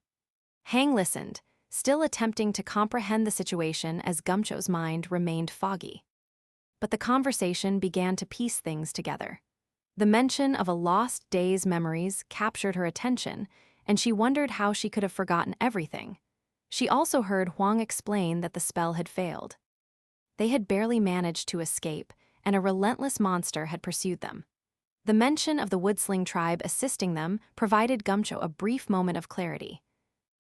Hang listened, still attempting to comprehend the situation as Gumcho's mind remained foggy. But the conversation began to piece things together. The mention of a lost day's memories captured her attention, and she wondered how she could have forgotten everything. She also heard Huang explain that the spell had failed. They had barely managed to escape, and a relentless monster had pursued them. The mention of the Woodsling tribe assisting them provided Gumcho a brief moment of clarity.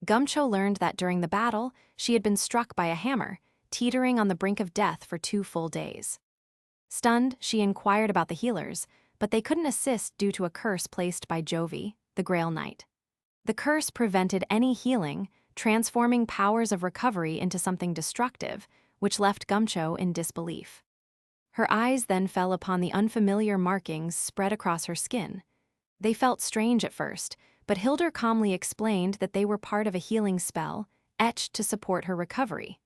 Gumcho learned that during the battle, she had been struck by a hammer, teetering on the brink of death for 2 full days. Stunned, she inquired about the healers, but they couldn't assist due to a curse placed by Jovi, the Grail Knight. The curse prevented any healing, transforming powers of recovery into something destructive, which left Gumcho in disbelief. Her eyes then fell upon the unfamiliar markings spread across her skin. They felt strange at first, but Hilder calmly explained that they were part of a healing spell, etched to support her recovery.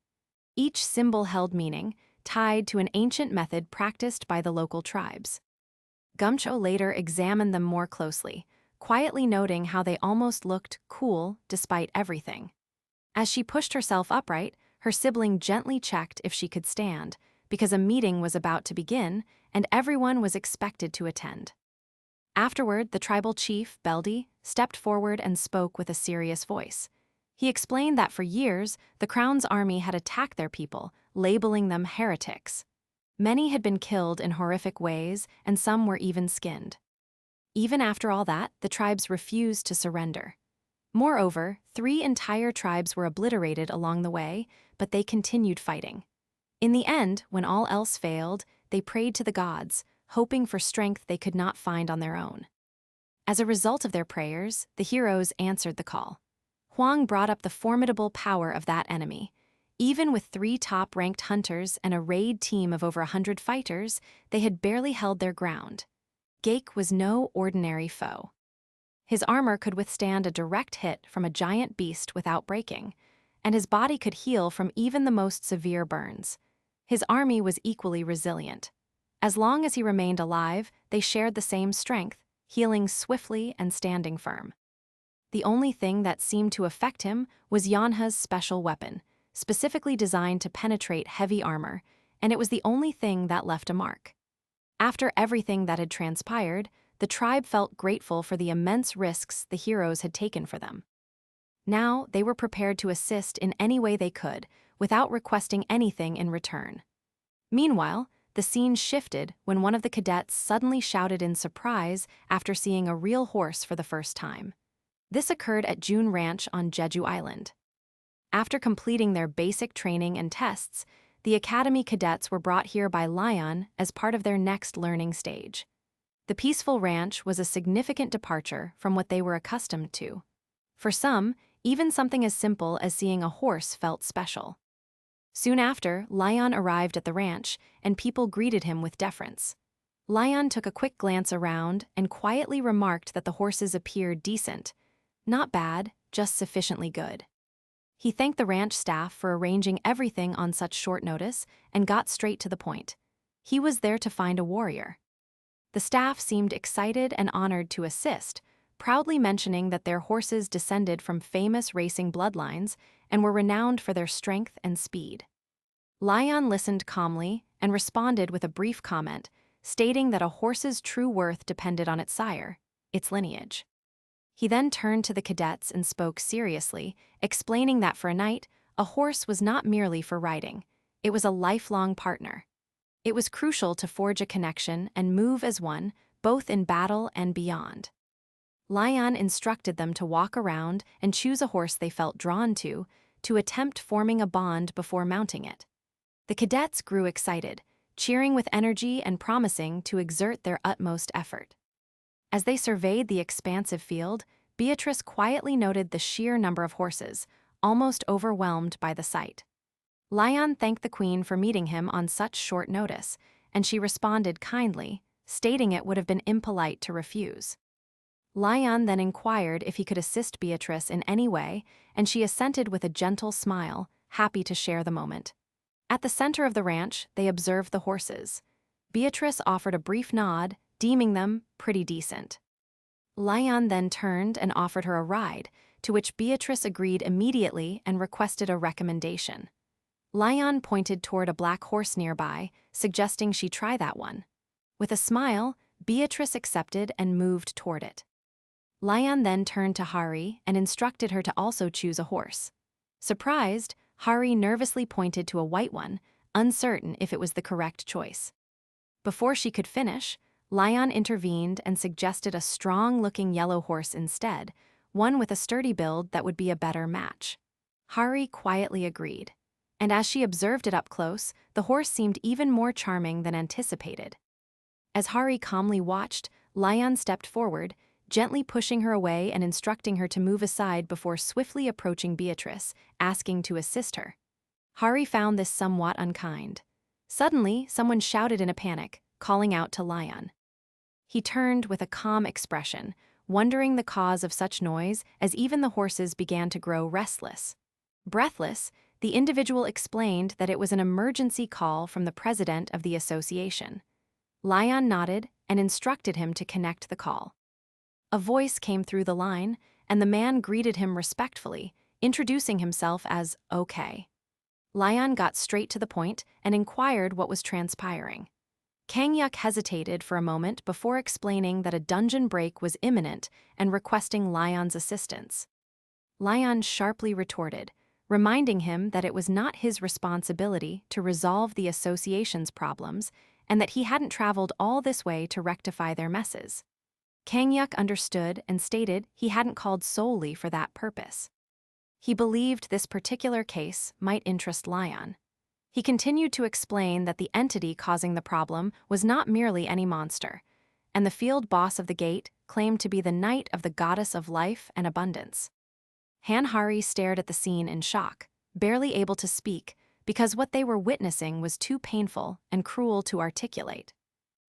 Each symbol held meaning, tied to an ancient method practiced by the local tribes. Gumcho later examined them more closely, quietly noting how they almost looked cool despite everything. As she pushed herself upright, her sibling gently checked if she could stand, because a meeting was about to begin and everyone was expected to attend. Afterward, the tribal chief, Beldy, stepped forward and spoke with a serious voice. He explained that for years, the Crown's army had attacked their people, labeling them heretics. Many had been killed in horrific ways, and some were even skinned. Even after all that, the tribes refused to surrender. Moreover, 3 entire tribes were obliterated along the way, but they continued fighting. In the end, when all else failed, they prayed to the gods, hoping for strength they could not find on their own. As a result of their prayers, the heroes answered the call. Huang brought up the formidable power of that enemy. Even with 3 top-ranked hunters and a raid team of over 100 fighters, they had barely held their ground. Gake was no ordinary foe. His armor could withstand a direct hit from a giant beast without breaking, and his body could heal from even the most severe burns. His army was equally resilient. As long as he remained alive, they shared the same strength, healing swiftly and standing firm. The only thing that seemed to affect him was Yanha's special weapon, specifically designed to penetrate heavy armor, and it was the only thing that left a mark. After everything that had transpired, the tribe felt grateful for the immense risks the heroes had taken for them. Now, they were prepared to assist in any way they could, without requesting anything in return. Meanwhile, the scene shifted when one of the cadets suddenly shouted in surprise after seeing a real horse for the first time. This occurred at June Ranch on Jeju Island. After completing their basic training and tests, the Academy cadets were brought here by Lion as part of their next learning stage. The peaceful ranch was a significant departure from what they were accustomed to. For some, even something as simple as seeing a horse felt special. Soon after, Lion arrived at the ranch, and people greeted him with deference. Lion took a quick glance around and quietly remarked that the horses appeared decent. Not bad, just sufficiently good. He thanked the ranch staff for arranging everything on such short notice and got straight to the point. He was there to find a warrior. The staff seemed excited and honored to assist, proudly mentioning that their horses descended from famous racing bloodlines and were renowned for their strength and speed. Lion listened calmly and responded with a brief comment, stating that a horse's true worth depended on its sire, its lineage. He then turned to the cadets and spoke seriously, explaining that for a knight, a horse was not merely for riding, it was a lifelong partner. It was crucial to forge a connection and move as one, both in battle and beyond. Lion instructed them to walk around and choose a horse they felt drawn to attempt forming a bond before mounting it. The cadets grew excited, cheering with energy and promising to exert their utmost effort. As they surveyed the expansive field, Beatrice quietly noted the sheer number of horses, almost overwhelmed by the sight. Lion thanked the queen for meeting him on such short notice, and she responded kindly, stating it would have been impolite to refuse. Lion then inquired if he could assist Beatrice in any way, and she assented with a gentle smile, happy to share the moment. At the center of the ranch, they observed the horses. Beatrice offered a brief nod, deeming them pretty decent. Lion then turned and offered her a ride, to which Beatrice agreed immediately and requested a recommendation. Lion pointed toward a black horse nearby, suggesting she try that one. With a smile, Beatrice accepted and moved toward it. Lion then turned to Hari and instructed her to also choose a horse. Surprised, Hari nervously pointed to a white one, uncertain if it was the correct choice. Before she could finish, Lion intervened and suggested a strong-looking yellow horse instead, one with a sturdy build that would be a better match. Hari quietly agreed, and as she observed it up close, the horse seemed even more charming than anticipated. As Hari calmly watched, Lion stepped forward, gently pushing her away and instructing her to move aside before swiftly approaching Beatrice, asking to assist her. Hari found this somewhat unkind. Suddenly, someone shouted in a panic, calling out to Lion. He turned with a calm expression, wondering the cause of such noise as even the horses began to grow restless. Breathless, the individual explained that it was an emergency call from the president of the association. Lion nodded and instructed him to connect the call. A voice came through the line, and the man greeted him respectfully, introducing himself as OK. Lion got straight to the point and inquired what was transpiring. Kang-yuk hesitated for a moment before explaining that a dungeon break was imminent and requesting Lion's assistance. Lion sharply retorted, reminding him that it was not his responsibility to resolve the association's problems and that he hadn't traveled all this way to rectify their messes. Kang-yuk understood and stated he hadn't called solely for that purpose. He believed this particular case might interest Lion. He continued to explain that the entity causing the problem was not merely any monster, and the field boss of the gate claimed to be the knight of the goddess of life and abundance. Han Hari stared at the scene in shock, barely able to speak because what they were witnessing was too painful and cruel to articulate.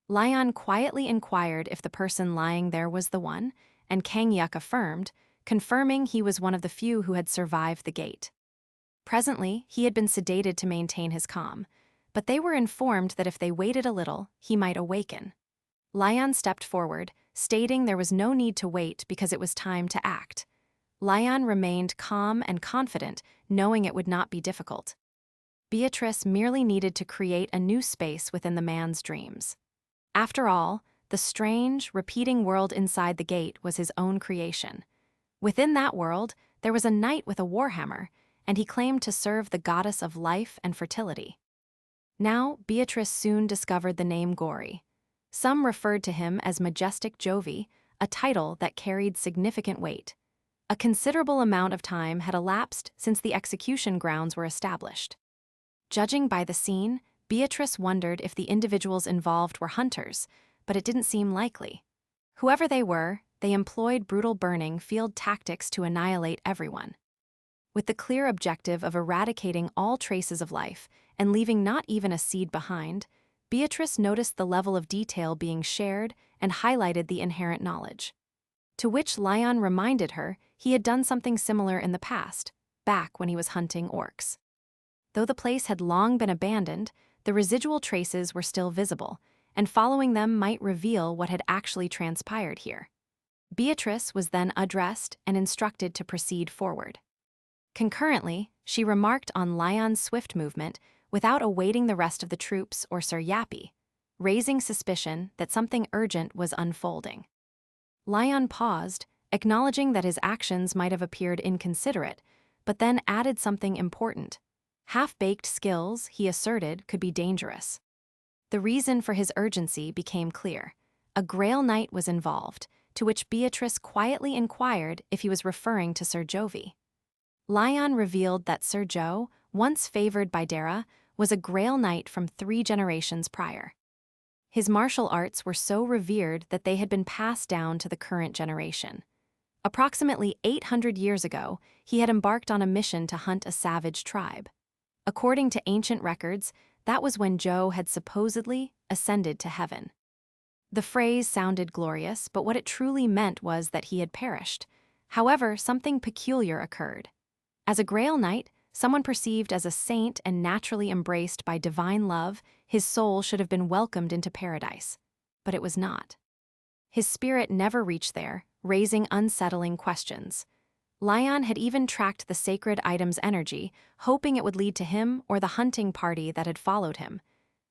Lion quietly inquired if the person lying there was the one, and Kang-yuk affirmed, confirming he was one of the few who had survived the gate. Presently, he had been sedated to maintain his calm, but they were informed that if they waited a little, he might awaken. Lion stepped forward, stating there was no need to wait because it was time to act. Lion remained calm and confident, knowing it would not be difficult. Beatrice merely needed to create a new space within the man's dreams. After all, the strange, repeating world inside the gate was his own creation. Within that world, there was a knight with a warhammer, and he claimed to serve the goddess of life and fertility. Now, Beatrice soon discovered the name Gori. Some referred to him as Majestic Jovi, a title that carried significant weight. A considerable amount of time had elapsed since the execution grounds were established. Judging by the scene, Beatrice wondered if the individuals involved were hunters, but it didn't seem likely. Whoever they were, they employed brutal burning field tactics to annihilate everyone. With the clear objective of eradicating all traces of life and leaving not even a seed behind, Beatrice noticed the level of detail being shared and highlighted the inherent knowledge. To which Lyon reminded her he had done something similar in the past, back when he was hunting orcs. Though the place had long been abandoned, the residual traces were still visible, and following them might reveal what had actually transpired here. Beatrice was then addressed and instructed to proceed forward. Concurrently, she remarked on Lyon's swift movement without awaiting the rest of the troops or Sir Yappy, raising suspicion that something urgent was unfolding. Lyon paused, acknowledging that his actions might have appeared inconsiderate, but then added something important. Half-baked skills, he asserted, could be dangerous. The reason for his urgency became clear. A Grail Knight was involved, to which Beatrice quietly inquired if he was referring to Sir Jovi. Lyon revealed that Sir Jo, once favored by Dara, was a Grail Knight from 3 generations prior. His martial arts were so revered that they had been passed down to the current generation. Approximately 800 years ago, he had embarked on a mission to hunt a savage tribe. According to ancient records, that was when Jo had supposedly ascended to heaven. The phrase sounded glorious, but what it truly meant was that he had perished. However, something peculiar occurred. As a Grail Knight, someone perceived as a saint and naturally embraced by divine love, his soul should have been welcomed into paradise. But it was not. His spirit never reached there, raising unsettling questions. Lyon had even tracked the sacred item's energy, hoping it would lead to him or the hunting party that had followed him.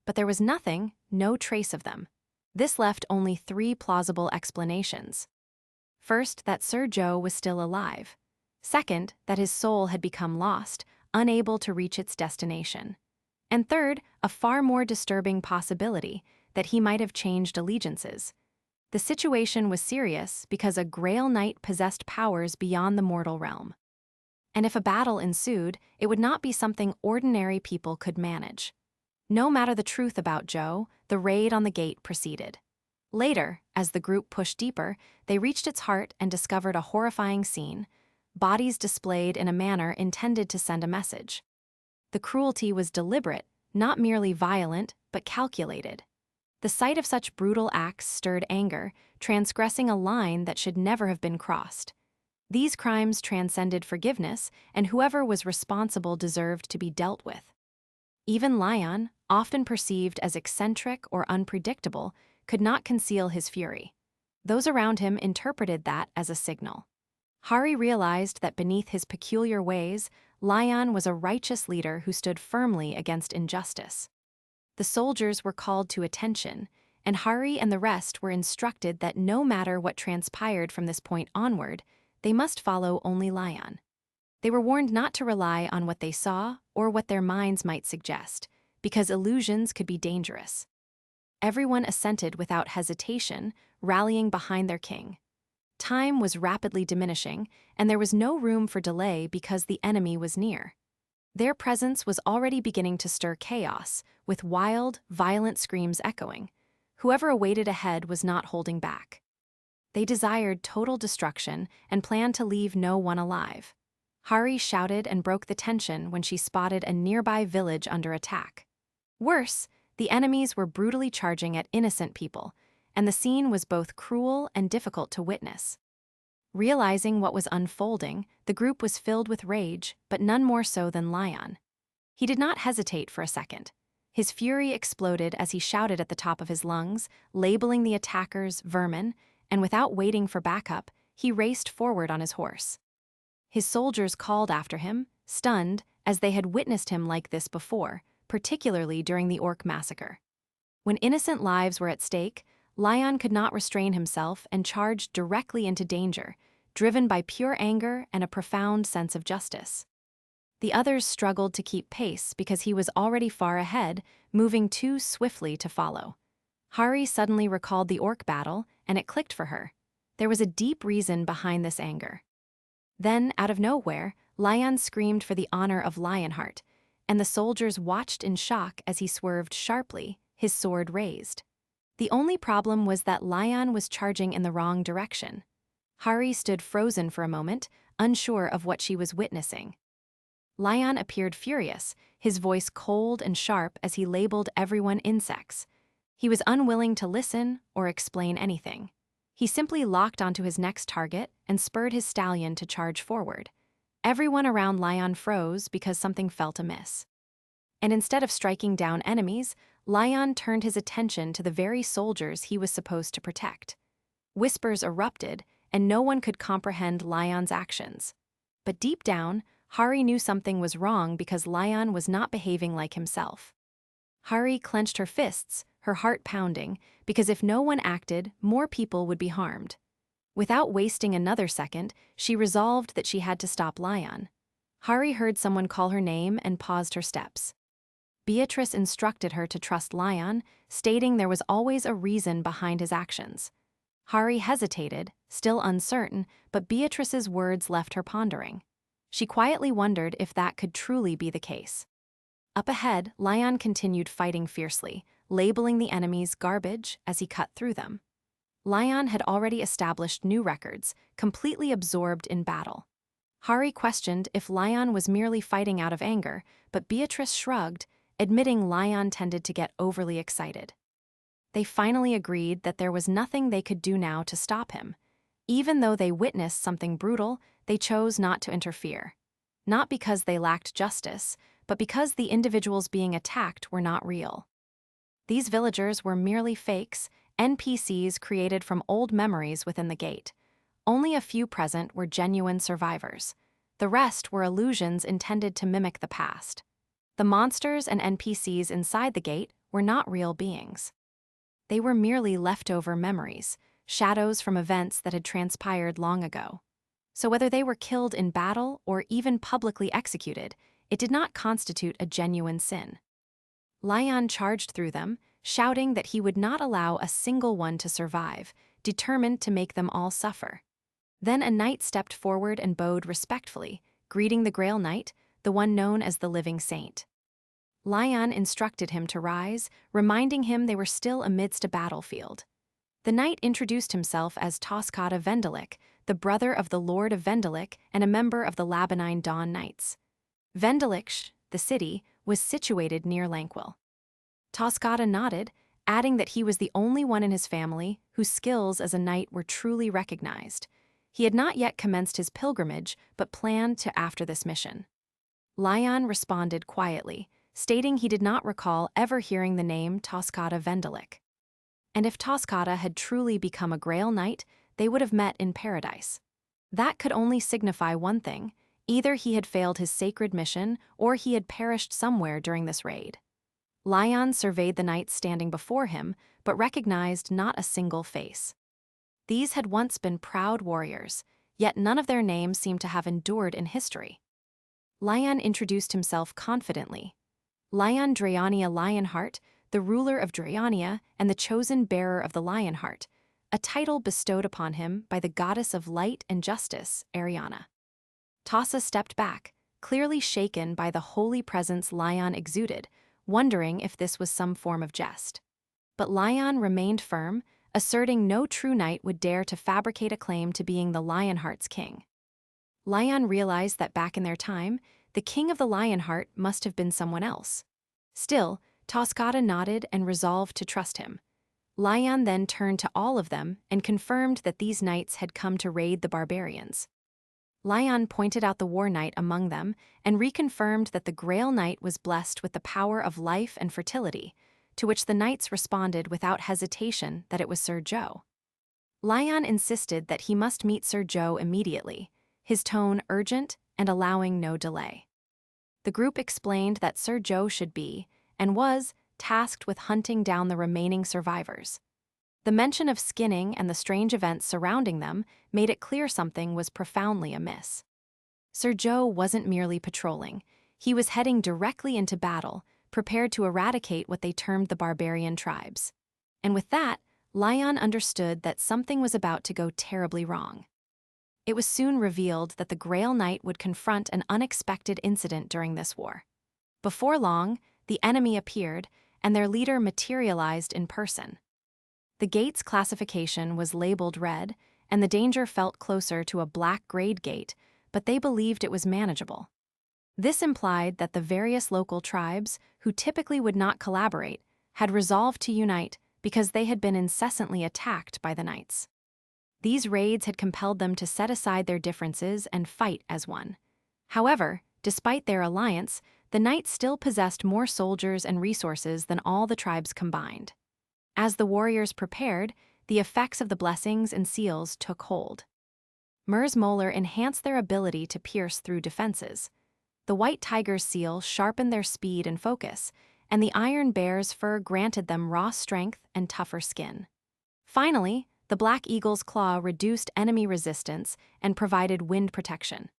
But there was nothing, no trace of them. This left only 3 plausible explanations. First, that Sir Jo was still alive. Second, that his soul had become lost, unable to reach its destination. And third, a far more disturbing possibility, that he might have changed allegiances. The situation was serious because a Grail Knight possessed powers beyond the mortal realm. And if a battle ensued, it would not be something ordinary people could manage. No matter the truth about Jo, the raid on the gate proceeded. Later, as the group pushed deeper, they reached its heart and discovered a horrifying scene, bodies displayed in a manner intended to send a message. The cruelty was deliberate, not merely violent, but calculated. The sight of such brutal acts stirred anger, transgressing a line that should never have been crossed. These crimes transcended forgiveness, and whoever was responsible deserved to be dealt with. Even Lyon, often perceived as eccentric or unpredictable, could not conceal his fury. Those around him interpreted that as a signal. Hari realized that beneath his peculiar ways, Lyon was a righteous leader who stood firmly against injustice. The soldiers were called to attention, and Hari and the rest were instructed that no matter what transpired from this point onward, they must follow only Lyon. They were warned not to rely on what they saw or what their minds might suggest, because illusions could be dangerous. Everyone assented without hesitation, rallying behind their king. Time was rapidly diminishing, and there was no room for delay because the enemy was near. Their presence was already beginning to stir chaos, with wild, violent screams echoing. Whoever awaited ahead was not holding back. They desired total destruction and planned to leave no one alive. Hari shouted and broke the tension when she spotted a nearby village under attack. Worse, the enemies were brutally charging at innocent people, and the scene was both cruel and difficult to witness. Realizing what was unfolding, the group was filled with rage, but none more so than Lyon. He did not hesitate for a second. His fury exploded as he shouted at the top of his lungs, labeling the attackers vermin, and without waiting for backup, he raced forward on his horse. His soldiers called after him, stunned, as they had witnessed him like this before, particularly during the orc massacre. When innocent lives were at stake, Lyon could not restrain himself and charged directly into danger, driven by pure anger and a profound sense of justice. The others struggled to keep pace because he was already far ahead, moving too swiftly to follow. Hari suddenly recalled the orc battle, and it clicked for her. There was a deep reason behind this anger. Then, out of nowhere, Lion screamed for the honor of Lionheart, and the soldiers watched in shock as he swerved sharply, his sword raised. The only problem was that Lion was charging in the wrong direction. Hari stood frozen for a moment, unsure of what she was witnessing. Lion appeared furious, his voice cold and sharp as he labeled everyone insects. He was unwilling to listen or explain anything. He simply locked onto his next target and spurred his stallion to charge forward. Everyone around Lion froze because something felt amiss. And instead of striking down enemies, Lion turned his attention to the very soldiers he was supposed to protect. Whispers erupted, and no one could comprehend Lion's actions. But deep down, Hari knew something was wrong because Lion was not behaving like himself. Hari clenched her fists, her heart pounding, because if no one acted, more people would be harmed. Without wasting another second, she resolved that she had to stop Lion. Hari heard someone call her name and paused her steps. Beatrice instructed her to trust Lion, stating there was always a reason behind his actions. Hari hesitated, still uncertain, but Beatrice's words left her pondering. She quietly wondered if that could truly be the case. Up ahead, Lion continued fighting fiercely, labeling the enemies garbage as he cut through them. Lion had already established new records, completely absorbed in battle. Hari questioned if Lion was merely fighting out of anger, but Beatrice shrugged, admitting Lion tended to get overly excited. They finally agreed that there was nothing they could do now to stop him. Even though they witnessed something brutal, they chose not to interfere. Not because they lacked justice, but because the individuals being attacked were not real. These villagers were merely fakes, NPCs created from old memories within the gate. Only a few present were genuine survivors. The rest were illusions intended to mimic the past. The monsters and NPCs inside the gate were not real beings. They were merely leftover memories, shadows from events that had transpired long ago. So whether they were killed in battle or even publicly executed, it did not constitute a genuine sin. Lion charged through them, shouting that he would not allow a single one to survive, determined to make them all suffer. Then a knight stepped forward and bowed respectfully, greeting the Grail Knight, the one known as the Living Saint. Lion instructed him to rise, reminding him they were still amidst a battlefield. The knight introduced himself as Toskata Vendelik, the brother of the Lord of Vendelik and a member of the Labanine Dawn Knights. Vendelik, the city, was situated near Lanquil. Toskata nodded, adding that he was the only one in his family whose skills as a knight were truly recognized. He had not yet commenced his pilgrimage, but planned to after this mission. Lion responded quietly, stating he did not recall ever hearing the name Toskata Vendelik. And if Toskata had truly become a Grail Knight, they would have met in paradise. That could only signify one thing: either he had failed his sacred mission or he had perished somewhere during this raid. Lion surveyed the knights standing before him, but recognized not a single face. These had once been proud warriors, yet none of their names seemed to have endured in history. Lion introduced himself confidently. Lion Drayania Lionheart, the ruler of Drayania and the chosen bearer of the Lionheart, a title bestowed upon him by the goddess of light and justice, Ariana. Tassa stepped back, clearly shaken by the holy presence Lion exuded, wondering if this was some form of jest. But Lion remained firm, asserting no true knight would dare to fabricate a claim to being the Lionheart's king. Lion realized that back in their time, the king of the Lionheart must have been someone else. Still, Toskata nodded and resolved to trust him. Lion then turned to all of them and confirmed that these knights had come to raid the barbarians. Lion pointed out the war knight among them and reconfirmed that the Grail Knight was blessed with the power of life and fertility, to which the knights responded without hesitation that it was Sir Joe. Lion insisted that he must meet Sir Joe immediately, his tone urgent and allowing no delay. The group explained that Sir Joe should be, and was, tasked with hunting down the remaining survivors. The mention of skinning and the strange events surrounding them made it clear something was profoundly amiss. Sir Joe wasn't merely patrolling, He was heading directly into battle, prepared to eradicate what they termed the barbarian tribes. And with that, Lion understood that something was about to go terribly wrong. It was soon revealed that the Grail Knight would confront an unexpected incident during this war. Before long, the enemy appeared, and their leader materialized in person. The gate's classification was labeled red, and the danger felt closer to a black grade gate, but they believed it was manageable. This implied that the various local tribes, who typically would not collaborate, had resolved to unite because they had been incessantly attacked by the knights. These raids had compelled them to set aside their differences and fight as one. However, despite their alliance, the knights still possessed more soldiers and resources than all the tribes combined. As the warriors prepared, the effects of the blessings and seals took hold. Mers Molar enhanced their ability to pierce through defenses. The White Tiger's seal sharpened their speed and focus, and the Iron Bear's fur granted them raw strength and tougher skin. Finally, the Black Eagle's claw reduced enemy resistance and provided wind protection.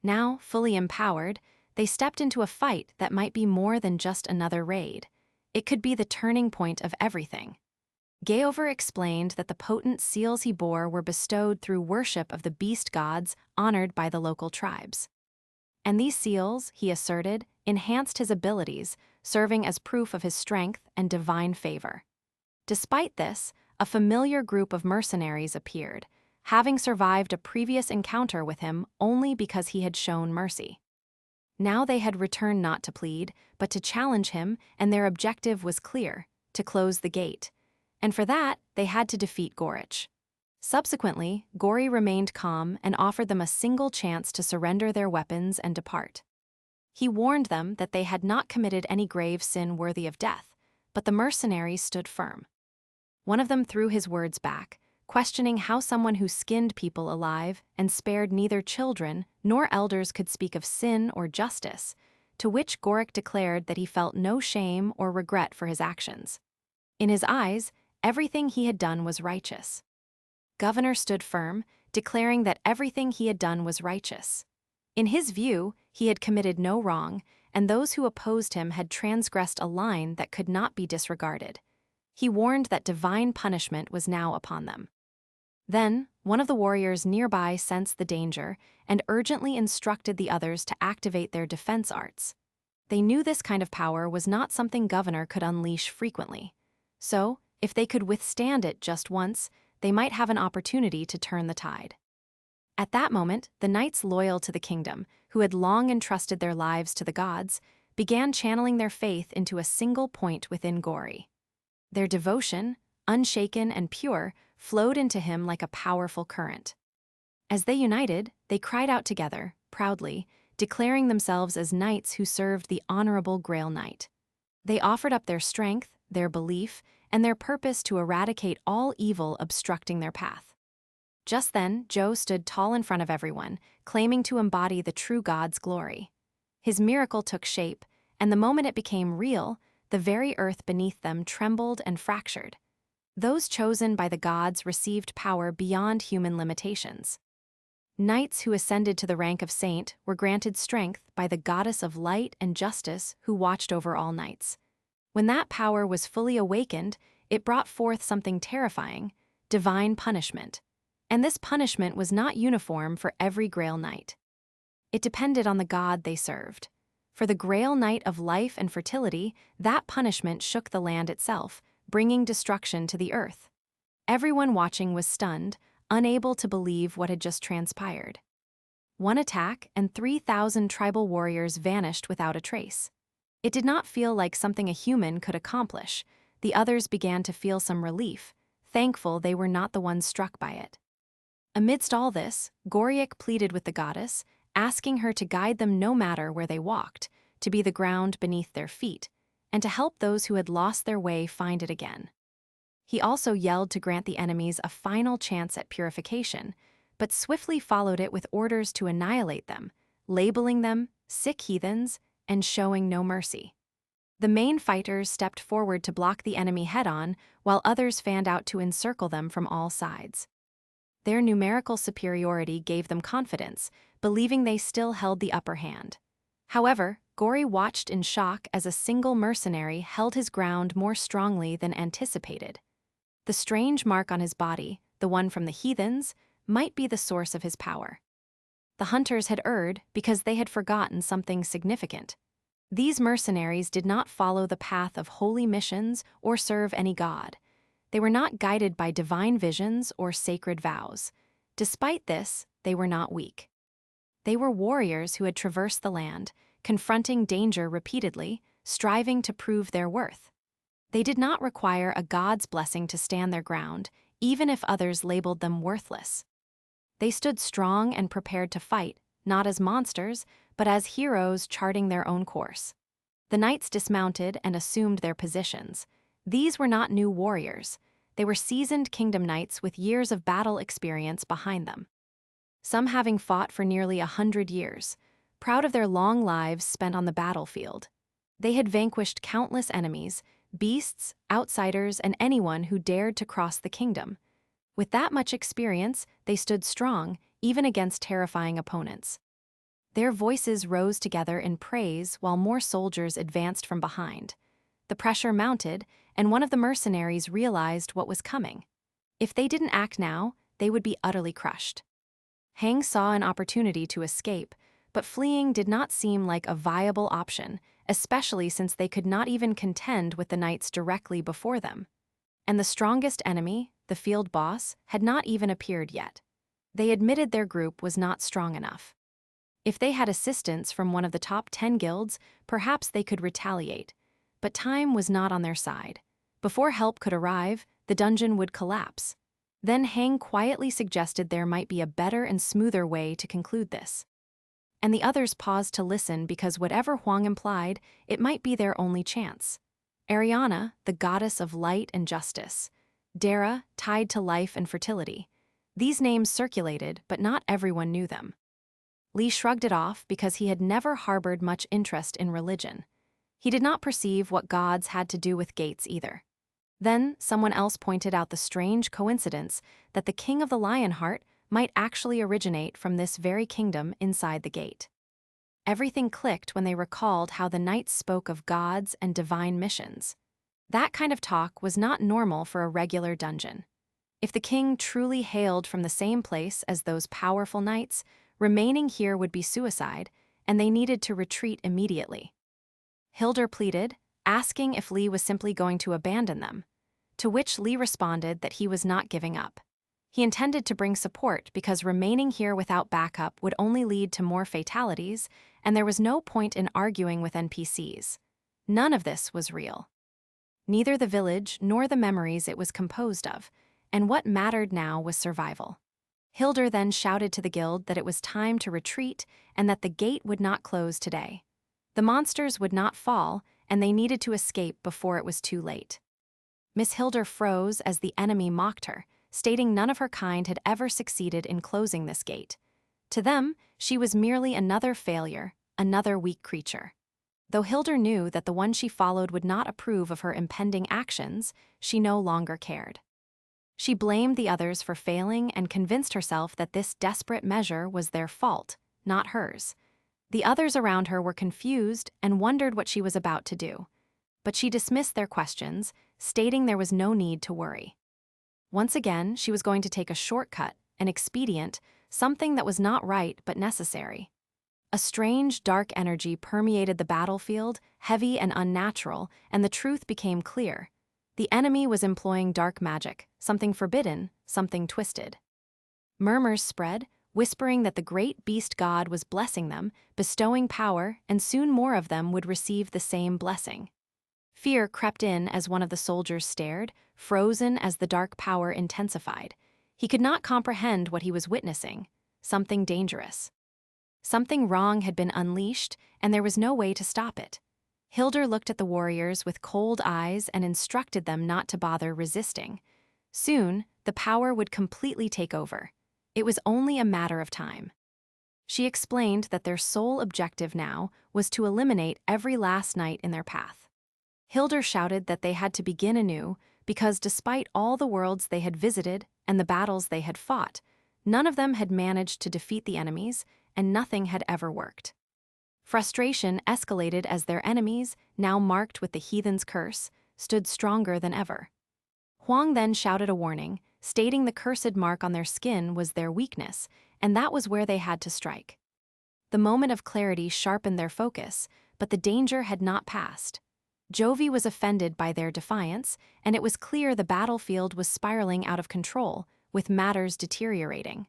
Now, fully empowered, they stepped into a fight that might be more than just another raid. It could be the turning point of everything. Geover explained that the potent seals he bore were bestowed through worship of the beast gods honored by the local tribes. And these seals, he asserted, enhanced his abilities, serving as proof of his strength and divine favor. Despite this, a familiar group of mercenaries appeared, having survived a previous encounter with him only because he had shown mercy. Now they had returned not to plead, but to challenge him, and their objective was clear: to close the gate. And for that, they had to defeat Gorich. Subsequently, Gori remained calm and offered them a single chance to surrender their weapons and depart. He warned them that they had not committed any grave sin worthy of death, but the mercenaries stood firm. One of them threw his words back, questioning how someone who skinned people alive and spared neither children nor elders could speak of sin or justice, to which Goric declared that he felt no shame or regret for his actions. In his eyes, everything he had done was righteous. Governor stood firm, declaring that everything he had done was righteous. In his view, he had committed no wrong, and those who opposed him had transgressed a line that could not be disregarded. He warned that divine punishment was now upon them. Then, one of the warriors nearby sensed the danger and urgently instructed the others to activate their defense arts. They knew this kind of power was not something Governor could unleash frequently. So, if they could withstand it just once, they might have an opportunity to turn the tide. At that moment, the knights loyal to the kingdom, who had long entrusted their lives to the gods, began channeling their faith into a single point within Gori. Their devotion, unshaken and pure, flowed into him like a powerful current. As they united, they cried out together, proudly, declaring themselves as knights who served the honorable Grail Knight. They offered up their strength, their belief, and their purpose to eradicate all evil obstructing their path. Just then, Joe stood tall in front of everyone, claiming to embody the true God's glory. His miracle took shape, and the moment it became real, the very earth beneath them trembled and fractured. Those chosen by the gods received power beyond human limitations. Knights who ascended to the rank of saint were granted strength by the goddess of light and justice who watched over all knights. When that power was fully awakened, it brought forth something terrifying: divine punishment. And this punishment was not uniform for every Grail Knight. It depended on the god they served. For the Grail Knight of life and fertility, that punishment shook the land itself, bringing destruction to the earth. Everyone watching was stunned, unable to believe what had just transpired. One attack, and 3,000 tribal warriors vanished without a trace. It did not feel like something a human could accomplish. The others began to feel some relief, thankful they were not the ones struck by it. Amidst all this, Goriak pleaded with the goddess, asking her to guide them no matter where they walked, to be the ground beneath their feet, and to help those who had lost their way find it again. He also yelled to grant the enemies a final chance at purification, but swiftly followed it with orders to annihilate them, labeling them sick heathens and showing no mercy. The main fighters stepped forward to block the enemy head-on, while others fanned out to encircle them from all sides. Their numerical superiority gave them confidence, believing they still held the upper hand. However, Gori watched in shock as a single mercenary held his ground more strongly than anticipated. The strange mark on his body, the one from the heathens, might be the source of his power. The hunters had erred because they had forgotten something significant. These mercenaries did not follow the path of holy missions or serve any god. They were not guided by divine visions or sacred vows. Despite this, they were not weak. They were warriors who had traversed the land, confronting danger repeatedly, striving to prove their worth. They did not require a god's blessing to stand their ground, even if others labeled them worthless. They stood strong and prepared to fight, not as monsters, but as heroes charting their own course. The knights dismounted and assumed their positions. These were not new warriors. They were seasoned kingdom knights with years of battle experience behind them. Some having fought for nearly 100 years, proud of their long lives spent on the battlefield. They had vanquished countless enemies, beasts, outsiders, and anyone who dared to cross the kingdom. With that much experience, they stood strong, even against terrifying opponents. Their voices rose together in praise while more soldiers advanced from behind. The pressure mounted, and one of the mercenaries realized what was coming. If they didn't act now, they would be utterly crushed. Hang saw an opportunity to escape, but fleeing did not seem like a viable option, especially since they could not even contend with the knights directly before them. And the strongest enemy, the field boss, had not even appeared yet. They admitted their group was not strong enough. If they had assistance from one of the top 10 guilds, perhaps they could retaliate. But time was not on their side. Before help could arrive, the dungeon would collapse. Then Hang quietly suggested there might be a better and smoother way to conclude this. And the others paused to listen because whatever Huang implied, it might be their only chance. Ariana, the goddess of light and justice. Dara, tied to life and fertility. These names circulated, but not everyone knew them. Li shrugged it off because he had never harbored much interest in religion. He did not perceive what gods had to do with gates either. Then someone else pointed out the strange coincidence that the king of the Lionheart might actually originate from this very kingdom inside the gate. Everything clicked when they recalled how the knights spoke of gods and divine missions. That kind of talk was not normal for a regular dungeon. If the king truly hailed from the same place as those powerful knights, remaining here would be suicide, and they needed to retreat immediately. Hildur pleaded, asking if Li was simply going to abandon them, to which Li responded that he was not giving up. He intended to bring support because remaining here without backup would only lead to more fatalities, and there was no point in arguing with NPCs. None of this was real. Neither the village nor the memories it was composed of, and what mattered now was survival. Hildur then shouted to the guild that it was time to retreat and that the gate would not close today. The monsters would not fall, and they needed to escape before it was too late. Miss Hildur froze as the enemy mocked her, stating none of her kind had ever succeeded in closing this gate. To them, she was merely another failure, another weak creature. Though Hildur knew that the one she followed would not approve of her impending actions, she no longer cared. She blamed the others for failing and convinced herself that this desperate measure was their fault, not hers. The others around her were confused and wondered what she was about to do. But she dismissed their questions, stating there was no need to worry. Once again, she was going to take a shortcut, an expedient, something that was not right but necessary. A strange, dark energy permeated the battlefield, heavy and unnatural, and the truth became clear. The enemy was employing dark magic, something forbidden, something twisted. Murmurs spread, whispering that the great beast god was blessing them, bestowing power, and soon more of them would receive the same blessing. Fear crept in as one of the soldiers stared, frozen as the dark power intensified. He could not comprehend what he was witnessing. Something dangerous. Something wrong had been unleashed, and there was no way to stop it. Hildur looked at the warriors with cold eyes and instructed them not to bother resisting. Soon, the power would completely take over. It was only a matter of time. She explained that their sole objective now was to eliminate every last knight in their path. Hildur shouted that they had to begin anew because despite all the worlds they had visited and the battles they had fought, none of them had managed to defeat the enemies, and nothing had ever worked. Frustration escalated as their enemies, now marked with the heathen's curse, stood stronger than ever. Huang then shouted a warning, stating the cursed mark on their skin was their weakness, and that was where they had to strike. The moment of clarity sharpened their focus, but the danger had not passed. Jovi was offended by their defiance, and it was clear the battlefield was spiraling out of control, with matters deteriorating.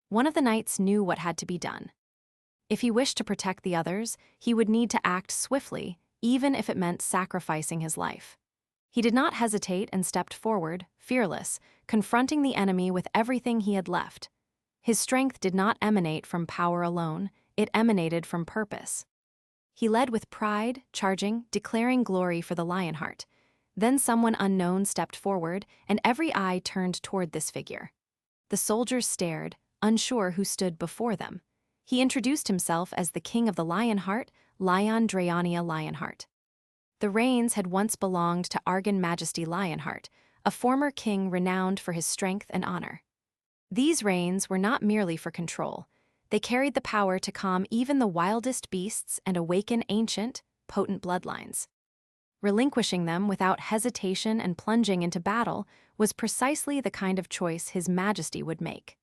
One of the knights knew what had to be done. If he wished to protect the others, he would need to act swiftly, even if it meant sacrificing his life. He did not hesitate and stepped forward, fearless, confronting the enemy with everything he had left. His strength did not emanate from power alone, it emanated from purpose. He led with pride, charging, declaring glory for the Lionheart. Then someone unknown stepped forward, and every eye turned toward this figure. The soldiers stared, unsure who stood before them. He introduced himself as the king of the Lionheart, Lion Drayania Lionheart. The reins had once belonged to Argan Majesty Lionheart, a former king renowned for his strength and honor. These reins were not merely for control. They carried the power to calm even the wildest beasts and awaken ancient, potent bloodlines. Relinquishing them without hesitation and plunging into battle was precisely the kind of choice His Majesty would make.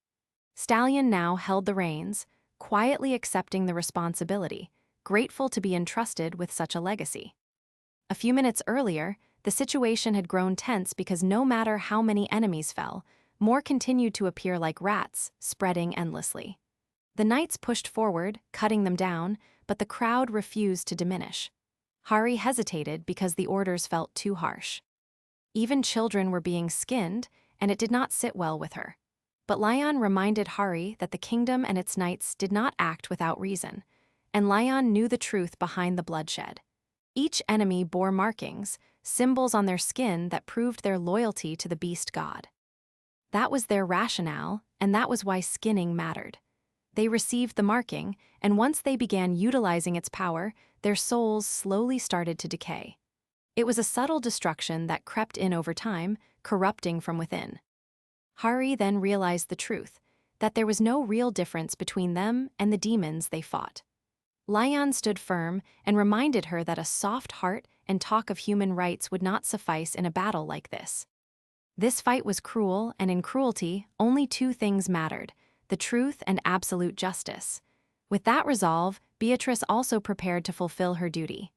Stallion now held the reins, quietly accepting the responsibility, grateful to be entrusted with such a legacy. A few minutes earlier, the situation had grown tense because no matter how many enemies fell, more continued to appear like rats, spreading endlessly. The knights pushed forward, cutting them down, but the crowd refused to diminish. Hari hesitated because the orders felt too harsh. Even children were being skinned, and it did not sit well with her. But Lion reminded Hari that the kingdom and its knights did not act without reason, and Lion knew the truth behind the bloodshed. Each enemy bore markings, symbols on their skin that proved their loyalty to the beast god. That was their rationale, and that was why skinning mattered. They received the marking, and once they began utilizing its power, their souls slowly started to decay. It was a subtle destruction that crept in over time, corrupting from within. Hari then realized the truth, that there was no real difference between them and the demons they fought. Lion stood firm and reminded her that a soft heart and talk of human rights would not suffice in a battle like this. This fight was cruel, and in cruelty, only two things mattered: the truth and absolute justice. With that resolve, Beatrice also prepared to fulfill her duty.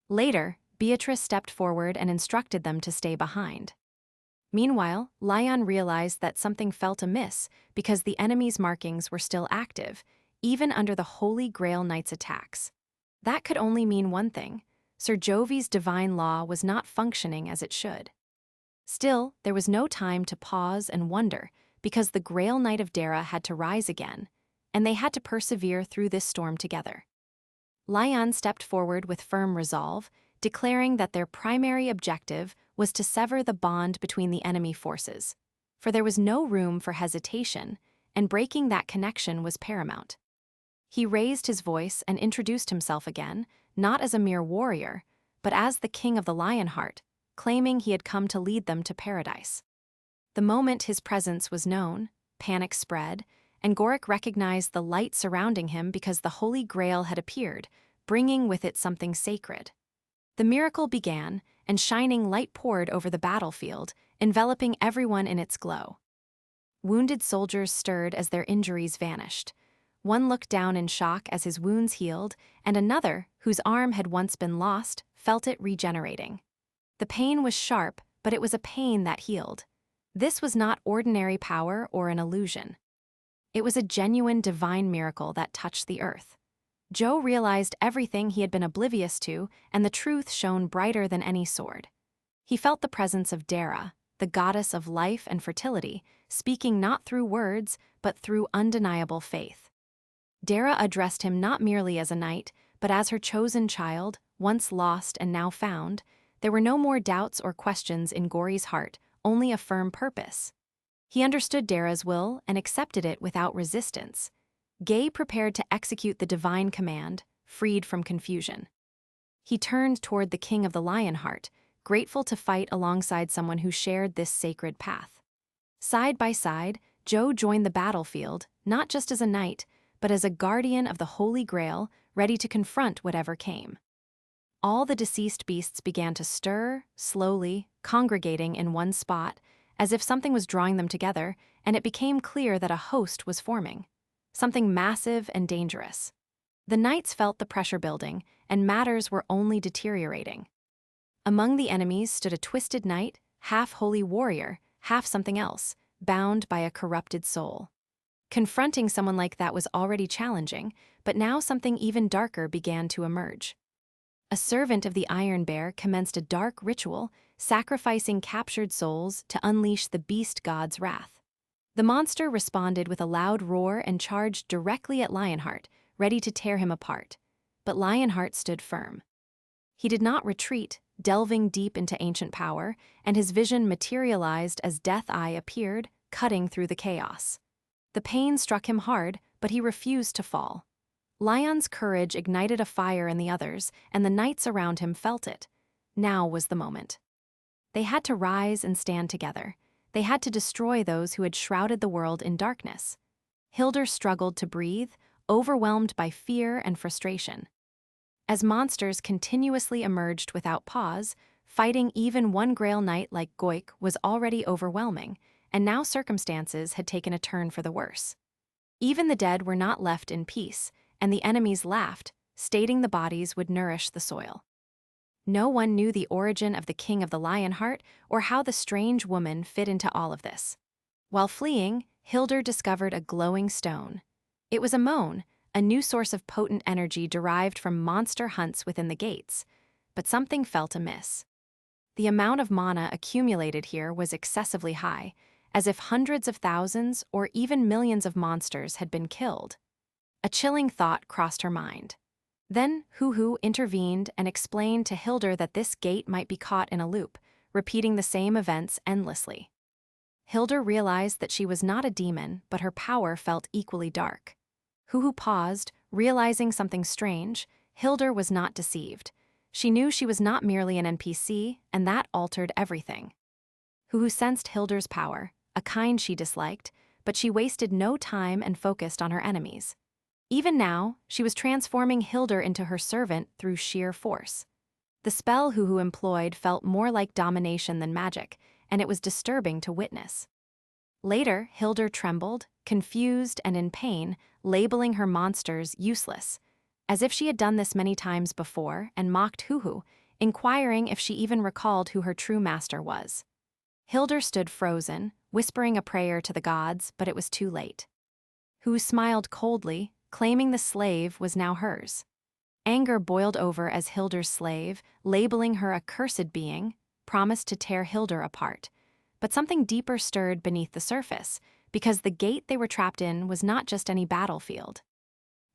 Later, Beatrice stepped forward and instructed them to stay behind. Meanwhile, Lion realized that something felt amiss because the enemy's markings were still active, even under the Holy Grail Knight's attacks. That could only mean one thing: Sir Jovi's divine law was not functioning as it should. Still, there was no time to pause and wonder, because the Grail Knight of Dara had to rise again, and they had to persevere through this storm together. Lion stepped forward with firm resolve, declaring that their primary objective was to sever the bond between the enemy forces, for there was no room for hesitation, and breaking that connection was paramount. He raised his voice and introduced himself again, not as a mere warrior, but as the king of the Lionheart, claiming he had come to lead them to paradise. The moment his presence was known, panic spread, and Gorick recognized the light surrounding him because the Holy Grail had appeared, bringing with it something sacred. The miracle began, and shining light poured over the battlefield, enveloping everyone in its glow. Wounded soldiers stirred as their injuries vanished. One looked down in shock as his wounds healed, and another, whose arm had once been lost, felt it regenerating. The pain was sharp, but it was a pain that healed. This was not ordinary power or an illusion. It was a genuine divine miracle that touched the earth. Joe realized everything he had been oblivious to, and the truth shone brighter than any sword. He felt the presence of Dara, the goddess of life and fertility, speaking not through words, but through undeniable faith. Dara addressed him not merely as a knight, but as her chosen child, once lost and now found. There were no more doubts or questions in Gori's heart, only a firm purpose. He understood Dara's will and accepted it without resistance. Gay prepared to execute the divine command, freed from confusion. He turned toward the king of the Lionheart, grateful to fight alongside someone who shared this sacred path. Side by side, Joe joined the battlefield, not just as a knight, but as a guardian of the Holy Grail, ready to confront whatever came. All the deceased beasts began to stir, slowly, congregating in one spot, as if something was drawing them together, and it became clear that a host was forming. Something massive and dangerous. The knights felt the pressure building, and matters were only deteriorating. Among the enemies stood a twisted knight, half holy warrior, half something else, bound by a corrupted soul. Confronting someone like that was already challenging, but now something even darker began to emerge. A servant of the Iron Bear commenced a dark ritual, sacrificing captured souls to unleash the beast god's wrath. The monster responded with a loud roar and charged directly at Lionheart, ready to tear him apart. But Lionheart stood firm. He did not retreat, delving deep into ancient power, and his vision materialized as Death Eye appeared, cutting through the chaos. The pain struck him hard, but he refused to fall. Lion's courage ignited a fire in the others, and the knights around him felt it. Now was the moment. They had to rise and stand together. They had to destroy those who had shrouded the world in darkness. Hildur struggled to breathe, overwhelmed by fear and frustration. As monsters continuously emerged without pause, fighting even one Grail Knight like Goik was already overwhelming, and now circumstances had taken a turn for the worse. Even the dead were not left in peace, and the enemies laughed, stating the bodies would nourish the soil. No one knew the origin of the King of the Lionheart or how the strange woman fit into all of this. While fleeing, Hildur discovered a glowing stone. It was a moan, a new source of potent energy derived from monster hunts within the gates, but something felt amiss. The amount of mana accumulated here was excessively high, as if hundreds of thousands or even millions of monsters had been killed. A chilling thought crossed her mind. Then Huhu intervened and explained to Hildur that this gate might be caught in a loop, repeating the same events endlessly. Hildur realized that she was not a demon, but her power felt equally dark. Huhu paused, realizing something strange. Hildur was not deceived. She knew she was not merely an NPC, and that altered everything. Huhu sensed Hildur's power, a kind she disliked, but she wasted no time and focused on her enemies. Even now, she was transforming Hildur into her servant through sheer force. The spell Huhu employed felt more like domination than magic, and it was disturbing to witness. Later, Hildur trembled, confused and in pain, labeling her monsters useless, as if she had done this many times before, and mocked Huhu, inquiring if she even recalled who her true master was. Hildur stood frozen, whispering a prayer to the gods, but it was too late. Huhu smiled coldly, claiming the slave was now hers. Anger boiled over as Hildur's slave, labeling her a cursed being, promised to tear Hildur apart. But something deeper stirred beneath the surface, because the gate they were trapped in was not just any battlefield.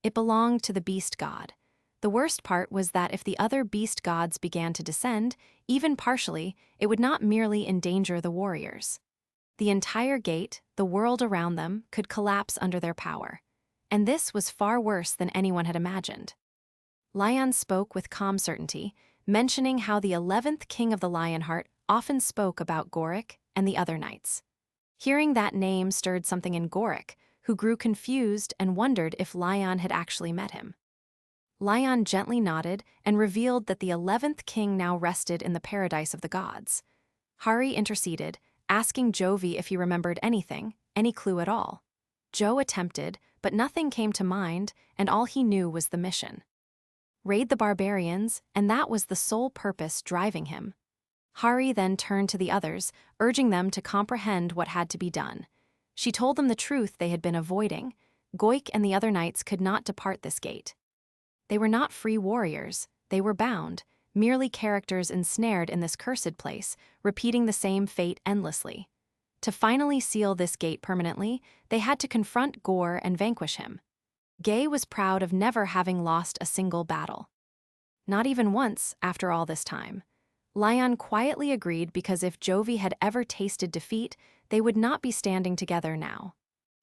It belonged to the beast god. The worst part was that if the other beast gods began to descend, even partially, it would not merely endanger the warriors. The entire gate, the world around them, could collapse under their power. And this was far worse than anyone had imagined. Lion spoke with calm certainty, mentioning how the 11th King of the Lionheart often spoke about Gorik and the other knights. Hearing that name stirred something in Gorik, who grew confused and wondered if Lion had actually met him. Lion gently nodded and revealed that the 11th king now rested in the paradise of the gods. Hari interceded, asking Jovi if he remembered anything, any clue at all. Joe attempted, but nothing came to mind, and all he knew was the mission. Raid the barbarians, and that was the sole purpose driving him. Hari then turned to the others, urging them to comprehend what had to be done. She told them the truth they had been avoiding. Goik and the other knights could not depart this gate. They were not free warriors, they were bound, merely characters ensnared in this cursed place, repeating the same fate endlessly. To finally seal this gate permanently, they had to confront Gore and vanquish him. Gay was proud of never having lost a single battle. Not even once, after all this time. Lion quietly agreed because if Jovi had ever tasted defeat, they would not be standing together now.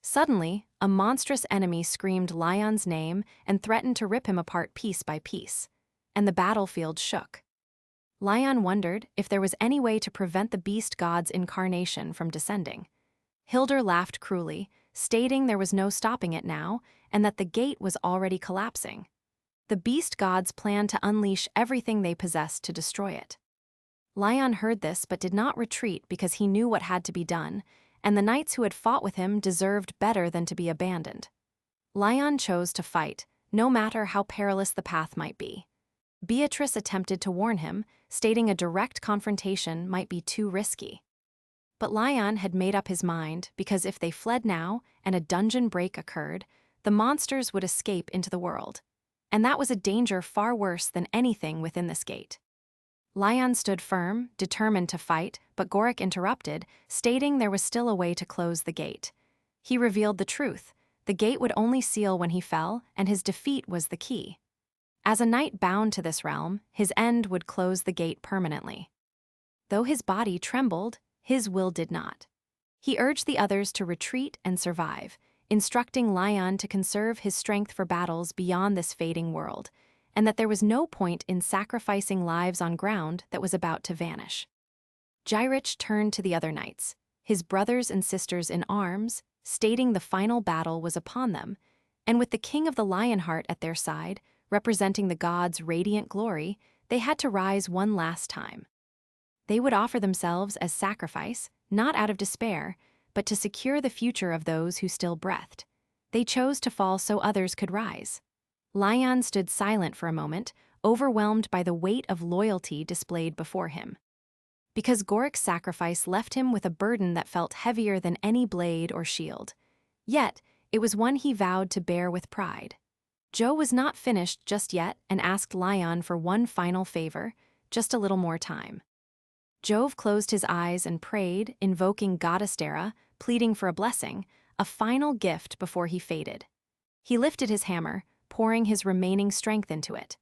Suddenly, a monstrous enemy screamed Lion's name and threatened to rip him apart piece by piece, and the battlefield shook. Lion wondered if there was any way to prevent the beast god's incarnation from descending. Hildur laughed cruelly, stating there was no stopping it now, and that the gate was already collapsing. The beast gods planned to unleash everything they possessed to destroy it. Lion heard this but did not retreat because he knew what had to be done, and the knights who had fought with him deserved better than to be abandoned. Lion chose to fight, no matter how perilous the path might be. Beatrice attempted to warn him, stating a direct confrontation might be too risky. But Lion had made up his mind because if they fled now and a dungeon break occurred, the monsters would escape into the world. And that was a danger far worse than anything within this gate. Lion stood firm, determined to fight, but Gorik interrupted, stating there was still a way to close the gate. He revealed the truth. The gate would only seal when he fell, and his defeat was the key. As a knight bound to this realm, his end would close the gate permanently. Though his body trembled, his will did not. He urged the others to retreat and survive, instructing Lion to conserve his strength for battles beyond this fading world, and that there was no point in sacrificing lives on ground that was about to vanish. Gyrich turned to the other knights, his brothers and sisters in arms, stating the final battle was upon them, and with the king of the Lionheart at their side, representing the gods' radiant glory, they had to rise one last time. They would offer themselves as sacrifice, not out of despair, but to secure the future of those who still breathed. They chose to fall so others could rise. Lion stood silent for a moment, overwhelmed by the weight of loyalty displayed before him. Because Gorik's sacrifice left him with a burden that felt heavier than any blade or shield. Yet, it was one he vowed to bear with pride. Joe was not finished just yet and asked Lion for one final favor, just a little more time. Jove closed his eyes and prayed, invoking Goddess Dara, pleading for a blessing, a final gift before he faded. He lifted his hammer, pouring his remaining strength into it.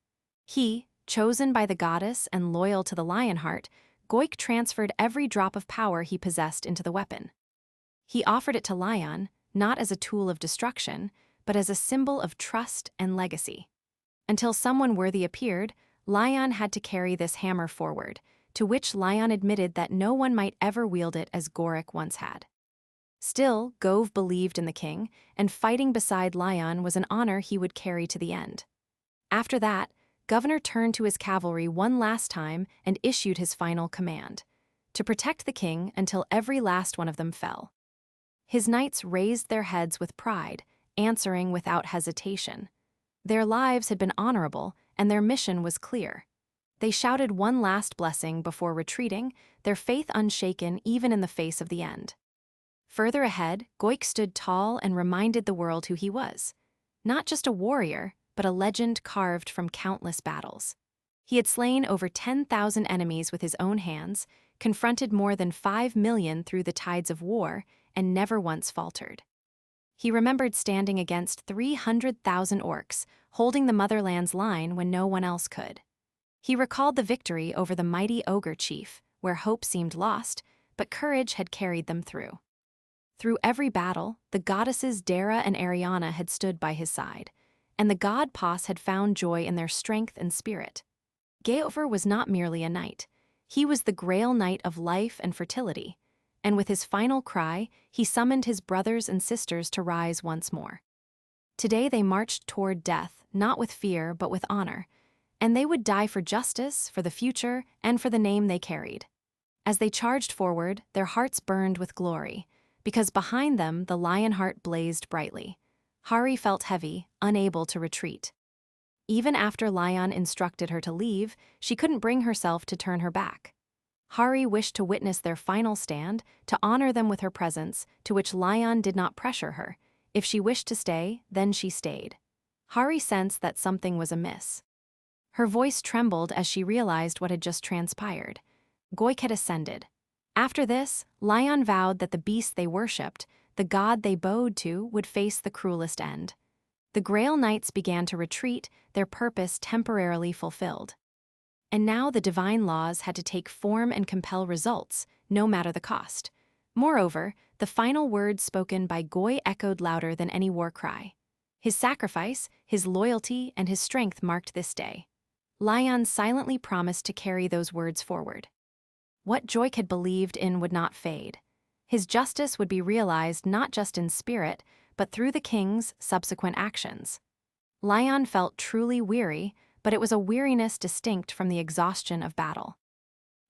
He, chosen by the goddess and loyal to the Lionheart, Goik transferred every drop of power he possessed into the weapon. He offered it to Lion, not as a tool of destruction, but as a symbol of trust and legacy. Until someone worthy appeared, Lion had to carry this hammer forward, to which Lion admitted that no one might ever wield it as Gorik once had. Still, Gove believed in the king, and fighting beside Lion was an honor he would carry to the end. After that, Governor turned to his cavalry one last time and issued his final command: to protect the king until every last one of them fell. His knights raised their heads with pride, answering without hesitation. Their lives had been honorable, and their mission was clear. They shouted one last blessing before retreating, their faith unshaken even in the face of the end. Further ahead, Goik stood tall and reminded the world who he was. Not just a warrior, but a legend carved from countless battles. He had slain over 10,000 enemies with his own hands, confronted more than 5 million through the tides of war, and never once faltered. He remembered standing against 300,000 orcs, holding the motherland's line when no one else could. He recalled the victory over the mighty ogre chief, where hope seemed lost, but courage had carried them through. Through every battle, the goddesses Dara and Ariana had stood by his side, and the god Pos had found joy in their strength and spirit. Geofer was not merely a knight. He was the Grail Knight of life and fertility, and with his final cry, he summoned his brothers and sisters to rise once more. Today they marched toward death, not with fear but with honor, and they would die for justice, for the future, and for the name they carried. As they charged forward, their hearts burned with glory, because behind them the Lionheart blazed brightly. Hari felt heavy, unable to retreat. Even after Lion instructed her to leave, she couldn't bring herself to turn her back. Hari wished to witness their final stand, to honor them with her presence, to which Lion did not pressure her. If she wished to stay, then she stayed. Hari sensed that something was amiss. Her voice trembled as she realized what had just transpired. Goik had ascended. After this, Lion vowed that the beast they worshipped, the god they bowed to, would face the cruelest end. The Grail Knights began to retreat, their purpose temporarily fulfilled. And now the divine laws had to take form and compel results, no matter the cost. Moreover, the final words spoken by Goy echoed louder than any war cry. His sacrifice, his loyalty, and his strength marked this day. Lion silently promised to carry those words forward. What Joik had believed in would not fade. His justice would be realized not just in spirit, but through the king's subsequent actions. Lion felt truly weary, but it was a weariness distinct from the exhaustion of battle.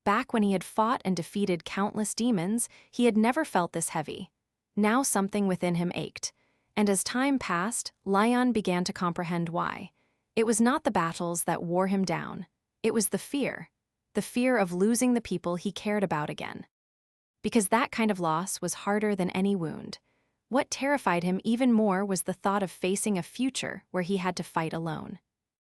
Back when he had fought and defeated countless demons, he had never felt this heavy. Now something within him ached, and as time passed, Lion began to comprehend why. It was not the battles that wore him down. It was the fear of losing the people he cared about again. Because that kind of loss was harder than any wound. What terrified him even more was the thought of facing a future where he had to fight alone.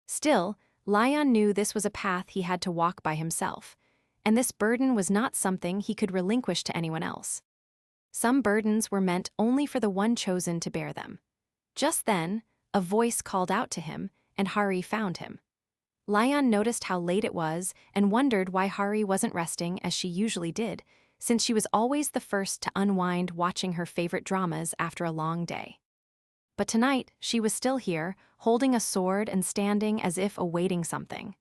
Still, Lion knew this was a path he had to walk by himself, and this burden was not something he could relinquish to anyone else. Some burdens were meant only for the one chosen to bear them. Just then, a voice called out to him, and Hari found him. Lion noticed how late it was and wondered why Hari wasn't resting as she usually did, since she was always the first to unwind watching her favorite dramas after a long day. But tonight, she was still here, holding a sword and standing as if awaiting something.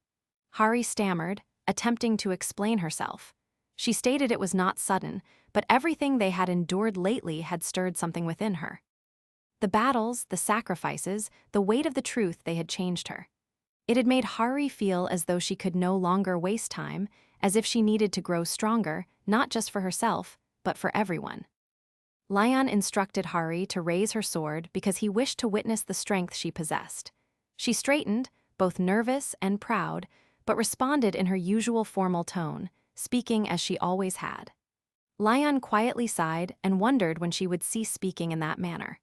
Hari stammered, attempting to explain herself. She stated it was not sudden, but everything they had endured lately had stirred something within her. The battles, the sacrifices, the weight of the truth they had changed her. It had made Hari feel as though she could no longer waste time, as if she needed to grow stronger, not just for herself, but for everyone. Lion instructed Hari to raise her sword because he wished to witness the strength she possessed. She straightened, both nervous and proud, but responded in her usual formal tone, speaking as she always had. Lion quietly sighed and wondered when she would cease speaking in that manner.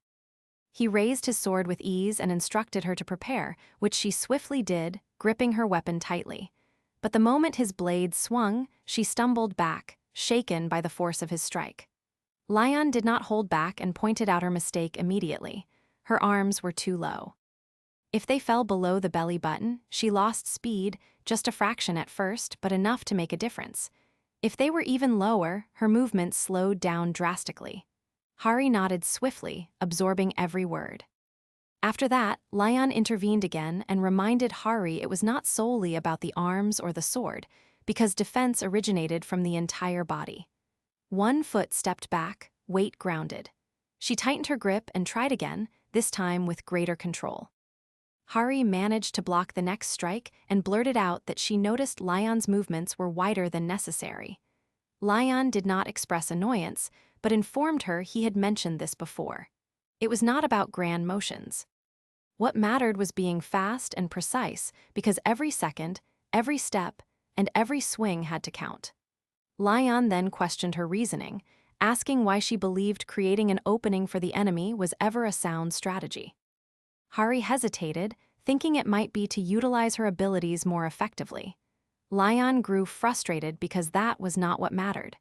He raised his sword with ease and instructed her to prepare, which she swiftly did, gripping her weapon tightly. But the moment his blade swung, she stumbled back, shaken by the force of his strike. Lion did not hold back and pointed out her mistake immediately. Her arms were too low. If they fell below the belly button, she lost speed, just a fraction at first, but enough to make a difference. If they were even lower, her movements slowed down drastically. Hari nodded swiftly, absorbing every word. After that, Lion intervened again and reminded Hari it was not solely about the arms or the sword, because defense originated from the entire body. One foot stepped back, weight grounded. She tightened her grip and tried again, this time with greater control. Hari managed to block the next strike and blurted out that she noticed Lion's movements were wider than necessary. Lion did not express annoyance, but informed her he had mentioned this before. It was not about grand motions. What mattered was being fast and precise, because every second, every step, and every swing had to count. Lion then questioned her reasoning, asking why she believed creating an opening for the enemy was ever a sound strategy. Hari hesitated, thinking it might be to utilize her abilities more effectively. Lion grew frustrated because that was not what mattered.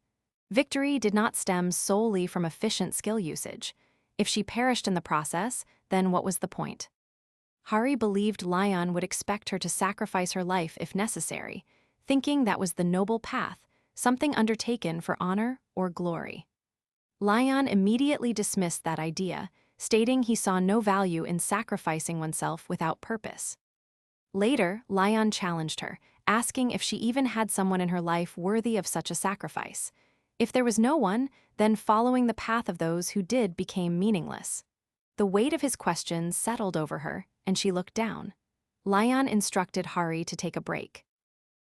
Victory did not stem solely from efficient skill usage. If she perished in the process, then what was the point? Hari believed Lion would expect her to sacrifice her life if necessary, thinking that was the noble path, something undertaken for honor or glory. Lion immediately dismissed that idea, stating he saw no value in sacrificing oneself without purpose. Later, Lion challenged her, asking if she even had someone in her life worthy of such a sacrifice. If there was no one, then following the path of those who did became meaningless. The weight of his questions settled over her, and she looked down. Lion instructed Hari to take a break.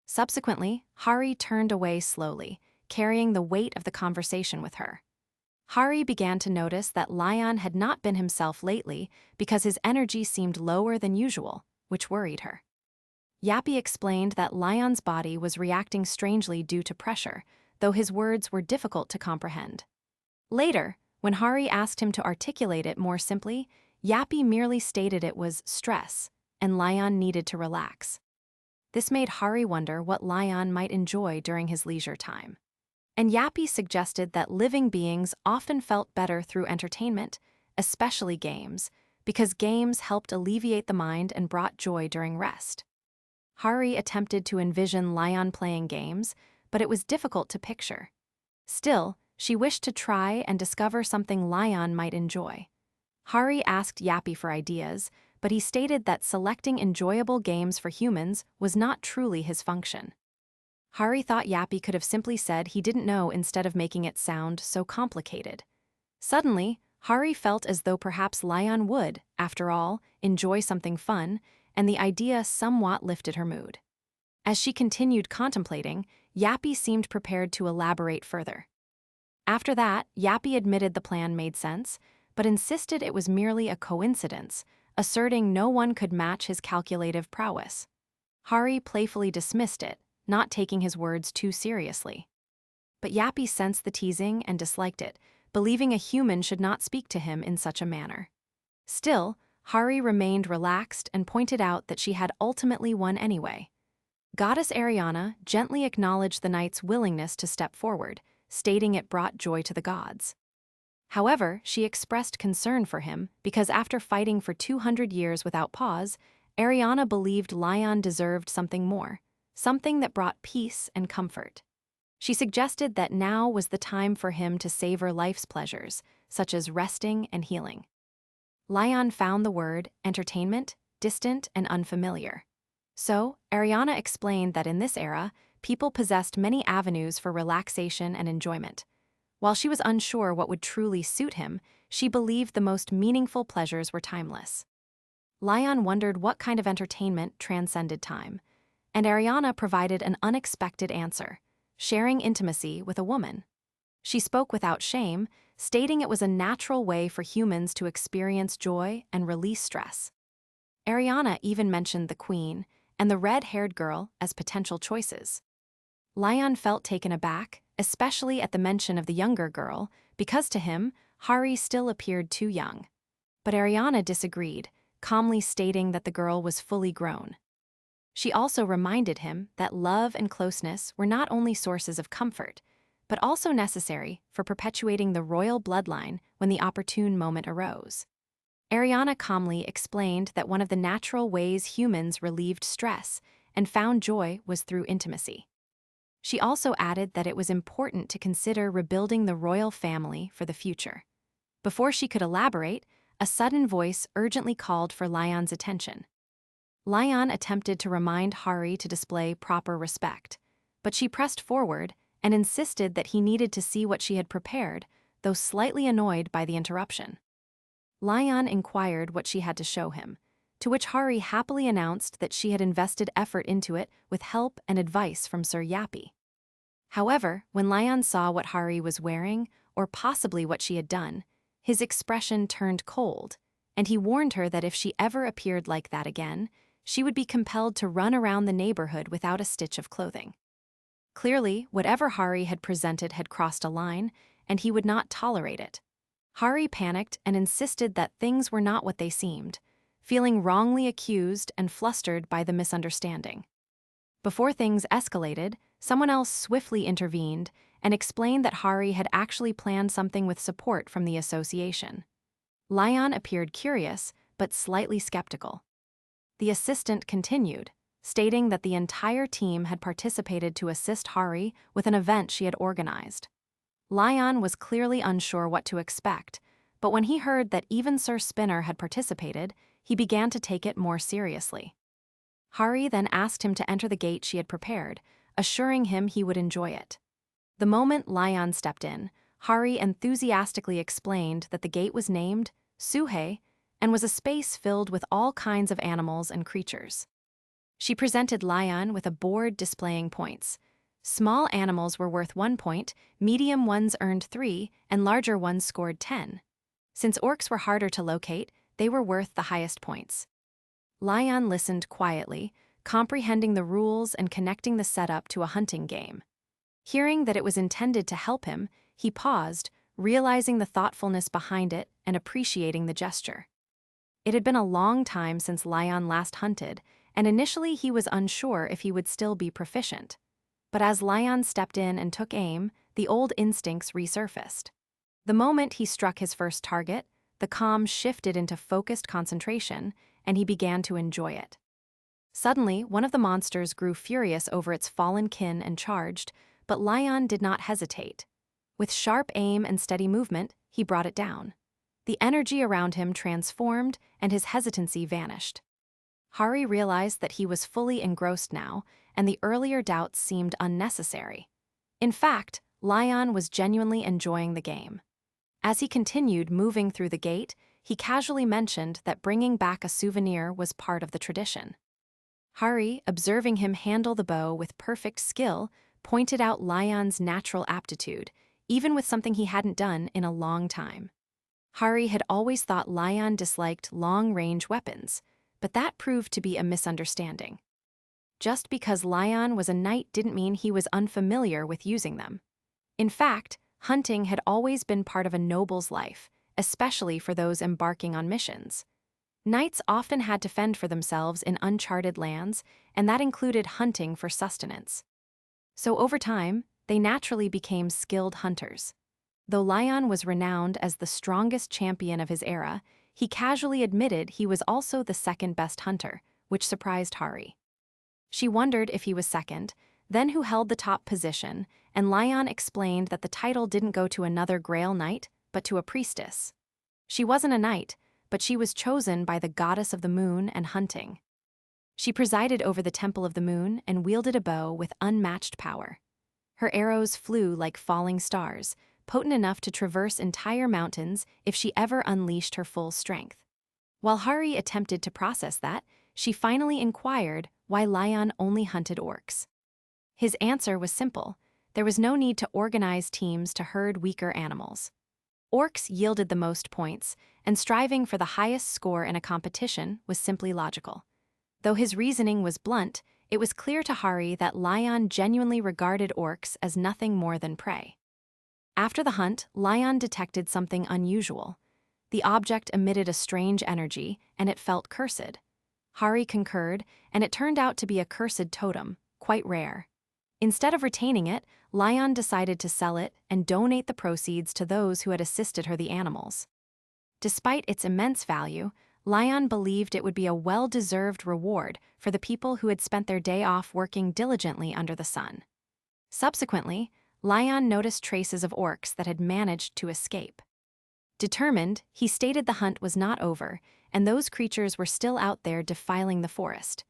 Subsequently, Hari turned away slowly, carrying the weight of the conversation with her. Hari began to notice that Lion had not been himself lately because his energy seemed lower than usual, which worried her. Yappy explained that Lion's body was reacting strangely due to pressure, though his words were difficult to comprehend. Later, when Hari asked him to articulate it more simply, Yappy merely stated it was stress, and Lion needed to relax. This made Hari wonder what Lion might enjoy during his leisure time. And Yappy suggested that living beings often felt better through entertainment, especially games, because games helped alleviate the mind and brought joy during rest. Hari attempted to envision Lion playing games, but it was difficult to picture. Still, she wished to try and discover something Lion might enjoy. Hari asked Yappy for ideas, but he stated that selecting enjoyable games for humans was not truly his function. Hari thought Yappy could have simply said he didn't know instead of making it sound so complicated. Suddenly, Hari felt as though perhaps Lion would, after all, enjoy something fun, and the idea somewhat lifted her mood. As she continued contemplating, Yappy seemed prepared to elaborate further. After that, Yappy admitted the plan made sense, but insisted it was merely a coincidence, asserting no one could match his calculative prowess. Hari playfully dismissed it, not taking his words too seriously. But Yappy sensed the teasing and disliked it, believing a human should not speak to him in such a manner. Still, Hari remained relaxed and pointed out that she had ultimately won anyway. Goddess Ariana gently acknowledged the knight's willingness to step forward, stating it brought joy to the gods. However, she expressed concern for him because after fighting for 200 years without pause, Ariana believed Lion deserved something more, something that brought peace and comfort. She suggested that now was the time for him to savor life's pleasures, such as resting and healing. Lion found the word entertainment distant and unfamiliar. So, Ariana explained that in this era, people possessed many avenues for relaxation and enjoyment. While she was unsure what would truly suit him, she believed the most meaningful pleasures were timeless. Lion wondered what kind of entertainment transcended time, and Ariana provided an unexpected answer: sharing intimacy with a woman. She spoke without shame, stating it was a natural way for humans to experience joy and release stress. Ariana even mentioned the queen and the red-haired girl as potential choices. Lion felt taken aback, especially at the mention of the younger girl, because to him, Hari still appeared too young. But Ariana disagreed, calmly stating that the girl was fully grown. She also reminded him that love and closeness were not only sources of comfort, but also necessary for perpetuating the royal bloodline when the opportune moment arose. Ariana calmly explained that one of the natural ways humans relieved stress and found joy was through intimacy. She also added that it was important to consider rebuilding the royal family for the future. Before she could elaborate, a sudden voice urgently called for Lion's attention. Lion attempted to remind Hari to display proper respect, but she pressed forward and insisted that he needed to see what she had prepared, though slightly annoyed by the interruption. Lion inquired what she had to show him, to which Hari happily announced that she had invested effort into it with help and advice from Sir Yappy. However, when Lion saw what Hari was wearing, or possibly what she had done, his expression turned cold, and he warned her that if she ever appeared like that again, she would be compelled to run around the neighborhood without a stitch of clothing. Clearly, whatever Hari had presented had crossed a line, and he would not tolerate it. Hari panicked and insisted that things were not what they seemed, feeling wrongly accused and flustered by the misunderstanding. Before things escalated, someone else swiftly intervened and explained that Hari had actually planned something with support from the association. Lion appeared curious, but slightly skeptical. The assistant continued, stating that the entire team had participated to assist Hari with an event she had organized. Lion was clearly unsure what to expect, but when he heard that even Sir Spinner had participated, he began to take it more seriously. Hari then asked him to enter the gate she had prepared, assuring him he would enjoy it. The moment Lion stepped in, Hari enthusiastically explained that the gate was named Suhei and was a space filled with all kinds of animals and creatures. She presented Lion with a board displaying points. Small animals were worth 1 point, medium ones earned 3, and larger ones scored 10. Since orcs were harder to locate, they were worth the highest points. Lion listened quietly, comprehending the rules and connecting the setup to a hunting game. Hearing that it was intended to help him, he paused, realizing the thoughtfulness behind it and appreciating the gesture. It had been a long time since Lion last hunted, and initially he was unsure if he would still be proficient. But as Lion stepped in and took aim, the old instincts resurfaced. The moment he struck his first target, the calm shifted into focused concentration, and he began to enjoy it. Suddenly, one of the monsters grew furious over its fallen kin and charged, but Lion did not hesitate. With sharp aim and steady movement, he brought it down. The energy around him transformed, and his hesitancy vanished. Hari realized that he was fully engrossed now, and the earlier doubts seemed unnecessary. In fact, Lion was genuinely enjoying the game. As he continued moving through the gate, he casually mentioned that bringing back a souvenir was part of the tradition. Hari, observing him handle the bow with perfect skill, pointed out Lion's natural aptitude, even with something he hadn't done in a long time. Hari had always thought Lion disliked long-range weapons, but that proved to be a misunderstanding. Just because Lion was a knight didn't mean he was unfamiliar with using them. In fact, hunting had always been part of a noble's life, especially for those embarking on missions. Knights often had to fend for themselves in uncharted lands, and that included hunting for sustenance. So over time, they naturally became skilled hunters. Though Lion was renowned as the strongest champion of his era, he casually admitted he was also the second-best hunter, which surprised Hari. She wondered if he was second, then who held the top position, and Lion explained that the title didn't go to another Grail Knight, but to a priestess. She wasn't a knight, but she was chosen by the goddess of the moon and hunting. She presided over the Temple of the Moon and wielded a bow with unmatched power. Her arrows flew like falling stars, potent enough to traverse entire mountains if she ever unleashed her full strength. While Hari attempted to process that, she finally inquired why Lion only hunted orcs. His answer was simple: there was no need to organize teams to herd weaker animals. Orcs yielded the most points, and striving for the highest score in a competition was simply logical. Though his reasoning was blunt, it was clear to Hari that Lion genuinely regarded orcs as nothing more than prey. After the hunt, Lion detected something unusual. The object emitted a strange energy, and it felt cursed. Hari concurred, and it turned out to be a cursed totem, quite rare. Instead of retaining it, Lion decided to sell it and donate the proceeds to those who had assisted her the animals. Despite its immense value, Lion believed it would be a well-deserved reward for the people who had spent their day off working diligently under the sun. Subsequently, Lion noticed traces of orcs that had managed to escape. Determined, he stated the hunt was not over, and those creatures were still out there defiling the forest.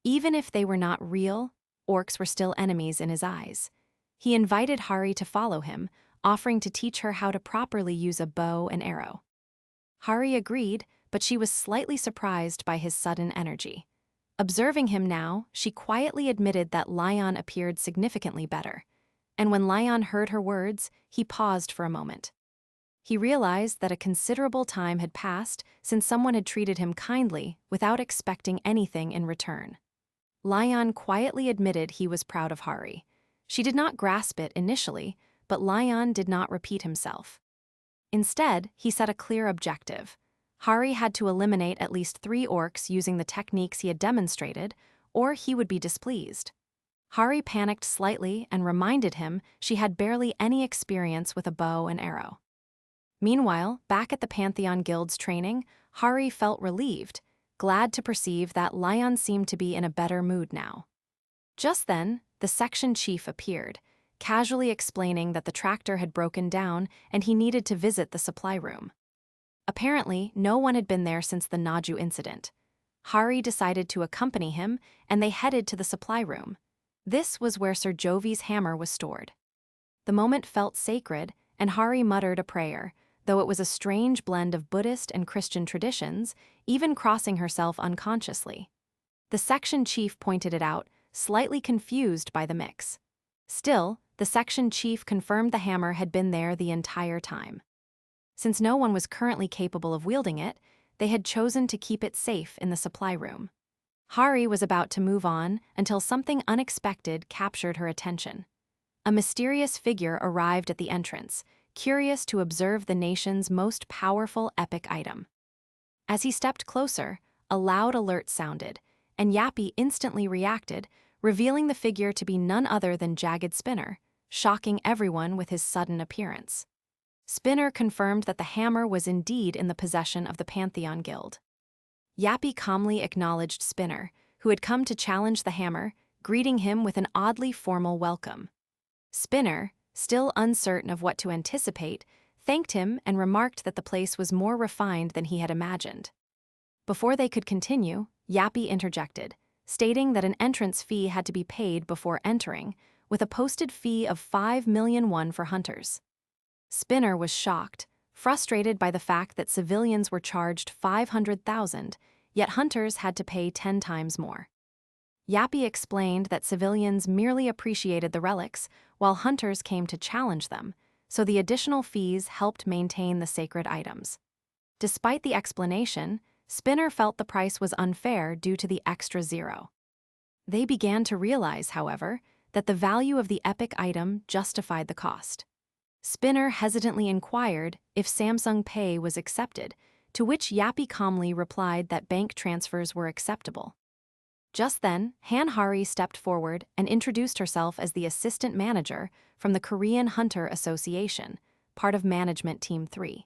Even if they were not real, orcs were still enemies in his eyes. He invited Hari to follow him, offering to teach her how to properly use a bow and arrow. Hari agreed, but she was slightly surprised by his sudden energy. Observing him now, she quietly admitted that Lion appeared significantly better. And when Lion heard her words, he paused for a moment. He realized that a considerable time had passed since someone had treated him kindly without expecting anything in return. Lion quietly admitted he was proud of Hari. She did not grasp it initially, but Lion did not repeat himself. Instead, he set a clear objective. Hari had to eliminate at least 3 orcs using the techniques he had demonstrated, or he would be displeased. Hari panicked slightly and reminded him she had barely any experience with a bow and arrow. Meanwhile, back at the Pantheon Guild's training, Hari felt relieved, glad to perceive that Lion seemed to be in a better mood now. Just then, the section chief appeared, casually explaining that the tractor had broken down and he needed to visit the supply room. Apparently, no one had been there since the Naju incident. Hari decided to accompany him, and they headed to the supply room. This was where Sir Jovi's hammer was stored. The moment felt sacred, and Hari muttered a prayer, though it was a strange blend of Buddhist and Christian traditions, even crossing herself unconsciously. The section chief pointed it out, slightly confused by the mix. Still, the section chief confirmed the hammer had been there the entire time. Since no one was currently capable of wielding it, they had chosen to keep it safe in the supply room. Hari was about to move on until something unexpected captured her attention. A mysterious figure arrived at the entrance, curious to observe the nation's most powerful epic item. As he stepped closer, a loud alert sounded, and Yappy instantly reacted, revealing the figure to be none other than Jagged Spinner, shocking everyone with his sudden appearance. Spinner confirmed that the hammer was indeed in the possession of the Pantheon Guild. Yappy calmly acknowledged Spinner, who had come to challenge the hammer, greeting him with an oddly formal welcome. Spinner, still uncertain of what to anticipate, thanked him and remarked that the place was more refined than he had imagined. Before they could continue, Yappy interjected, stating that an entrance fee had to be paid before entering, with a posted fee of 5 million won for hunters. Spinner was shocked, frustrated by the fact that civilians were charged 500,000, yet hunters had to pay 10 times more. Yappy explained that civilians merely appreciated the relics, while hunters came to challenge them, so the additional fees helped maintain the sacred items. Despite the explanation, Spinner felt the price was unfair due to the extra zero. They began to realize, however, that the value of the epic item justified the cost. Spinner hesitantly inquired if Samsung Pay was accepted, to which Yappy calmly replied that bank transfers were acceptable. Just then, Han-Hari stepped forward and introduced herself as the assistant manager from the Korean Hunter Association, part of Management Team 3.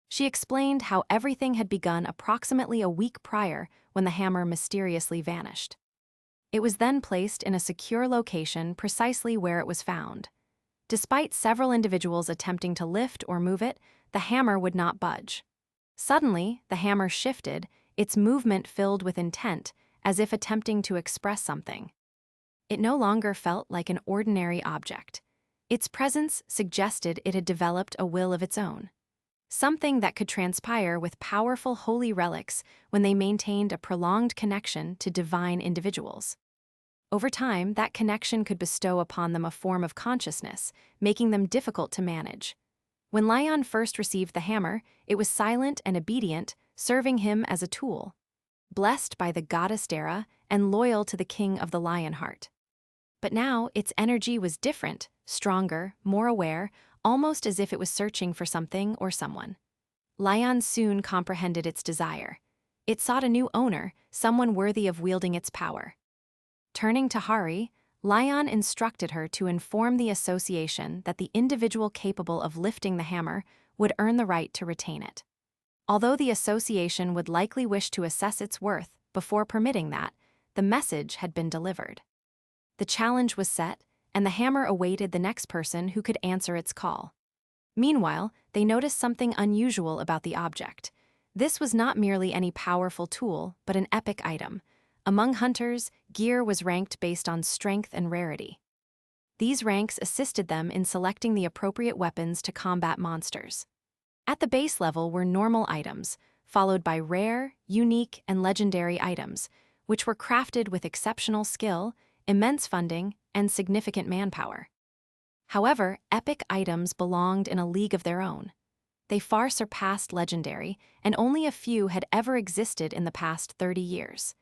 She explained how everything had begun approximately a week prior when the hammer mysteriously vanished. It was then placed in a secure location precisely where it was found. Despite several individuals attempting to lift or move it, the hammer would not budge. Suddenly, the hammer shifted, its movement filled with intent, as if attempting to express something. It no longer felt like an ordinary object. Its presence suggested it had developed a will of its own. Something that could transpire with powerful holy relics when they maintained a prolonged connection to divine individuals. Over time, that connection could bestow upon them a form of consciousness, making them difficult to manage. When Lion first received the hammer, it was silent and obedient, serving him as a tool. Blessed by the goddess Dara and loyal to the king of the Lionheart. But now its energy was different, stronger, more aware, almost as if it was searching for something or someone. Lion soon comprehended its desire. It sought a new owner, someone worthy of wielding its power. Turning to Hari, Lion instructed her to inform the association that the individual capable of lifting the hammer would earn the right to retain it. Although the association would likely wish to assess its worth before permitting that, the message had been delivered. The challenge was set, and the hammer awaited the next person who could answer its call. Meanwhile, they noticed something unusual about the object. This was not merely any powerful tool, but an epic item. Among hunters, gear was ranked based on strength and rarity. These ranks assisted them in selecting the appropriate weapons to combat monsters. At the base level were normal items, followed by rare, unique, and legendary items, which were crafted with exceptional skill, immense funding, and significant manpower. However, epic items belonged in a league of their own. They far surpassed legendary, and only a few had ever existed in the past 30 years.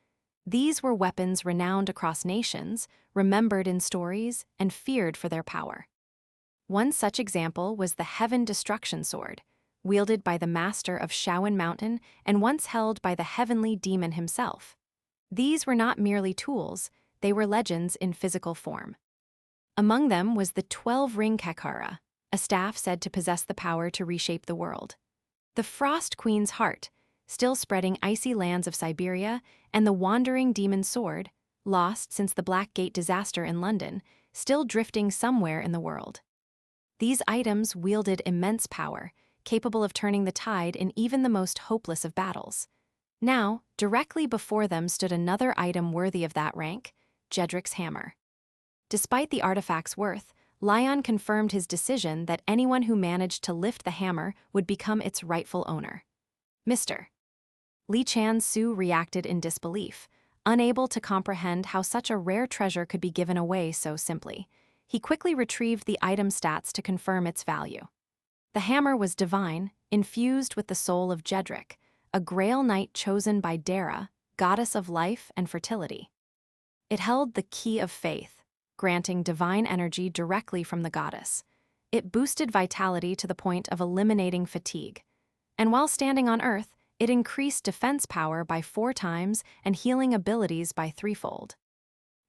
These were weapons renowned across nations, remembered in stories, and feared for their power. One such example was the Heaven Destruction Sword, wielded by the master of Shaolin Mountain and once held by the heavenly demon himself. These were not merely tools, they were legends in physical form. Among them was the 12-ring Kakara, a staff said to possess the power to reshape the world. The Frost Queen's Heart, still spreading icy lands of Siberia, and the Wandering Demon Sword, lost since the Black Gate disaster in London, still drifting somewhere in the world. These items wielded immense power, capable of turning the tide in even the most hopeless of battles. Now, directly before them stood another item worthy of that rank, Jedric's hammer. Despite the artifact's worth, Lion confirmed his decision that anyone who managed to lift the hammer would become its rightful owner. Mr. Li Chan-su reacted in disbelief, unable to comprehend how such a rare treasure could be given away so simply. He quickly retrieved the item stats to confirm its value. The hammer was divine, infused with the soul of Jedric, a Grail Knight chosen by Dara, goddess of life and fertility. It held the key of faith, granting divine energy directly from the goddess. It boosted vitality to the point of eliminating fatigue. And while standing on Earth, it increased defense power by 4 times and healing abilities by 3-fold.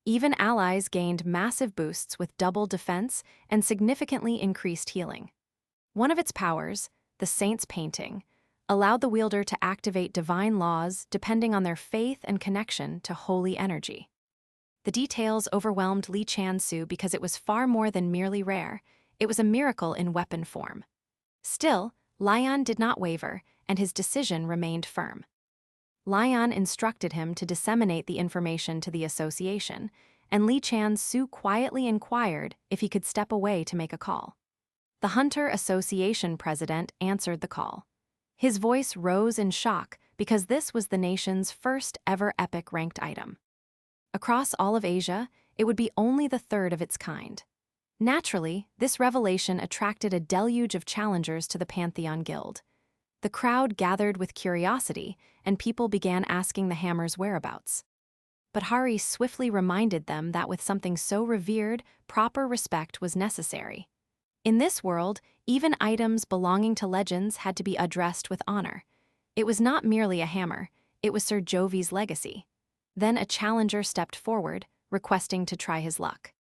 Even allies gained massive boosts with double defense and significantly increased healing. One of its powers, the Saint's Painting, allowed the wielder to activate divine laws depending on their faith and connection to holy energy. The details overwhelmed Li Chan-su because it was far more than merely rare. It was a miracle in weapon form. Still, Lion did not waver, and his decision remained firm. Lion instructed him to disseminate the information to the association, and Li Chan-su quietly inquired if he could step away to make a call. the Hunter Association president answered the call. His voice rose in shock because this was the nation's first ever epic ranked item. Across all of Asia, it would be only the third of its kind. Naturally, this revelation attracted a deluge of challengers to the Pantheon Guild. The crowd gathered with curiosity, and people began asking the hammer's whereabouts. But Hari swiftly reminded them that with something so revered, proper respect was necessary. In this world, even items belonging to legends had to be addressed with honor. It was not merely a hammer, it was Sir Jovi's legacy. Then a challenger stepped forward, requesting to try his luck.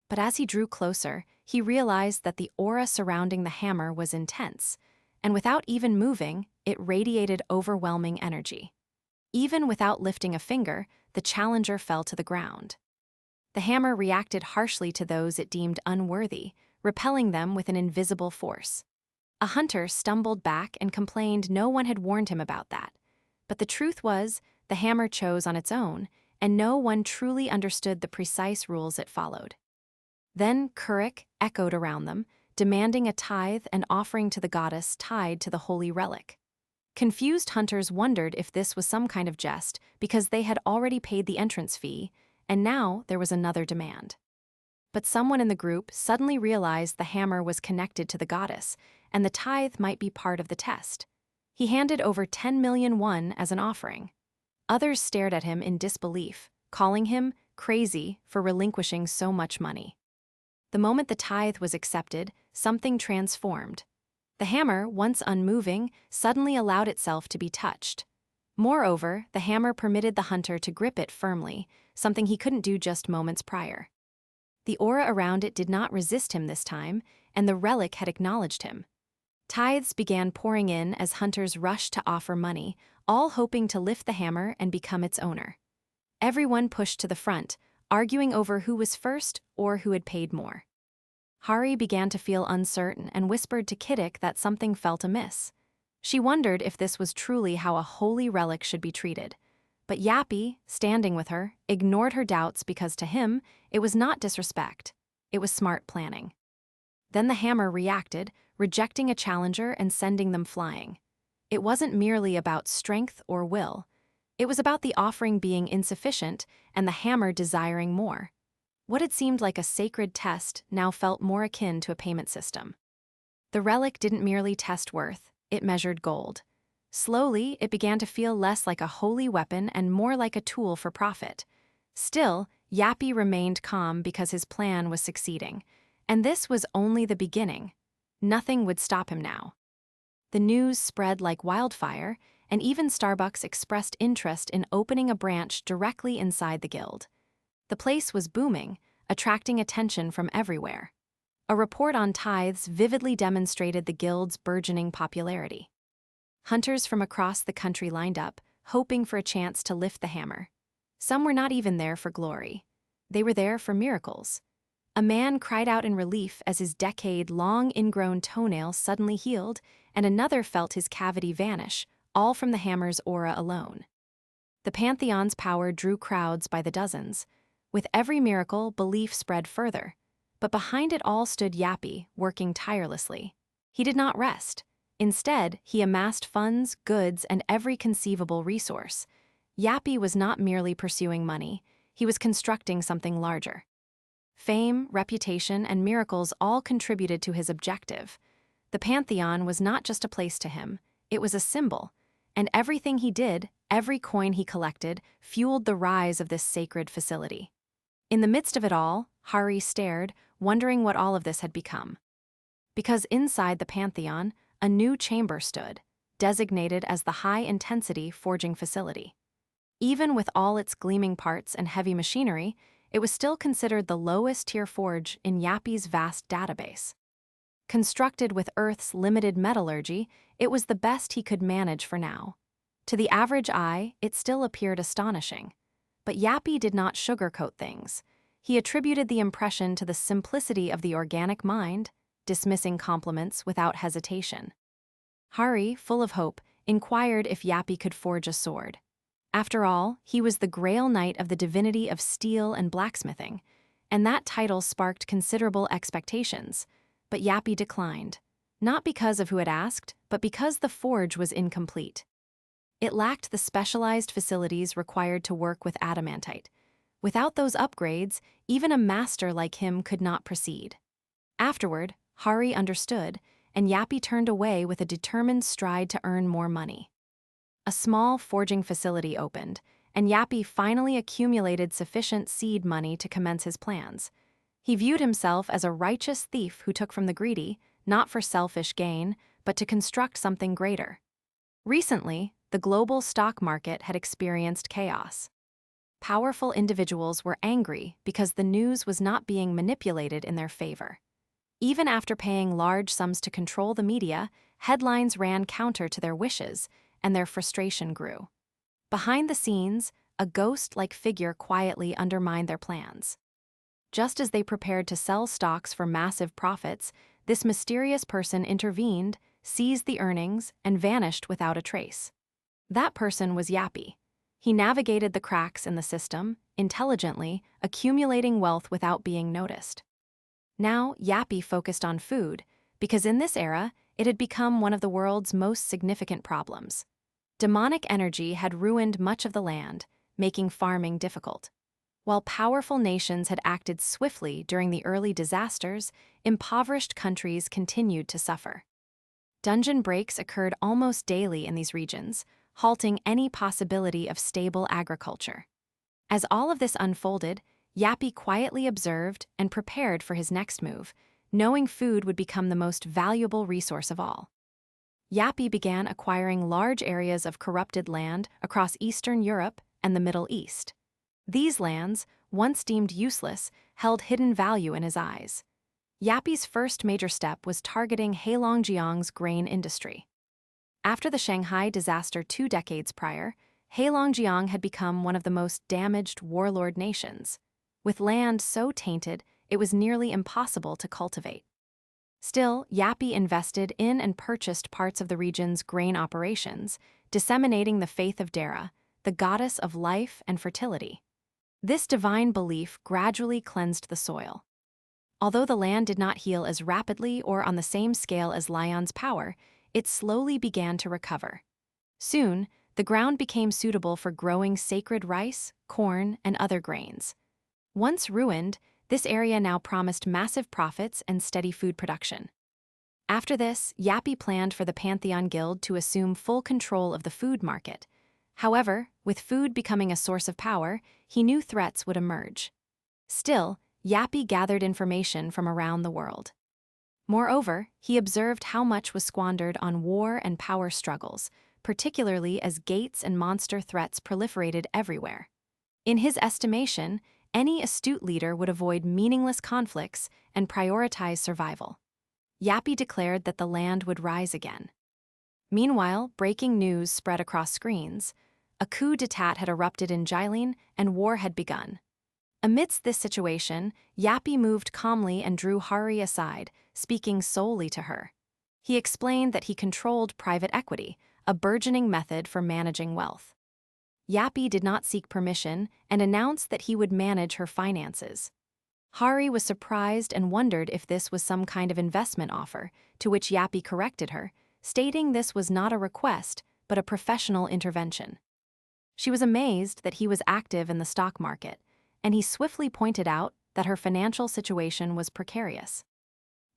But as he drew closer, he realized that the aura surrounding the hammer was intense, and without even moving, it radiated overwhelming energy. Even without lifting a finger, the challenger fell to the ground. The hammer reacted harshly to those it deemed unworthy, repelling them with an invisible force. A hunter stumbled back and complained no one had warned him about that. But the truth was, the hammer chose on its own, and no one truly understood the precise rules it followed. Then Kurik echoed around them, demanding a tithe and offering to the goddess tied to the holy relic. Confused hunters wondered if this was some kind of jest because they had already paid the entrance fee, and now there was another demand. But someone in the group suddenly realized the hammer was connected to the goddess, and the tithe might be part of the test. He handed over 10 million won as an offering. Others stared at him in disbelief, calling him crazy for relinquishing so much money. The moment the tithe was accepted, something transformed. The hammer, once unmoving, suddenly allowed itself to be touched. Moreover, the hammer permitted the hunter to grip it firmly, something he couldn't do just moments prior. The aura around it did not resist him this time, and the relic had acknowledged him. Tithes began pouring in as hunters rushed to offer money, all hoping to lift the hammer and become its owner. Everyone pushed to the front, arguing over who was first or who had paid more. Hari began to feel uncertain and whispered to Kiddick that something felt amiss. She wondered if this was truly how a holy relic should be treated. But Yappy, standing with her, ignored her doubts because to him, it was not disrespect. It was smart planning. Then the hammer reacted, rejecting a challenger and sending them flying. It wasn't merely about strength or will. It was about the offering being insufficient and the hammer desiring more. What had seemed like a sacred test now felt more akin to a payment system. The relic didn't merely test worth, it measured gold. Slowly, it began to feel less like a holy weapon and more like a tool for profit. Still, Yappy remained calm because his plan was succeeding. And this was only the beginning. Nothing would stop him now. The news spread like wildfire, and even Starbucks expressed interest in opening a branch directly inside the guild. The place was booming, attracting attention from everywhere. A report on tithes vividly demonstrated the guild's burgeoning popularity. Hunters from across the country lined up, hoping for a chance to lift the hammer. Some were not even there for glory. They were there for miracles. A man cried out in relief as his decade-long ingrown toenail suddenly healed, and another felt his cavity vanish, all from the hammer's aura alone. The Pantheon's power drew crowds by the dozens. With every miracle, belief spread further. But behind it all stood Yappy, working tirelessly. He did not rest. Instead, he amassed funds, goods, and every conceivable resource. Yappy was not merely pursuing money, he was constructing something larger. Fame, reputation, and miracles all contributed to his objective. The Pantheon was not just a place to him, it was a symbol. And everything he did, every coin he collected, fueled the rise of this sacred facility. In the midst of it all, Hari stared, wondering what all of this had become. Because inside the Pantheon, a new chamber stood, designated as the high-intensity forging facility. Even with all its gleaming parts and heavy machinery, it was still considered the lowest-tier forge in Yappy's vast database. Constructed with Earth's limited metallurgy, it was the best he could manage for now. To the average eye, it still appeared astonishing. But Yappy did not sugarcoat things. He attributed the impression to the simplicity of the organic mind, dismissing compliments without hesitation. Hari, full of hope, inquired if Yappy could forge a sword. After all, he was the Grail Knight of the divinity of steel and blacksmithing, and that title sparked considerable expectations. but Yappy declined. Not because of who had asked, but because the forge was incomplete. It lacked the specialized facilities required to work with adamantite. Without those upgrades, even a master like him could not proceed. Afterward, Hari understood, and Yappy turned away with a determined stride to earn more money. A small forging facility opened, and Yappy finally accumulated sufficient seed money to commence his plans. He viewed himself as a righteous thief who took from the greedy, not for selfish gain, but to construct something greater. Recently, the global stock market had experienced chaos. Powerful individuals were angry because the news was not being manipulated in their favor. Even after paying large sums to control the media, headlines ran counter to their wishes, and their frustration grew. Behind the scenes, a ghost-like figure quietly undermined their plans. Just as they prepared to sell stocks for massive profits, this mysterious person intervened, seized the earnings, and vanished without a trace. That person was Yappy. He navigated the cracks in the system, intelligently, accumulating wealth without being noticed. Now, Yappy focused on food, because in this era, it had become one of the world's most significant problems. Demonic energy had ruined much of the land, making farming difficult. While powerful nations had acted swiftly during the early disasters, impoverished countries continued to suffer. Dungeon breaks occurred almost daily in these regions, halting any possibility of stable agriculture. As all of this unfolded, Yappy quietly observed and prepared for his next move, knowing food would become the most valuable resource of all. Yappy began acquiring large areas of corrupted land across Eastern Europe and the Middle East. These lands, once deemed useless, held hidden value in his eyes. Yappy's first major step was targeting Heilongjiang's grain industry. After the Shanghai disaster 2 decades prior, Heilongjiang had become one of the most damaged warlord nations. With land so tainted, it was nearly impossible to cultivate. Still, Yappy invested in and purchased parts of the region's grain operations, disseminating the faith of Dara, the goddess of life and fertility. This divine belief gradually cleansed the soil. Although the land did not heal as rapidly or on the same scale as Lion's power, it slowly began to recover. Soon, the ground became suitable for growing sacred rice, corn, and other grains. Once ruined, this area now promised massive profits and steady food production. After this, Yappy planned for the Pantheon Guild to assume full control of the food market. However, with food becoming a source of power, he knew threats would emerge. Still, Yappy gathered information from around the world. Moreover, he observed how much was squandered on war and power struggles, particularly as gates and monster threats proliferated everywhere. In his estimation, any astute leader would avoid meaningless conflicts and prioritize survival. Yappy declared that the land would rise again. Meanwhile, breaking news spread across screens. A coup d'état had erupted in Jilin, and war had begun. Amidst this situation, Yappy moved calmly and drew Hari aside, speaking solely to her. He explained that he controlled private equity, a burgeoning method for managing wealth. Yappy did not seek permission and announced that he would manage her finances. Hari was surprised and wondered if this was some kind of investment offer, to which Yappy corrected her, stating this was not a request, but a professional intervention. She was amazed that he was active in the stock market, and he swiftly pointed out that her financial situation was precarious.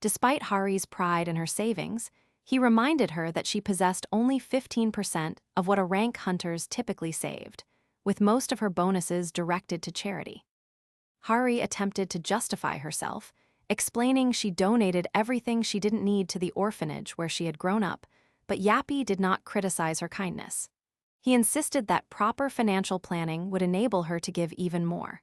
Despite Hari's pride in her savings, he reminded her that she possessed only 15% of what a rank hunters typically saved, with most of her bonuses directed to charity. Hari attempted to justify herself, explaining she donated everything she didn't need to the orphanage where she had grown up, but Yappy did not criticize her kindness. He insisted that proper financial planning would enable her to give even more.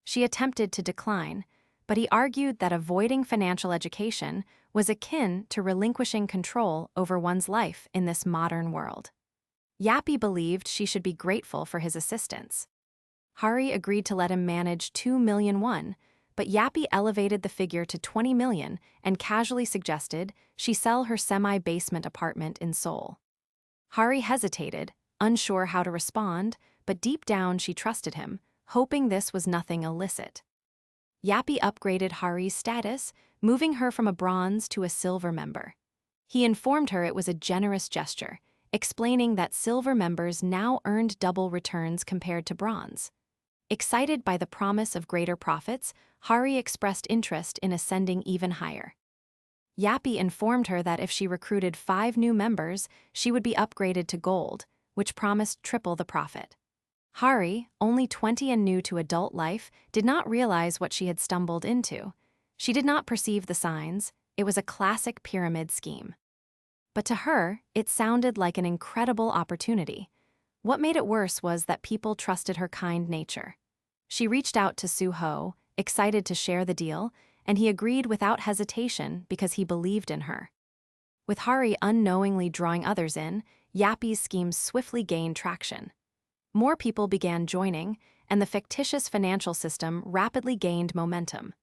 She attempted to decline, but he argued that avoiding financial education was akin to relinquishing control over one's life in this modern world. Yappy believed she should be grateful for his assistance. Hari agreed to let him manage 2 million won, but Yappy elevated the figure to 20 million and casually suggested she sell her semi-basement apartment in Seoul. Hari hesitated, unsure how to respond, but deep down she trusted him, hoping this was nothing illicit. Yappy upgraded Hari's status, moving her from a bronze to a silver member. He informed her it was a generous gesture, explaining that silver members now earned double returns compared to bronze. Excited by the promise of greater profits, Hari expressed interest in ascending even higher. Yappy informed her that if she recruited 5 new members, she would be upgraded to gold, which promised triple the profit. Hari, only 20 and new to adult life, did not realize what she had stumbled into. She did not perceive the signs. It was a classic pyramid scheme. But to her, it sounded like an incredible opportunity. What made it worse was that people trusted her kind nature. She reached out to Suho, excited to share the deal, and he agreed without hesitation because he believed in her. With Hari unknowingly drawing others in, Yappy's scheme swiftly gained traction. More people began joining, and the fictitious financial system rapidly gained momentum.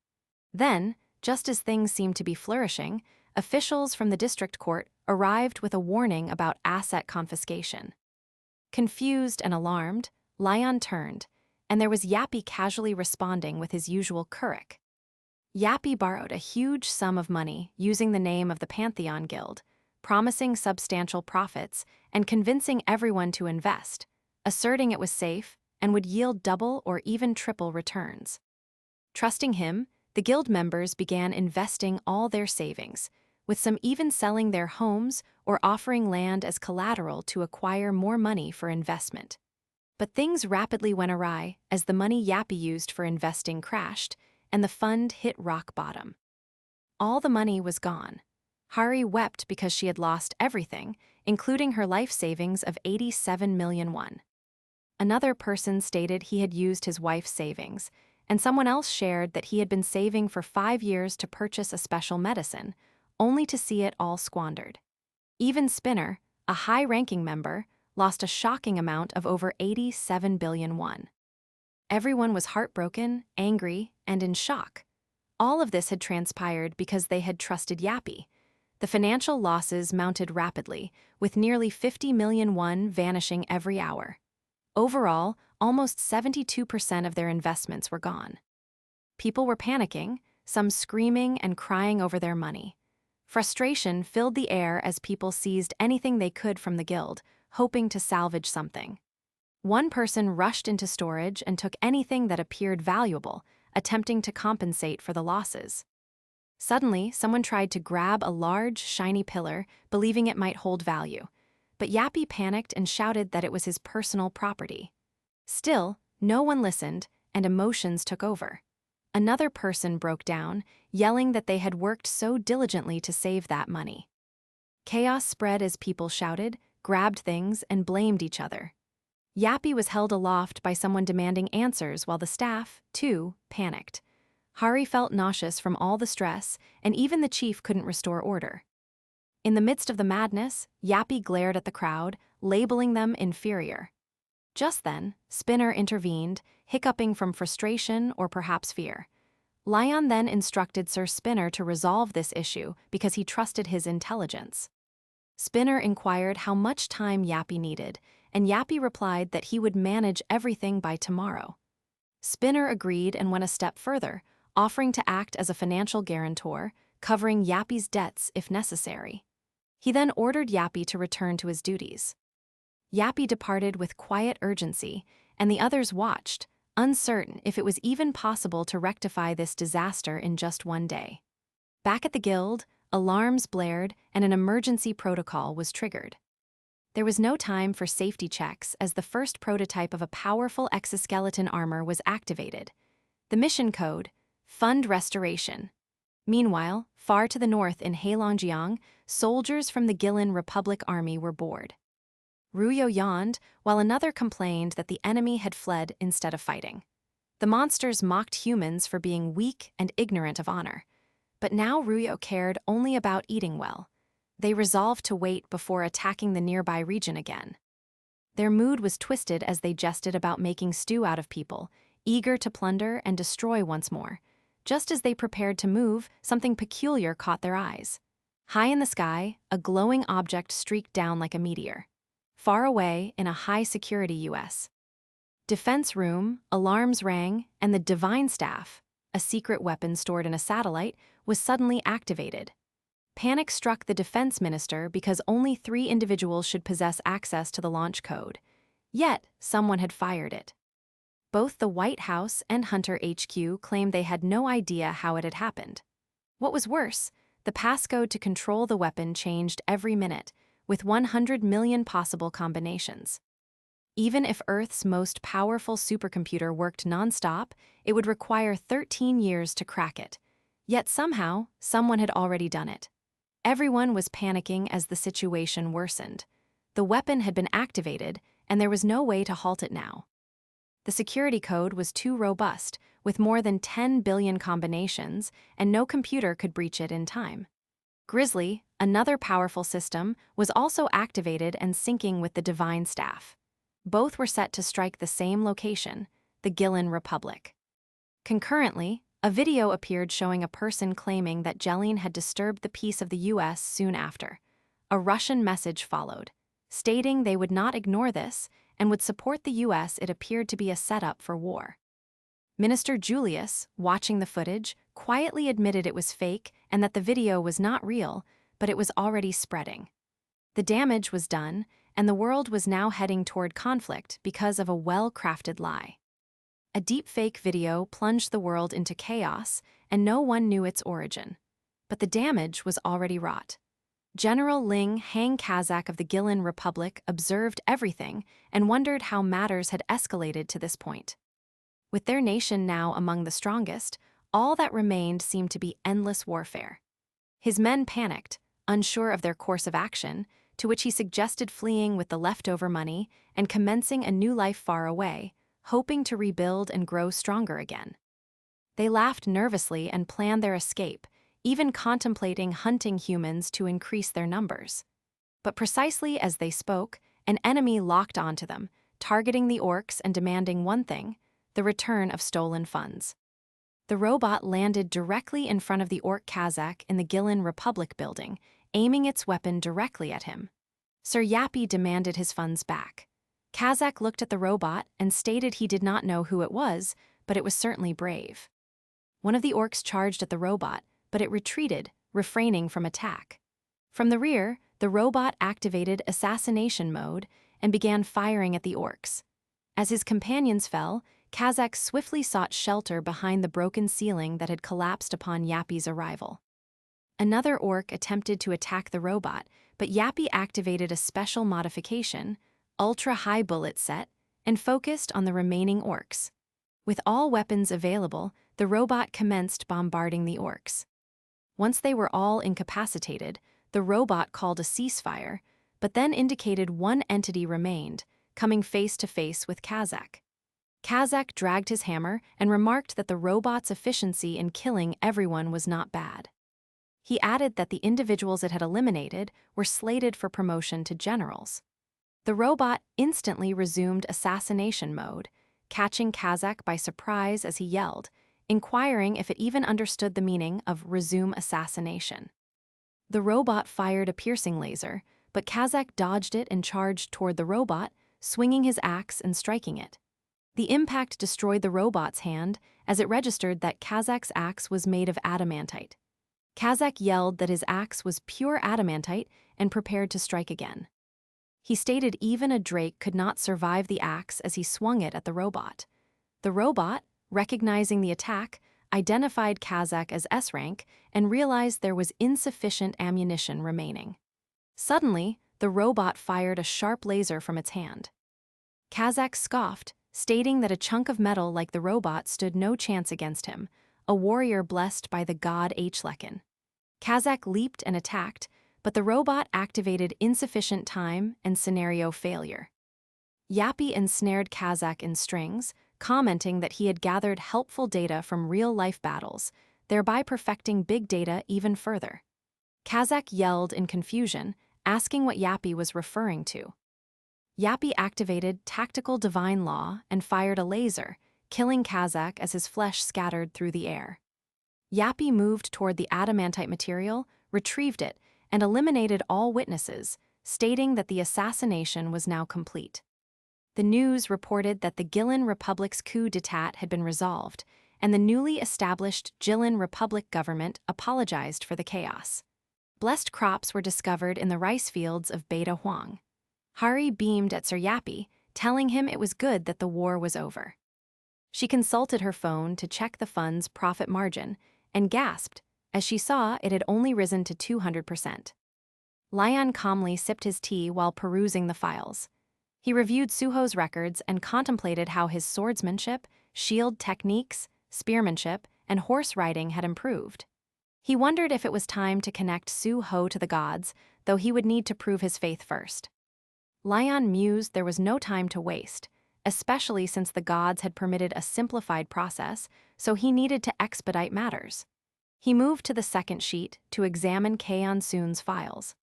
Then, just as things seemed to be flourishing, officials from the district court arrived with a warning about asset confiscation. Confused and alarmed, Lion turned, and there was Yappy casually responding with his usual curric. Yappy borrowed a huge sum of money using the name of the Pantheon Guild, promising substantial profits and convincing everyone to invest, asserting it was safe and would yield double or even triple returns. Trusting him, the guild members began investing all their savings, with some even selling their homes or offering land as collateral to acquire more money for investment. But things rapidly went awry as the money Yappy used for investing crashed, and the fund hit rock bottom. All the money was gone. Hari wept because she had lost everything, including her life savings of 87 million won. Another person stated he had used his wife's savings, and someone else shared that he had been saving for 5 years to purchase a special medicine, only to see it all squandered. Even Spinner, a high-ranking member, lost a shocking amount of over 87 billion won. Everyone was heartbroken, angry, and in shock. All of this had transpired because they had trusted Yappy. The financial losses mounted rapidly, with nearly 50 million won vanishing every hour. Overall, almost 72% of their investments were gone. People were panicking, some screaming and crying over their money. Frustration filled the air as people seized anything they could from the guild, hoping to salvage something. One person rushed into storage and took anything that appeared valuable, attempting to compensate for the losses. Suddenly, someone tried to grab a large, shiny pillar, believing it might hold value. But Yappy panicked and shouted that it was his personal property. Still, no one listened, and emotions took over. Another person broke down, yelling that they had worked so diligently to save that money. Chaos spread as people shouted, grabbed things, and blamed each other. Yappy was held aloft by someone demanding answers while the staff, too, panicked. Hari felt nauseous from all the stress, and even the chief couldn't restore order. In the midst of the madness, Yappy glared at the crowd, labeling them inferior. Just then, Spinner intervened, hiccuping from frustration or perhaps fear. Lion then instructed Sir Spinner to resolve this issue because he trusted his intelligence. Spinner inquired how much time Yappy needed, and Yappy replied that he would manage everything by tomorrow. Spinner agreed and went a step further, offering to act as a financial guarantor, covering Yappy's debts if necessary. He then ordered Yappy to return to his duties. Yappy departed with quiet urgency, and the others watched, uncertain if it was even possible to rectify this disaster in just one day. Back at the guild, alarms blared and an emergency protocol was triggered. There was no time for safety checks as the first prototype of a powerful exoskeleton armor was activated. The mission code: Fund Restoration. Meanwhile, far to the north in Heilongjiang, soldiers from the Gilin Republic Army were bored. Ruyo yawned, while another complained that the enemy had fled instead of fighting. The monsters mocked humans for being weak and ignorant of honor. But now Ruyo cared only about eating well. They resolved to wait before attacking the nearby region again. Their mood was twisted as they jested about making stew out of people, eager to plunder and destroy once more. Just as they prepared to move, something peculiar caught their eyes. High in the sky, a glowing object streaked down like a meteor. Far away, in a high-security U.S. defense room, alarms rang, and the divine staff, a secret weapon stored in a satellite, was suddenly activated. Panic struck the defense minister because only 3 individuals should possess access to the launch code. Yet, someone had fired it. Both the White House and Hunter HQ claimed they had no idea how it had happened. What was worse, the passcode to control the weapon changed every minute, with 100 million possible combinations. Even if Earth's most powerful supercomputer worked nonstop, it would require 13 years to crack it. Yet somehow, someone had already done it. Everyone was panicking as the situation worsened. The weapon had been activated, and there was no way to halt it now. The security code was too robust, with more than 10 billion combinations, and no computer could breach it in time. Grizzly, another powerful system, was also activated and syncing with the Divine Staff. Both were set to strike the same location, the Gillen Republic. Concurrently, a video appeared showing a person claiming that Jelene had disturbed the peace of the U.S. soon after. A Russian message followed, stating they would not ignore this and would support the U.S. It appeared to be a setup for war. Minister Julius, watching the footage, quietly admitted it was fake and that the video was not real, but it was already spreading. The damage was done, and the world was now heading toward conflict because of a well-crafted lie. A deepfake video plunged the world into chaos, and no one knew its origin. But the damage was already wrought. General Ling Hang Kazak of the Gillen Republic observed everything and wondered how matters had escalated to this point. With their nation now among the strongest, all that remained seemed to be endless warfare. His men panicked, unsure of their course of action, to which he suggested fleeing with the leftover money and commencing a new life far away, hoping to rebuild and grow stronger again. They laughed nervously and planned their escape, even contemplating hunting humans to increase their numbers. But precisely as they spoke, an enemy locked onto them, targeting the orcs and demanding one thing: the return of stolen funds. The robot landed directly in front of the orc Kazak in the Gillen Republic building, aiming its weapon directly at him. Sir Yappy demanded his funds back. Kazak looked at the robot and stated he did not know who it was, but it was certainly brave. One of the orcs charged at the robot, but it retreated, refraining from attack. From the rear, the robot activated assassination mode and began firing at the orcs. As his companions fell, Kazak swiftly sought shelter behind the broken ceiling that had collapsed upon Yappy's arrival. Another orc attempted to attack the robot, but Yappy activated a special modification, ultra-high bullet set, and focused on the remaining orcs. With all weapons available, the robot commenced bombarding the orcs. Once they were all incapacitated, the robot called a ceasefire, but then indicated one entity remained, coming face to face with Kazak. Kazak dragged his hammer and remarked that the robot's efficiency in killing everyone was not bad. He added that the individuals it had eliminated were slated for promotion to generals. The robot instantly resumed assassination mode, catching Kazak by surprise as he yelled, inquiring if it even understood the meaning of resume assassination. The robot fired a piercing laser, but Kazak dodged it and charged toward the robot, swinging his axe and striking it. The impact destroyed the robot's hand as it registered that Kazak's axe was made of adamantite. Kazak yelled that his axe was pure adamantite and prepared to strike again. He stated even a drake could not survive the axe as he swung it at the robot. The robot, recognizing the attack, identified Kazak as S-rank and realized there was insufficient ammunition remaining. Suddenly, the robot fired a sharp laser from its hand. Kazak scoffed, stating that a chunk of metal like the robot stood no chance against him, a warrior blessed by the god H-Lekin. Kazak leaped and attacked, but the robot activated insufficient time and scenario failure. Yappy ensnared Kazak in strings, commenting that he had gathered helpful data from real-life battles, thereby perfecting big data even further. Kazak yelled in confusion, asking what Yappy was referring to. Yappy activated Tactical Divine Law and fired a laser, killing Kazak as his flesh scattered through the air. Yappy moved toward the adamantite material, retrieved it, and eliminated all witnesses, stating that the assassination was now complete. The news reported that the Gillen Republic's coup d'etat had been resolved, and the newly established Jilin Republic government apologized for the chaos. Blessed crops were discovered in the rice fields of Beta Huang. Hari beamed at Suryapi, telling him it was good that the war was over. She consulted her phone to check the fund's profit margin and gasped as she saw it had only risen to 200%. Lion calmly sipped his tea while perusing the files. He reviewed Suho's records and contemplated how his swordsmanship, shield techniques, spearmanship, and horse riding had improved. He wondered if it was time to connect Suho to the gods, though he would need to prove his faith first. Lion mused there was no time to waste, especially since the gods had permitted a simplified process, so he needed to expedite matters. He moved to the second sheet to examine Kaeon Soon's files.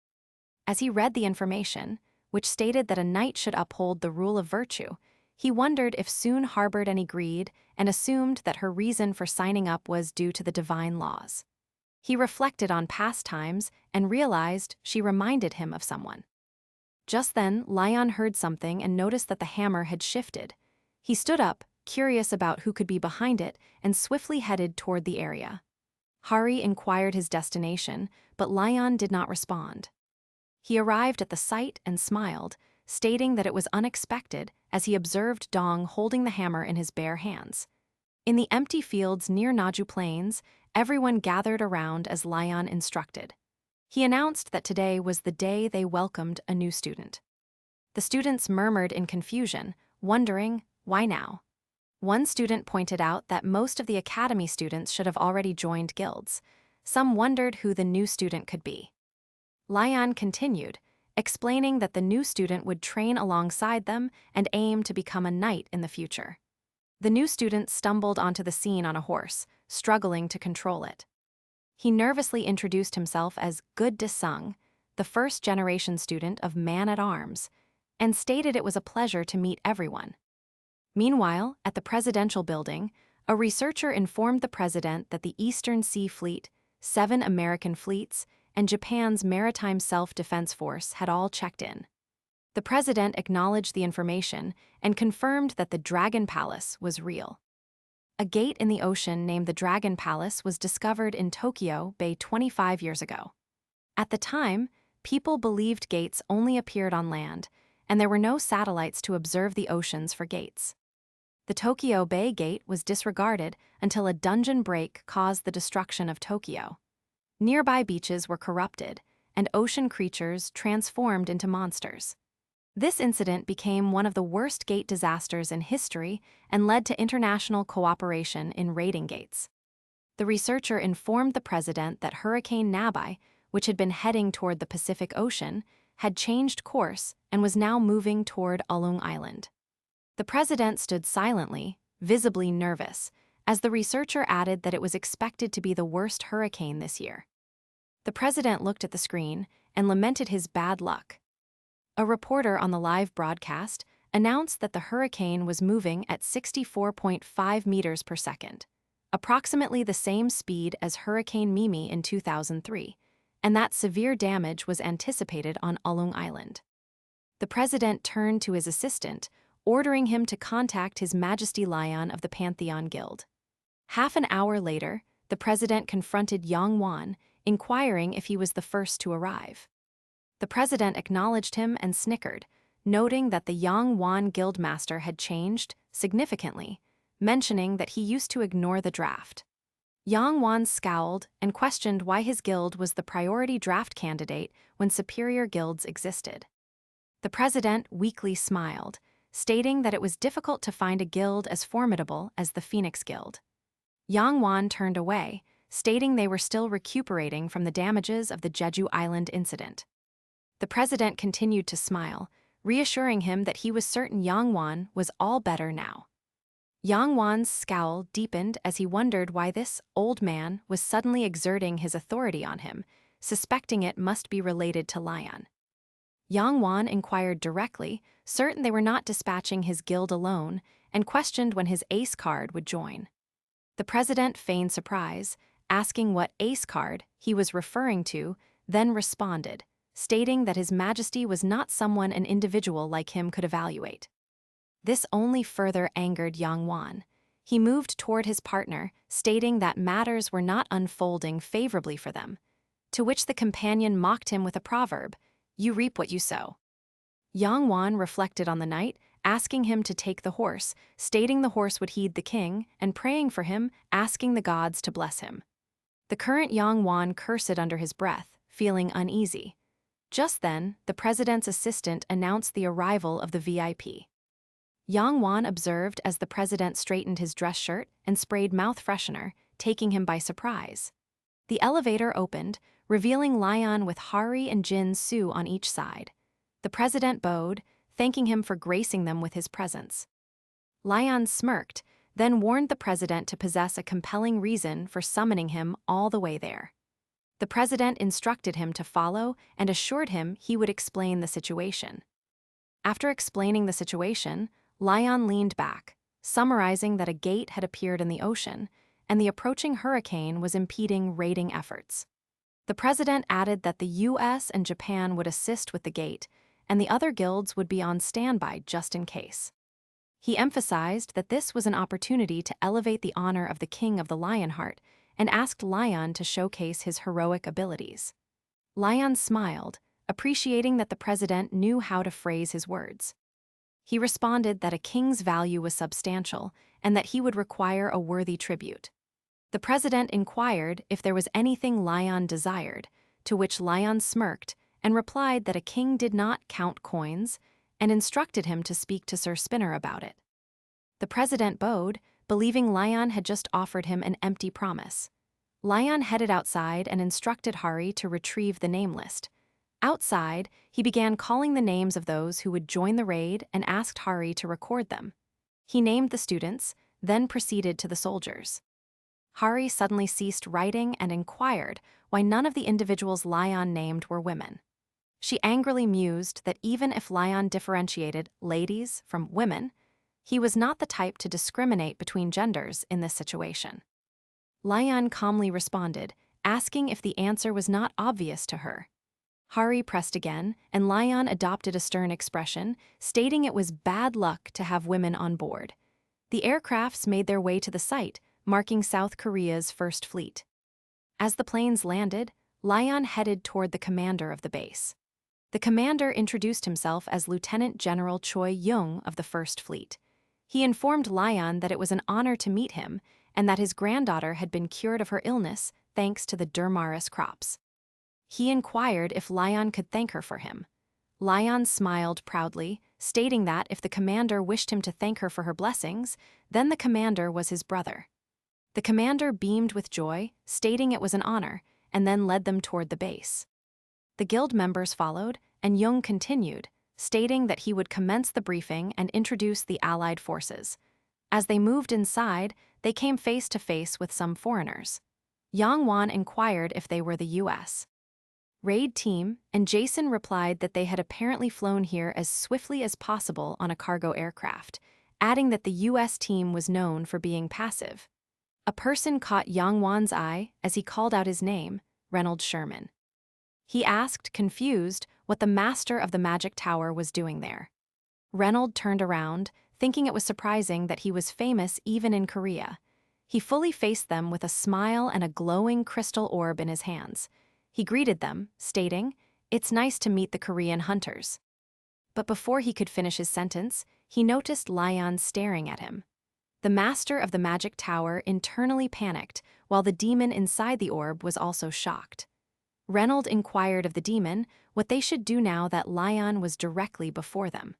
As he read the information, which stated that a knight should uphold the rule of virtue, he wondered if Soon harbored any greed and assumed that her reason for signing up was due to the divine laws. He reflected on past times and realized she reminded him of someone. Just then, Lion heard something and noticed that the hammer had shifted. He stood up, curious about who could be behind it, and swiftly headed toward the area. Hari inquired his destination, but Lion did not respond. He arrived at the site and smiled, stating that it was unexpected as he observed Dong holding the hammer in his bare hands. In the empty fields near Naju Plains, everyone gathered around as Lion instructed. He announced that today was the day they welcomed a new student. The students murmured in confusion, wondering, why now? One student pointed out that most of the academy students should have already joined guilds. Some wondered who the new student could be. Lion continued, explaining that the new student would train alongside them and aim to become a knight in the future. The new student stumbled onto the scene on a horse, struggling to control it. He nervously introduced himself as Good Desung, the first-generation student of Man-at-Arms, and stated it was a pleasure to meet everyone. Meanwhile, at the presidential building, a researcher informed the president that the Eastern Sea Fleet, 7 American fleets, and Japan's Maritime Self-Defense Force had all checked in. The president acknowledged the information and confirmed that the Dragon Palace was real. A gate in the ocean named the Dragon Palace was discovered in Tokyo Bay 25 years ago. At the time, people believed gates only appeared on land, and there were no satellites to observe the oceans for gates. The Tokyo Bay Gate was disregarded until a dungeon break caused the destruction of Tokyo. Nearby beaches were corrupted, and ocean creatures transformed into monsters. This incident became one of the worst gate disasters in history and led to international cooperation in raiding gates. The researcher informed the president that Hurricane Nabai, which had been heading toward the Pacific Ocean, had changed course and was now moving toward Ulung Island. The president stood silently, visibly nervous, as the researcher added that it was expected to be the worst hurricane this year. The president looked at the screen and lamented his bad luck. A reporter on the live broadcast announced that the hurricane was moving at 64.5 meters per second, approximately the same speed as Hurricane Mimi in 2003, and that severe damage was anticipated on Ulung Island. The president turned to his assistant, ordering him to contact His Majesty Lion of the Pantheon Guild. Half an hour later, the president confronted Yang Wan, inquiring if he was the first to arrive. The president acknowledged him and snickered, noting that the Yang Wan guildmaster had changed significantly, mentioning that he used to ignore the draft. Yang Wan scowled and questioned why his guild was the priority draft candidate when superior guilds existed. The president weakly smiled, stating that it was difficult to find a guild as formidable as the Phoenix Guild. Yang Wan turned away, stating they were still recuperating from the damages of the Jeju Island incident. The president continued to smile, reassuring him that he was certain Yang Wan was all better now. Yang Wan's scowl deepened as he wondered why this old man was suddenly exerting his authority on him, suspecting it must be related to Lion. Yang Wan inquired directly, certain they were not dispatching his guild alone, and questioned when his ace card would join. The president feigned surprise, asking what ace card he was referring to, then responded, stating that His Majesty was not someone an individual like him could evaluate. This only further angered Yang Wan. he moved toward his partner, stating that matters were not unfolding favorably for them, to which the companion mocked him with a proverb, "You reap what you sow." Yang Wan reflected on the night, asking him to take the horse, stating the horse would heed the king, and praying for him, asking the gods to bless him. The current Yang Wan cursed under his breath, feeling uneasy. Just then, the president's assistant announced the arrival of the VIP. Yang Wan observed as the president straightened his dress shirt and sprayed mouth freshener, taking him by surprise. The elevator opened, revealing Lion with Hari and Jin Su on each side. The president bowed, thanking him for gracing them with his presence. Lion smirked, then warned the president to possess a compelling reason for summoning him all the way there. The president instructed him to follow and assured him he would explain the situation. After explaining the situation, Lion leaned back, summarizing that a gate had appeared in the ocean, and the approaching hurricane was impeding raiding efforts. The president added that the US and Japan would assist with the gate, and the other guilds would be on standby just in case. He emphasized that this was an opportunity to elevate the honor of the King of the Lionheart and asked Lion to showcase his heroic abilities. Lion smiled, appreciating that the president knew how to phrase his words. He responded that a king's value was substantial and that he would require a worthy tribute. The president inquired if there was anything Lion desired, to which Lion smirked and replied that a king did not count coins and instructed him to speak to Sir Spinner about it. The president bowed, believing Lion had just offered him an empty promise. Lion headed outside and instructed Hari to retrieve the name list. Outside, he began calling the names of those who would join the raid and asked Hari to record them. He named the students, then proceeded to the soldiers. Hari suddenly ceased writing and inquired why none of the individuals Lion named were women. She angrily mused that even if Lion differentiated ladies from women, he was not the type to discriminate between genders in this situation. Lion calmly responded, asking if the answer was not obvious to her. Hari pressed again, and Lion adopted a stern expression, stating it was bad luck to have women on board. The aircrafts made their way to the site, marking South Korea's first fleet. As the planes landed, Lion headed toward the commander of the base. The commander introduced himself as Lieutenant General Choi Young of the First Fleet. He informed Lion that it was an honor to meet him and that his granddaughter had been cured of her illness thanks to the Dermaris crops. He inquired if Lion could thank her for him. Lion smiled proudly, stating that if the commander wished him to thank her for her blessings, then the commander was his brother. The commander beamed with joy, stating it was an honor, and then led them toward the base. The guild members followed, and Young continued, stating that he would commence the briefing and introduce the Allied forces. As they moved inside, they came face to face with some foreigners. Yang Wan inquired if they were the US raid team, and Jason replied that they had apparently flown here as swiftly as possible on a cargo aircraft, adding that the US team was known for being passive. A person caught Yang Wan's eye as he called out his name, Reynolds Sherman. He asked, confused, what the master of the magic tower was doing there. Reynolds turned around, thinking it was surprising that he was famous even in Korea. He fully faced them with a smile and a glowing crystal orb in his hands. He greeted them, stating, "It's nice to meet the Korean hunters." But before he could finish his sentence, he noticed Lion staring at him. The master of the magic tower internally panicked, while the demon inside the orb was also shocked. Reynolds inquired of the demon what they should do now that Lion was directly before them.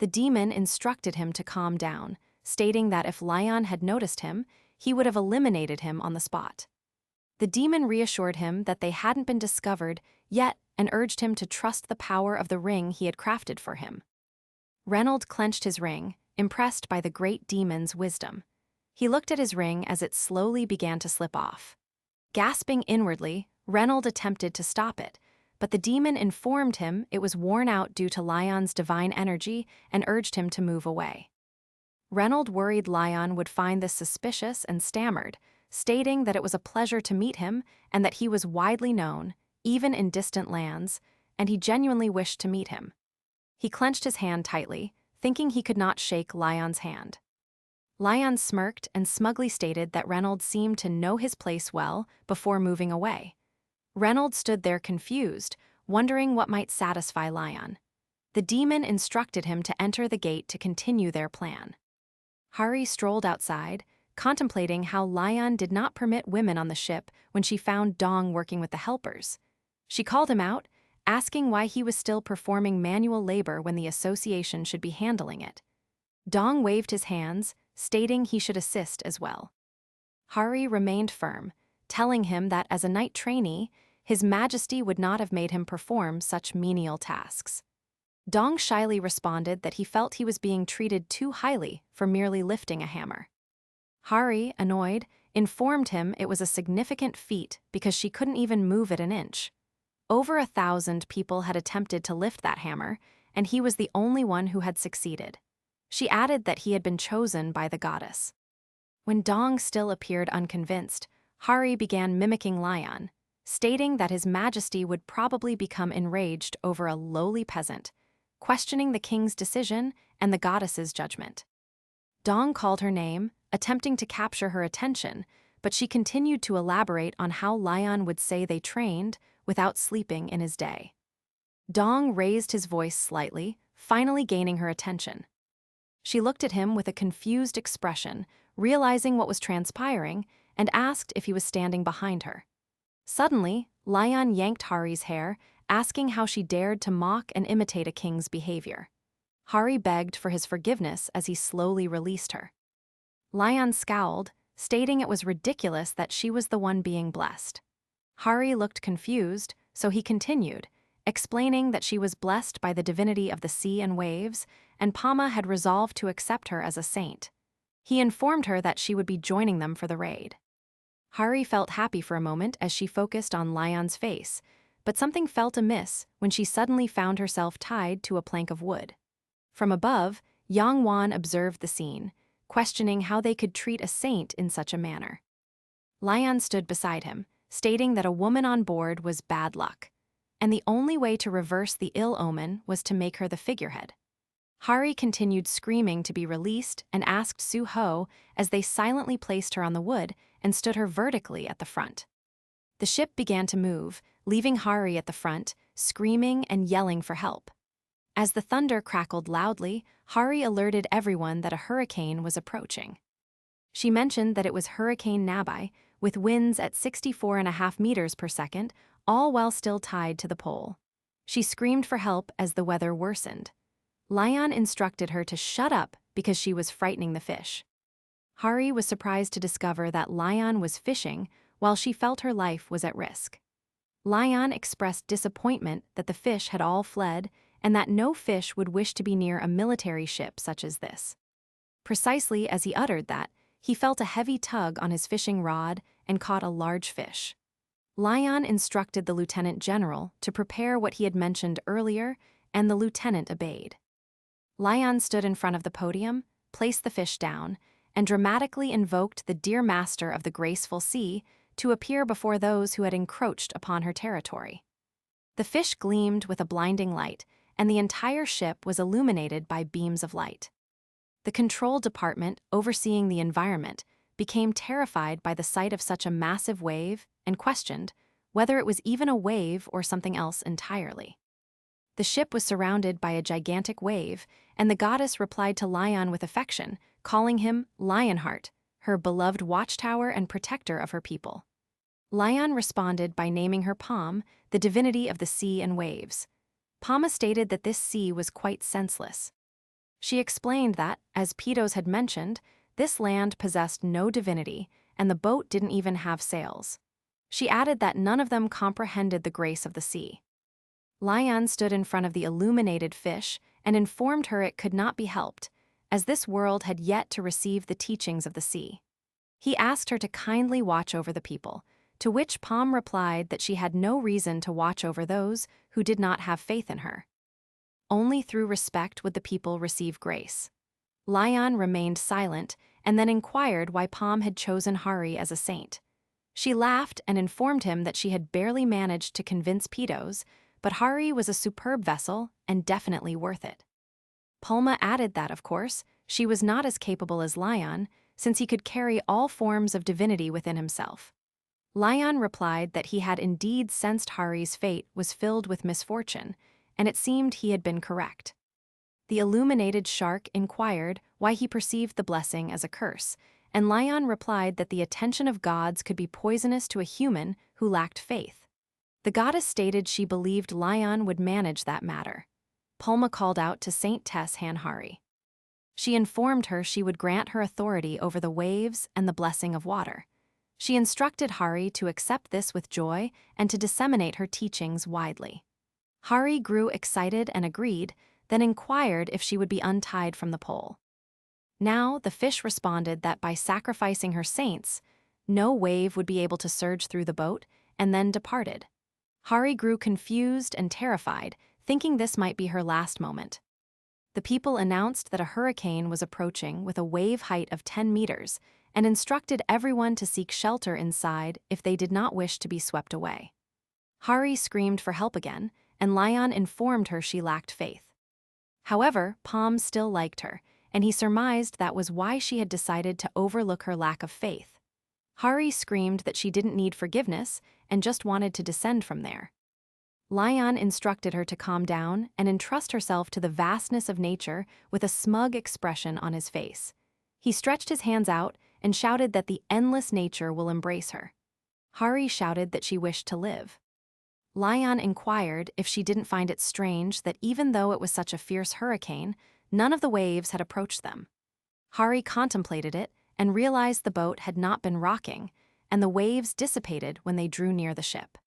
The demon instructed him to calm down, stating that if Lion had noticed him, he would have eliminated him on the spot. The demon reassured him that they hadn't been discovered yet and urged him to trust the power of the ring he had crafted for him. Reynolds clenched his ring, impressed by the great demon's wisdom. He looked at his ring as it slowly began to slip off. Gasping inwardly, Reynolds attempted to stop it, but the demon informed him it was worn out due to Lion's divine energy and urged him to move away. Reynolds worried Lion would find this suspicious and stammered, stating that it was a pleasure to meet him and that he was widely known, even in distant lands, and he genuinely wished to meet him. He clenched his hand tightly, thinking he could not shake Lion's hand. Lion smirked and smugly stated that Reynolds seemed to know his place well before moving away. Reynolds stood there confused, wondering what might satisfy Lion. The demon instructed him to enter the gate to continue their plan. Hari strolled outside, contemplating how Lion did not permit women on the ship when she found Dong working with the helpers. She called him out, asking why he was still performing manual labor when the association should be handling it. Dong waved his hands, stating he should assist as well. Hari remained firm, telling him that as a knight trainee, His Majesty would not have made him perform such menial tasks. Dong shyly responded that he felt he was being treated too highly for merely lifting a hammer. Hari, annoyed, informed him it was a significant feat because she couldn't even move it an inch. Over 1,000 people had attempted to lift that hammer, and he was the only one who had succeeded. She added that he had been chosen by the goddess. When Dong still appeared unconvinced, Hari began mimicking Lion, stating that His Majesty would probably become enraged over a lowly peasant, questioning the king's decision and the goddess's judgment. Dong called her name, attempting to capture her attention, but she continued to elaborate on how Lion would say they trained without sleeping in his day. Dong raised his voice slightly, finally gaining her attention. She looked at him with a confused expression, realizing what was transpiring, and asked if he was standing behind her. Suddenly, Lion yanked Hari's hair, asking how she dared to mock and imitate a king's behavior. Hari begged for his forgiveness as he slowly released her. Lion scowled, stating it was ridiculous that she was the one being blessed. Hari looked confused, so he continued, explaining that she was blessed by the divinity of the sea and waves, and Pama had resolved to accept her as a saint. He informed her that she would be joining them for the raid. Hari felt happy for a moment as she focused on Lion's face, but something felt amiss when she suddenly found herself tied to a plank of wood. From above, Yang Wan observed the scene, questioning how they could treat a saint in such a manner. Lion stood beside him, stating that a woman on board was bad luck, and the only way to reverse the ill omen was to make her the figurehead. Hari continued screaming to be released and asked Su Ho as they silently placed her on the wood and stood her vertically at the front. The ship began to move, leaving Hari at the front, screaming and yelling for help. As the thunder crackled loudly, Hari alerted everyone that a hurricane was approaching. She mentioned that it was Hurricane Nabai, with winds at 64.5 meters per second, all while still tied to the pole. She screamed for help as the weather worsened. Lion instructed her to shut up because she was frightening the fish. Hari was surprised to discover that Lion was fishing while she felt her life was at risk. Lion expressed disappointment that the fish had all fled and that no fish would wish to be near a military ship such as this. Precisely as he uttered that, he felt a heavy tug on his fishing rod and caught a large fish. Lion instructed the lieutenant general to prepare what he had mentioned earlier, and the lieutenant obeyed. Lion stood in front of the podium, placed the fish down, and dramatically invoked the dear master of the graceful sea to appear before those who had encroached upon her territory. The fish gleamed with a blinding light, and the entire ship was illuminated by beams of light. The control department, overseeing the environment, became terrified by the sight of such a massive wave and questioned whether it was even a wave or something else entirely. The ship was surrounded by a gigantic wave, and the goddess replied to Lion with affection, calling him Lionheart, her beloved watchtower and protector of her people. Lion responded by naming her Pom, the divinity of the sea and waves. Pama stated that this sea was quite senseless. She explained that, as Pitos had mentioned, this land possessed no divinity, and the boat didn't even have sails. She added that none of them comprehended the grace of the sea. Lion stood in front of the illuminated fish and informed her it could not be helped, as this world had yet to receive the teachings of the sea. He asked her to kindly watch over the people, to which Pom replied that she had no reason to watch over those who did not have faith in her. Only through respect would the people receive grace. Lion remained silent and then inquired why Pom had chosen Hari as a saint. She laughed and informed him that she had barely managed to convince Pitos, but Hari was a superb vessel and definitely worth it. Palma added that, of course, she was not as capable as Lion, since he could carry all forms of divinity within himself. Lion replied that he had indeed sensed Hari's fate was filled with misfortune, and it seemed he had been correct. The illuminated shark inquired why he perceived the blessing as a curse, and Lion replied that the attention of gods could be poisonous to a human who lacked faith. The goddess stated she believed Lion would manage that matter. Palma called out to Saint Tess Hanhari. She informed her she would grant her authority over the waves and the blessing of water. She instructed Hari to accept this with joy and to disseminate her teachings widely. Hari grew excited and agreed, then inquired if she would be untied from the pole. Now the fish responded that by sacrificing her saints, no wave would be able to surge through the boat, and then departed. Hari grew confused and terrified, thinking this might be her last moment. The people announced that a hurricane was approaching with a wave height of 10 meters and instructed everyone to seek shelter inside if they did not wish to be swept away. Hari screamed for help again, and Lion informed her she lacked faith. However, Palm still liked her, and he surmised that was why she had decided to overlook her lack of faith. Hari screamed that she didn't need forgiveness and just wanted to descend from there. Lion instructed her to calm down and entrust herself to the vastness of nature with a smug expression on his face. He stretched his hands out and shouted that the endless nature will embrace her. Hari shouted that she wished to live. Lion inquired if she didn't find it strange that even though it was such a fierce hurricane, none of the waves had approached them. Hari contemplated it and realized the boat had not been rocking, and the waves dissipated when they drew near the ship.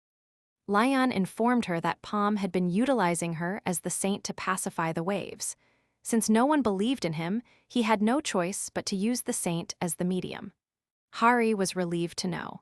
Lion informed her that Palm had been utilizing her as the saint to pacify the waves. Since no one believed in him, he had no choice but to use the saint as the medium. Hari was relieved to know.